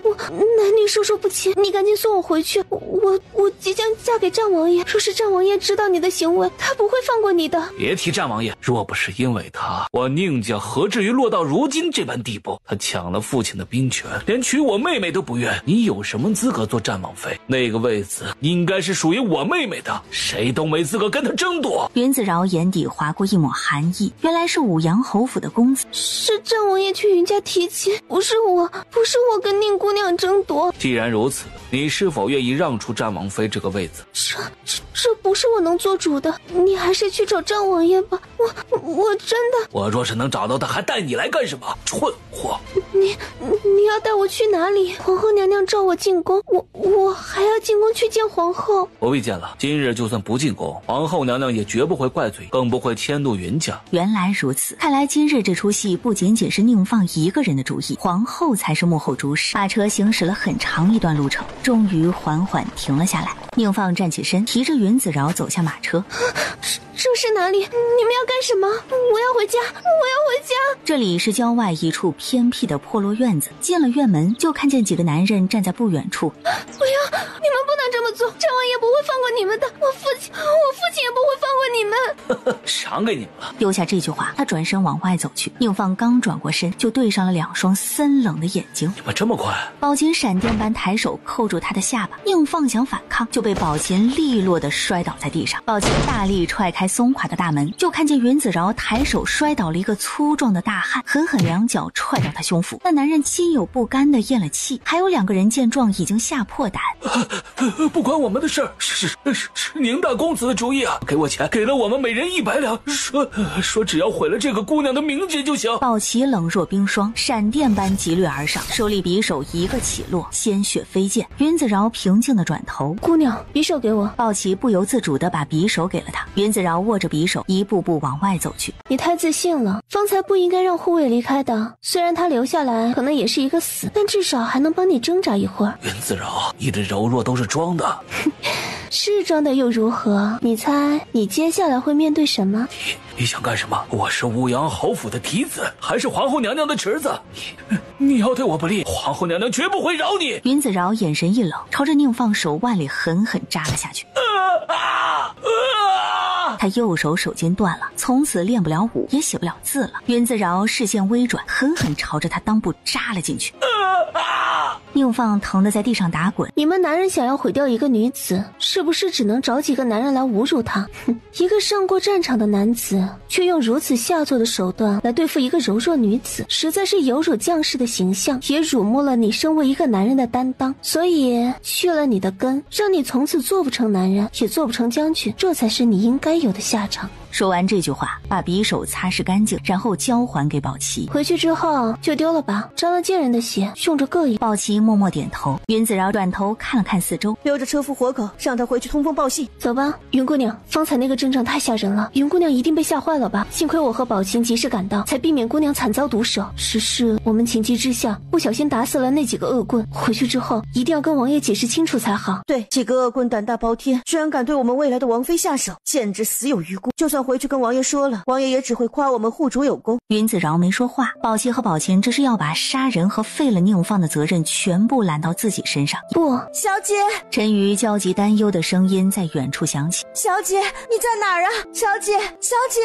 男女授受不亲，你赶紧送我回去。我即将嫁给战王爷，若是战王爷知道你的行为，他不会放过你的。别提战王爷，若不是因为他，我宁家何至于落到如今这般地步？他抢了父亲的兵权，连娶我妹妹都不愿，你有什么资格做战王妃？那个位子应该是属于我妹妹的，谁都没资格跟他争夺。云子饶眼底划过一抹寒意，原来是武阳侯府的公子。是战王爷去云家提亲，不是我跟宁姑娘争夺。既然如此，你是否愿意让出战王妃这个位子？这不是我能做主的，你还是去找战王爷吧。我真的……我若是能找到他，还带你来干什么？蠢货！你要带我去哪里？皇后娘娘召我进宫，我还要进宫去见皇后。不必见了，今日就算不进宫，皇后娘娘也绝不会怪罪，更不会迁怒云家。原来如此，看来今日这出戏不仅仅是宁放一个人的主意，皇后才是幕后主使。马车行驶了很长一段路程，终于缓缓停了下来。宁放站起身，提着云子饶走下马车。这是哪里？你们要干什么？我要回家！这里是郊外一处偏僻的破落院子，进了院门就看见几个男人站在不远处。不要！你们不能这么做，战王爷不会放过你们的，我父亲也不会放过你们。赏给你们了。丢下这句话，他转身往外走去。宁放刚转过身，就对上了2双森冷的眼睛。你们这么快？宝琴闪电般抬手扣住他的下巴，宁放想反抗，就被宝琴利落地摔倒在地上。宝琴大力踹开松垮的大门，就看见云子饶抬手摔倒了一个粗壮的大汉，狠狠2脚踹到他胸腹。那男人心有不甘地咽了气，还有2个人见状已经吓破胆。不关我们的事，是宁大公子的主意啊！给我钱，给了我们每人100两，说只要毁了这个姑娘的名节就行。宝琪冷若冰霜，闪电般急掠而上，手里匕首一个起落，鲜血飞溅。云子饶平静地转头，姑娘，匕首给我。宝琪不由自主地把匕首给了他。云子饶握着匕首，一步步往外走去。你太自信了，方才不应该让护卫离开的。虽然他留下来可能也是一个死，但至少还能帮你挣扎一会儿。云子柔，你的柔弱都是装的。是装的又如何？你猜你接下来会面对什么？你想干什么？我是乌阳侯府的嫡子，还是皇后娘娘的侄子？你要对我不利，皇后娘娘绝不会饶你。云子饶眼神一冷，朝着宁放手腕里狠狠扎了下去。他右手手筋断了，从此练不了武，也写不了字了。云子饶视线微转，狠狠朝着他裆部扎了进去。宁放疼得在地上打滚。你们男人想要毁掉一个女子，是不是只能找几个男人来侮辱她？一个上过战场的男子，却用如此下作的手段来对付一个柔弱女子，实在是有辱将士的形象，也辱没了你身为一个男人的担当。所以去了你的根，让你从此做不成男人，也做不成将军，这才是你应该有的下场。说完这句话，把匕首擦拭干净，然后交还给宝琪。回去之后就丢了吧，沾了贱人的血，用着膈应。宝琪默默点头。云子饶转头看了看四周，留着车夫活口，让他回去通风报信。走吧，云姑娘，方才那个阵仗太吓人了，云姑娘一定被吓坏了吧？幸亏我和宝琴及时赶到，才避免姑娘惨遭毒手。只是我们情急之下不小心打死了那几个恶棍，回去之后一定要跟王爷解释清楚才好。对，几个恶棍胆大包天，居然敢对我们未来的王妃下手，简直死有余辜。就算回去跟王爷说了，王爷也只会夸我们护主有功。云子饶没说话，宝琪和宝琴这是要把杀人和废了宁放的责任全部揽到自己身上。不，小姐，陈瑜焦急担忧的声音在远处响起。小姐，你在哪儿啊？小姐，小姐。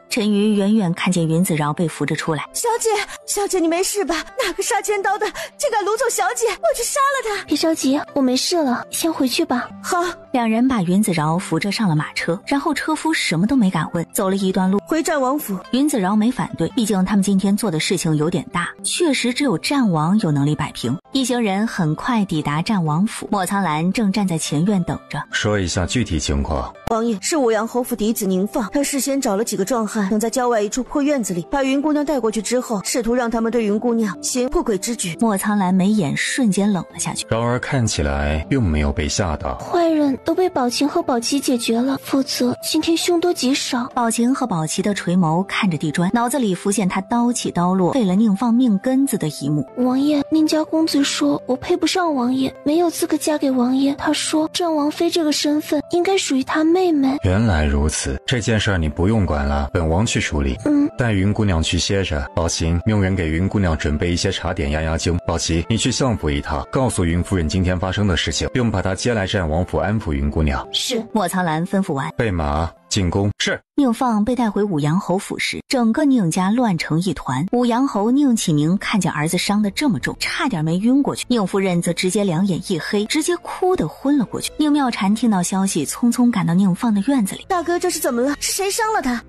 陈瑜远远看见云子饶被扶着出来。小姐你没事吧？那个杀千刀的竟敢掳走小姐，我去杀了他。别着急，我没事了，先回去吧。好。两人把云子饶扶着上了马车，然后车夫什么都没敢问，走了一段路回战王府。云子饶没反对，毕竟他们今天做的事情有点大，确实只有战王有能力摆平。一行人很快抵达战王府，莫苍兰正站在前院等着。说一下具体情况。王爷，是武阳侯府嫡子宁放，他事先找了几个壮汉，等在郊外一处破院子里，把云姑娘带过去之后，试图让他们对云姑娘行破鬼之举。莫苍兰眉眼瞬间冷了下去。然而看起来并没有被吓到，坏人都被宝琴和宝琪解决了，否则今天凶多吉少。宝琴和宝琪的垂眸看着地砖，脑子里浮现他刀起刀落废了宁放命根子的一幕。王爷，宁家公子说我配不上王爷，没有资格嫁给王爷。他说战王妃这个身份应该属于他妹妹。原来如此，这件事你不用管了，本王去处理。带云姑娘去歇着。宝琴，命人给云姑娘准备一些茶点压压惊。宝琪，你去相府一趟，告诉云夫人今天发生的事情，并把她接来战王府安抚云姑娘。是。莫苍兰吩咐完，备马进宫。是。宁放被带回武阳侯府时，整个宁家乱成一团。武阳侯宁启明看见儿子伤得这么重，差点没晕过去。宁夫人则直接两眼一黑，直接哭得昏了过去。宁妙婵听到消息，匆匆赶到宁放的院子里。大哥，这是怎么了？是谁伤了他？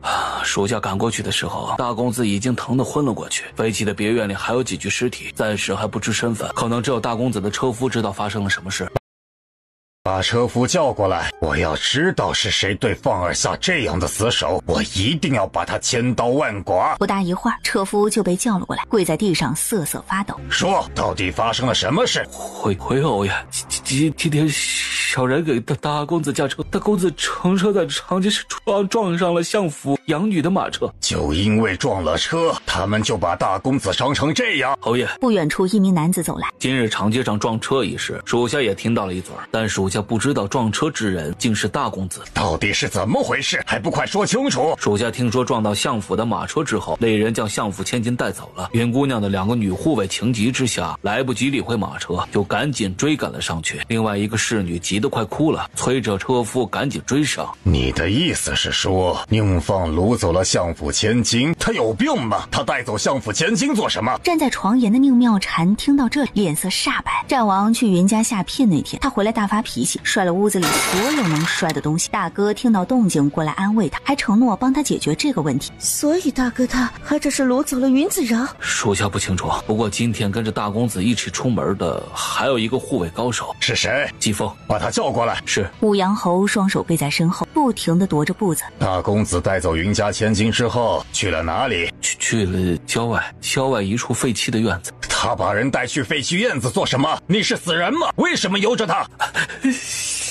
属下赶过去的时候，大公子已经疼得昏了过去。废弃的别院里还有几具尸体，暂时还不知身份，可能只有大公子的车夫知道发生了什么事。把车夫叫过来，我要知道是谁对放儿下这样的死手，我一定要把他千刀万剐。不大一会儿，车夫就被叫了过来，跪在地上瑟瑟发抖。说，到底发生了什么事？回欧呀，今天小人给大公子驾车，大公子乘车在长街上撞上了相府养女的马车，就因为撞了车，他们就把大公子伤成这样。侯爷，不远处一名男子走来。今日长街上撞车一事，属下也听到了一嘴，但属下不知道撞车之人竟是大公子。到底是怎么回事？还不快说清楚！属下听说撞到相府的马车之后，那人将相府千金带走了。云姑娘的两个女护卫情急之下，来不及理会马车，就赶紧追赶了上去。另外一个侍女急得快哭了，催着车夫赶紧追上。你的意思是说，宁放掳走了相府千金？他有病吗？他带走相府千金做什么？站在床沿的宁妙婵听到这，脸色煞白。战王去云家下聘那天，他回来大发脾气，摔了屋子里所有能摔的东西。大哥听到动静过来安慰他，还承诺帮他解决这个问题。所以大哥他还只是掳走了云子饶？属下不清楚，不过今天跟着大公子一起出门的还有一个护卫高手。是谁？季风，把他叫过来。是。武阳侯双手背在身后，不停地踱着步子。大公子带走云家千金之后去了哪里？去了郊外一处废弃的院子。他把人带去废弃院子做什么？你是死人吗？为什么由着他？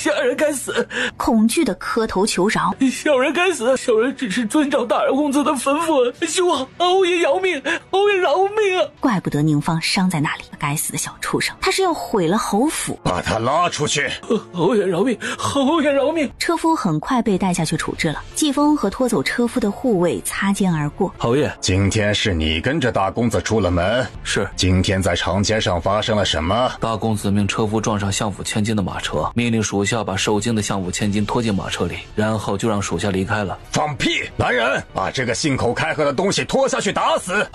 小人该死！恐惧的磕头求饶。小人该死！小人只是遵照大人公子的吩咐，希望侯爷饶命，侯爷饶命啊！怪不得宁放伤在那里，该死的小畜生，他是要毁了侯府。把他拉出去！侯爷饶命，侯爷饶命！车夫很快被带下去处置了。季风和拖走车夫的护卫擦肩而过。侯爷，今天是你跟着大公子出了门。是。今天在长街上发生了什么？大公子命车夫撞上相府千金的马车，命令属下把受惊的相府千金拖进马车里，然后就让属下离开了。放屁！来人，把这个信口开河的东西拖下去打死！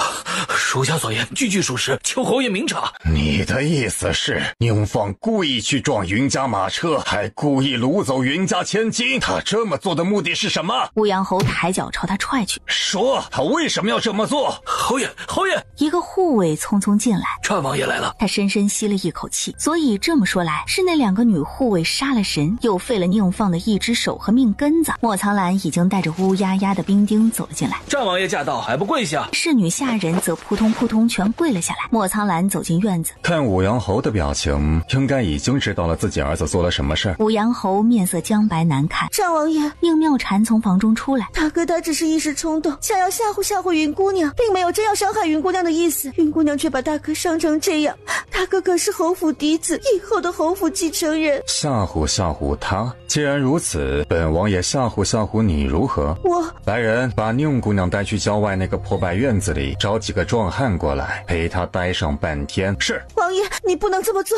属下所言句句属实，求侯爷明察。你的意思是宁放故意去撞云家马车，还故意掳走云家千金？他这么做的目的是什么？乌阳侯抬脚朝他踹去，说他为什么要这么做？侯爷，侯爷！一个护卫匆匆进来，战王爷来了。他深深吸了一口气。所以这么说来，是那两个女护卫杀了神，又废了宁放的一只手和命根子。莫苍兰已经带着乌压压的兵丁走了进来。战王爷驾到，还不跪下？侍女下人则扑通扑通全跪了下来。莫苍兰走进院子，看武阳侯的表情，应该已经知道了自己儿子做了什么事。武阳侯面色僵白难看。战王爷，宁妙婵从房中出来，大哥他只是一时冲动，想要吓唬吓唬云姑娘，并没有真要伤害云姑娘的意思。云姑娘却把大哥伤成这样，大哥可是侯府嫡子，以后的侯府继承人。吓唬吓唬他，既然如此，本王也吓唬吓唬你如何？来人，把宁姑娘带去郊外那个破败院子里，找几个壮汉过来，陪她待上半天。是。王爷，你不能这么做，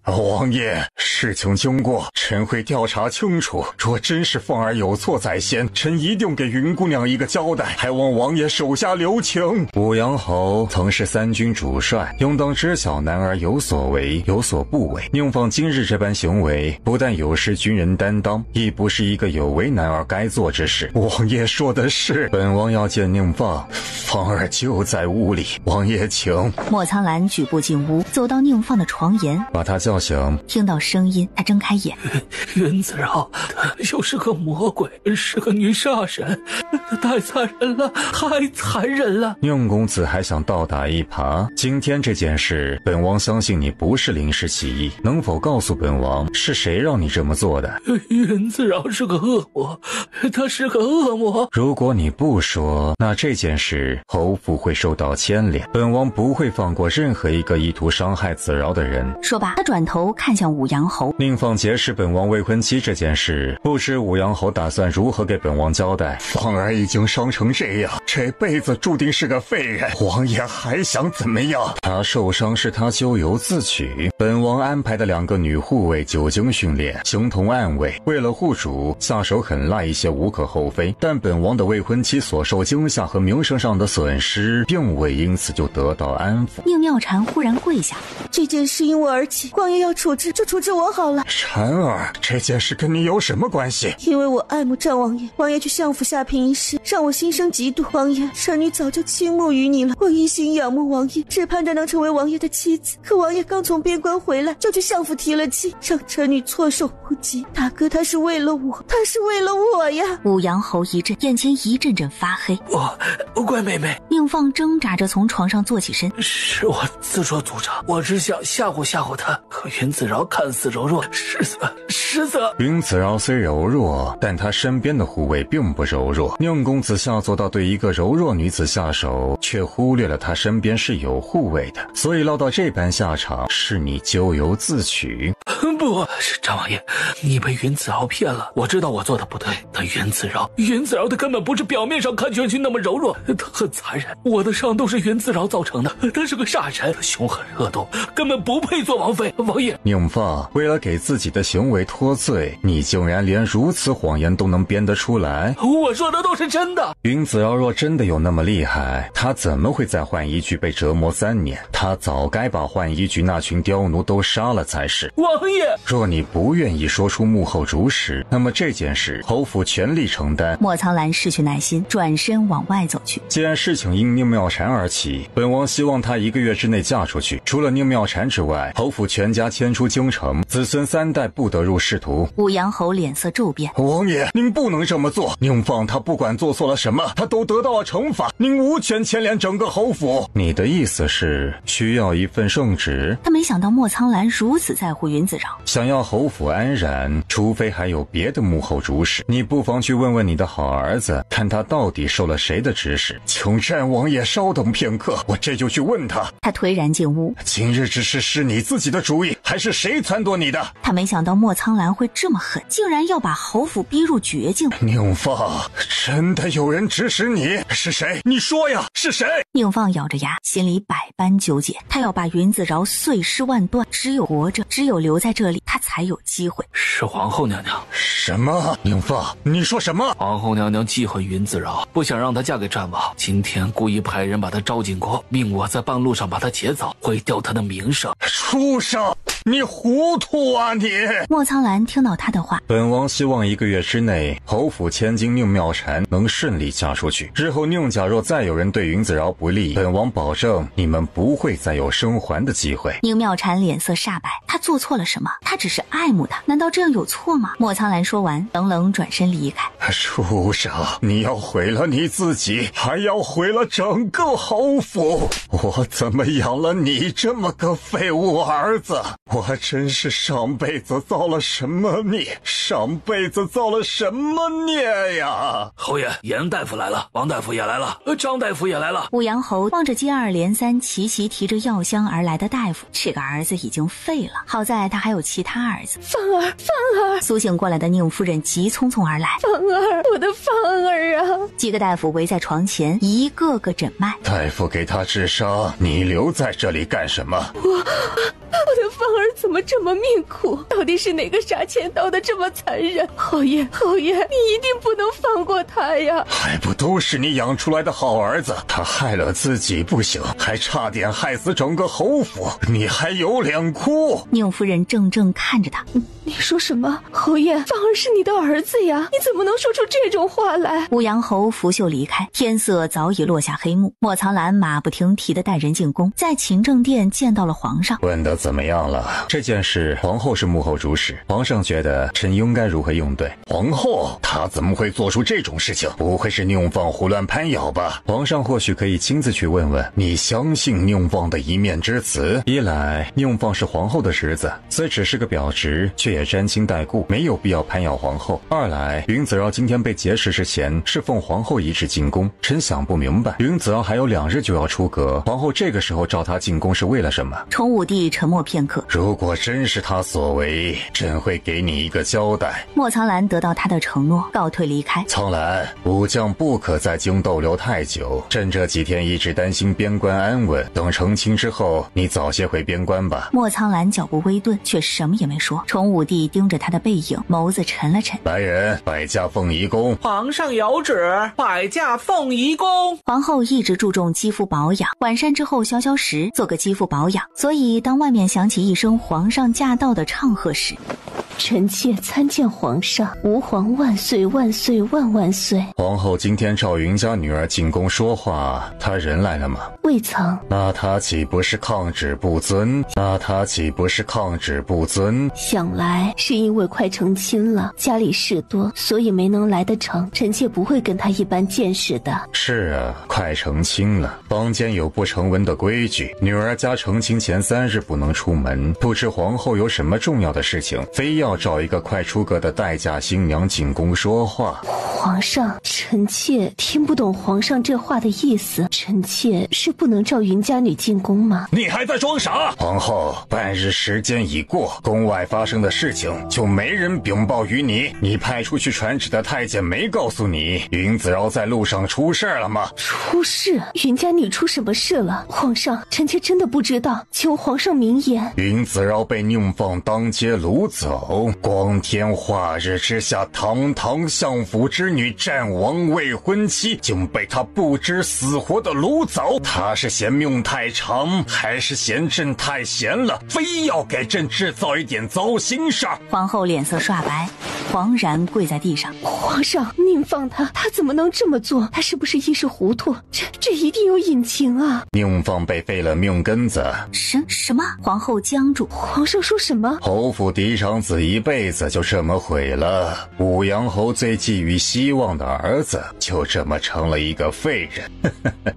王爷，事情经过，臣会调查清楚。若真是凤儿有错在先，臣一定给云姑娘一个交代，还望王爷手下留情。武阳侯曾是三军主帅，应当知晓男儿有所为，有所不为。宁放今日这般行为，不但有失军人担当，亦不是一个有为男儿该做之事。王爷说的是，本王要见宁放，芳儿就在屋里。王爷请。莫苍兰举步进屋，走到宁放的床沿，把他叫醒。听到声音，他睁开眼。云子饶，她又是个魔鬼，是个女杀神，太残忍了，太残忍了。宁公子还想倒打一耙？今天这件事，本王相信你不是临时起意，能否告诉本王是谁让你这么做的？云子饶是个恶魔，他是个恶魔。如果你不说，那这件事侯府会受到牵连，本王不会放过任何一个意图伤害子饶的人。说罢，他转头看向武阳侯。宁放结识本王未婚妻这件事，不知武阳侯打算如何给本王交代？芳儿已经伤成这样，这辈子注定是个废人，王爷还想怎么样？他受伤是他咎由自取。本王安排的2个女护卫久经训练，形同暗卫，为了护主，下手狠辣一些无可厚非。但本王的未婚妻所受惊吓和名声上的损失，并未因此就得到安抚。宁妙婵忽然跪下，这件事因我而起，王爷要处置就处置我好了。婵儿，这件事跟你有什么关系？因为我爱慕战王爷，王爷去相府下聘一事，让我心生嫉妒。王爷，臣女早就倾慕于你了，我一心仰慕王爷，只盼着能成为王爷的妻子。可王爷刚从边关回来，就去相府提了亲，让臣女措手不及。大哥他是为了我，他是为了我呀！武阳侯一震，眼前一阵阵发黑。我乖妹妹。宁放挣扎着从床上坐起身，是我自作主张，我只想吓唬吓唬他。可云子饶看似柔弱，实则云子饶虽柔弱，但他身边的护卫并不柔弱。宁公子下作到对一个柔弱女子下手，却忽略了他身边是有护卫的，所以落到这般下场，是你咎由自取。不是张王爷，你被云子饶骗了。我知道我做的不对，但云子饶他根本不是表面上看上去那么柔弱，他很残忍。我的伤都是云子饶造成的，他是个杀人，他凶狠恶毒，根本不配做王妃。王爷，宁放，为了给自己的行为脱罪，你竟然连如此谎言都能编得出来？我说的都是真的。云子饶若真的有那么厉害，他怎么会在浣衣局被折磨3年？他早该把浣衣局那群刁奴都杀了才是。王爷，若你不愿意说出幕后主使，那么这件事侯府全力承担。莫苍兰失去耐心，转身往外走去。既然事情因宁妙婵而起，本王希望她1个月之内嫁出去。除了宁妙婵之外，侯府全家迁出京城，子孙3代不得入仕途。武阳侯脸色骤变，王爷，您不能这么做。宁放他不管做错了什么，他都得到了惩罚，您无权牵连整个侯府。你的意思是需要一份圣旨？他没想到莫苍兰如此在乎云子饶，想要侯府安然，除非还有别的幕后主使。你不妨去问问你的好儿子，看他到底受了谁的指使。请战王爷稍等片刻，我这就去问他。他颓然进屋。今日之事是你自己的主意，还是谁撺掇你的？他没想到莫苍兰会这么狠，竟然要把侯府逼入绝境。宁放，真的有人指使你？是谁？你说呀，是谁？宁放咬着牙，心里百般纠结。他要把云子饶碎尸万段，只有活着，只有留在这里，他才有机会。是皇后娘娘。什么？宁放，你说什么？皇后娘娘忌讳云子饶，不想让她嫁给战王，今天故意派人把她招进宫，命我在半路上把她劫走，毁掉她的名声。畜生！你糊涂啊你！莫苍兰听到他的话，本王希望1个月之内，侯府千金宁妙婵能顺利嫁出去。日后宁家若再有人对云子饶不利，本王保证你们不会再有生还的机会。宁妙婵脸色煞白，他做错了什么？他只是爱慕他，难道这样有错吗？莫苍兰说完，冷冷转身离开。畜生！你要毁了你自己，还要毁了整个侯府！我怎么养了你这么个废物儿子？我真是上辈子造了什么孽，上辈子造了什么孽呀！侯爷，严大夫来了，王大夫也来了，张大夫也来了。武阳侯望着接二连三齐齐提着药箱而来的大夫，这个儿子已经废了。好在他还有其他儿子。芳儿，芳儿！苏醒过来的宁夫人急匆匆而来。芳儿，我的芳儿啊！几个大夫围在床前，一个个诊脉。大夫给他治伤，你留在这里干什么？我的芳儿怎么这么命苦？到底是哪个杀千刀的这么残忍？侯爷，侯爷，你一定不能放过他呀！还不都是你养出来的好儿子？他害了自己不行，还差点害死整个侯府，你还有脸哭？宁夫人怔怔看着他，你说什么？侯爷，芳儿是你的儿子呀，你怎么能说出这种话来？武阳侯拂袖离开，天色早已落下黑幕。莫苍兰马不停蹄地带人进宫，在勤政殿见到了皇上。问得怎么样了？这件事皇后是幕后主使，皇上觉得臣应该如何应对？皇后她怎么会做出这种事情？不会是宁放胡乱攀咬吧？皇上或许可以亲自去问问。你相信宁放的一面之词？一来宁放是皇后的侄子，虽只是个表侄，却也沾亲带故，没有必要攀咬皇后。二来云子饶今天被劫持之前是奉皇后遗旨进宫，臣想不明白，云子饶还有2日就要出阁，皇后这个时候召他进宫是为了什么？崇武帝沉默片刻，如果真是他所为，朕会给你一个交代。莫苍兰得到他的承诺，告退离开。苍兰，武将不可在京逗留太久，朕这几天一直担心边关安稳，等成亲之后，你早些回边关吧。莫苍兰脚步微顿，却什么也没说。崇武帝盯着他的背影，眸子沉了沉。来人，摆驾凤仪宫。皇上有旨，摆驾凤仪宫。皇后一直注重肌肤保养，晚膳之后消消食，做个肌肤保养。所以当外面响起一声皇上驾到的唱和时，臣妾参见皇上，吾皇万岁万岁万万岁。皇后今天召云家女儿进宫说话，她人来了吗？未曾。那她岂不是抗旨不遵？想来是因为快成亲了，家里事多，所以没能来得成。臣妾不会跟他一般见识的。是啊，快成亲了，坊间有不成文的规矩，女儿家成亲前3日不能出门。不知皇后有什么重要的事情，非要找一个快出阁的待嫁新娘进宫说话？皇上，臣妾听不懂皇上这话的意思。臣妾是不能召云家女进宫吗？你还在装傻？皇后，半日时间已过，宫外发生的事情就没人禀报于你。你派出去传旨的太监没告诉你云子饶在路上出事了吗？出事？云家女出什么事了？皇上，臣妾真的不知道，求皇上明言。云子饶被宁放当街掳走，光天化日之下，堂堂相府之女，战王未婚妻，竟被他不知死活的掳走。他是嫌命太长，还是嫌朕太闲了，非要给朕制造一点糟心事儿？皇后脸色刷白，惶然跪在地上。皇上，您放他，他怎么能这么做？他是不是一时糊涂？这一定有隐情啊！宁放被废了命根子。什么？皇后僵住。皇上说什么？侯府嫡长子一辈子就这么毁了，武阳侯最寄予希望的儿子就这么成了一个废人。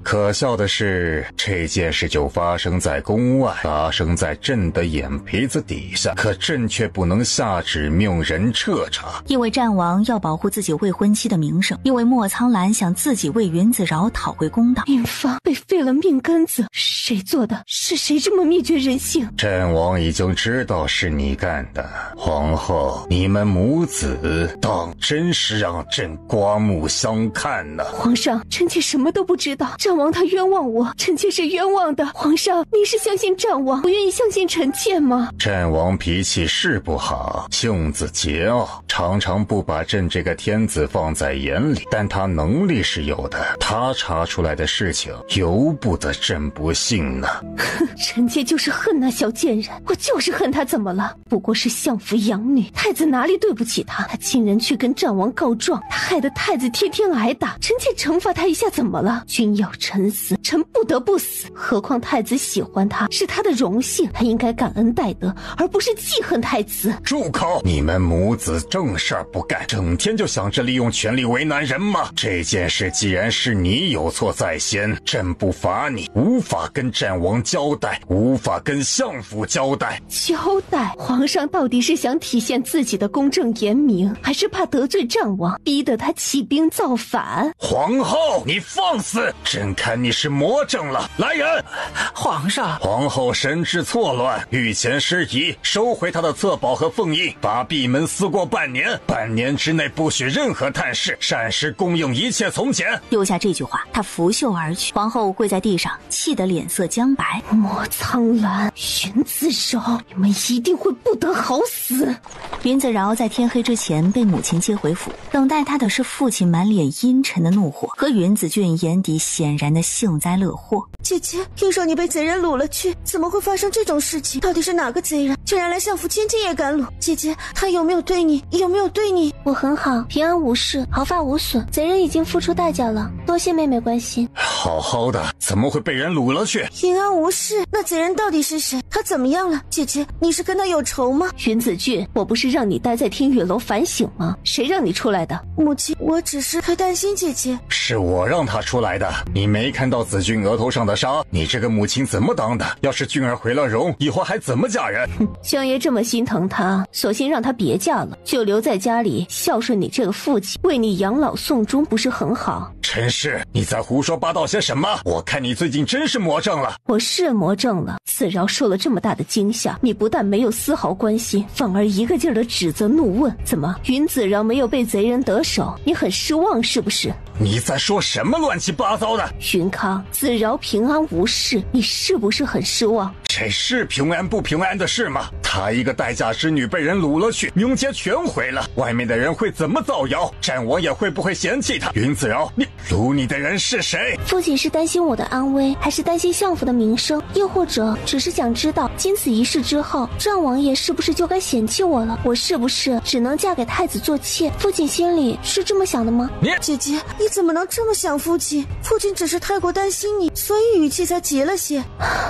可笑的是，这件事就发生在宫外，发生在朕的眼皮子底下，可朕却不能下旨命人彻查。因为战王要保护自己未婚妻的名声，因为莫苍兰想自己为云子饶讨回公道，云芳被废了命根子，是谁做的？是谁这么灭绝人性？朕王已经知道是你干的，皇后，你们母子当真是让朕刮目相看呢。皇上，臣妾什么都不知道，战王他冤枉我，臣妾是冤枉的。皇上，你是相信战王，不愿意相信臣妾吗？战王脾气是不好，性子桀骜，常常不把朕这个天子放在眼里，但他能力是有的，他查出来的事情由不得朕不信呢。臣妾就是恨那小贱人，我就是恨他，怎么了？不过是相府养女，太子哪里对不起他？他竟然去跟战王告状，他害得太子天天挨打，臣妾惩罚他一下怎么了？君要臣死，臣不得不死。何况太子喜欢他是他的荣幸，他应该感恩戴德，而不是记恨太子。住口！你们母子正事儿不干，整天就想着利用权力为难人吗？这件事既然是你有错在先，朕不罚你，无法跟战王交代，无法跟相府交代。交代？皇上到底是想体现自己的公正严明，还是怕得罪战王，逼得他起兵造反？皇后，你放肆！朕看你是魔怔了。来人！皇上，皇后神志错乱，御前失仪，收回她的册宝和凤印，把闭门思过半年，半年之内不许任何探视，膳食供应一切从简。丢下这句话，他拂袖而去。皇后跪在地上，气得脸色姜白。莫苍兰，云子饶，你们一定会不得好死。云子饶在天黑之前被母亲接回府，等待他的是父亲满脸阴沉的怒火和云子俊眼底显然的幸灾乐祸。姐姐，听说你被贼人掳了去，怎么会发生这种事情？到底是哪个贼人，竟然来相府千金也敢掳？姐姐，他有没有对你？我很好，平安无事，毫发无损。贼人已经付出代价了，多谢妹妹关心。好好的，怎么会被人掳了去？平安无事？那贼人到底是谁？他怎么样了？姐姐，你是跟他有仇吗？云子俊，我不是让你待在听月楼反省吗？谁让你出来的？母亲，我只是太担心姐姐。是我让他出来的。你没看到子俊额头上的伤？你这个母亲怎么当的？要是俊儿回了容，以后还怎么嫁人？相爷这么心疼他，索性让他别嫁了，就留在家里孝顺你这个父亲，为你养老送终，不是很好？陈氏，你在胡说八道些什么？我看你最近真是魔怔了。我是魔怔了。子饶受了这么大的惊吓，你不但没有丝毫关心，反而一个劲儿的指责怒问。怎么，云子饶没有被贼人得手，你很失望是不是？你在说什么乱七八糟的？云康，子饶平安无事，你是不是很失望？这是平安不平安的事吗？她一个待嫁之女被人掳了去，名节全毁了，外面的人会怎么造谣？战王也会不会嫌弃她？云子饶，你掳你的人是谁？父亲是担心我的安危，还是担心相府的名声，又或者只是想知道经此一事之后，战王爷是不是就该嫌弃我了？我是不是只能嫁给太子做妾？父亲心里是这么想的吗？姐姐，你怎么能这么想父亲？父亲只是太过担心你，所以语气才急了些。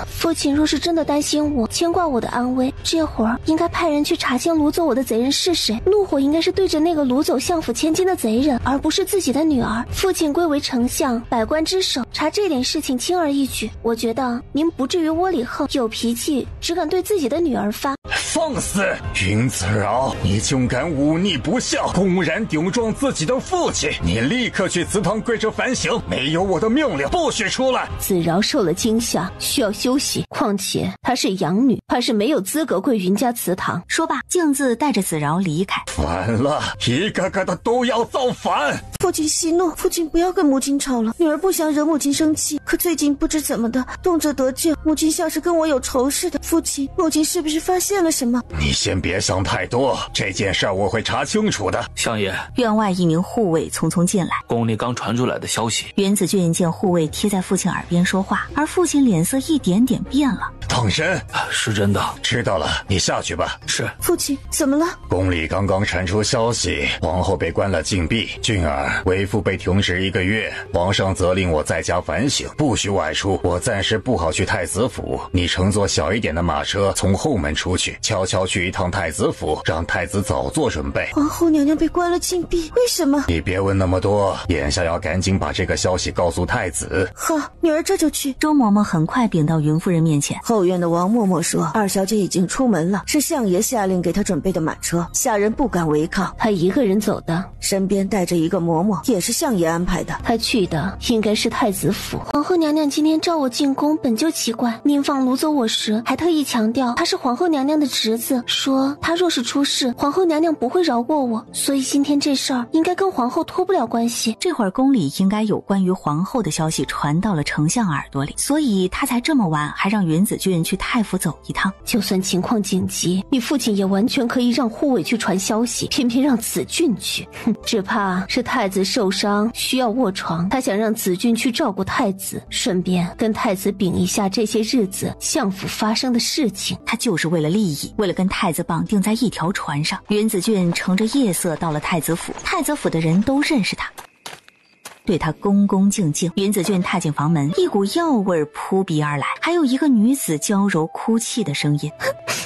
父亲若是真的担心我，牵挂我的安危，这会儿应该派人去查清掳走我的贼人是谁，怒火应该是对着那个掳走相府千金的贼人，而不是自己的女儿。父亲归为丞相，百官之首，查这点事情轻而易举。我觉得您不至于窝里横，有脾气只敢对自己的女儿发。放肆！云子饶，你竟敢忤逆不孝，公然顶撞自己的父亲！你立刻去祠堂跪着反省，没有我的命令不许出来。子饶受了惊吓，需要休息，况且她是养女，怕是没有资格跪云家祠堂。说罢，镜子带着子饶离开。完了，一个个的都要造反！父亲息怒，父亲不要跟母亲吵了，女儿不想惹母亲生气，可最近不知怎么的，动辄得咎，母亲像是跟我有仇似的。父亲，母亲是不是发现了什么？你先别想太多，这件事我会查清楚的。相爷，院外一名护卫匆匆进来，宫里刚传出来的消息。云子俊见护卫贴在父亲耳边说话，而父亲脸色一点点变了。烫身。是真的。知道了，你下去吧。是。父亲，怎么了？宫里刚刚传出消息，皇后被关了禁闭，俊儿为父被停职1个月，皇上责令我在家反省，不许外出。我暂时不好去太子府，你乘坐小一点的马车从后门出去，悄悄去一趟太子府，让太子早做准备。皇后娘娘被关了禁闭，为什么？你别问那么多，眼下要赶紧把这个消息告诉太子。好，女儿这就去。周嬷嬷很快禀到云夫人面前。后院的王嬷嬷说，二小姐已经出门了，是相爷下令给她准备的马车，下人不敢违抗。她一个人走的，身边带着一个嬷嬷，也是相爷安排的。她去的应该是太子府。皇后娘娘今天召我进宫本就奇怪，您放掳走我时还特意强调她是皇后娘娘的侄子，说她若是出事，皇后娘娘不会饶过我，所以今天这事儿应该跟皇后脱不了关系。这会儿宫里应该有关于皇后的消息传到了丞相耳朵里，所以他才这么晚还让云子俊去太府走一趟。就算情况紧急，你父亲也完全可以让护卫去传消息，偏偏让子俊去。哼，只怕是太子受伤需要卧床，他想让子俊去照顾太子，顺便跟太子禀一下这些日子相府发生的事情。他就是为了利益，为了跟太子绑定在一条船上。云子俊乘着夜色到了太子府，太子府的人都认识他，对他恭恭敬敬。云子俊踏进房门，一股药味扑鼻而来，还有一个女子娇柔哭泣的声音。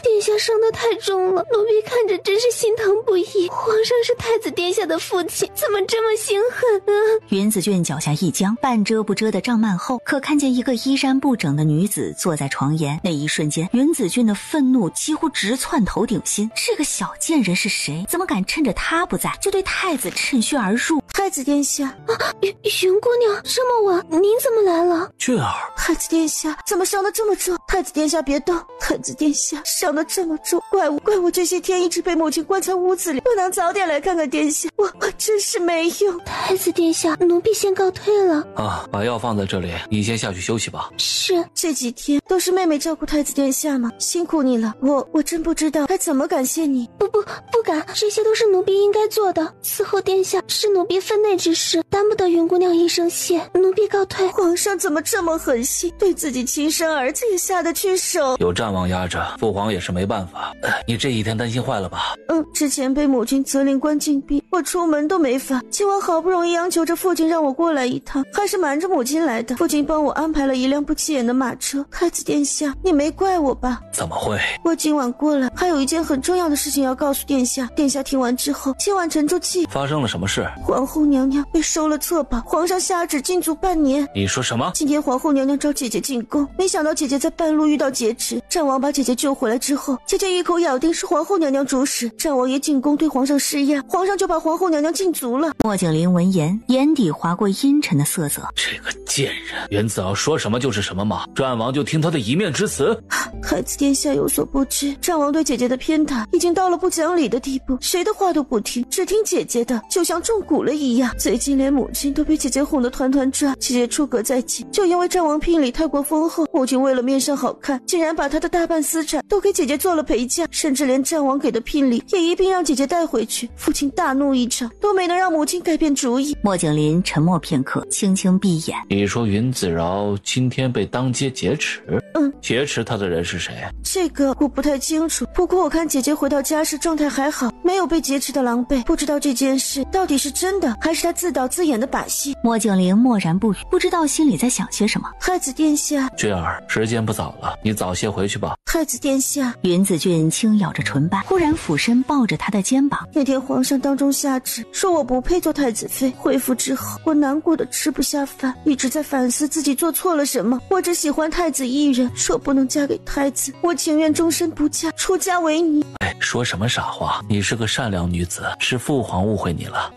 殿下伤得太重了，奴婢看着真是心疼不已。皇上是太子殿下的父亲，怎么这么心狠啊？云子俊脚下一僵，半遮不遮的帐幔后，可看见一个衣衫不整的女子坐在床沿。那一瞬间，云子俊的愤怒几乎直窜头顶心。这个小贱人是谁？怎么敢趁着他不在，就对太子趁虚而入？太子殿下云姑娘，这么晚您怎么来了？俊儿，太子殿下怎么伤得这么重？太子殿下别动，太子殿下伤得这么重，怪我这些天一直被母亲关在屋子里，不能早点来看看殿下，我真是没用。太子殿下，奴婢先告退了。把药放在这里，你先下去休息吧。是。这几天都是妹妹照顾太子殿下吗？辛苦你了，我真不知道该怎么感谢你。不敢，这些都是奴婢应该做的，伺候殿下是奴婢分内之事，担不得云姑娘一声谢，奴婢告退。皇上怎么这么狠心，对自己亲生儿子也下得去手？有战王压着，父皇也是没办法。你这一天担心坏了吧？之前被母亲责令关禁闭，我出门都没法。今晚好不容易央求着父亲让我过来一趟，还是瞒着母亲来的。父亲帮我安排了一辆不起眼的马车。太子殿下，你没怪我吧？怎么会？我今晚过来还有一件很重要的事情要告诉殿下。殿下听完之后，今晚沉住气。发生了什么事？皇后娘娘被收了错宝，皇上下旨禁足半年。你说什么？今天皇后娘娘召姐姐进宫，没想到姐姐在半路遇到劫持，战王把姐姐救回来之后，姐姐一口咬定是皇后娘娘主使，战王爷进宫对皇上施压，皇上就把皇后娘娘禁足了。莫景林闻言，眼底划过阴沉的色泽。这个贱人，袁子敖说什么就是什么嘛，战王就听他的一面之词。太子殿下有所不知，战王对姐姐的偏袒已经到了不讲理的地步，谁的话都不听，只听姐姐的，就像中蛊了一样。最近连母亲都被姐姐哄得团团转。姐姐出阁在即，就因为战王聘礼太过丰厚，母亲为了面上好看，竟然把她的大半私产都给姐姐做了陪嫁，甚至连战王给的聘礼也一并让姐姐带回去。父亲大怒一场，都没能让母亲改变主意。莫景林沉默片刻，轻轻闭眼。你说云子饶今天被当街劫持？劫持他的人是谁？这个我不太清楚，不过我看姐姐回到家时状态还好，没有被劫持的狼狈，不知道这件事到底是真的还是他自导自演的把戏。莫景林默然不语，不知道心里在想些什么。太子殿下，俊儿，时间不早了，你早些回去吧。太子殿下，云子俊轻咬着唇瓣，忽然俯身抱着他的肩膀。那天皇上当众下旨，说我不配做太子妃。恢复之后，我难过的吃不下饭，一直在反思自己做错了什么。我只喜欢太子一人，说不能嫁给太子，我情愿终身不嫁，出家为尼。说什么傻话？你是个善良女子，是父皇误会你了。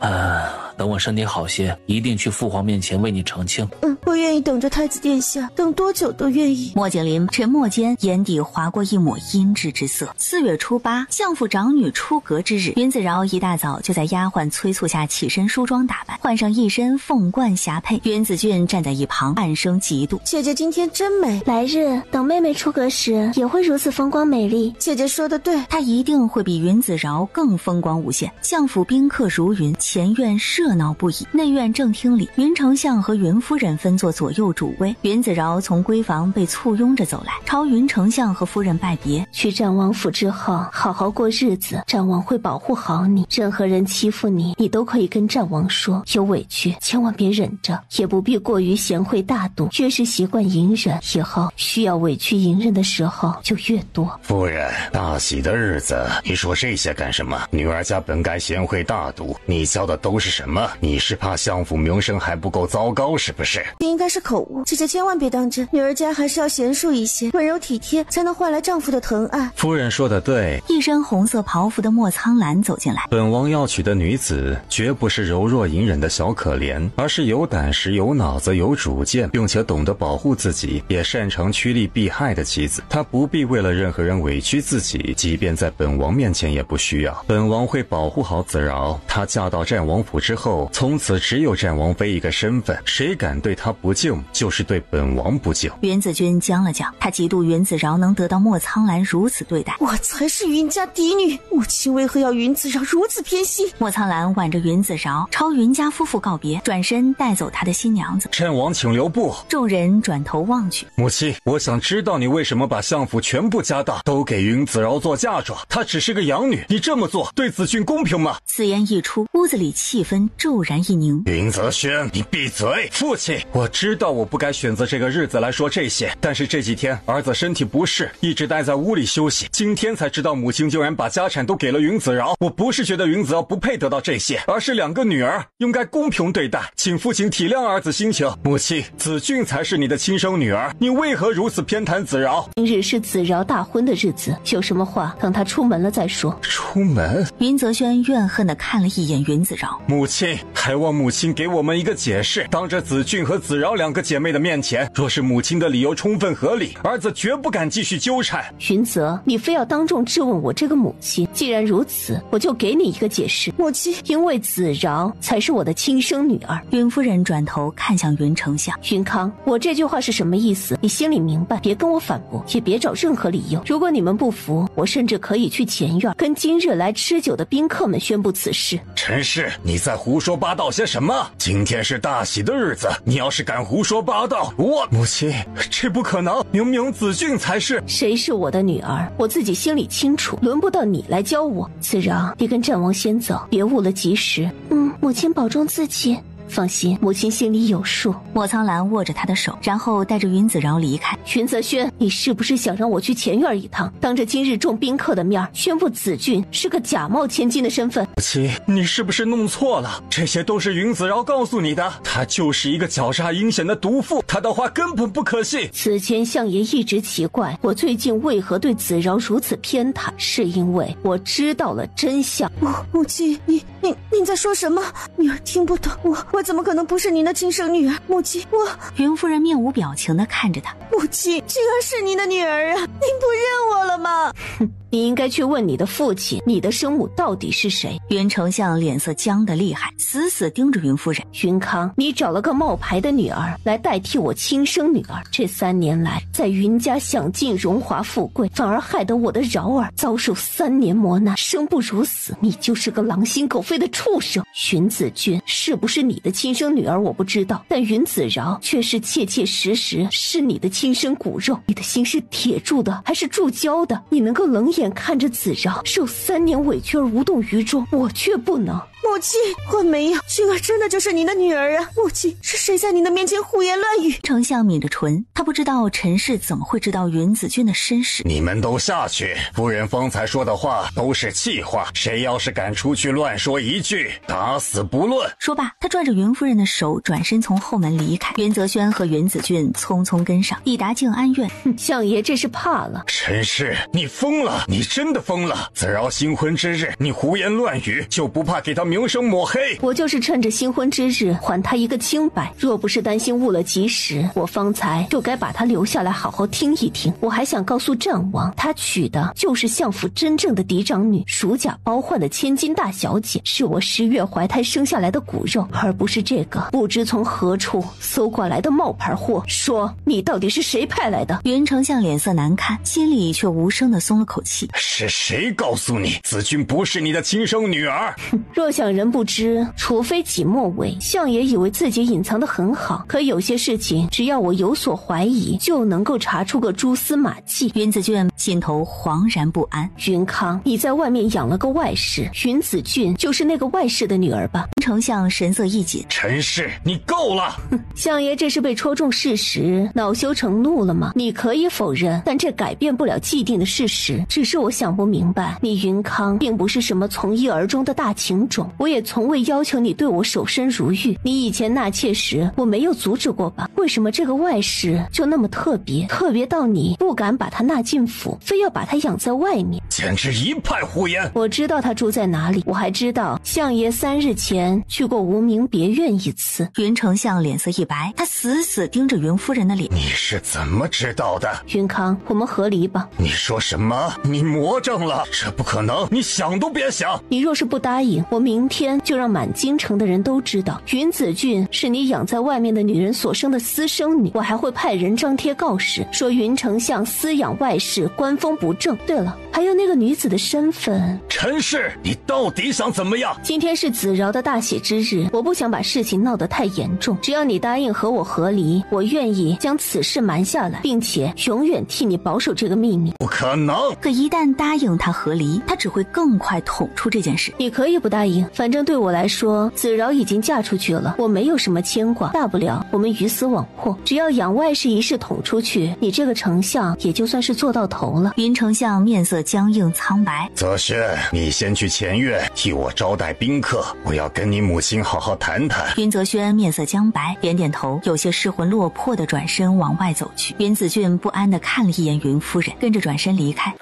等我身体好些，一定去父皇面前为你澄清。我愿意等着太子殿下，等多久都愿意。莫景林沉默间，眼底划过一抹阴鸷之色。4月初8，相府长女出阁之日，云子饶一大早就在丫鬟催促下起身梳妆打扮，换上一身凤冠霞帔。云子俊站在一旁，暗生嫉妒。姐姐今天真美，来日等妹妹出阁时，也会如此风光美丽。姐姐说的对，她一定会比云子饶更风光无限。相府宾客如云，前院设热闹不已。内院正厅里，云丞相和云夫人分坐左右主位。云子饶从闺房被簇拥着走来，朝云丞相和夫人拜别。去战王府之后，好好过日子，战王会保护好你。任何人欺负你，你都可以跟战王说。有委屈，千万别忍着，也不必过于贤惠大度。越是习惯隐忍，以后需要委屈隐忍的时候就越多。夫人，大喜的日子，你说这些干什么？女儿家本该贤惠大度，你教的都是什么？你是怕相府名声还不够糟糕是不是？这应该是口误，姐姐千万别当真。女儿家还是要贤淑一些，温柔体贴，才能换来丈夫的疼爱。夫人说的对。一身红色袍服的莫苍兰走进来。本王要娶的女子，绝不是柔弱隐忍的小可怜，而是有胆识、有脑子、有主见，并且懂得保护自己，也擅长趋利避害的妻子。她不必为了任何人委屈自己，即便在本王面前也不需要。本王会保护好子饶。她嫁到战王府之后，从此只有战王妃一个身份，谁敢对她不敬，就是对本王不敬。云子君僵了僵，他嫉妒云子饶能得到莫苍兰如此对待。我才是云家嫡女，母亲为何要云子饶如此偏心？莫苍兰挽着云子饶朝云家夫妇告别，转身带走他的新娘子。战王请留步。众人转头望去。母亲，我想知道你为什么把相府全部家当都给云子饶做嫁妆？她只是个养女，你这么做对子俊公平吗？此言一出，屋子里气氛骤然一凝。云泽轩，你闭嘴！父亲，我知道我不该选择这个日子来说这些，但是这几天儿子身体不适，一直待在屋里休息。今天才知道母亲竟然把家产都给了云子饶。我不是觉得云子饶不配得到这些，而是两个女儿应该公平对待，请父亲体谅儿子心情。母亲，子俊才是你的亲生女儿，你为何如此偏袒子饶？今日是子饶大婚的日子，有什么话等他出门了再说。出门？云泽轩怨恨地看了一眼云子饶。母亲，还望母亲给我们一个解释。当着子俊和子饶两个姐妹的面前，若是母亲的理由充分合理，儿子绝不敢继续纠缠。云泽，你非要当众质问我这个母亲，既然如此，我就给你一个解释。母亲，因为子饶才是我的亲生女儿。云夫人转头看向云丞相。云康，我这句话是什么意思？你心里明白，别跟我反驳，也别找任何理由。如果你们不服，我甚至可以去前院跟今日来吃酒的宾客们宣布此事。陈氏，你在胡说八道些什么？今天是大喜的日子，你要是敢胡说八道，母亲，这不可能，明明子俊才是。谁是我的女儿，我自己心里清楚，轮不到你来教我。子饶，你跟战王先走，别误了吉时。母亲保重自己。放心，母亲心里有数。莫苍兰握着他的手，然后带着云子饶离开。云泽轩，你是不是想让我去前院一趟，当着今日众宾客的面宣布子俊是个假冒千金的身份？母亲，你是不是弄错了？这些都是云子饶告诉你的，他就是一个狡诈阴险的毒妇，他的话根本不可信。此前相爷一直奇怪我最近为何对子饶如此偏袒，是因为我知道了真相。母亲，你在说什么？女儿听不懂。我怎么可能不是您的亲生女儿？母亲，云夫人面无表情地看着他。母亲，这个是您的女儿啊，您不认我了吗？你应该去问你的父亲，你的生母到底是谁？云丞相脸色僵得厉害，死死盯着云夫人。云康，你找了个冒牌的女儿来代替我亲生女儿，这3年来在云家享尽荣华富贵，反而害得我的饶儿遭受3年磨难，生不如死。你就是个狼心狗肺的畜生。云子君是不是你的亲生女儿我不知道，但云子饶却是切切实实是你的亲生骨肉。你的心是铁铸的还是铸胶的？你能够冷眼看着子饶受3年委屈而无动于衷，我却不能。母亲，我没有，俊儿真的就是您的女儿啊！母亲，是谁在您的面前胡言乱语？丞相抿着唇，他不知道陈氏怎么会知道云子君的身世。你们都下去，夫人方才说的话都是气话，谁要是敢出去乱说一句，打死不论。说罢，他拽着云夫人的手，转身从后门离开。云泽轩和云子俊匆匆跟上，抵达静安院。相爷这是怕了。陈氏，你疯了，你真的疯了！子饶新婚之日，你胡言乱语，就不怕给他名声抹黑？我就是趁着新婚之日还他一个清白，若不是担心误了吉时，我方才就该把他留下来好好听一听。我还想告诉战王，他娶的就是相府真正的嫡长女，属假包换的千金大小姐，是我10月怀胎生下来的骨肉，而不是这个不知从何处搜过来的冒牌货。说你到底是谁派来的？云丞相脸色难看，心里却无声地松了口气。是谁告诉你子君不是你的亲生女儿？若想两人不知，除非己莫为。相爷以为自己隐藏得很好，可有些事情只要我有所怀疑，就能够查出个蛛丝马迹。云子俊心头惶然不安。云康，你在外面养了个外室，云子俊就是那个外室的女儿吧？丞相神色一紧，陈氏，你够了！相爷这是被戳中事实，恼羞成怒了吗？你可以否认，但这改变不了既定的事实。只是我想不明白，你云康并不是什么从一而终的大情种，我也从未要求你对我守身如玉。你以前纳妾时，我没有阻止过吧？为什么这个外室就那么特别，特别到你不敢把他纳进府，非要把他养在外面？简直一派胡言！我知道他住在哪里，我还知道相爷3日前去过无名别院一次。云丞相脸色一白，他死死盯着云夫人的脸。你是怎么知道的？云康，我们和离吧。你说什么？你魔怔了？这不可能，你想都别想！你若是不答应，我明天就让满京城的人都知道，云子俊是你养在外面的女人所生的私生女。我还会派人张贴告示，说云丞相私养外室，官风不正。对了，还有那个女子的身份。陈氏，你到底想怎么样？今天是子饶的大喜之日，我不想把事情闹得太严重。只要你答应和我和离，我愿意将此事瞒下来，并且永远替你保守这个秘密。不可能！可一旦答应他和离，他只会更快捅出这件事。你可以不答应，反正对我来说，子饶已经嫁出去了，我没有什么牵挂，大不了我们鱼死网破。只要养外室一事捅出去，你这个丞相也就算是做到头了。云丞相面色僵硬苍白。泽轩，你先去前院替我招待宾客，我要跟你母亲好好谈谈。云泽轩面色僵白，点点头，有些失魂落魄的转身往外走去。云子俊不安地看了一眼云夫人，跟着转身离开。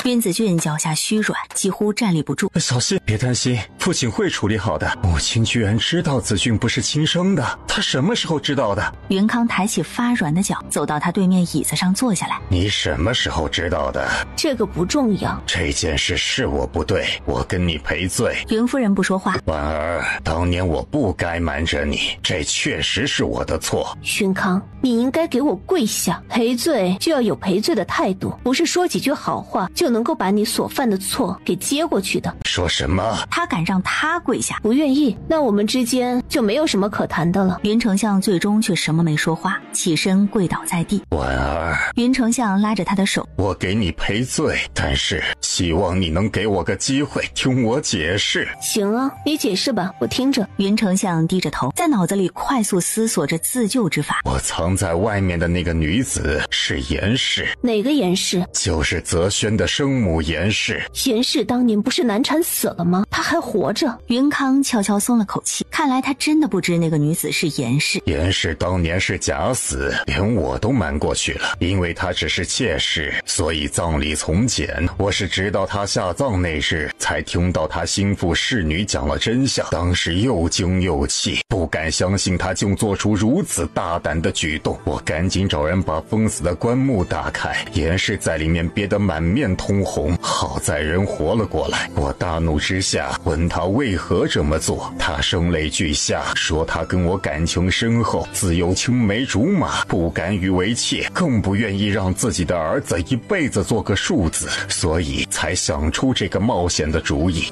云子俊脚下虚软，几乎站立不住。小心，别担心，父亲会处理好的。母亲居然知道子俊不是亲生的，她什么时候知道的？云康抬起发软的脚，走到他对面椅子上坐下来。你什么时候知道的？这个不重要。这件事是我不对，我跟你赔罪。云夫人不说话。婉儿，当年我不该瞒着你，这确实是我的错。云康，你应该给我跪下，赔罪就要有赔罪的态度，不是说几句好话就能够把你所犯的错给接过去的。说什么？他敢让他跪下？不愿意，那我们之间就没有什么可谈的了。云丞相最终却什么没说话，起身跪倒在地。婉儿，云丞相拉着他的手，我给你赔罪，但是希望你能给我个机会听我解释。行啊，你解释吧，我听着。云丞相低着头，在脑子里快速思索着自救之法。我藏在外面的那个女子是严氏。哪个严氏？就是泽轩的生母严氏。严氏当年不是难产死了吗？她还活着。云康悄悄松了口气，看来他真的不知那个女子是严氏。严氏当年是假死，连我都瞒过去了，因为她只是妾室，所以葬礼从简。我是直到她下葬那日，才听到她心腹侍女讲了真相，当时又惊又气，不敢相信她竟做出如此大胆的举动。我赶紧找人把封死的棺木打开，严氏在里面憋得满面通红，好在人活了过来。我大怒之下问他为何这么做，他声泪俱下，说他跟我感情深厚，自幼青梅竹马，不敢与为妾，更不愿意让自己的儿子一辈子做个庶子，所以才想出这个冒险的主意。